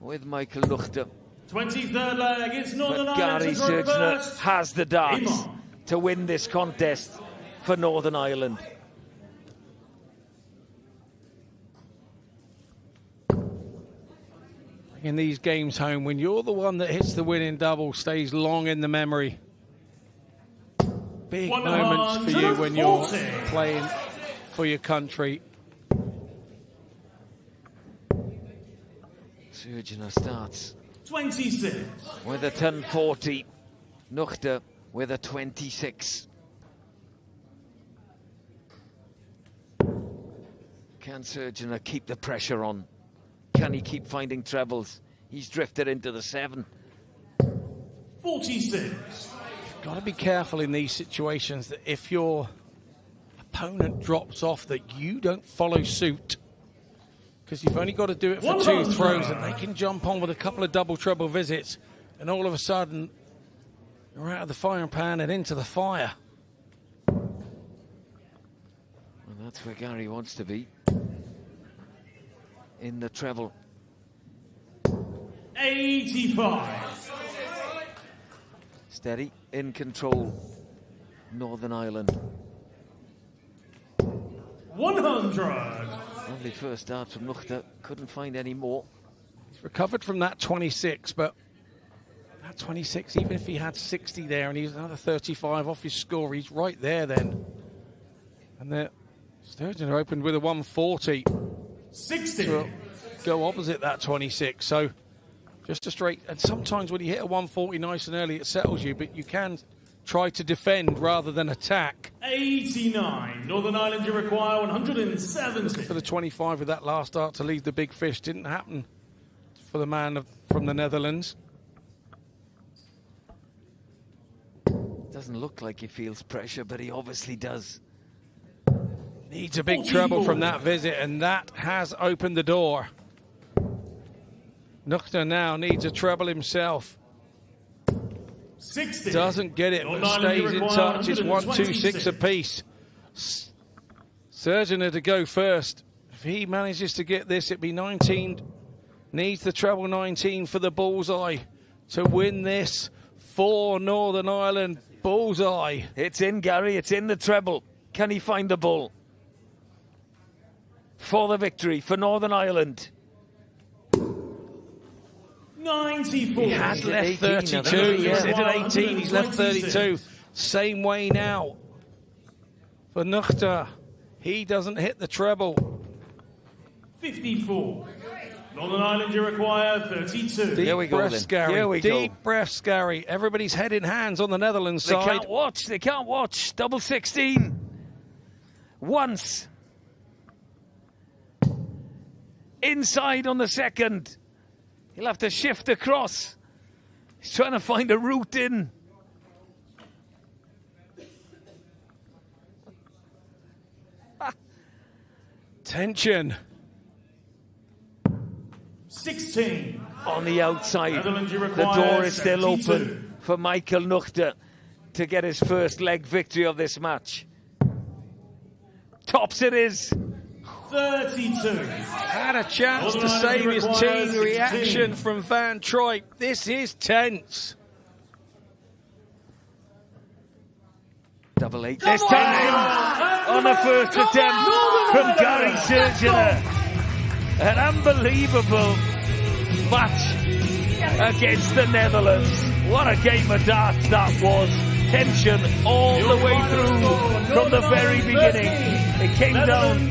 with Michael Nuchter. 23rd leg, it's Northern But Ireland. Gary Surgener has the darts to win this contest for Northern Ireland. In these games home, when you're the one that hits the winning double, stays long in the memory. Big moments for you when you're playing for your country. Surgener starts 26 with a 10-40. Nuchter with a 26. Can Surgener keep the pressure on? Can he keep finding trebles? He's drifted into the 7. 46. You've got to be careful in these situations that if your opponent drops off, that you don't follow suit. Because you've only got to do it for 2 throws, and they can jump on with a couple of double treble visits, and all of a sudden you're out of the firing pan and into the fire. And that's where Gary wants to be. In the treble. 85. Steady, in control, Northern Ireland. 100. Lovely first dart from Nuchter, couldn't find any more. He's recovered from that 26, but that 26, even if he had 60 there and he's another 35 off his score, he's right there then. And the Surgener opened with a 140. 60. So go opposite that 26, so just a straight. And sometimes when you hit a 140 nice and early, it settles you, but you can try to defend rather than attack. 89. Northern Ireland, you require 170. For the 25 with that last dart to leave the big fish, didn't happen for the man from the Netherlands. Doesn't look like he feels pressure, but he obviously does. Needs a big treble from that visit, and that has opened the door. Nuchter now needs a treble himself. 60. Doesn't get it, but stays in touch. It's 1-2-6 apiece. Surgener to go first. If he manages to get this, it'd be 19. Needs the treble 19 for the bullseye to win this for Northern Ireland. Bullseye. It's in, Gary. It's in the treble. Can he find the bull? For the victory for Northern Ireland. 94. He has left 32. He's hit at 18. He's left 32. Same way now for Nuchter. He doesn't hit the treble. 54. Northern Ireland, you require 32. Deep breaths, Gary. Deep breaths, Gary. Everybody's head in hands on the Netherlands side. They can't watch. They can't watch. Double 16. Once. Inside on the second. He'll have to shift across. He's trying to find a route in. Tension. 16. On the outside. Netherlands, you The require door is still 72. open for Michael Nuchter to get his first leg victory of this match. Tops it is. 32. Had a chance to Northern save Ireland his requires team. Reaction 16. from Van Troip. This is tense. Double 8. This time on the first attempt from Gary Surgener. An unbelievable match against the Netherlands. What a game of darts that was. Tension all the way through from the very beginning. It came down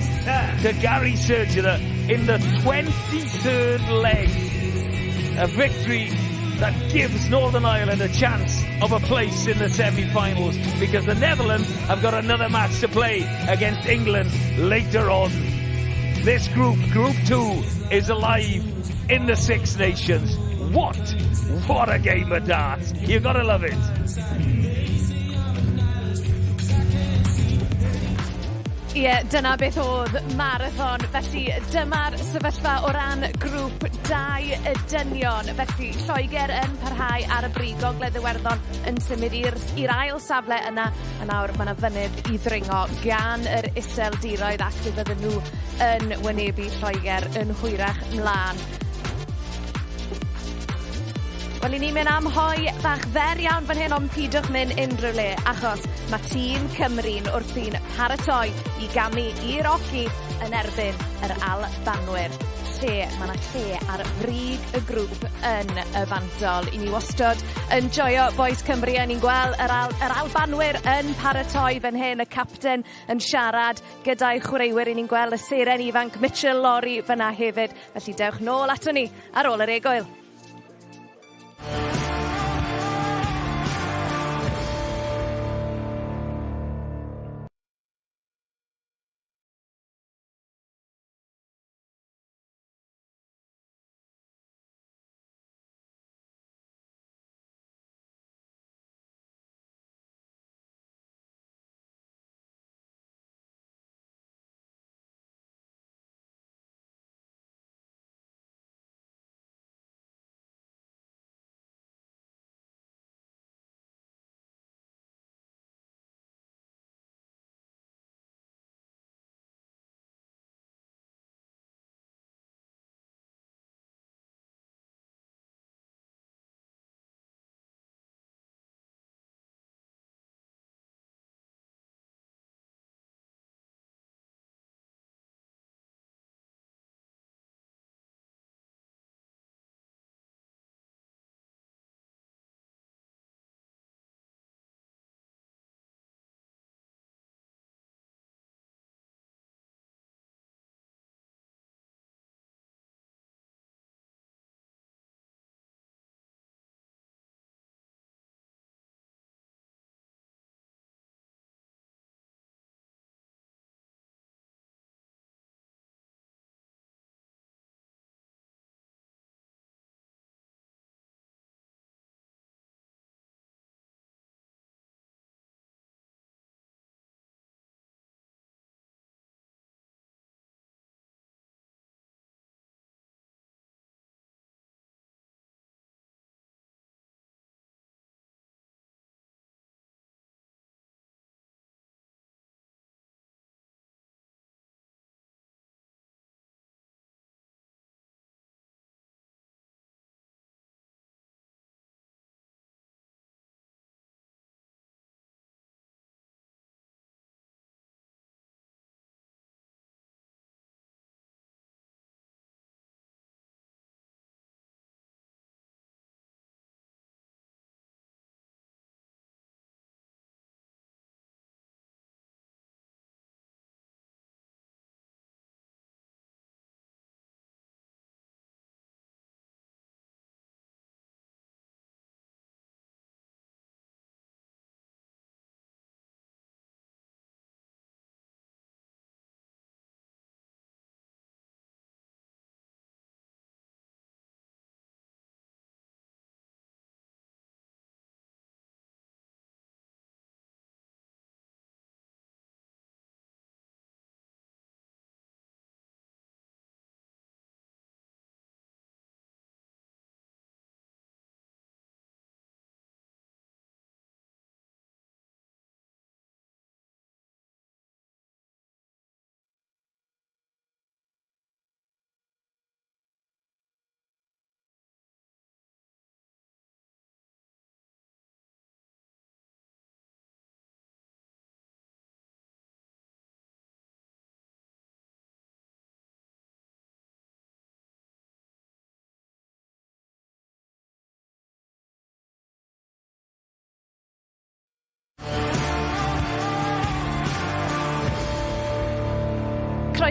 to Gary Surgener in the 23rd leg. A victory that gives Northern Ireland a chance of a place in the semi-finals, because the Netherlands have got another match to play against England later on. This group, Group 2, is alive in the Six Nations. What a game of darts. You've got to love it. Ie, dyna beth oedd marathon. Felly, dyma'r sefyllfa o ran grŵp 2 y dynion. Felly, Lloegr yn parhau ar y brig. Gogledd Iwerddon yn symud i'r ail safle yna. A nawr, mae yna fynydd i ddringo gan yr iseldiroedd ac fe fydden nhw yn wynebu Lloegr yn hwyrach mlaen. Wel, i ni mynd am hoi bach fer iawn fan hyn, ond pidwch mynd unrhyw le, achos mae tîm Cymru'n wrthi'n paratoi i gamu i'r oci yn erbyn yr Albanwyr. Mae yna lle ar frig y grŵp yn y fantol. I ni wastod yn joio boes Cymru, a ni'n gweld yr Albanwyr yn paratoi fan hyn, y capten yn siarad gyda'i chwaraewyr. I ni'n gweld y seren ifanc Mitchell Luri fyna hefyd. Felly dewch nôl ato ni ar ôl yr egwyl.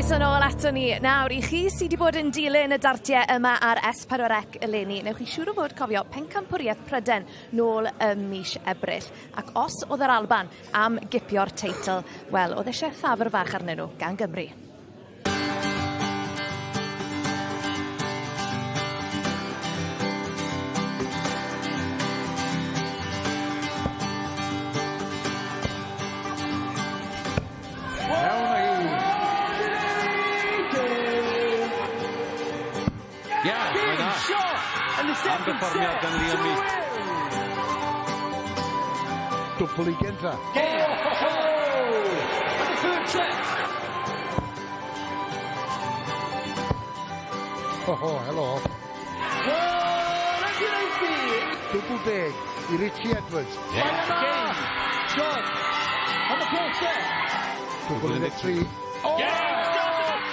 Croeso nôl ato ni. Nawr, I chi sydd wedi bod yn dilyn y dartiau yma ar S4C eleni, newch chi siŵr o fod cofio pencampwriaeth Pryden nôl mis Ebrill. Ac os oedd yr Alban am gipio'r teitl, wel, oedd eisiau ffafr fach arnyn nhw gan Gymru. Am gyfformiad gan Liam Meek. Dwbl I Ginta. Helo. Dwbl deg I Richie Edwards. Shot. On the post there. Dwbl I tri.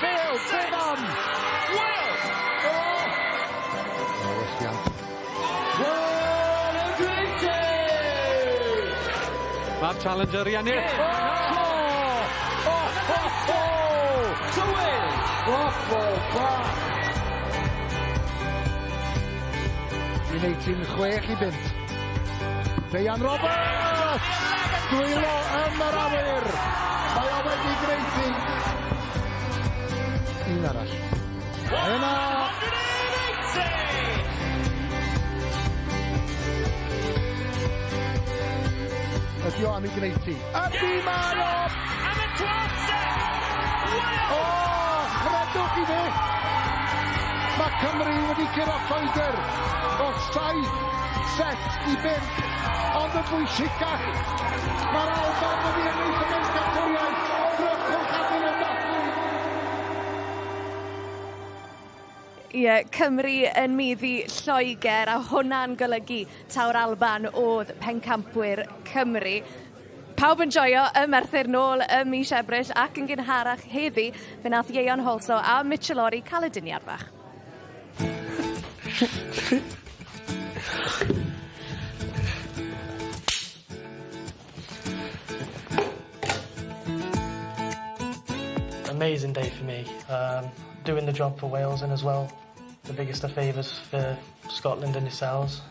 Fail. Fail on. Mae'r challenger I ennill. Chwe! Un 18-6 I bint. Deian Roberts! Dwylo yn yr awyr. Mae o wedi greithi. Un arall. Yna! Ydi o am I greithi. Ydi mae o! Am y o! Chredwch I fe! Mae Cymru wedi curo Lloegr o 7-5 ond y bwysicach. Mae'r Alban wedi ennill y pencampwriaeth. Rwchwch adyn yn dathlu. Ie, Cymru yn meddu Lloegr a hwnna'n golygu taw'r Alban oedd pencampwyr Cymru. Pawb yn joio y Merthyr nôl mis Ebrill ac yn gynharach heddi fe nath Ieuan Holso a Mitchell Luri cael y diniad fach. Amazing day for me. Doing the job for Wales and as well the biggest of favours for Scotland and yourselves.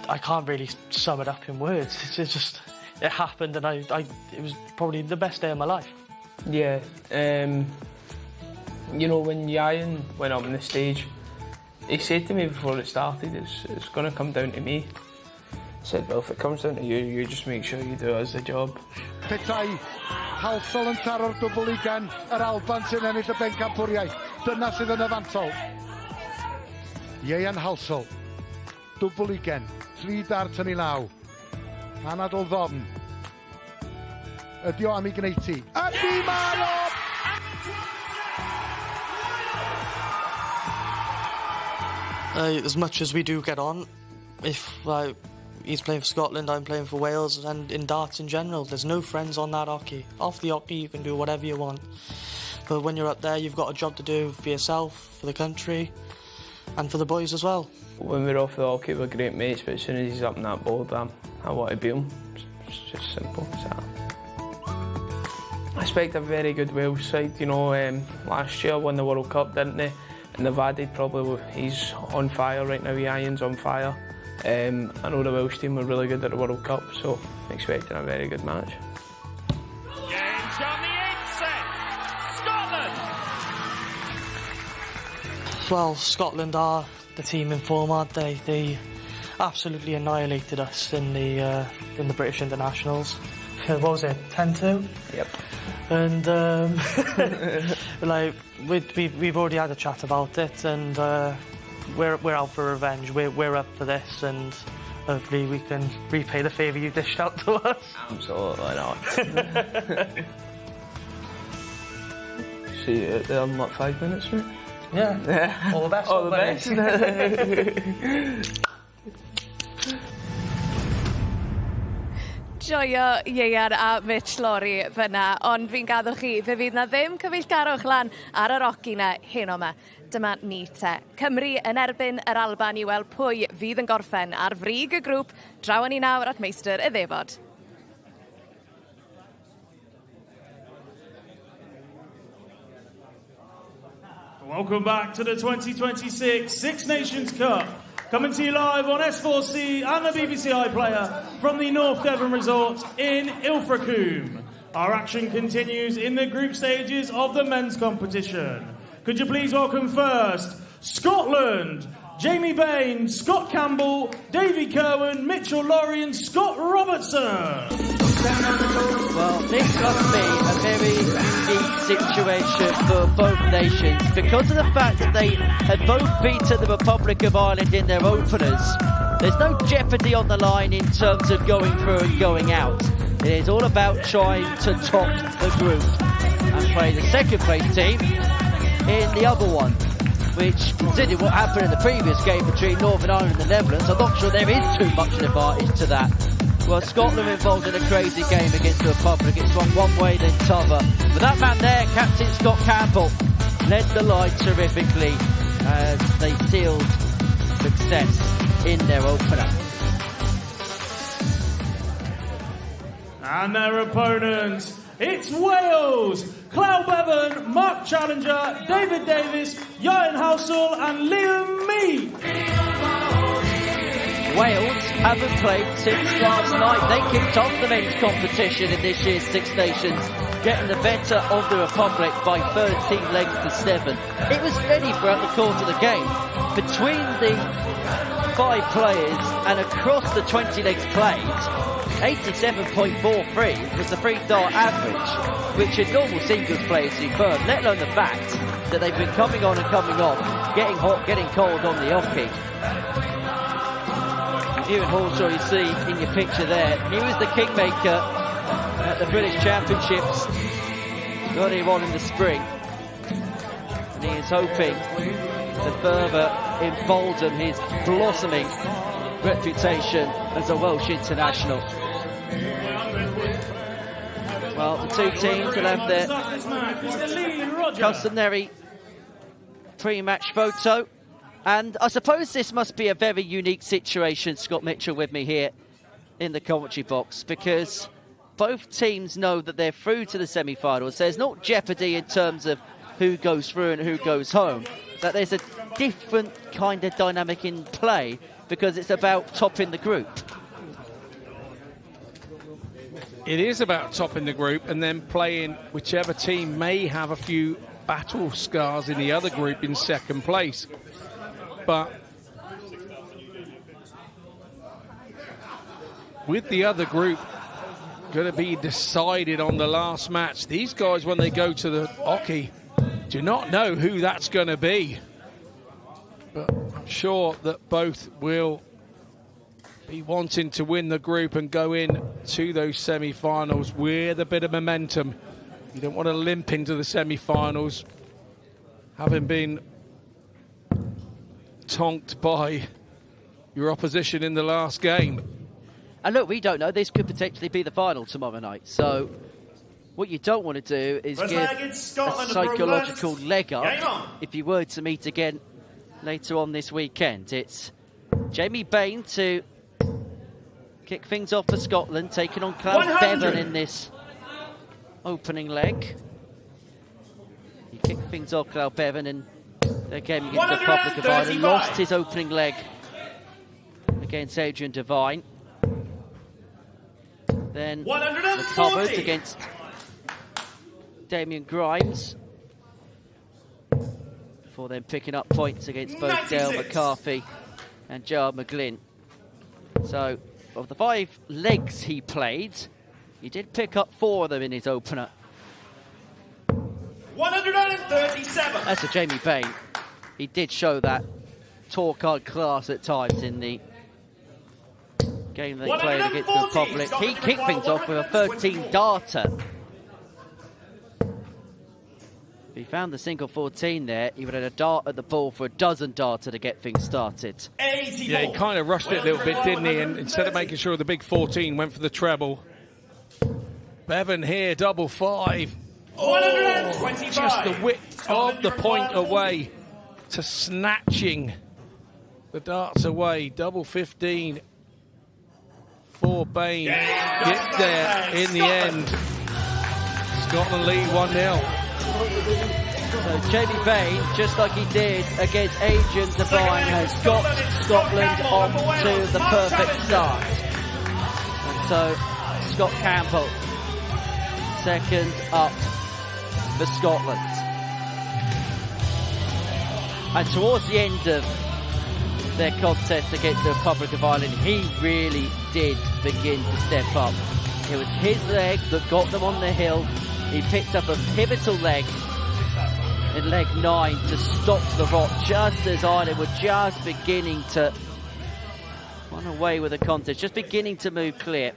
I can't really sum it up in words. It's just it happened and it was probably the best day of my life. Yeah, you know, when Ieuan went up on the stage, he said to me before it started, it's going to come down to me. He said, well, if it comes down to you, you just make sure you do us the job. Petai, Halsol yn taro'r dwbl ugain, yr Alban sy'n ennill y bencampwriaeth. Dyna sydd yn y fantol. Ieuan Halsol, dwbl ugain, 3 darts yn 9. Anadol ddofn. Ydi o am I gneiti. Ydi mae o! As much as we do get on, if he's playing for Scotland, I'm playing for Wales, and in darts in general, there's no friends on that hockey. Off the hockey, you can do whatever you want. But when you're up there, you've got a job to do for yourself, for the country, and for the boys as well. When we're off the hockey, we're great mates, but as soon as he's up in that board, I want to beat him. It's just simple. So. I expect a very good Wales side. You know, last year won the World Cup, didn't they? And they've added probably, he's on fire right now, Ieuan's on fire. I know the Welsh team were really good at the World Cup, so I'm expecting a very good match. James on the inset! Scotland! Well, Scotland are the team in form, aren't they? They absolutely annihilated us in the British internationals. What was it, 10-2? Yep. And like we've already had a chat about it, and we're out for revenge. We're up for this, and hopefully we can repay the favour you dished out to us. Absolutely not. See you out there in like 5 minutes, mate? Yeah. All the best. All the best. Joio Ieuan a Mitch Luri fyna, ond fi'n gadw chi, fe fydd na ddim cyfeillgarwch lan ar yr oci na hyn o'ma. Dyma ni te. Cymru yn erbyn yr Alban I weld pwy fydd yn gorffen ar frig y grŵp, draw ni nawr at meistr y ddefod. Welcome back to the 2026 Six Nations Cup. Coming to you live on S4C and the BBC iPlayer from the North Devon Resort in Ilfracombe. Our action continues in the group stages of the men's competition. Could you please welcome first Scotland, Jamie Bain, Scott Campbell, Davy Kerwin, Mitchell Luri and Scott Robertson. Well, this must be a very unique situation for both nations because of the fact that they had both beaten the Republic of Ireland in their openers. There's no jeopardy on the line in terms of going through and going out. It is all about trying to top the group and play the second place team in the other one, which, considering what happened in the previous game between Northern Ireland and the Netherlands, I'm not sure there is too much an advantage to that. Well, Scotland involved in a crazy game against the Republic. It swung one way then t'other. But that man there, Captain Scott Campbell, led the line terrifically as they sealed success in their opener. And their opponents, it's Wales, Cloud Bevan, Mark Challenger, David Davis, Ian Housel and Liam Meek. Wales haven't played since last night. They kicked off the men's competition in this year's Six Nations, getting the better of the Republic by 13 legs to 7. It was steady throughout the course of the game. Between the 5 players and across the 20 legs played, 87.43 was the free dart average, which in normal singles play is superb, let alone the fact that they've been coming on and coming off, getting hot, getting cold on the off-kick. Ewan Hawshaw, you see in your picture there, he was the kingmaker at the British Championships earlier on in the spring. And he is hoping to further embolden his blossoming reputation as a Welsh international. Well, the two teams will have their customary pre-match photo. And I suppose this must be a very unique situation, Scott Mitchell with me here in the commentary box, because both teams know that they're through to the semi-finals. There's not jeopardy in terms of who goes through and who goes home, that there's a different kind of dynamic in play because it's about topping the group. It is about topping the group and then playing whichever team may have a few battle scars in the other group in second place. But with the other group going to be decided on the last match, these guys, when they go to the hockey, do not know who that's going to be. But I'm sure that both will be wanting to win the group and go in to those semi-finals with a bit of momentum. You don't want to limp into the semi-finals having been tonked by your opposition in the last game. And look, we don't know, this could potentially be the final tomorrow night, so what you don't want to do is give a psychological leg up if you were to meet again later on this weekend. It's Jamie Bain to kick things off for Scotland, taking on Cloud Bevan in this opening leg. He kicked things off, Cloud Bevan, and their game against the Republic of Ireland, lost his opening leg against Adrian Devine. Then recovered against Damien Grimes, before then picking up points against both Dale McCarthy and Gerard McGlynn. So, of the 5 legs he played, he did pick up 4 of them in his opener. 137. As for Jamie Bain, he did show that tour card class at times in the game they played against the Republic. He kicked things off with a 13 darter. If he found the single 14 there, he would have had a dart at the ball for a dozen darter to get things started. Yeah, he kind of rushed it a little bit, didn't he? And instead of making sure the big 14, went for the treble. Bevan here, double 5. Oh, just the width of the point away to snatching the darts away. Double 15 for Bain. Gets there in the end. Scotland lead 1-0. So Jamie Bain, just like he did against Adrian Devine, has got Scotland on to the perfect start. And so Scott Campbell, second up for Scotland. And towards the end of their contest against the Republic of Ireland, he really did begin to step up. It was his leg that got them on the hill. He picked up a pivotal leg in leg 9 to stop the rot just as Ireland were just beginning to run away with the contest, just beginning to move clear.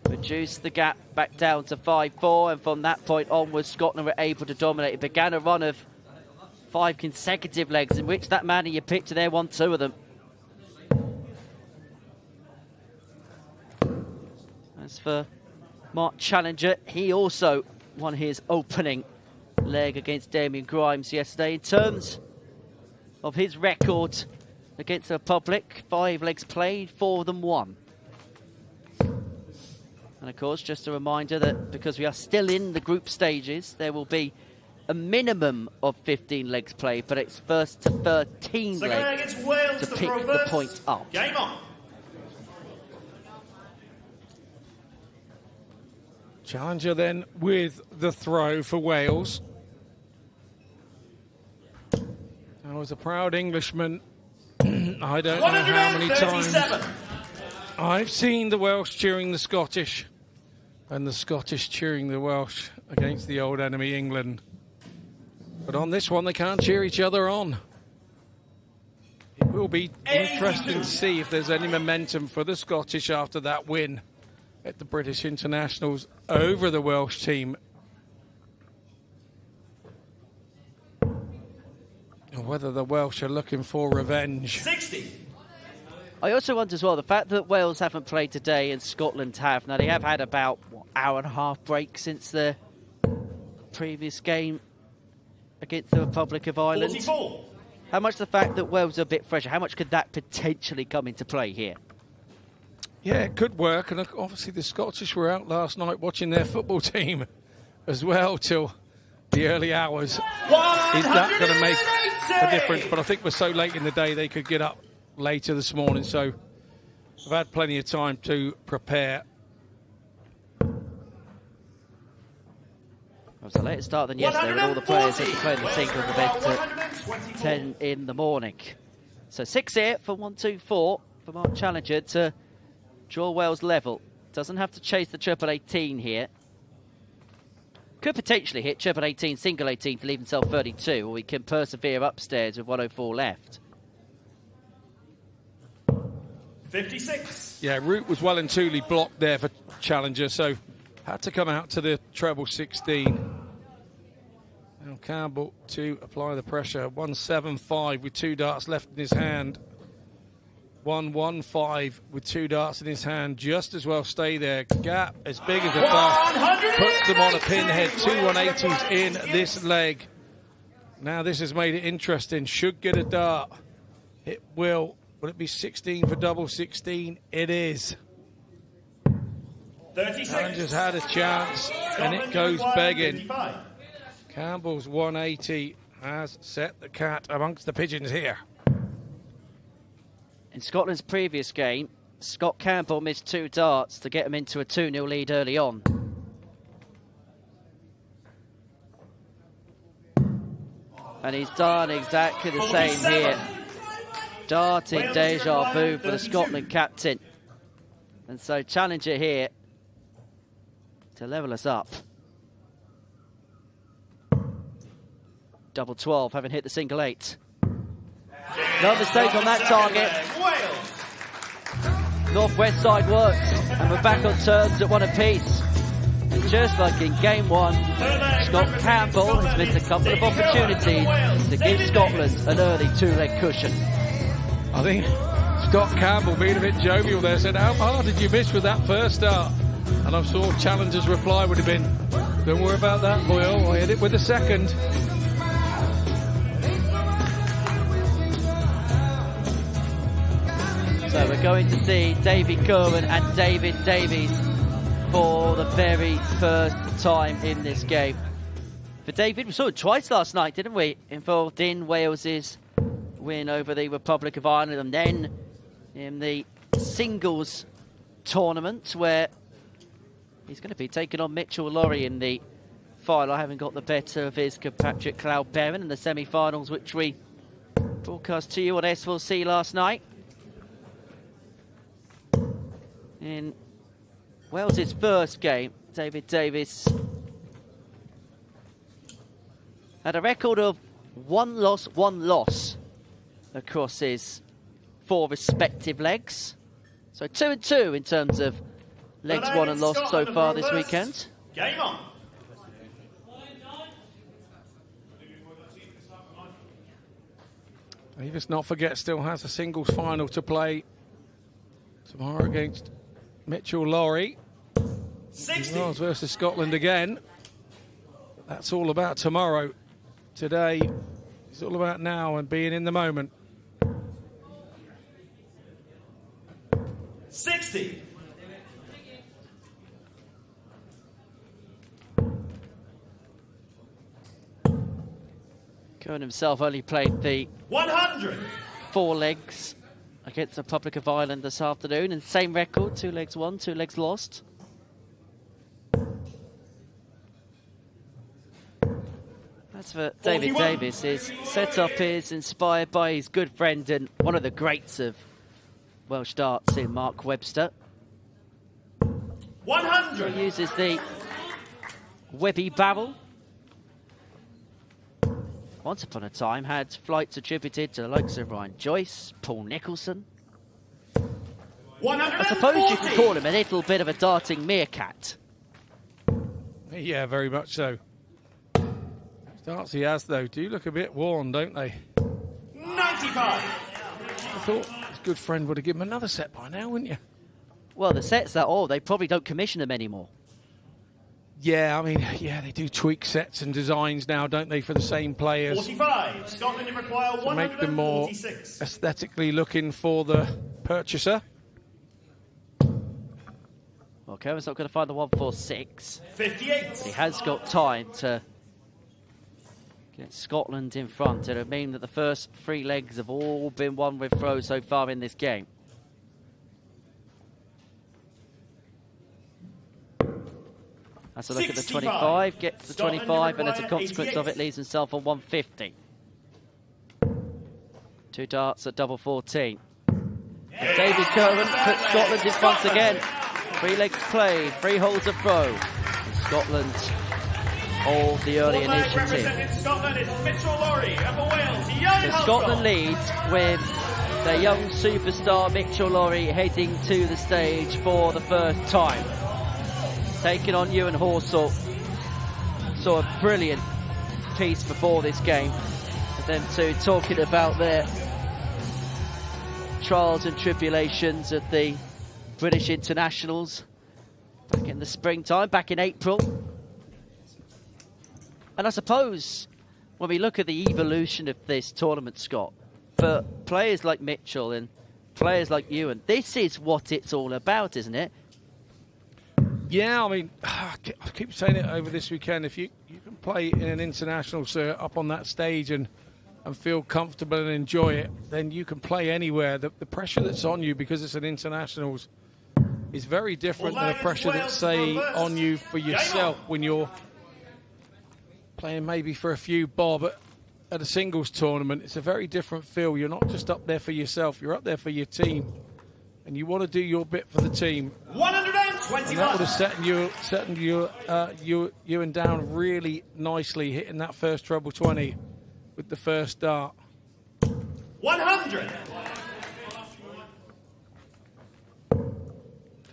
Reduce the gap back down to 5-4, and from that point onwards, Scotland were able to dominate. It began a run of 5 consecutive legs in which that man in your picture there won 2 of them. As for Mark Challenger, he also won his opening leg against Damien Grimes yesterday. In terms of his record against the Republic, 5 legs played, 4 of them won. And of course, just a reminder that because we are still in the group stages, there will be a minimum of 15 legs played, but it's first to 13 legs to pick the points up. Game on. Challenger then with the throw for Wales. I was a proud Englishman. I don't know how many times I've seen the Welsh cheering the Scottish and the Scottish cheering the Welsh against the old enemy England. But on this one, they can't cheer each other on. It will be interesting to see if there's any momentum for the Scottish after that win at the British Internationals over the Welsh team. And whether the Welsh are looking for revenge. 60. I also wonder as well, the fact that Wales haven't played today and Scotland have. Now, they have had about an hour and a half break since the previous game against the Republic of Ireland. 44. How much the fact that Wales are a bit fresher, how much could that potentially come into play here? Yeah, it could work. And obviously the Scottish were out last night watching their football team as well till the early hours. Is that going to make a difference? But I think we're so late in the day they could get up later this morning. So I've had plenty of time to prepare. It was a later start than yesterday when all the players had to play the singles event at 10 in the morning. So 6 here for 1-2-4 for Mark Challenger to draw Wales level. Doesn't have to chase the triple 18 here. Could potentially hit triple 18, single 18 to leave himself 32, or he can persevere upstairs with 104 left. 56. Yeah, Root was well and truly blocked there for Challenger, so had to come out to the treble 16. Now Campbell to apply the pressure. 1-7-5 with 2 darts left in his hand. 1-1-5 with 2 darts in his hand. Just as well stay there. Gap as big as a bus. Puts them on a pinhead. 2 180s in this leg. Now this has made it interesting. Should get a dart. It will. Will it be 16 for double 16? It is. 36. Challenger's had a chance, and it goes begging. Campbell's 180 has set the cat amongst the pigeons here. In Scotland's previous game, Scott Campbell missed 2 darts to get him into a 2-0 lead early on. And he's done exactly the same here. Darting deja vu for the Scotland captain. And so Challenger here to level us up. Double 12, having hit the single 8. No mistake on that target. Northwest side works, and we're back on terms at 1 apiece. And just like in game 1, Scott Campbell has missed a couple of opportunities to give Scotland an early 2-leg cushion. I think Scott Campbell, being a bit jovial there, said, how hard did you miss with that first start? And I'm sure Challenger's reply would have been, don't worry about that, Boyle, I hit it with the second. So we're going to see Davy Kerwin and David Davies for the very first time in this game. for David. We saw it twice last night, didn't we? Involved in Wales's win over the Republic of Ireland, and then in the singles tournament where he's going to be taking on Mitchell Luri in the final, having got the better of his compatriot Cloud-Barron in the semi-finals, which we broadcast to you on S4C last night. In Wales's first game, David Davis had a record of 1 loss across his 4 respective legs. So 2-2 in terms of legs won and lost so far this weekend. Game on. Davis, not forget, still has a singles final to play tomorrow against Mitchell Luri. 60. Wales versus Scotland again. That's all about tomorrow. Today, it's all about now and being in the moment. 60. Cohen himself only played the 100. 4 legs against the Republic of Ireland this afternoon, and same record, 2 legs won, 2 legs lost. As for David Davis, his setup is inspired by his good friend and one of the greats of Welsh darts in Mark Webster. 100. He uses the Webby barrel. Once upon a time had flights attributed to the likes of Ryan Joyce, Paul Nicholson. I suppose you could call him a little bit of a darting meerkat. Yeah, very much so. Darts he has, though, do look a bit worn, don't they? 95. I thought his good friend would have given him another set by now, wouldn't you? Well, the sets that they probably don't commission them anymore. Yeah, I mean, yeah, they do tweak sets and designs now, don't they, for the same players? 45. Scotland require 146. To make them more aesthetically looking for the purchaser. Well, Kevin's not going to find the 146. 58. But he has got time to get Scotland in front. It would mean that the first 3 legs have all been won with throws so far in this game. That's a look at the 25, gets the 25, and as a consequence of it, leaves himself on 150. 2 darts at double 14. And David Cohen puts Scotland in front again. 3 legs played, 3 holes of throw. And Scotland hold the early initiative. Scotland is Mitchell Luri, and for Wales, young So Scotland leads with their young superstar Mitchell Luri heading to the stage for the first time. Taking on Ewan Horsell. Saw a brilliant piece before this game. For them two talking about their trials and tribulations at the British internationals back in the springtime, back in April. And I suppose when we look at the evolution of this tournament, Scott, for players like Mitchell and players like Ewan, this is what it's all about, isn't it? Yeah, I mean, I keep saying it over this weekend. If you can play in an international circuit up on that stage and feel comfortable and enjoy it, then you can play anywhere. The pressure that's on you because it's an internationals is very different than the pressure that's, say, on you for yourself when you're playing maybe for a few bob at a singles tournament. It's a very different feel. You're not just up there for yourself, you're up there for your team. And you want to do your bit for the team. 121. And that would have set you and down really nicely, hitting that first treble 20 with the first dart. 100.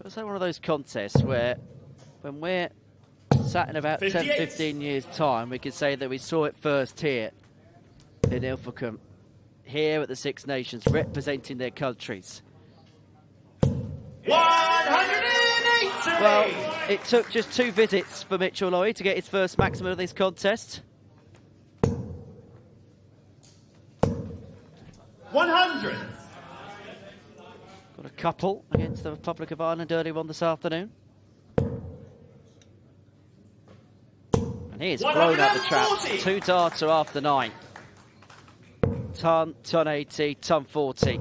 Feels like one of those contests where when we're sat in about 10, 15 years' time, we could say that we saw it first here in Ilfracombe, here at the Six Nations, representing their countries. 180. Well, it took just 2 visits for Mitchell Luri to get his first maximum of this contest. 100. Got a couple against the Republic of Ireland earlier on this afternoon. And he is blown out the trap. 2 darter after 9. Ton 80, ton 40.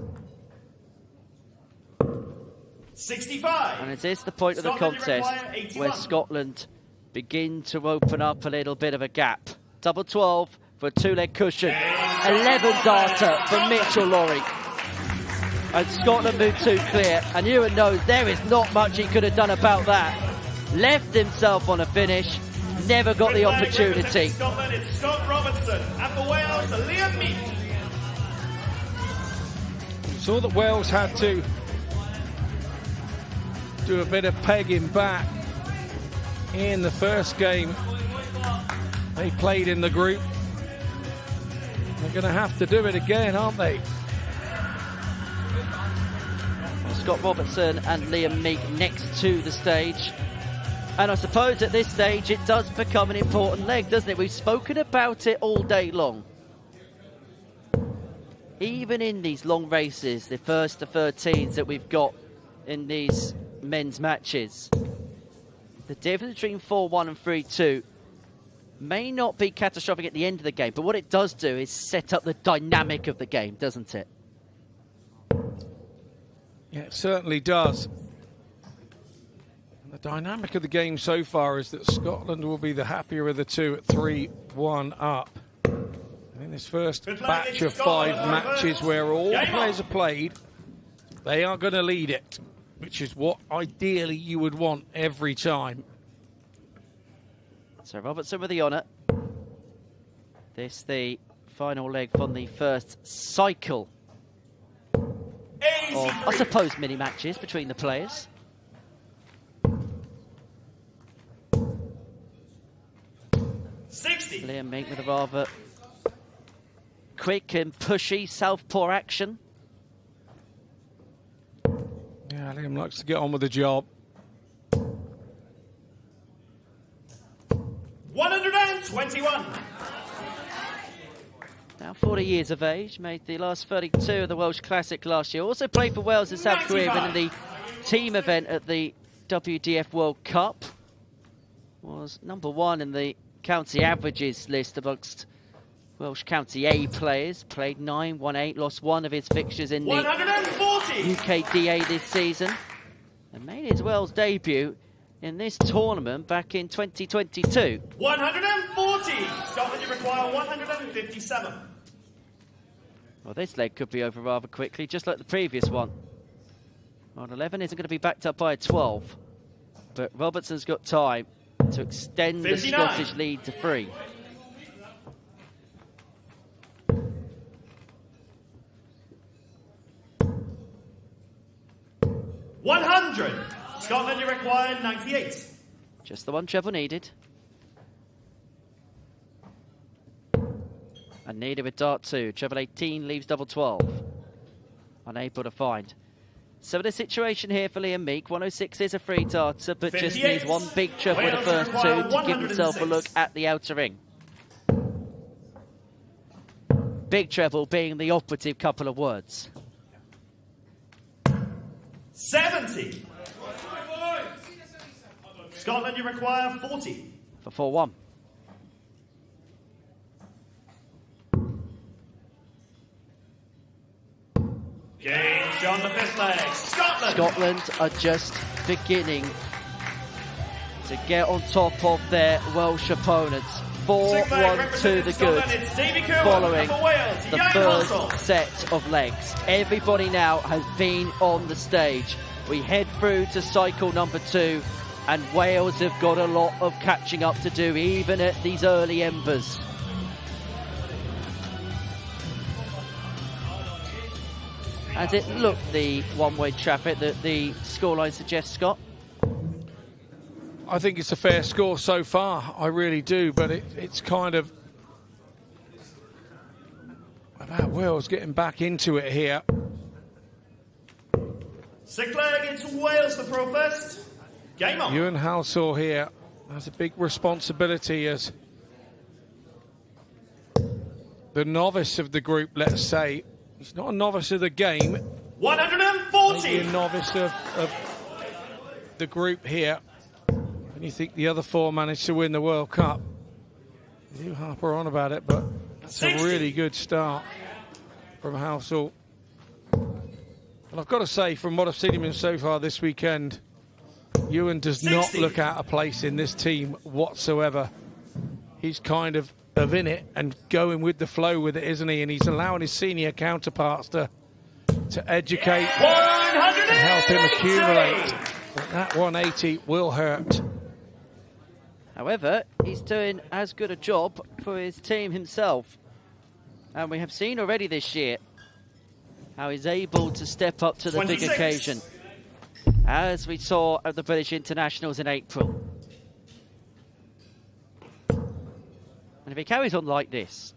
65. And it is the point of the contest where Scotland begin to open up a little bit of a gap. Double 12 for a 2-leg cushion. 11 darter from Mitchell Luri. And Scotland moved 2 clear. And Ewan knows there is not much he could have done about that. Left himself on a finish. Never got the opportunity. Scotland, it's Scott Robertson. And for Wales, Liam Meek. Saw that Wales had to do a bit of pegging back in the first game they played in the group. They're going to have to do it again, aren't they? Scott Robertson and Liam Meek next to the stage. And I suppose at this stage it does become an important leg, doesn't it? We've spoken about it all day long. Even in these long races, the first to 13s that we've got in these men's matches, the difference between 4-1 and 3-2 may not be catastrophic at the end of the game, but what it does do is set up the dynamic of the game, doesn't it? Yeah, it certainly does. And the dynamic of the game so far is that Scotland will be the happier of the two at 3-1 up. And in this first batch of 5 matches where all the players are played, they are going to lead it, which is what ideally you would want every time. So Robertson with the honour. This the final leg from the first cycle of, I suppose, mini matches between the players. Liam Meek with a rather quick and pushy southpaw action. Yeah, Liam likes to get on with the job. 121. Now 40 years of age, made the last 32 of the Welsh Classic last year. Also played for Wales in South Korea, and in the team event at the WDF World Cup. Was #1 in the county averages list amongst Welsh County A players. Played 9, won 8, lost 1 of his fixtures in the 140. UKDA this season. And made his Wales debut in this tournament back in 2022. 140. Scotland, you require 157. Well, this leg could be over rather quickly, just like the previous one. Well, 11 isn't going to be backed up by a 12. But Robertson's got time to extend 59. The Scottish lead to 3. Scotland, you require 98. Just the one treble needed. And needed with dart 2. Treble 18 leaves double 12. Unable to find. So in a situation here for Liam Meek, 106 is a free darter, but 58. Just needs one big treble with the first 2 to give himself a look at the outer ring. Big treble being the operative couple of words. 70. Scotland, you require 40. For 4-1. Game on the 5th leg. Scotland are just beginning to get on top of their Welsh opponents. 4-1 to the good, following the first set of legs. Everybody now has been on the stage. We head through to cycle number 2, and Wales have got a lot of catching up to do, even at these early embers. Has it looked the one-way traffic that the scoreline suggests, Scott? I think it's a fair score so far, I really do, but it's kind of about Wales getting back into it here. 6th leg, it's Wales to throw first. Game on. Ewan Halsall here has a big responsibility as the novice of the group, let's say. He's not a novice of the game. 140. Maybe a novice of the group here. And you think the other 4 managed to win the World Cup. They do harper on about it, but it's a really good start from Housel. And I've got to say, from what I've seen him in so far this weekend, Ewan does not look out of place in this team whatsoever. He's kind of in it and going with the flow with it, isn't he? And he's allowing his senior counterparts to educate and help him accumulate. But that 180 will hurt. However, he's doing as good a job for his team himself. And we have seen already this year how he's able to step up to the 26. Big occasion, as we saw at the British Internationals in April. And if he carries on like this,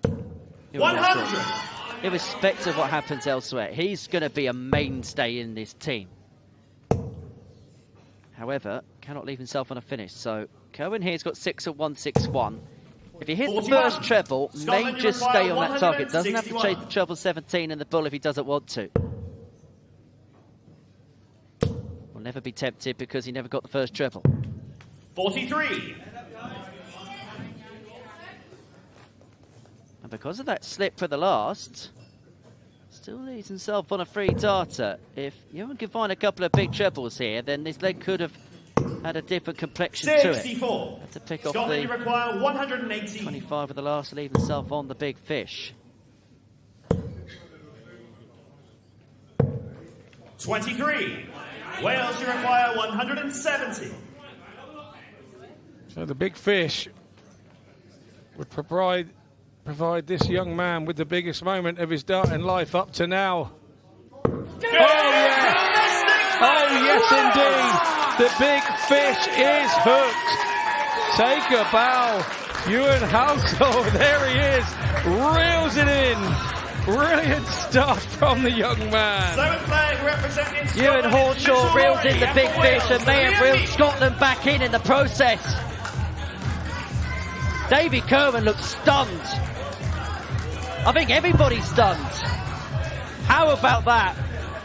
100, irrespective of what happens elsewhere, he's going to be a mainstay in this team. However, cannot leave himself on a finish. So Cohen here's got 6 at 161. If he hits 41. The first treble, may just stay on that target. Doesn't have to chase the treble 17 and the bull if he doesn't want to. Will never be tempted because he never got the first treble. 43. And because of that slip for the last, still leaves himself on a free darter. If Ewan can find a couple of big trebles here, then this leg could have had a different complexion 64. To it. Had to pick off Scotland, the you require 180. 25 of the last to leave himself on the big fish. 23. Wales, you require 170. So the big fish would provide this young man with the biggest moment of his darting life up to now. Oh yes! Oh yes indeed! The big fish is hooked. Take a bow. Ewan Housel, there he is. Reels it in. Brilliant stuff from the young man. Seventh flag representing Scotland. Ewan Hawkshaw reels in the big fish and may have reeled Scotland back in the process. Davy Kerwin looks stunned. I think everybody's stunned. How about that?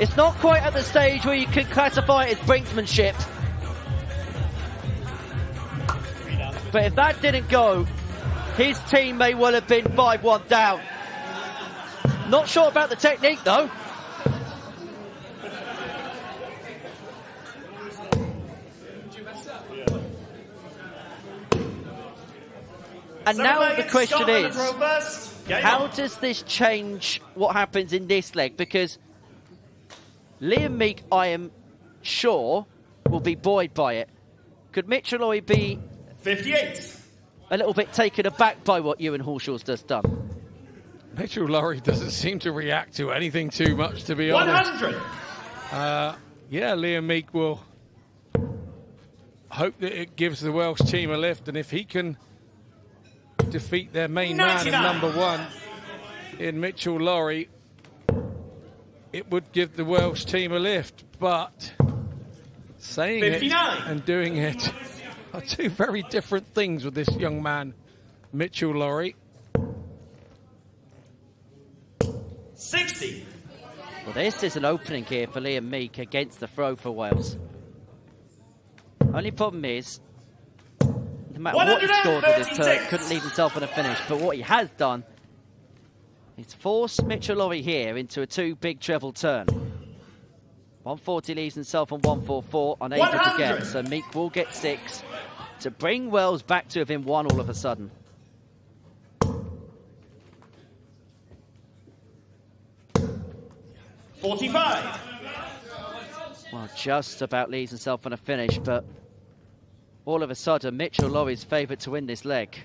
It's not quite at the stage where you can classify it as brinksmanship. But if that didn't go, his team may well have been 5-1 down. Not sure about the technique though. And now the question is, how does this change what happens in this leg? Because Liam Meek, I am sure, will be buoyed by it. Could Mitchell Luri be 58? A little bit taken aback by what Ewan Hawshaw's just done? Mitchell Luri doesn't seem to react to anything too much, to be honest. 100. Yeah, Liam Meek will hope that it gives the Welsh team a lift, and if he can defeat their main 99. Man and number one in Mitchell Luri, it would give the Welsh team a lift. But saying 59. It and doing it are two very different things with this young man, Mitchell Luri. 60. Well, this is an opening here for Liam Meek against the throw for Wales. Only problem is, no matter what he scored with his turn, couldn't leave himself on a finish. But what he has done is forced Mitchell Luri here into a 2 big treble turn. 140 leaves himself on 144, unable 100. To get. So Meek will get 6 to bring Wales back to within 1 all of a sudden. $45. Well, just about leaves himself on a finish, but all of a sudden, Mitchell Luri's favourite to win this leg.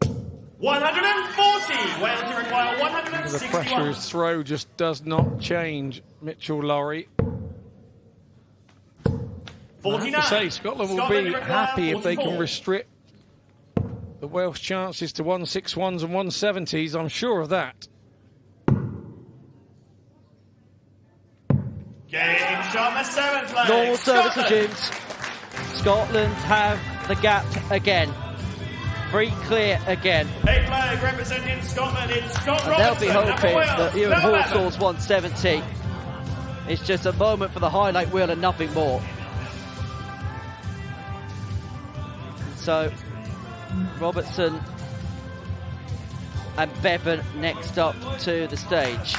140. Wales to require 161. The pressure, his throw just does not change. Mitchell Luri. 49. I have to say, Scotland will be happy 44. If they can restrict the Welsh chances to 161s and 170s. I'm sure of that. Game shot, the 7th flag. Normal service resumes. Scotland have the gap again. Free clear again. 8th flag representing Scotland. It's Scott Robertson. They'll be hoping that Ewan Hawksaw's 170 is just a moment for the highlight wheel and nothing more. So Robertson and Bevan next up to the stage.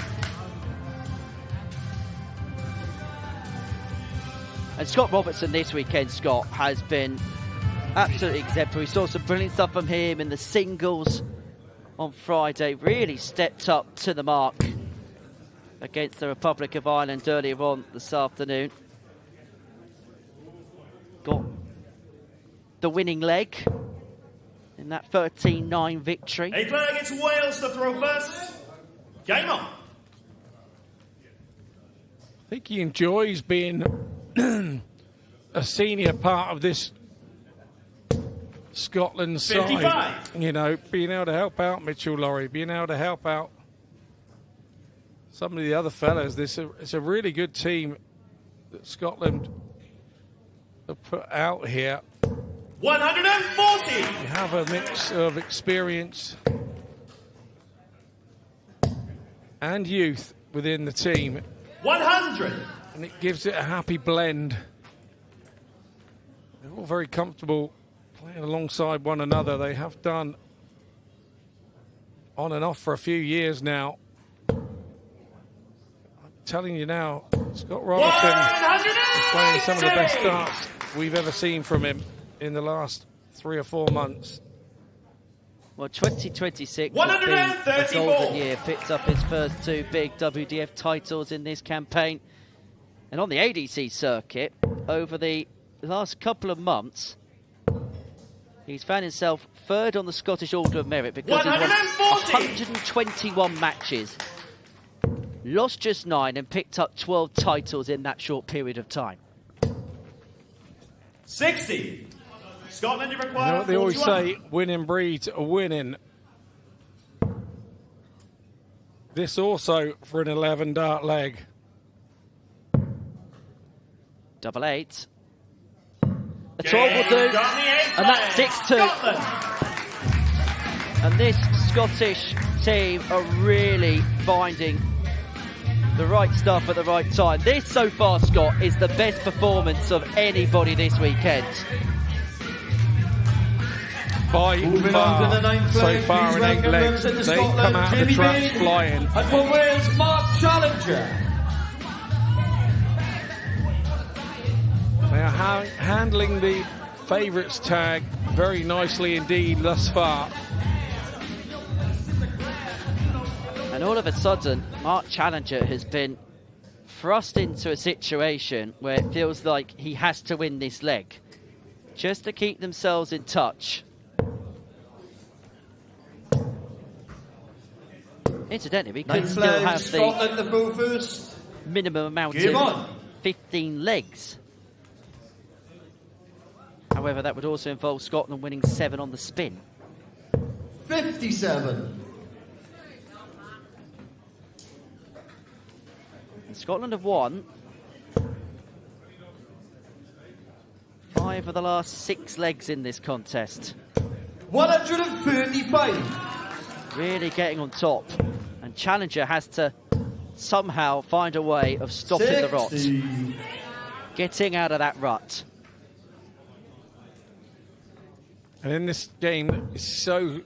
And Scott Robertson this weekend, Scott, has been absolutely exemplary. We saw some brilliant stuff from him in the singles on Friday. Really stepped up to the mark against the Republic of Ireland earlier on this afternoon. Got the winning leg in that 13-9 victory. England against Wales to throw first. Game on. I think he enjoys being a senior part of this Scotland side. 55. You know, being able to help out Mitchell Luri, being able to help out some of the other fellas. It's a really good team that Scotland have put out here. 140. You have a mix of experience and youth within the team. 100. And it gives it a happy blend. They're all very comfortable playing alongside one another. They have done on and off for a few years now. I'm telling you now, Scott Robertson is playing some of the best darts we've ever seen from him in the last 3 or 4 months. Well, 2026 has been a golden year. Picked up his first 2 big WDF titles in this campaign. And on the ADC circuit, over the last couple of months, he's found himself 3rd on the Scottish Order of Merit because he won 121 matches, lost just 9 and picked up 12 titles in that short period of time. 60. Scotland, you require. You know what they always 41. say, winning breeds are winning. This also for an 11 dart leg. 8-8. A 12 will do, and that's 6-2. And this Scottish team are really finding the right stuff at the right time. This, so far, Scott, is the best performance of anybody this weekend. By far, to the ninth so leg, far please in 8 welcome legs, representing they come Scotland, out of the Jamie traps Bain, flying. and for Wales, Mark Challenger. They are handling the favourites tag very nicely indeed thus far. And all of a sudden, Mark Challenger has been thrust into a situation where it feels like he has to win this leg just to keep themselves in touch. Incidentally, we could still have the minimum amount of 15 legs. However, that would also involve Scotland winning 7 on the spin. 57. And Scotland have won 5 of the last 6 legs in this contest. 135. Really getting on top. And Challenger has to somehow find a way of stopping the rot. Getting out of that rut. And in this game, it's so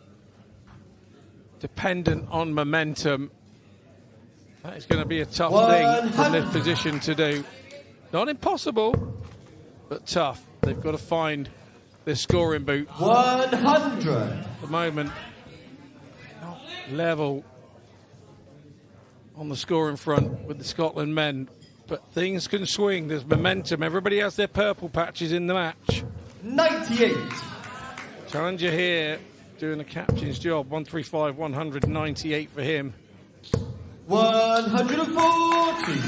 dependent on momentum. That is going to be a tough thing from this position to do. Not impossible, but tough. They've got to find their scoring boot. 100. At the moment, not level on the scoring front with the Scotland men, but things can swing. There's momentum. Everybody has their purple patches in the match. 98. Challenger here doing a captain's job. 135, 198 for him. 140.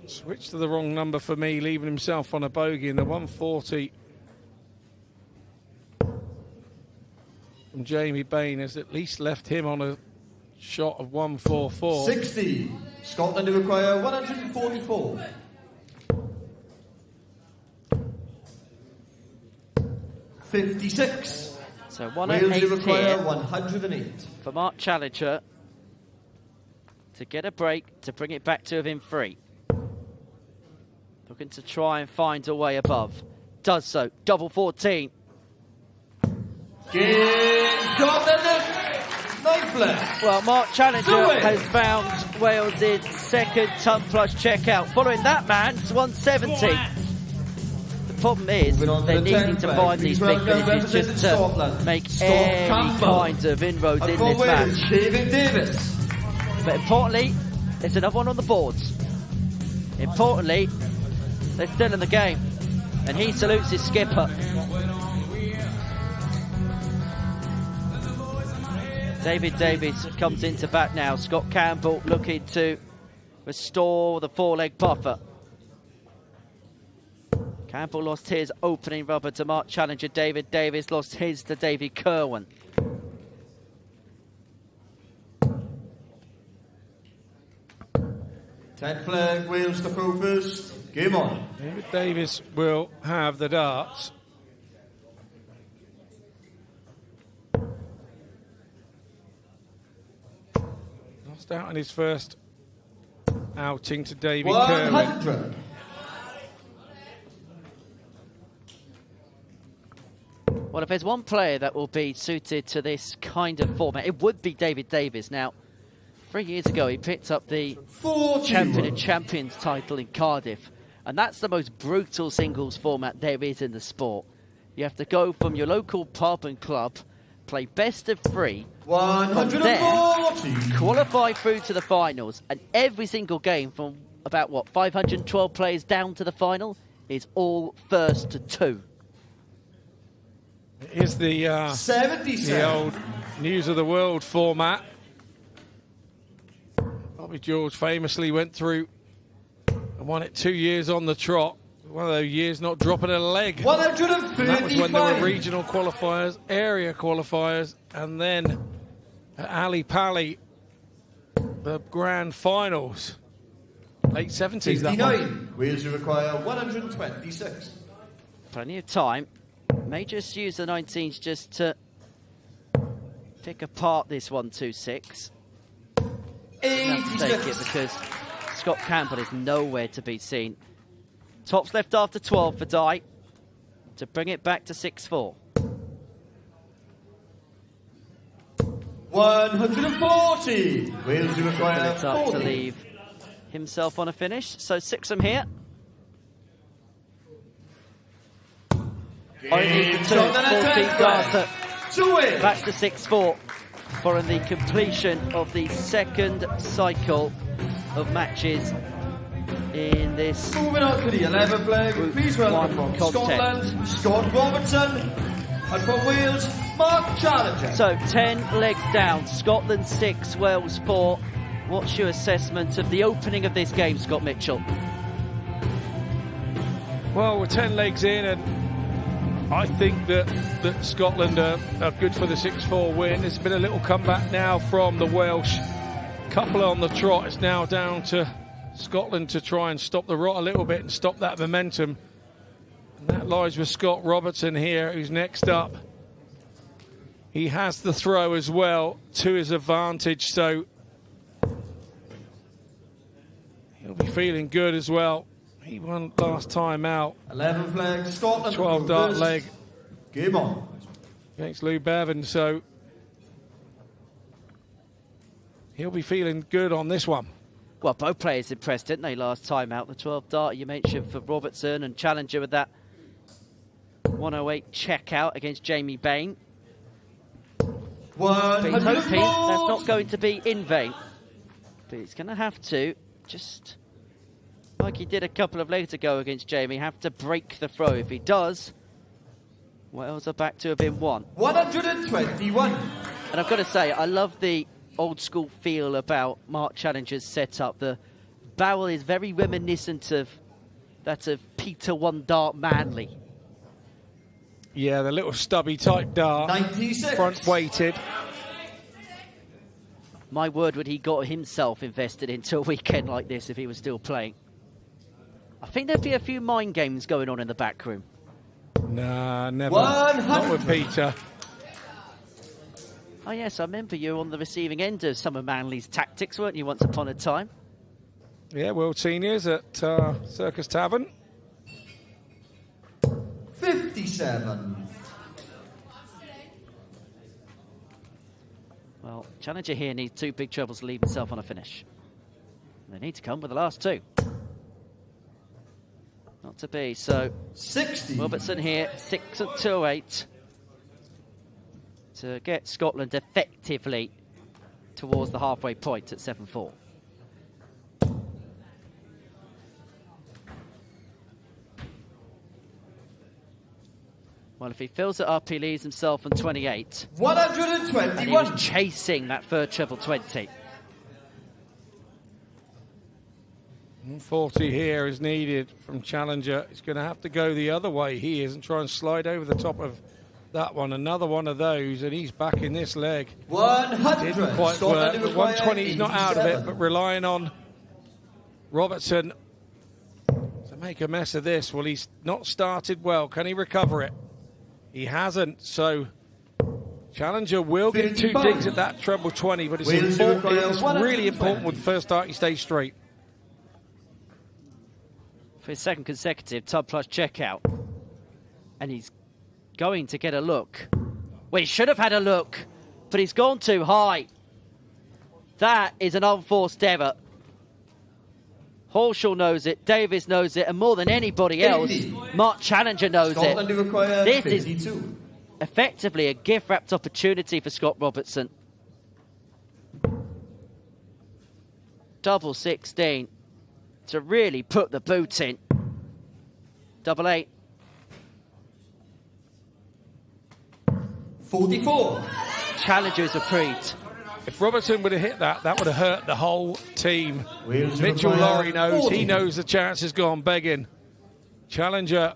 Switched to the wrong number for me, leaving himself on a bogey in the 140. From Jamie Bain has at least left him on a shot of 144. 60. Scotland to require 144. 56. So Wales 108 require here 108. for Mark Challenger to get a break to bring it back to within 3. Looking to try and find a way above. Does so. Double 14. Game Scotland, 9 flag. Well, Mark Challenger has found Wales' second ton plus checkout. Following that man, it's 170. The problem is they're needing to find these big finishes just to make any kind of inroads in this match. Davis. But importantly, there's another one on the boards. Importantly, they're still in the game. And he salutes his skipper. David Davies comes into bat now. Scott Campbell looking to restore the four-leg buffer. Campbell lost his opening rubber to Mark Challenger. David Davies lost his to Davy Kerwin. Ten flag, Wales to throw first. Game on. David Davies will have the darts. Lost out in his first outing to Davy Kerwin. 100. Well, if there's one player that will be suited to this kind of format, it would be David Davies. Now, 3 years ago, he picked up the Champion of Champions title in Cardiff. And that's the most brutal singles format there is in the sport. You have to go from your local pub and club, play best of 3, 140. Qualify through to the finals, and every single game from about, 512 players down to the final is all first to 2. It is the old News of the World format. Bobby George famously went through and won it 2 years on the trot. One of those years not dropping a leg. 135. And that was when there were regional qualifiers, area qualifiers, and then at Ali Pali, the grand finals. Late 70s, that one. 59. Wales require 126. Plenty of time. May just use the 19s just to pick apart this 1-2-6. Have to take it because Scott Campbell is nowhere to be seen. Tops left after 12 for Dye to bring it back to 6-4. 140. Wales require 40. To leave himself on a finish. So 6 from here. Only 2, 14 darts. Back to 6-4 following the completion of the second cycle of matches in this Moving on to the 11th flag, please welcome from contest. Scotland, Scott Robertson, and from Wales, Mark Challenger. So 10 legs down, Scotland 6, Wales 4. What's your assessment of the opening of this game, Scott Mitchell? Well, we're 10 legs in, and I think that Scotland are good for the 6-4 win. There's been a little comeback now from the Welsh. Couple on the trot. It's now down to Scotland to try and stop the rot a little bit and stop that momentum. And that lies with Scott Robertson here, who's next up. He has the throw as well to his advantage, so he'll be feeling good as well. He won last time out. 11 flag, Scotland. 12 dart leg. Game on. Against Lou Bevan, so he'll be feeling good on this one. Well, both players impressed, didn't they, last time out? The 12 dart you mentioned for Robertson, and Challenger with that 108 checkout against Jamie Bain. But he's hoping that's not going to be in vain. But he's going to have to, just like he did a couple of legs ago against Jamie, have to break the throw. If he does, Wales are back to have been 121. And I've got to say, I love the old school feel about Mark Challenger's setup. The barrel is very reminiscent of that of Peter One Dart Manley. Yeah, the little stubby type dart. 96. Front weighted. My word, would he got himself invested into a weekend like this if he was still playing. I think there'd be a few mind games going on in the back room. Nah, never. Not with Peter. Oh yes, I remember you on the receiving end of some of Manley's tactics, weren't you, once upon a time? Yeah, World Seniors at Circus Tavern. 57. Well, challenger here needs 2 big trebles to leave himself on a finish. They need to come with the last 2. Not to be, so 60. Robertson here, 6 and 2-8 to get Scotland effectively towards the halfway point at 7-4. Well, if he fills it up, he leaves himself on 28. 121. And he was chasing that third treble 20. 40 here is needed from challenger. He's going to have to go the other way. He is and try and slide over the top of that one. Another one of those, and he's back in this leg. 100. Didn't quite work. 120, he's not out of it, but relying on Robertson to make a mess of this. Well, he's not started well. Can he recover it? He hasn't, so challenger will get 2 digs at that treble 20, but it's really important with the first dart he stays straight. For his second consecutive tub plus checkout. And he's going to get a look. Well, he should have had a look, but he's gone too high. That is an unforced error. Horschel knows it, Davis knows it, and more than anybody else, Mark Challenger knows Scotland it. require This 52. is effectively a gift-wrapped opportunity for Scott Robertson. Double 16 to really put the boot in. Double 8. 44. Challenger is reprieved. If Robertson would have hit that, that would have hurt the whole team. Mitchell Luri knows. 40. He knows the chance has gone begging. Challenger.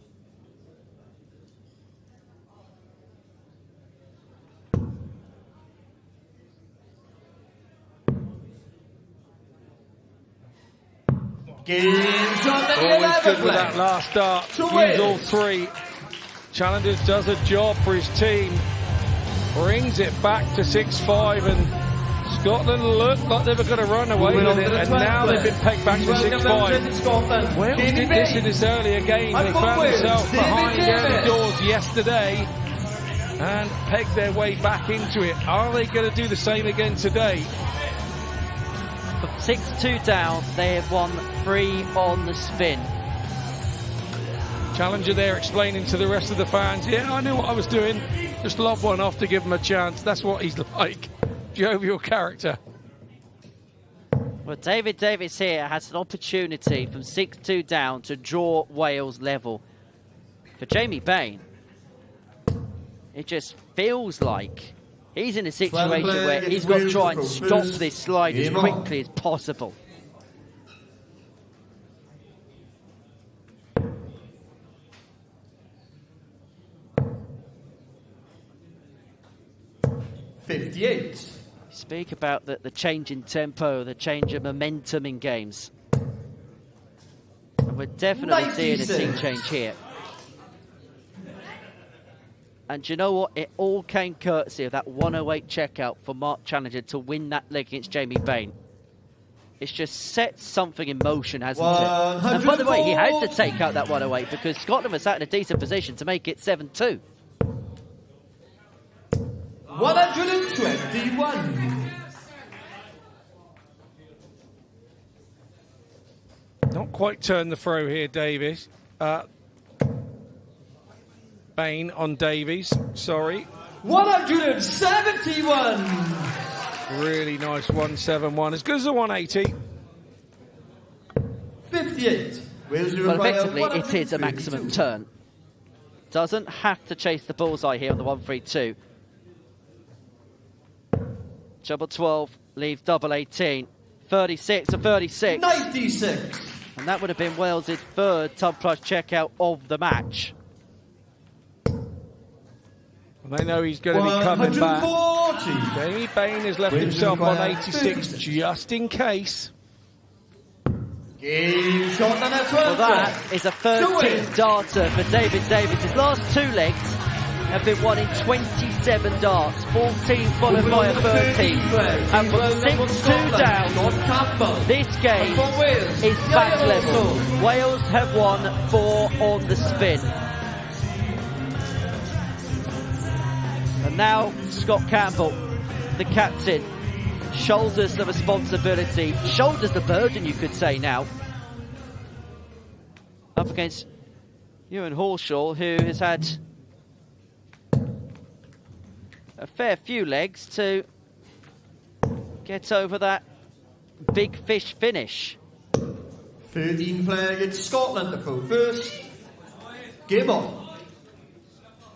Always good with that last start. Use all 3. Challengers does a job for his team. Brings it back to 6-5, and Scotland looked like they were going to run away with it, and now they've been pegged back to 6-5. Wales did this in this earlier game. They found themselves behind early doors yesterday and pegged their way back into it. Are they going to do the same again today? From 6-2 down, they have won 3 on the spin. Challenger there explaining to the rest of the fans, yeah, I knew what I was doing. Just lob one off to give him a chance. That's what he's like. Jovial character. Well, David Davis here has an opportunity from 6-2 down to draw Wales level. For Jamie Bain, it just feels like he's in a situation where he's got to try and stop this slide as quickly as possible. $58. Speak about the change in tempo, the change of momentum in games. And we're definitely seeing a scene change here. And do you know what? It all came courtesy of that 108 checkout for Mark Challenger to win that leg against Jamie Bain. It's just set something in motion, hasn't it? And by the way, he had to take out that 108 because Scotland was sat in a decent position to make it 7-2. 121. Not quite turned the throw here, Davies. Bain on Davies, sorry. 171. Really nice 171, as good as a 180. 58. Well, effectively, it is a maximum turn. Doesn't have to chase the bullseye here on the 132. Double 12, leave double 18. 36 to 36. 96. And that would have been Wales' third tub plus checkout of the match. Well, they know he's going to be coming back. Jamie Bain has left himself on 86 just in case. Well, that is a 13th darter for David Davis. His last 2 legs have been won in 27 darts, 14 followed by a 13. And from 6-2 down, this game is back level. Wales have won 4 on the spin. And now Scott Campbell, the captain, shoulders the responsibility, shoulders the burden, you could say now. Up against Ewan Horshaw, who has had a fair few legs to get over that big fish finish. 13 flag, it's Scotland to go first. Game on.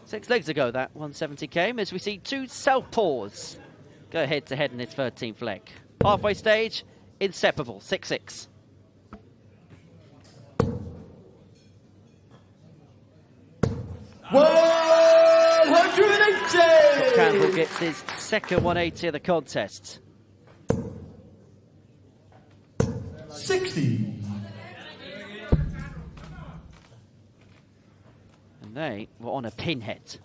6 legs ago that 170 came, as we see two southpaws go head to head in its 13th leg. Halfway stage, Inseparable, 6-6. $180! Campbell gets his second 180 of the contest. 60. And they were on a pinhead.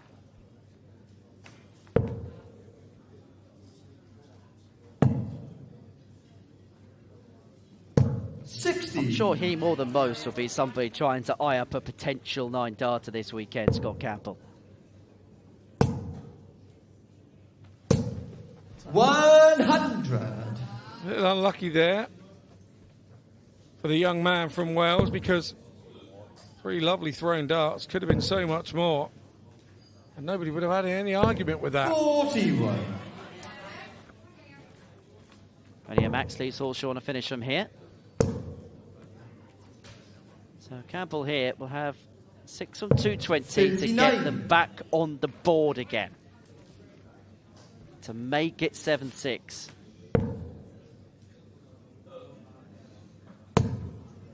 I'm sure he, more than most, will be somebody trying to eye up a potential 9 darter this weekend, Scott Campbell. 100. A little unlucky there for the young man from Wales, because 3 lovely thrown darts could have been so much more, and nobody would have had any argument with that. 41. Only a Max leads Horshaw on a finish from here. So Campbell here will have 6 on 220 to get them back on the board again, to make it 7-6.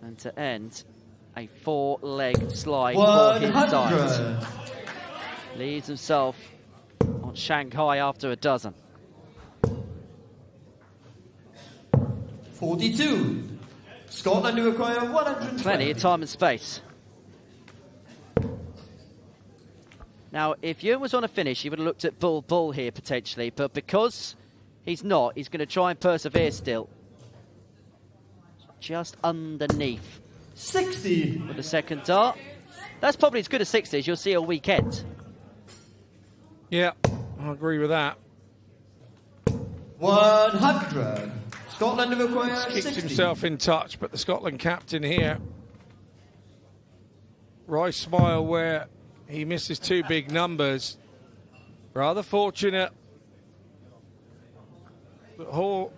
And to end a 4-leg slide for his side. Leaves himself on Shanghai after a dozen. 42. Scotland to acquire 120. Plenty of time and space. Now, if Ewan was on a finish, he would have looked at Bull here potentially, but because he's not, he's going to try and persevere still. Just underneath. 60. With the second dart. That's probably as good as 60 as you'll see all weekend. Yeah, I agree with that. 100. Scotland have acquired He's kicked 60. himself in touch, but the Scotland captain here, Rice smile where he misses 2 big numbers. Rather fortunate that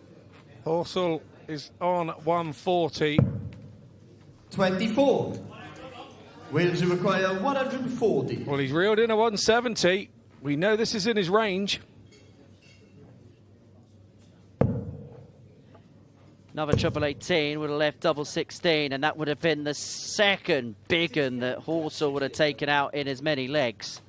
Horshaw is on 140. 24. Wales have acquired 140. Well, he's reeled in a 170. We know this is in his range. Another triple 18 would have left double 16, and that would have been the second big one that Horshaw would have taken out in as many legs.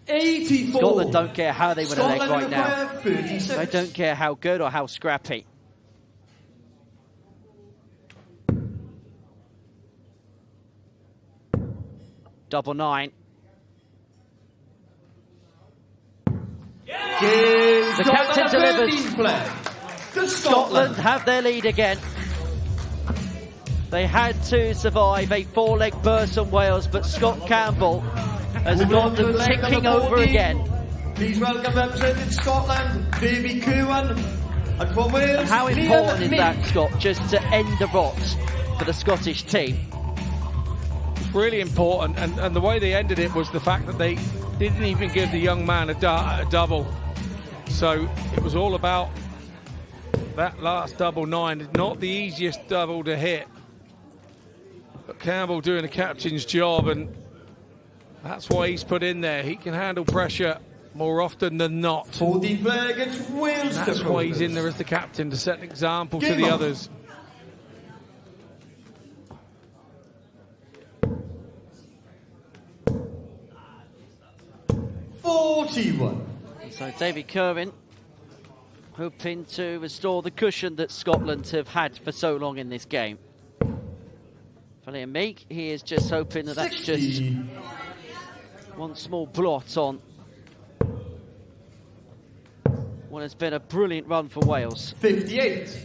84. Scotland don't care how they win a leg right now. 36. They don't care how good or how scrappy. Double 9. The captain delivers. Scotland have their lead again. They had to survive a 4-leg burst on Wales, but Scott Campbell has got them ticking over again. Please welcome representing Scotland, Davy Cowan, and from Wales. And how important is that, Scott, just to end the rot for the Scottish team? It's really important, and the way they ended it was the fact that they didn't even give the young man a double. So it was all about that last double 9. Not the easiest double to hit, but Campbell doing the captain's job, and that's why he's put in there. He can handle pressure more often than not. 14 play against Wales. That's why he's in there as the captain, to set an example to the others. So David Kerwin hoping to restore the cushion that Scotland have had for so long in this game. For Liam Meek, he is just hoping that that's just one small blot on what has been a brilliant run for Wales. 58.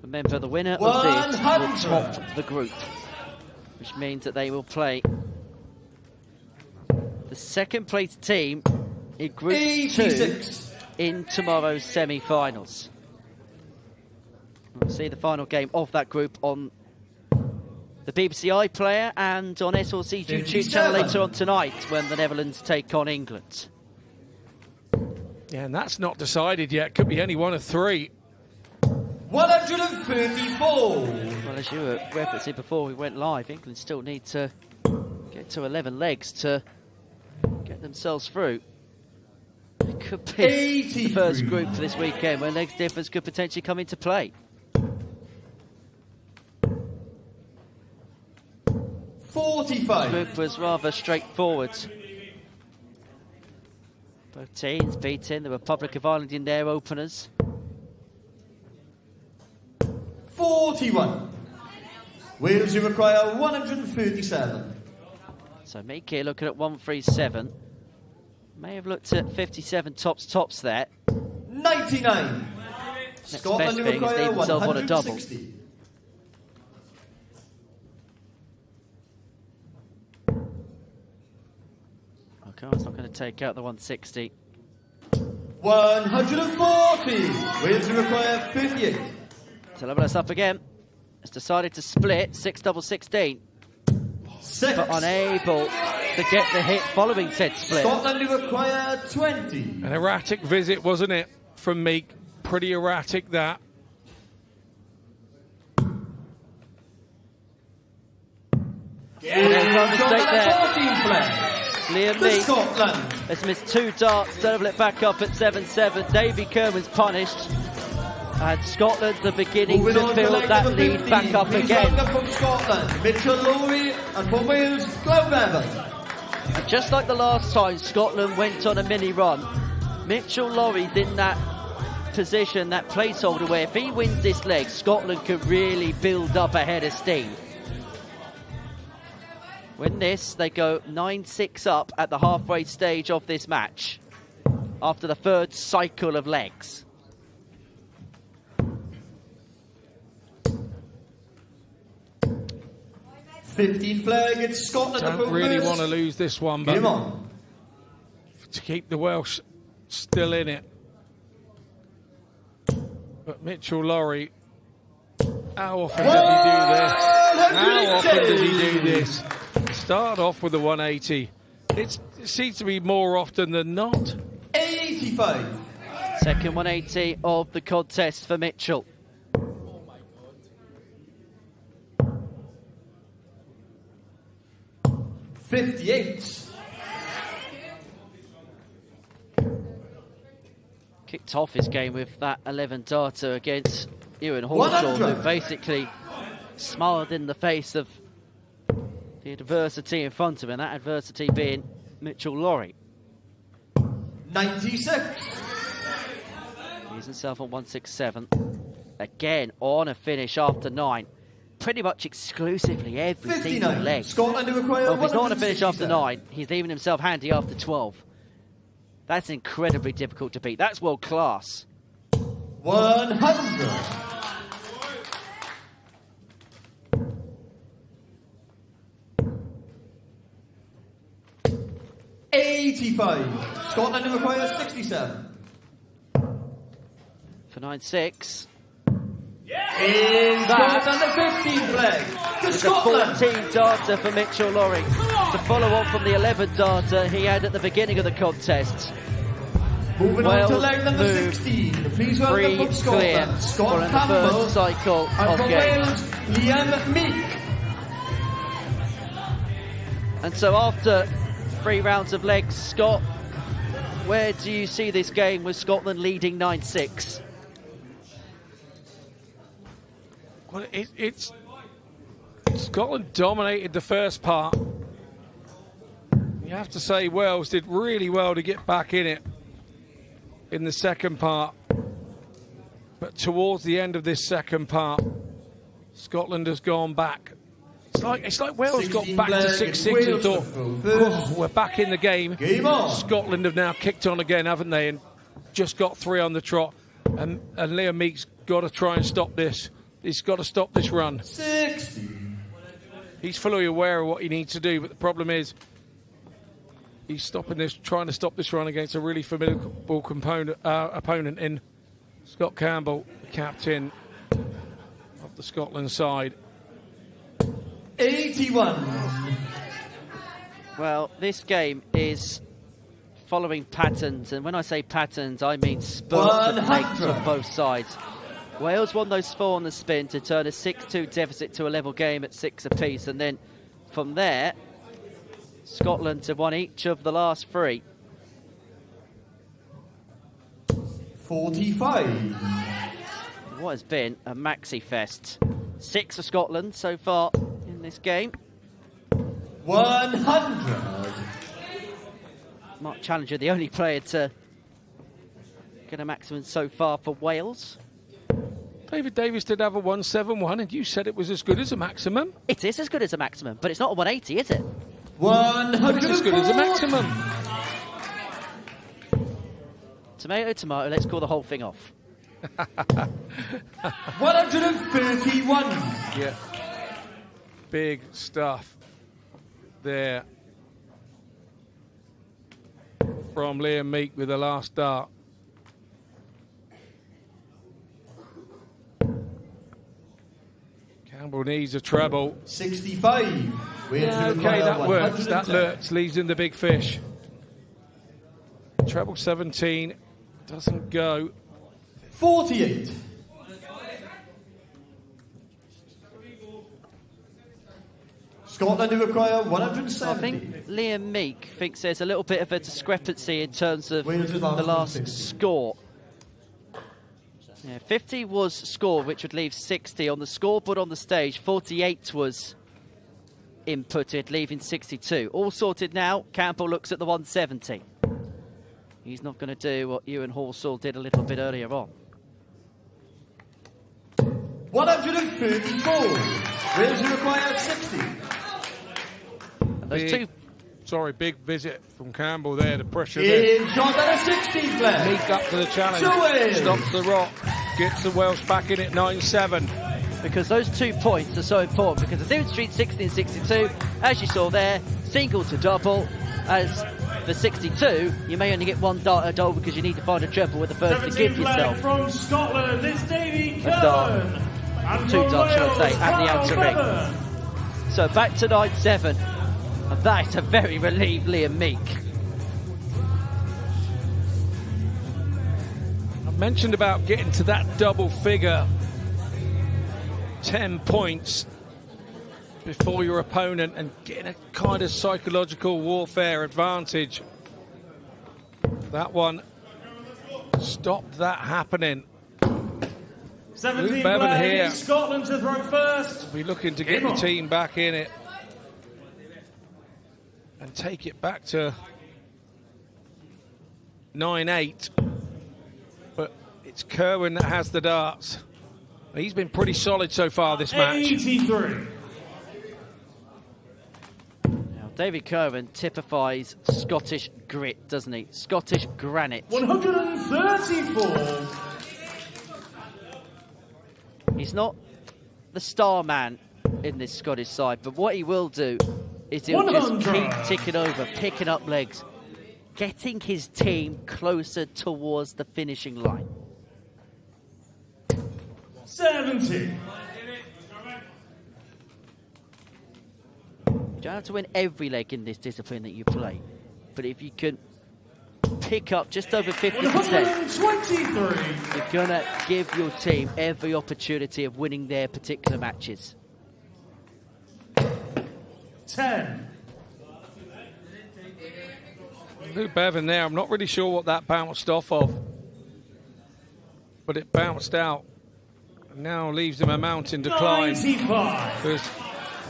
Remember, the winner of this will top the group. which means that they will play the second place team in Group 2 in tomorrow's semi-finals. We'll see the final game of that group on the BBC iPlayer and on S4C's YouTube channel later on tonight when the Netherlands take on England. Yeah, and that's not decided yet. Could be any one of three. 134. Well, as you were referencing before we went live, England still need to get to 11 legs to get themselves through. It could be the first group for this weekend where legs difference could potentially come into play. 45. The group was rather straightforward. Both teams beating the Republic of Ireland in their openers. 41. Wales, you require 137. So Meek here looking at 137. May have looked at 57 tops there. 99. Next Scotland, best you thing is require leave himself on a double. 160. Carl's not going to take out the 160. 140. Wales, you require 58. To level us up again. It's decided to split 6-16. But unable to get the hit following said split. Scotland, you require 20. An erratic visit, wasn't it, from Meek? Pretty erratic, that. There's no mistake there. 14 players. Liam Meek has missed 2 darts to level it back up at 7-7. Davy Kerwin's punished. And Scotland are beginning to build that lead back up again. From Scotland, Mitchell Luri, and from Wales, Gwlad. And just like the last time Scotland went on a mini run, Mitchell Lurie's in that position, that placeholder, where if he wins this leg, Scotland could really build up a head of steam. Win this, they go 9-6 up at the halfway stage of this match after the third cycle of legs. $15 flag, it's Scotland. Don't really want to lose this one, but to keep the Welsh still in it. But Mitchell Luri, how often does he do this? How often does he do this? Start off with the 180. It seems to be more often than not. 85. Second 180 of the contest for Mitchell. $58. Kicked off his game with that 11 darter against Ewan Hawkshaw, who basically smiled in the face of the adversity in front of him, that adversity being Mitchell Luri. 96. He's himself on 167. Again, on a finish after 9. Pretty much exclusively every 59. single leg. Scotland require Well, if he's not on a finish after 167. 9, he's leaving himself handy after 12. That's incredibly difficult to beat. That's world class. 100. $85. Scotland requires 67. For 9-6. In Scotland, the 15 flag. To It's a Scotland. 14 darter for Mitchell Luri to follow on from the 11 darter he had at the beginning of the contest. Moving on to Wales leg number move 16. Please welcome free from clear Scotland, Scott following the Campbell. first cycle And of from games. Wales, Liam Meek. And so after 3 rounds of legs, Scott, where do you see this game with Scotland leading 9-6? Well, it's Scotland dominated the first part. You have to say Wales did really well to get back in it in the second part. But towards the end of this second part, Scotland has gone back. It's like Wales got back to 6-6 and thought, oh, we're back in the game. Scotland have now kicked on again, haven't they? And just got 3 on the trot. And Liam Meek's got to try and stop this. He's got to stop this run. 60. He's fully aware of what he needs to do, but the problem is he's trying to stop this run against a really formidable opponent in Scott Campbell, the captain of the Scotland side. 81. Well, this game is following patterns, and when I say patterns, I mean spurts of legs on both sides. Wales won those 4 on the spin to turn a 6-2 deficit to a level game at 6 apiece, and then from there, Scotland have won each of the last 3. 45. What has been a maxi fest. 6 for Scotland so far in this game. 100. Mark Challenger, the only player to get a maximum so far for Wales. David Davis did have a 171, and you said it was as good as a maximum. It is as good as a maximum, but it's not a 180, is it? 100. It's as good as a maximum. Tomato, tomato, let's call the whole thing off. 131. Yeah. Big stuff there from Liam Meek with the last dart. Campbell needs a treble. 65. Yeah, okay, that works. That lurks, leaves in the big fish. Treble 17 doesn't go. 48. Scotland who require 170. I think Liam Meek thinks there's a little bit of a discrepancy in terms of the last score. Yeah, 50 was scored, which would leave 60. On the scoreboard on the stage, 48 was inputted, leaving 62. All sorted now. Campbell looks at the 170. He's not going to do what Ewan Horsall did a little bit earlier on. 134. Wales who require 60. Those two. Sorry, big visit from Campbell there. The pressure In there. shot at a 60 left. Meek up to the challenge. Chwe. Stops the rock. Gets the Welsh back in at 9-7. Because those 2 points are so important, because the difference between 60 and 62, as you saw there, single to double. As for 62, you may only get 1 dart a double because you need to find a treble with the first to give yourself from Scotland, it's Davy a dart. And 2 darts, should I say, Wales, at the outer ring. So back to 9-7. And that is a very relieved Liam Meek. I mentioned about getting to that double figure. 10 points before your opponent and getting a kind of psychological warfare advantage. That one stopped that happening. 17 Bevan here. Scotland to throw first. Be looking to get the team back in it and take it back to 9-8. But it's Kerwin that has the darts. He's been pretty solid so far this match. 83. Now, David Kerwin typifies Scottish grit, doesn't he? Scottish granite. 134. He's not the star man in this Scottish side, but what he will do is he'll just keep ticking over, picking up legs, getting his team closer towards the finishing line. 70. You don't have to win every leg in this discipline that you play, but if you can pick up just over 50%, you're going to give your team every opportunity of winning their particular matches. 10. Lou Bevan there. I'm not really sure what that bounced off of, but it bounced out. Now leaves him a mountain decline. 95. Because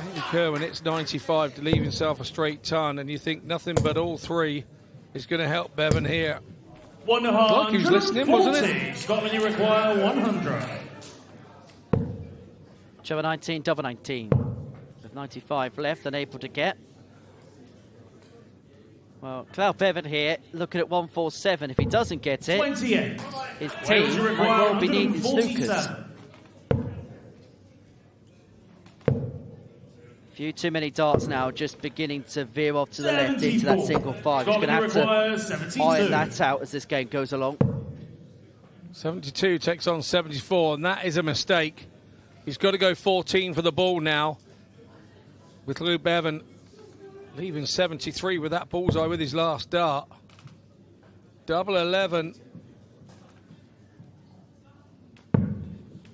David Kerwin, it's 95 to leave himself a straight ton, and you think nothing but all 3 is going to help Bevan here. 140. Like he was listening, wasn't it? Scotland, you require 100. Trevor 19, double 19. With 95 left, unable to get. Well, Cloud Bevan here, looking at 147. If he doesn't get it, 28. His team might well be needing snookers. If Few too many darts now, just beginning to veer off to the left into that single five. He's going to have to iron that out as this game goes along. 72 takes on 74, and that is a mistake. He's got to go 14 for the ball now, with Lou Bevan leaving 73 with that bullseye with his last dart. Double 11.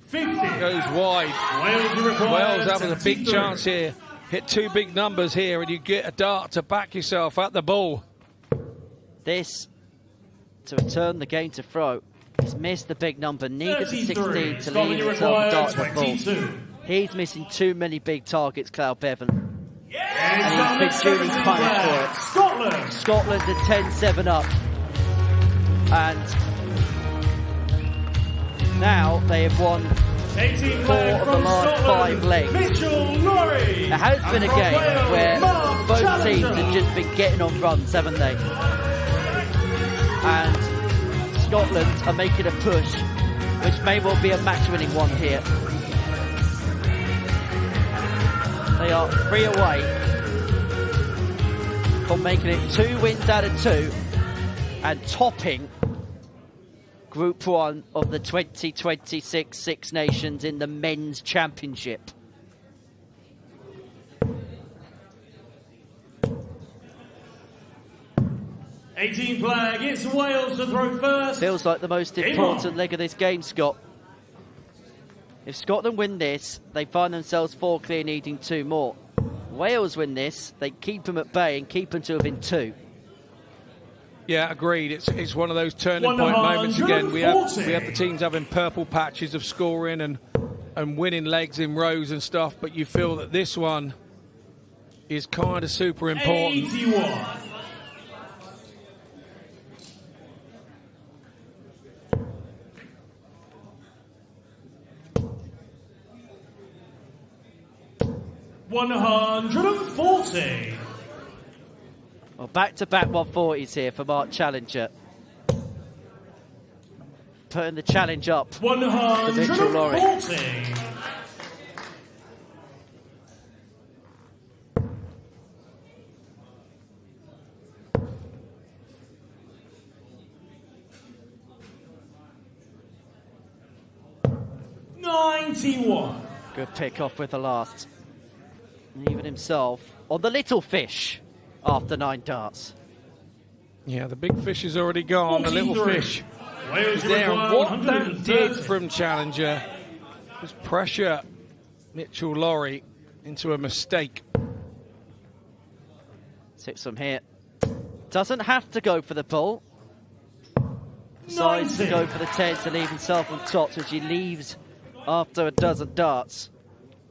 50. Goes wide. Wales having a big chance here. Hit two big numbers here and you get a dart to back yourself at the ball. This to return the game to throw. He's missed the big number, needed the 16 to leave himself a dart to the ball. He's missing too many big targets, Cloud Bevan. And he's been duly punished for it. Scotland are 10-7 up. And now they have won 4 of the last 5 legs. It has been a game where both teams have just been getting on runs, haven't they? And Scotland are making a push, which may well be a match-winning one here. They are 3 away from making it 2 wins out of 2 and topping Group 1 of the 2026 Six Nations in the Men's Championship. '18 flag, it's Wales to throw first. Feels like the most important leg of this game, Scott. If Scotland win this, they find themselves 4 clear, needing 2 more. Wales win this, they keep them at bay and keep them to within 2. Yeah, agreed. It's one of those turning point moments again. We have the teams having purple patches of scoring and winning legs in rows and stuff, but you feel that this one is kind of super important. 81. $140. Well, back-to-back 140s here for Mark Challenger. Putting the challenge up to Mitchell Luri. 140. $91. Good pick off with the last. And even himself on the little fish after 9 darts. Yeah, the big fish is already gone. 43. The little fish is there. And what that did from Challenger was pressure Mitchell Luri into a mistake. 6 from here. Doesn't have to go for the ball. Decides to go for the 10 to leave himself on top, which he leaves after a dozen darts.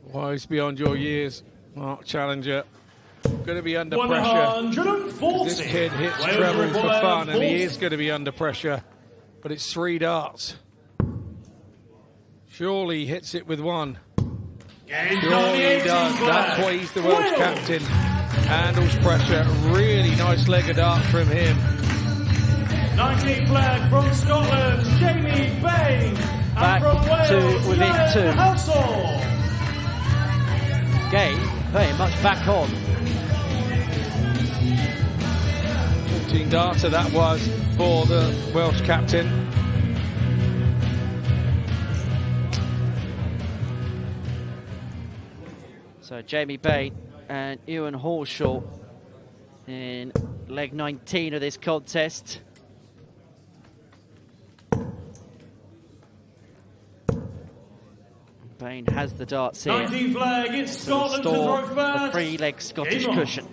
Wise beyond your years, Mark Challenger. Going to be under pressure. This kid hits trebles for fun, and he is going to be under pressure. But it's 3 darts. Surely he hits it with 1. Surely he does. That's why he's the world's captain. Handles pressure. Really nice leg of darts from him. 19 flag from Scotland, Jamie Bain. Back and from Wales, to within 2. Hassel. Game very much back on. 14 darter that was for the Welsh captain. So Jamie Bain and Ewan Horshaw in leg 19 of this contest. Bain has the darts here. 19 flag, it's Scotland to restore throw the first. 3-leg Scottish Game on. cushion.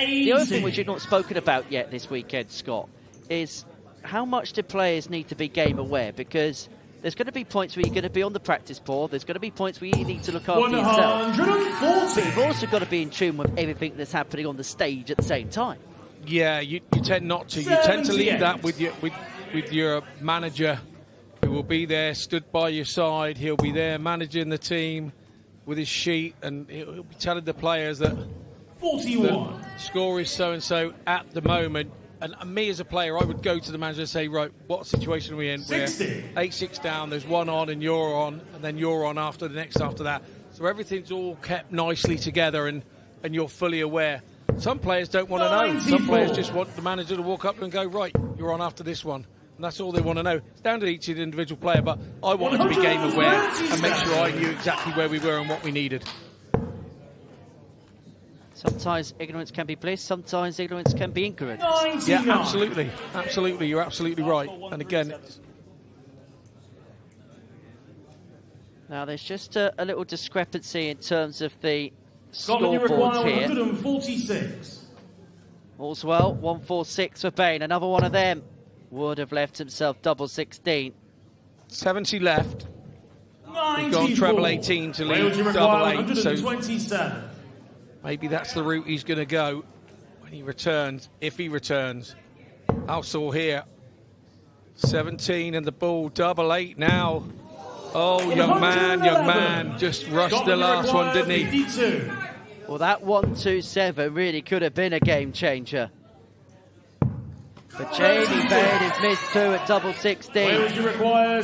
The other thing which you've not spoken about yet this weekend, Scott, is how much do players need to be game aware? Because there's going to be points where you're going to be on the practice board. There's going to be points where you need to look after yourself. 140. But you've also got to be in tune with everything that's happening on the stage at the same time. Yeah, you tend not to. You tend to leave that with your manager, who will be there, stood by your side. He'll be there managing the team with his sheet, and he'll be telling the players that 41. the score is so and so at the moment, And me as a player, I would go to the manager and say, right, what situation are we in? 60. We're 8-6 down, there's one on and you're on, and then you're on after the next after that. So everything's all kept nicely together and you're fully aware. Some players don't want to know. Some players just want the manager to walk up and go, right, you're on after this one. And that's all they want to know. It's down to each individual player, but I wanted to be game aware and make sure I knew exactly where we were and what we needed. Sometimes ignorance can be bliss, sometimes ignorance can be ignorance. Yeah, absolutely. Absolutely, you're absolutely right. And again, now there's just a little discrepancy in terms of the Scotland scoreboards here. 146. All's well, 146 for Bain. Another one of them would have left himself double 16. 70 left. We've gone treble 18 to lead double 8. So maybe that's the route he's going to go when he returns, if he returns. Alsall here. 17 and the ball, double 8 now. Oh, young man, just rushed the last one, didn't he? Well, that 1-2-7 really could have been a game changer. But Jamie Bain has missed 2 at double 16.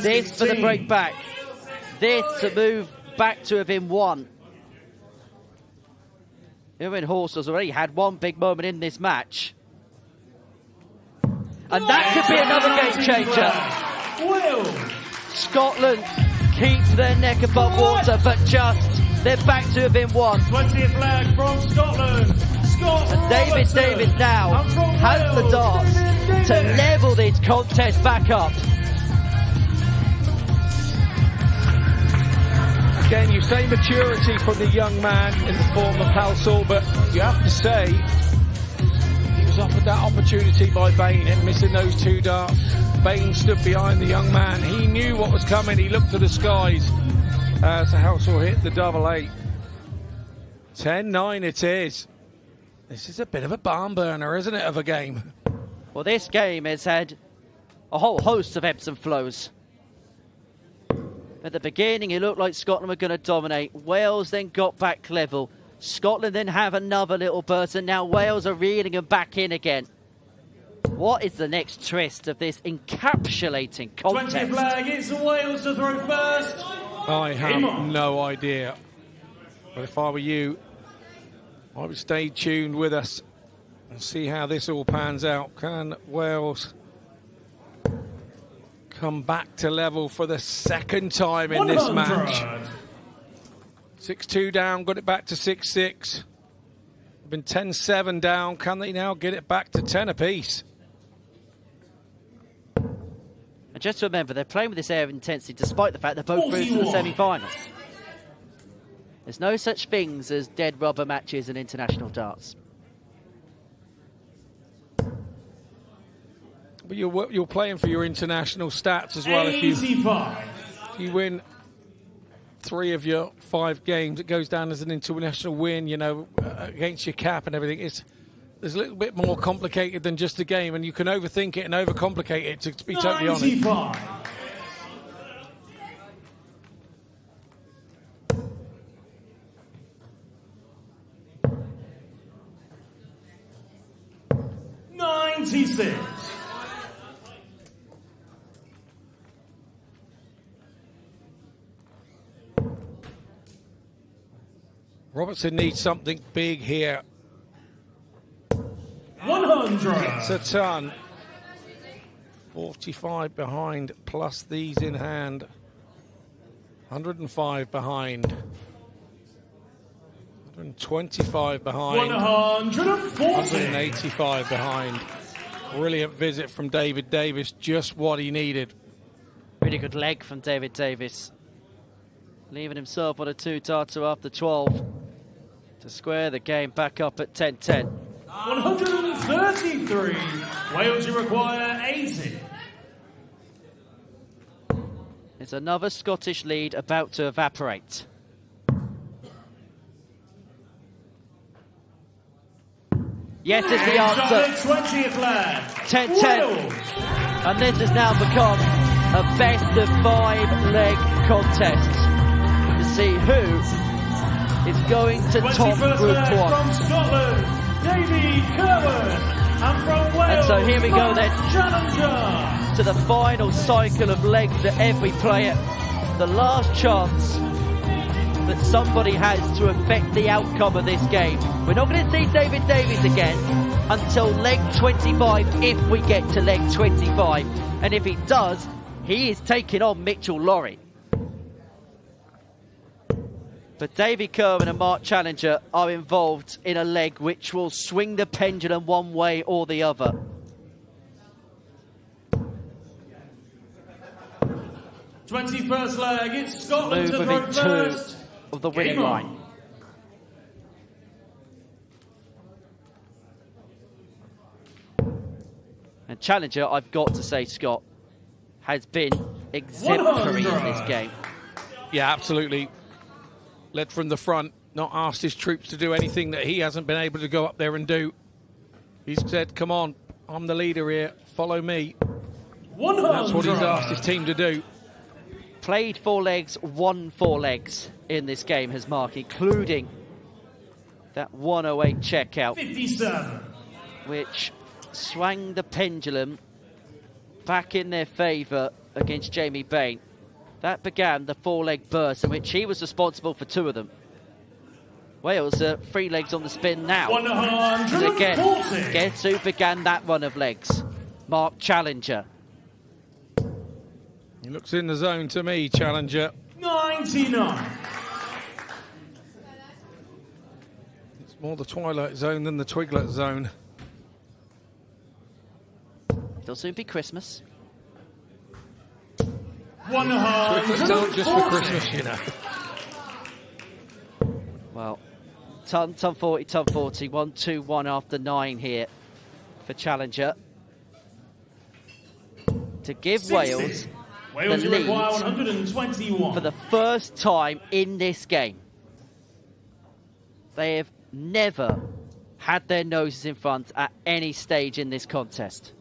This for the break back. This to move back to within 1. Ewan Horse has already had one big moment in this match. And that could be another game changer. Scotland keeps their neck above water, but they're back to within 1. 20th flag from Scotland. And David Davis now has the darts to level this contest back up. Again, you say maturity from the young man in the form of Halsall, but you have to say he was offered that opportunity by Bain and missing those 2 darts. Bain stood behind the young man. He knew what was coming. He looked to the skies as Halsall hit the double 8. 10-9 it is. This is a bit of a barn burner, isn't it, of a game? Well, this game has had a whole host of ebbs and flows. At the beginning, it looked like Scotland were going to dominate. Wales then got back level. Scotland then have another little burst, and now Wales are reeling them back in again. What is the next twist of this encapsulating contest? 20th flag, it's Wales to throw first. I have no idea. But if I were you, I would stay tuned with us and see how this all pans out. Can Wales come back to level for the second time in this match? 6-2 down, got it back to 6-6. Been 10-7 down. Can they now get it back to 10 apiece? And just remember, they're playing with this air of intensity despite the fact they're both through to the semi-finals. There's no such things as dead rubber matches in international darts. But you're playing for your international stats as well. If you win 3 of your 5 games, it goes down as an international win, you know, against your cap and everything. It's a little bit more complicated than just a game, and you can overthink it and overcomplicate it, to be totally honest. 96. Robertson needs something big here. 100. It's a ton. 45 behind, plus these in hand. 105 behind. 125 behind. 140. 185 behind. Brilliant visit from David Davis, just what he needed. Really good leg from David Davis. Leaving himself on a 2-darter after 12 to square the game back up at 10-10. 133. Wales require 80. It's another Scottish lead about to evaporate. Yes, is the answer. 20th flag. 10-10. And this has now become a best-of-5 leg contest to see who is going to top Group 1. From Scotland, Davy Kerwin. And from Wales, And so here we go then, challenger. to the final cycle of legs for every player. The last chance that somebody has to affect the outcome of this game. We're not going to see David Davies again until leg 25, if we get to leg 25. And if he does, he is taking on Mitchell Luri. But Davy Kerwin and Mark Challenger are involved in a leg which will swing the pendulum one way or the other. '21st leg, it's Scotland to throw Within first. 2 of the winning Game on. line. And Challenger, I've got to say, Scott, has been exemplary in this game. Yeah, absolutely. Led from the front, not asked his troops to do anything that he hasn't been able to go up there and do. He's said, come on, I'm the leader here, follow me. And that's what he's asked his team to do. Played 4 legs, won 4 legs in this game, has Mark, including that 108 checkout. 57. Which swung the pendulum back in their favour against Jamie Bain. That began the 4-leg burst in which he was responsible for 2 of them. Wales 3 legs on the spin now. 140. Again, guess who began that run of legs? Mark Challenger. He looks in the zone to me, Challenger. 99. It's more the Twilight Zone than the Twiglet Zone. It'll soon be Christmas. Twiglets aren't just for Christmas, you know. Well, ton 40, ton 40. 1-2-1 after 9 here for Challenger. To give 60. Wales Wales the require lead 121. for the first time in this game. They have never had their noses in front at any stage in this contest.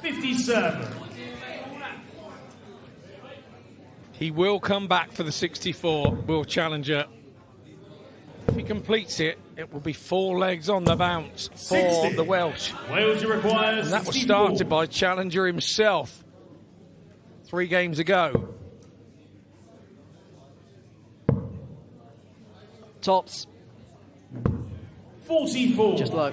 '57. He will come back for the 64, will Challenger. If he completes it, it will be 4 legs on the bounce for 60. the Welsh. Wales requires And that was 64. started by Challenger himself 3 games ago. Tops. 44. Just low.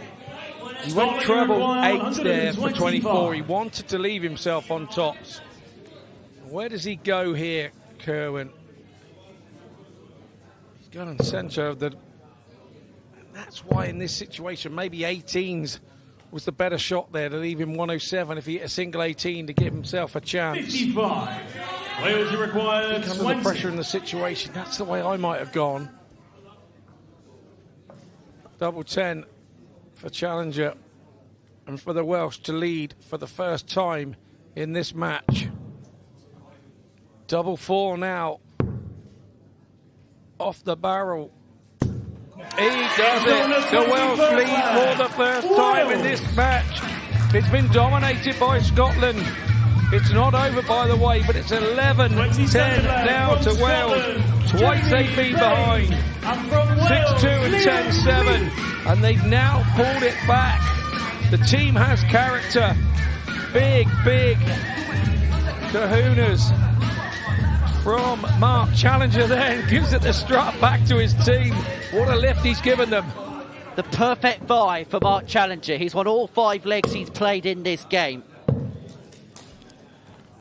He went treble 8 there for 24. He wanted to leave himself on tops. Where does he go here, Kerwin? He's gone in the centre of the... And that's why in this situation, maybe 18s was the better shot there to leave him 107 if he hit a single 18 to give himself a chance. 55. Wales requires Under 20. the pressure in the situation, that's the way I might have gone. Double 10 for Challenger and for the Welsh to lead for the first time in this match. Double 4 now. Off the barrel. He does it. The Welsh lead for the first time in this match. It's been dominated by Scotland. It's not over, by the way, but it's 11-10 now to Wales. Twice they've been behind. 6-2 and 10-7. And they've now pulled it back. The team has character. Big kahunas from Mark Challenger then. Gives it the strut back to his team. What a lift he's given them. The perfect buy for Mark Challenger. He's won all 5 legs he's played in this game.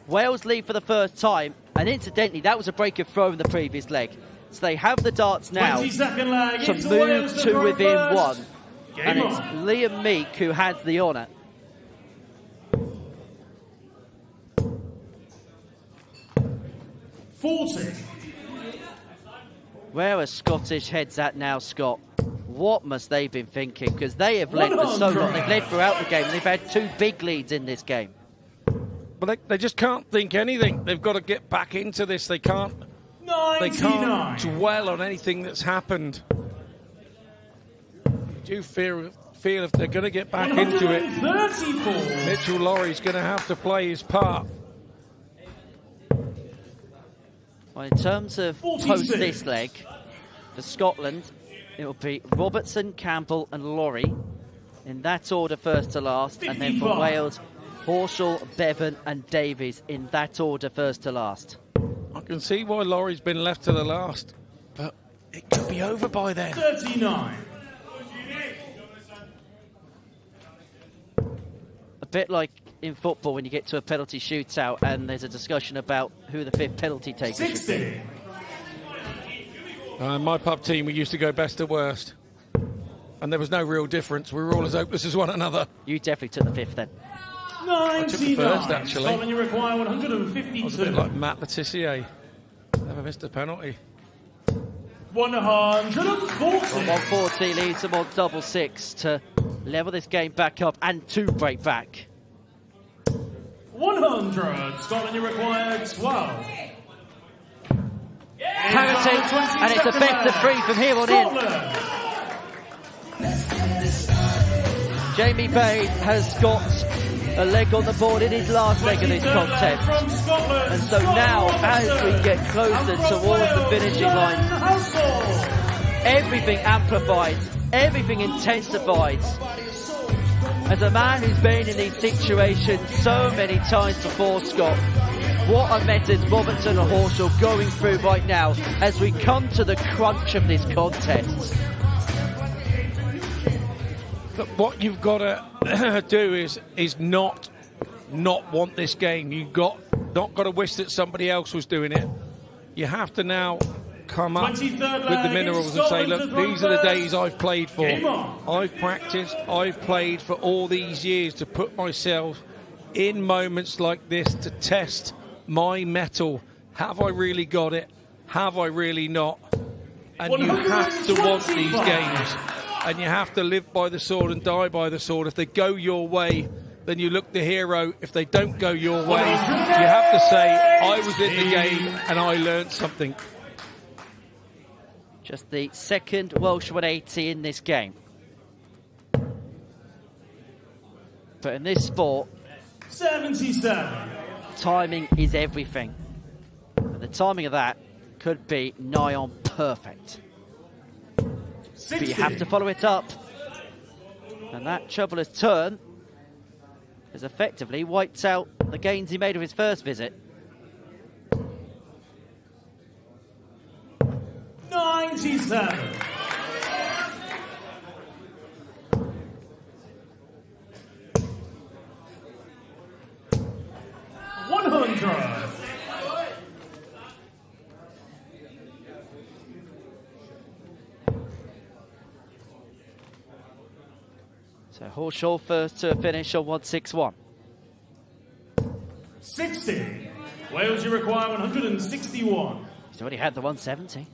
Wales lead for the first time, and incidentally, that was a break of throw in the previous leg. So they have the darts now 22nd leg, to it's move Wales to to throw within first. 1. Game And it's on. Liam Meek who has the honour. Where are Scottish heads at now, Scott? What must they have been thinking? Because they have led for so long. They've led throughout the game. They've had 2 big leads in this game. But they just can't think anything. They've got to get back into this. They can't dwell on anything that's happened. I do feel if they're going to get back into it, Mitchell Luri's going to have to play his part. Well, in terms of 46. post this leg, for Scotland, it will be Robertson, Campbell and Luri. In that order, first to last. And then for 55. Wales, Horshall, Bevan and Davies in that order, first to last. I can see why Laurie's been left to the last, but it could be over by then. 39. A bit like in football when you get to a penalty shootout and there's a discussion about who the fifth penalty taker should 60. be. My pub team, we used to go best to worst. And there was no real difference. We were all as hopeless as one another. You definitely took the fifth then. 99. I took the first, actually. Scotland, you require I was a 152. bit like Matt Letitia. Never missed a penalty. 140. 140 leaves them on double six to level this game back up and to break back. 100. Scotland, you require 12. Parity, and it's a best of three from here on in. Jamie Bain has got a leg on the board in his last leg of this contest. And so now, as we get closer towards the finishing line, everything amplifies, everything intensifies. As a man who's been in these situations so many times before, Scott, what a method Robertson and Horshall going through right now as we come to the crunch of this contest. But what you've got to do is not want this game. You've not got to wish that somebody else was doing it. You have to now come up with the minerals and say, look, these are the days I've played for. I've practiced, I've played for all these years to put myself in moments like this to test my mettle. Have I really got it? Have I really not? And you have to want these games. And you have to live by the sword and die by the sword. If they go your way, then you look the hero. If they don't go your way, you have to say, I was in the game and I learned something. Just the second Welsh 180 in this game. But in this sport, 77. Timing is everything. And the timing of that could be nigh on perfect. 60. But you have to follow it up. And that troubler's turn has effectively wiped out the gains he made of his first visit. 97. 100. So Horshall first to a finish on 161. 60. Wales, you require 161. He's already had the 170.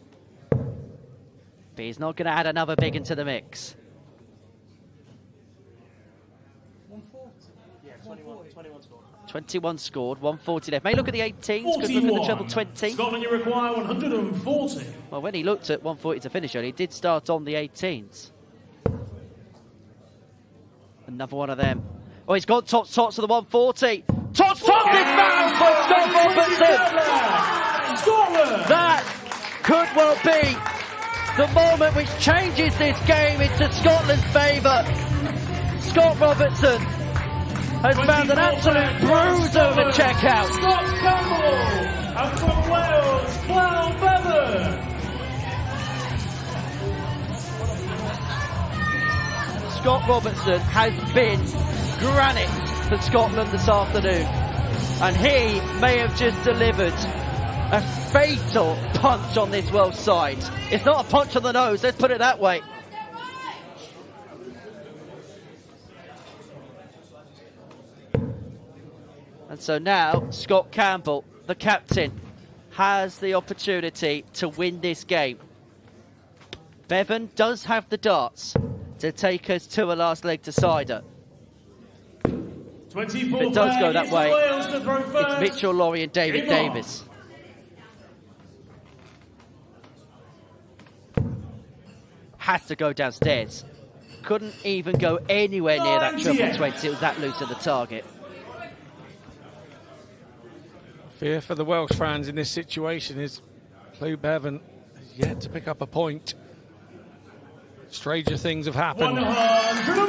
But he's not going to add another big into the mix. 21 scored, 140 left. May look at the 18s, because look at the treble 20. Scotland, you require 140. Well, when he looked at 140 to finish on, he did start on the 18s. Another one of them. Oh, he's got tots to the 140. Tots is found for Scott Robertson. That could well be the moment which changes this game into Scotland's favour. Scott Robertson has found an absolute bruiser of a checkout. Scott Campbell, and from Wales, Gwlad Bevan. Scott Robertson has been granite for Scotland this afternoon, and he may have just delivered a fatal punch on this Welsh side. It's not a punch on the nose, let's put it that way. And so now Scott Campbell, the captain, has the opportunity to win this game. Bevan does have the darts to take us to a last leg decider. If it does go that way, it's Mitchell, Luri and David Davis. Has to go downstairs. Couldn't even go anywhere near that triple 20. It was that loose of the target. Fear for the Welsh fans in this situation is Lou Bevan has yet to pick up a point. Stranger things have happened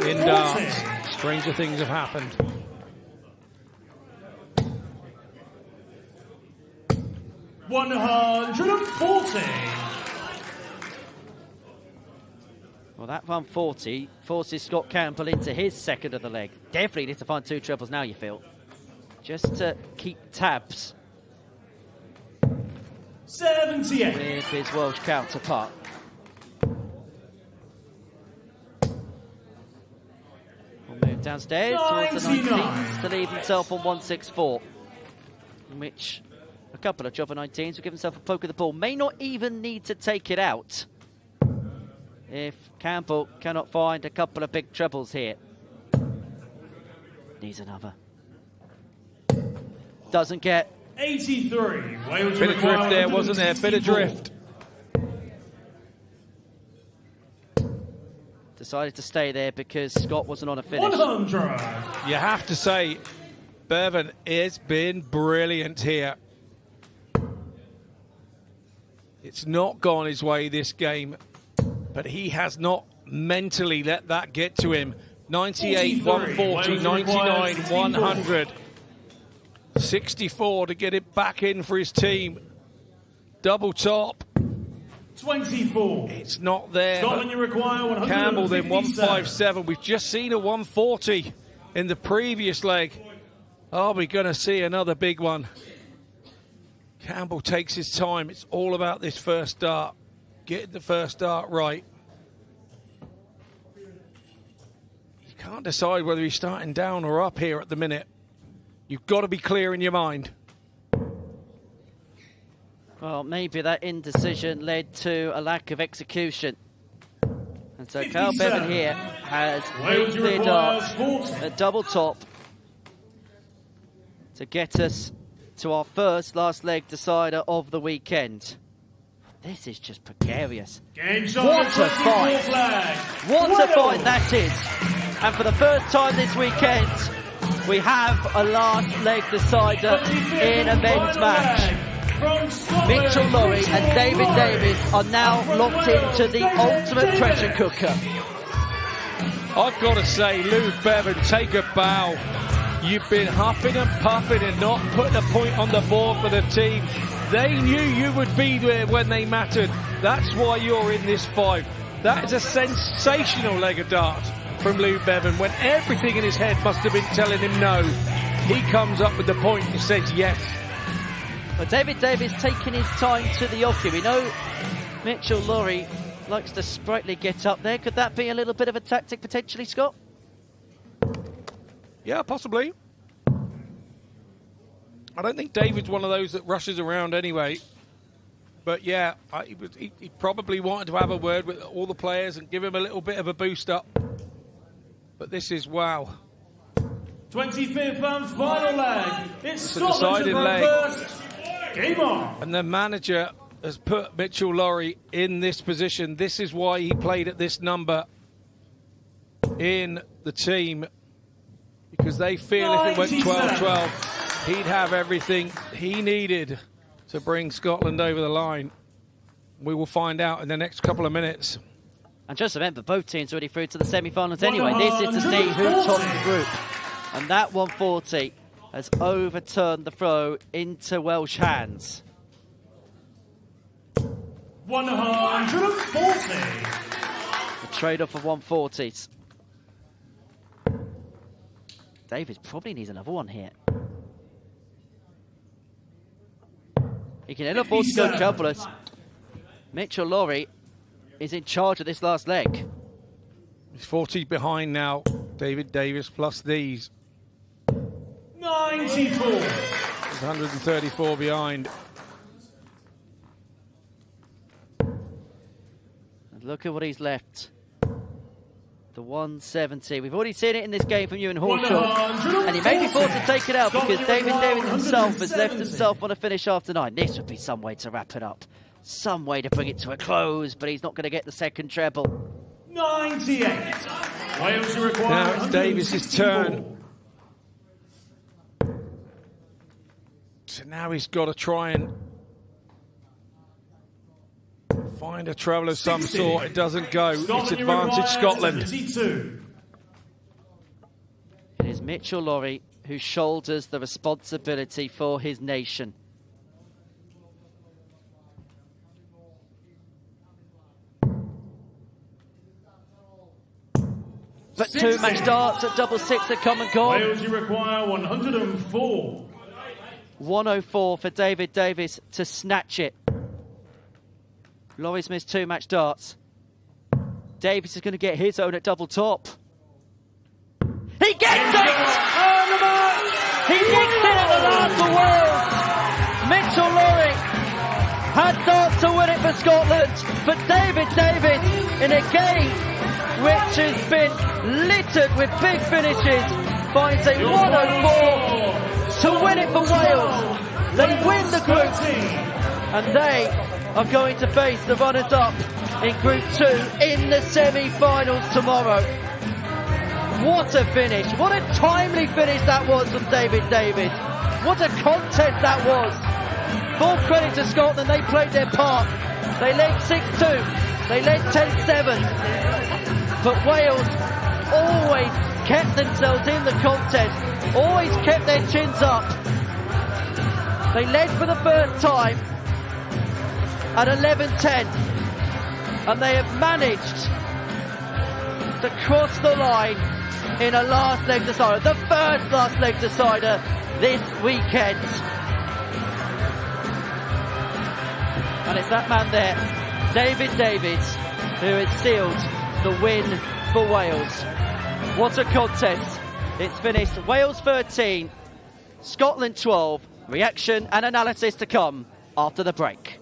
in darts. Stranger things have happened. Well, that 140 forces Scott Campbell into his second of the leg. Definitely needs to find 2 trebles now, you feel. Just to keep tabs 78 with his Welsh counterpart. We'll move downstairs towards the 19s to leave himself on 164. In which a couple of jobber 19s will give himself a poke at the ball. May not even need to take it out if Campbell cannot find a couple of big trebles here. Needs another. Doesn't get. 83. Wales bit of drift there, wasn't there? Bit of drift. Decided to stay there because Scott wasn't on a finish. 100. You have to say, Bevan has been brilliant here. It's not gone his way this game, but he has not mentally let that get to him. 98, 140, 99, 100. 64 to get it back in for his team. Double top. 24. It's not there. Scotland, you require 157. Campbell then 157. We've just seen a 140 in the previous leg. Are we going to see another big one? Campbell takes his time. It's all about this first dart. Getting the first dart right. You can't decide whether he's starting down or up here at the minute. You've got to be clear in your mind. Well, maybe that indecision led to a lack of execution. And so Carl Bevan here has hit the dart at double top to get us to our first last leg decider of the weekend. This is just precarious. What a fight! What a fight that is! And for the first time this weekend, we have a last leg decider in a men's match. Mitchell Luri and David Davis are now locked into the ultimate pressure cooker. I've got to say, Lou Bevan, take a bow. You've been huffing and puffing and not putting a point on the board for the team. They knew you would be there when they mattered. That's why you're in this fight. That is a sensational leg of darts from Lou Bevan, when everything in his head must have been telling him no. He comes up with the point and says yes. But David Davis taking his time to the oche. We know Mitchell Luri likes to sprightly get up there. Could that be a little bit of a tactic potentially, Scott? Yeah, possibly. I don't think David's one of those that rushes around anyway. But yeah, he probably wanted to have a word with all the players and give him a little bit of a boost up. But this is, wow. 25th and final leg. It's a decided leg. First. Game on. And the manager has put Mitchell Luri in this position. This is why he played at this number in the team. Because they feel if it went 12-12, he'd have everything he needed to bring Scotland over the line. We will find out in the next couple of minutes. And just remember, both teams already through to the semi-finals anyway. This is to see who tops the group. And that 140 has overturned the throw into Welsh hands. 140. The trade-off of 140s. David probably needs another one here. He can end up afford to go troubleless. Mitchell Luri is in charge of this last leg. He's 40 behind now. David Davis plus these. 94. He's 134 behind. And look at what he's left. The 170. We've already seen it in this game from Ewan Hawkshaw. And he may be forced to take it out because David Davis himself has left himself on a finish after 9. This would be some way to wrap it up. Some way to bring it to a close, but he's not going to get the second treble. 98. Now it's Davis's turn. now he's got to try and find a trouble of some sort. It doesn't go. It's advantage Scotland. It is Mitchell Luri who shoulders the responsibility for his nation. But 2-match darts at double six at come and gone. Wales, you require 104. 104 for David Davis to snatch it. Luri's missed 2-match darts. Davis is going to get his own at double top. He gets it! He nicks it at the last for Wales. Mitchell Luri had darts to win it for Scotland, but David Davis in a game which has been littered with big finishes finds a 104 to win it for Wales. They win the group and they are going to face the runners-up in Group 2 in the semi-finals tomorrow. What a finish. What a timely finish that was from David Davis. What a contest that was. Full credit to Scotland. They played their part. They led 6-2. They led 10-7. But Wales always kept themselves in the contest. Always kept their chins up. They led for the first time at 11-10. And they have managed to cross the line in a last leg decider, the first last leg decider this weekend. And it's that man there, David Davis, who has sealed the win for Wales. What a contest. It's finished Wales 13, Scotland 12. Reaction and analysis to come after the break.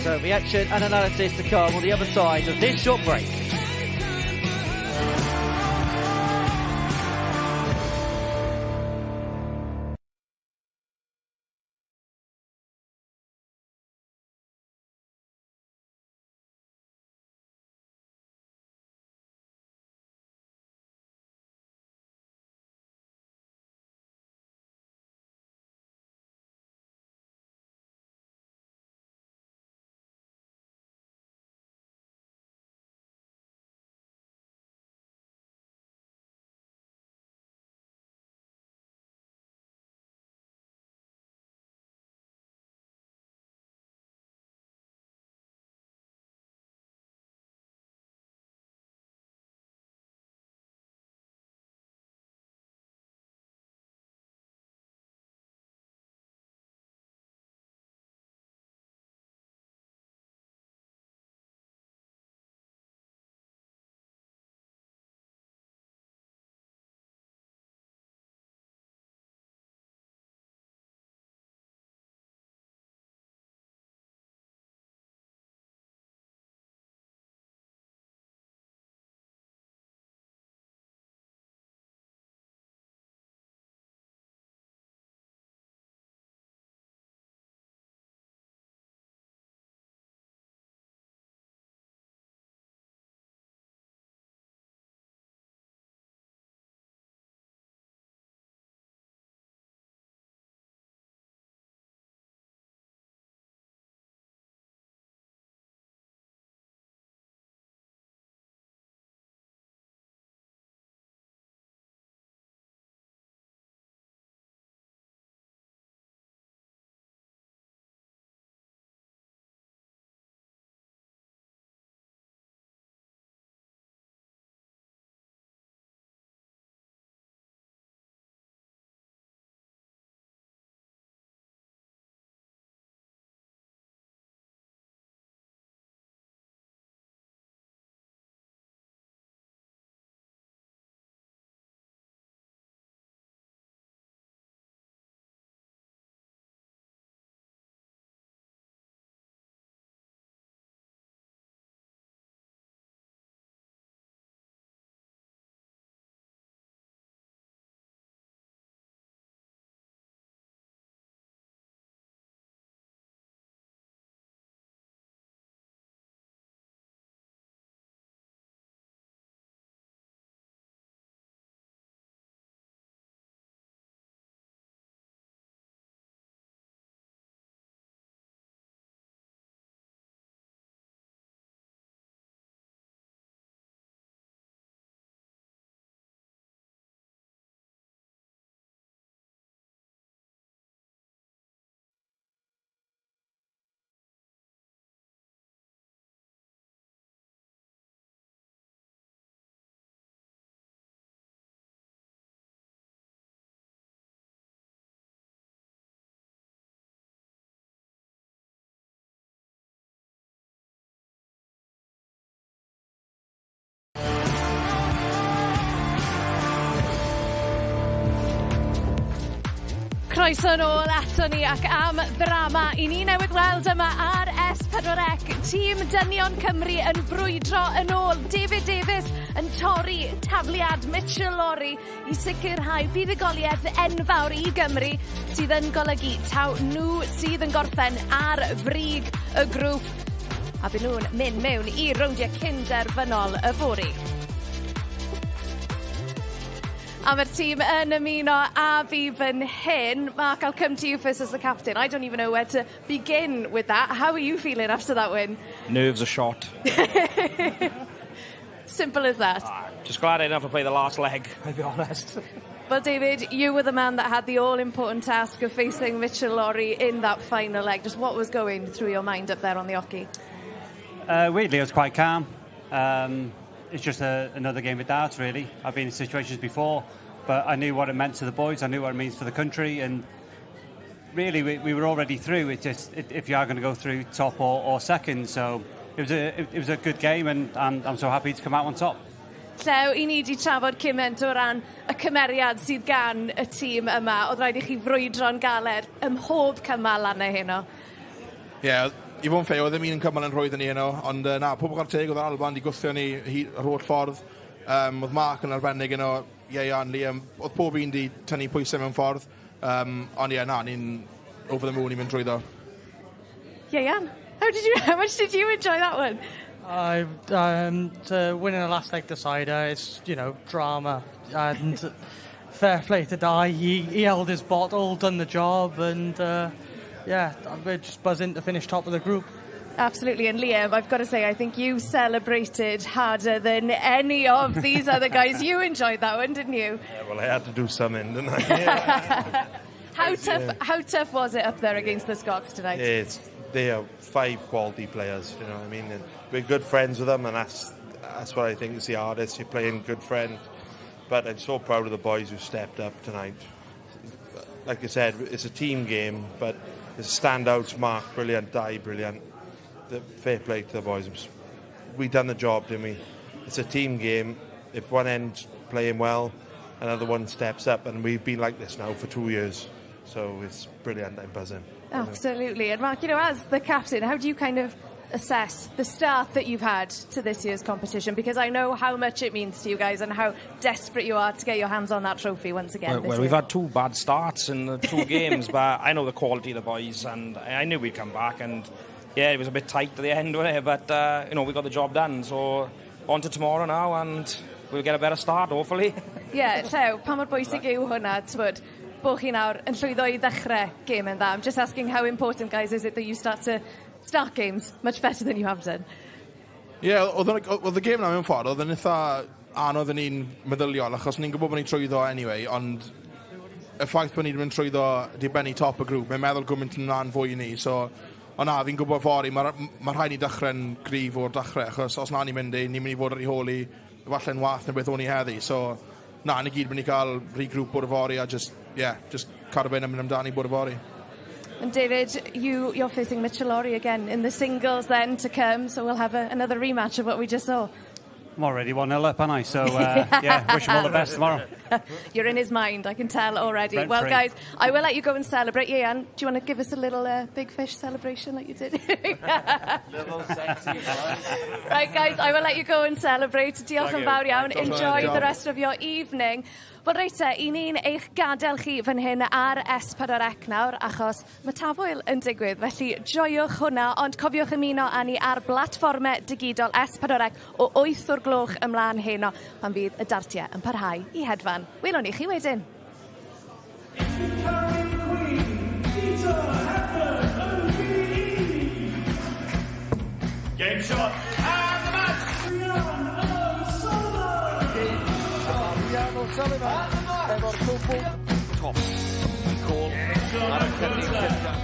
So reaction and analysis to come on the other side of this short break. Croeso nôl ato ni ac am ddrama i ni newid weld yma ar S4C. Tîm Dynion Cymru yn brwydro yn ôl. David Davies yn torri tafliad Mitchell Luri i sicrhau buddugoliaeth enfawr i Gymru sydd yn golygu taw nhw sydd yn gorffen ar frig y grŵp. A byd nhw'n mynd mewn i rowndiau cynderfynol y fori. A mae'r tîm yn ymuno a fi fan hyn. Mark, I'll come to you first as the captain. I don't even know where to begin with that. How are you feeling after that win? Nerves are shot. Simple as that. Just glad I didn't have to play the last leg, I'll be honest. Well, David, you were the man that had the all-important task of facing Mitchell Luri in that final leg. Just what was going through your mind up there on the hockey? Weirdly, I was quite calm. It's just another game of darts, really. I've been in situations before, but I knew what it meant to the boys. I knew what it means for the country, and really, we were already through. It's just if you are going to go through top or second, so it was a good game, and I'm so happy to come out on top. Llew, i ni wedi trafod cyment o ran y cymeriad sydd gan y tîm yma. Oedd rhaid i chi frwydro'n galed ym mhob cymal anna heno. I fod yn ffei, oedd ddim un cymal yn rhwydd yn heno, ond na, pob o'r teg oedd yr Alban di gwthio ni yr holl ffordd. Oedd Mark yn arbennig yno, Ieuan, Liam, oedd pob un di tynnu pwysau mewn ffordd. Ond ni'n over the moon i mynd drwyddo. Ieuan, how much did you enjoy that one? Winning the last leg decider, it's, drama. And fair play to Di. He held his bottle, done the job, and we're just buzzing to finish top of the group. Absolutely, and Liam, I've got to say, I think you celebrated harder than any of these other guys. You enjoyed that one, didn't you? Yeah, well, I had to do something, didn't I? How tough was it up there against the Scots tonight? They are 5 quality players, you know what I mean? And we're good friends with them, and that's what I think is the hardest. You're playing good friend. But I'm so proud of the boys who stepped up tonight. Like I said, it's a team game, but there's standouts. Mark, brilliant. Di, brilliant. Fair play to the boys. We done the job, didn't we? It's a team game. If one end's playing well, another one steps up, and we've been like this now for 2 years. So it's brilliant. I'm buzzing. Absolutely. And Mark, as the captain, how do you kind of assess the start that you've had to this year's competition? Because I know how much it means to you guys and how desperate you are to get your hands on that trophy once again. Well, we've had 2 bad starts in the 2 games, but I know the quality of the boys, and I knew we'd come back. And yeah, it was a bit tight at the end, wasn't it? But we got the job done. So on to tomorrow now, and we'll get a better start, hopefully. Yeah, Llew, pa mor bwysig yw hwnna, t'bod, bo chi nawr yn llwyddo i ddechrau game yn dda. I'm just asking how important, guys, is it that you start games much better than you have done? Yeah, oedd y game na mewn ffordd, oedd yn eitha anodd yn ni'n meddyliol, achos ni'n gwybod bod ni'n trwyddo anyway, ond y ffaith bod ni'n mynd trwyddo dibynnu top y grŵp, mae'n meddwl gwmynt yn rhan fwy i ni, so ond fi'n gwybod fori, mae rhaid ni dechrau'n gryf o'r dechrau, achos os na ni'n mynd ni'n mynd i fod ar ei holi, falle'n wath na beth o'n i heddi, so ni gyd mynd i cael regrŵp o'r fori a just carfyn amdani bod y fori. And David, you're facing Mitchell Luri again in the singles then to come, so we'll have another rematch of what we just saw. I'm already 1-0 up, aren't I? So, wish him all the best tomorrow. You're in his mind, I can tell already. Rent well, free. guys, I will let you go and celebrate. Ieuan, do you want to give us a little big fish celebration like you did? Little sexy. Right, guys, I will let you go and celebrate. Diolch yn fawr iawn. Enjoy the rest of your evening. Wel reit i ni'n eich gadael chi fan hyn ar S4C nawr, achos mae tafwyl yn digwydd, felly joiwch hwnna, ond cofiwch ymuno â ni ar blatfformau digidol S4C o 8 o'r gloch ymlaen heno, pan fydd y Ddartiau yn parhau i hedfan. Welwn ni chi wedyn. Game shot, and the match! Sullivan efo'r cwbl top gol ar y cyfnod cyntaf.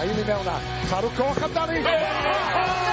Haili mewn na. Tarw coch amdani.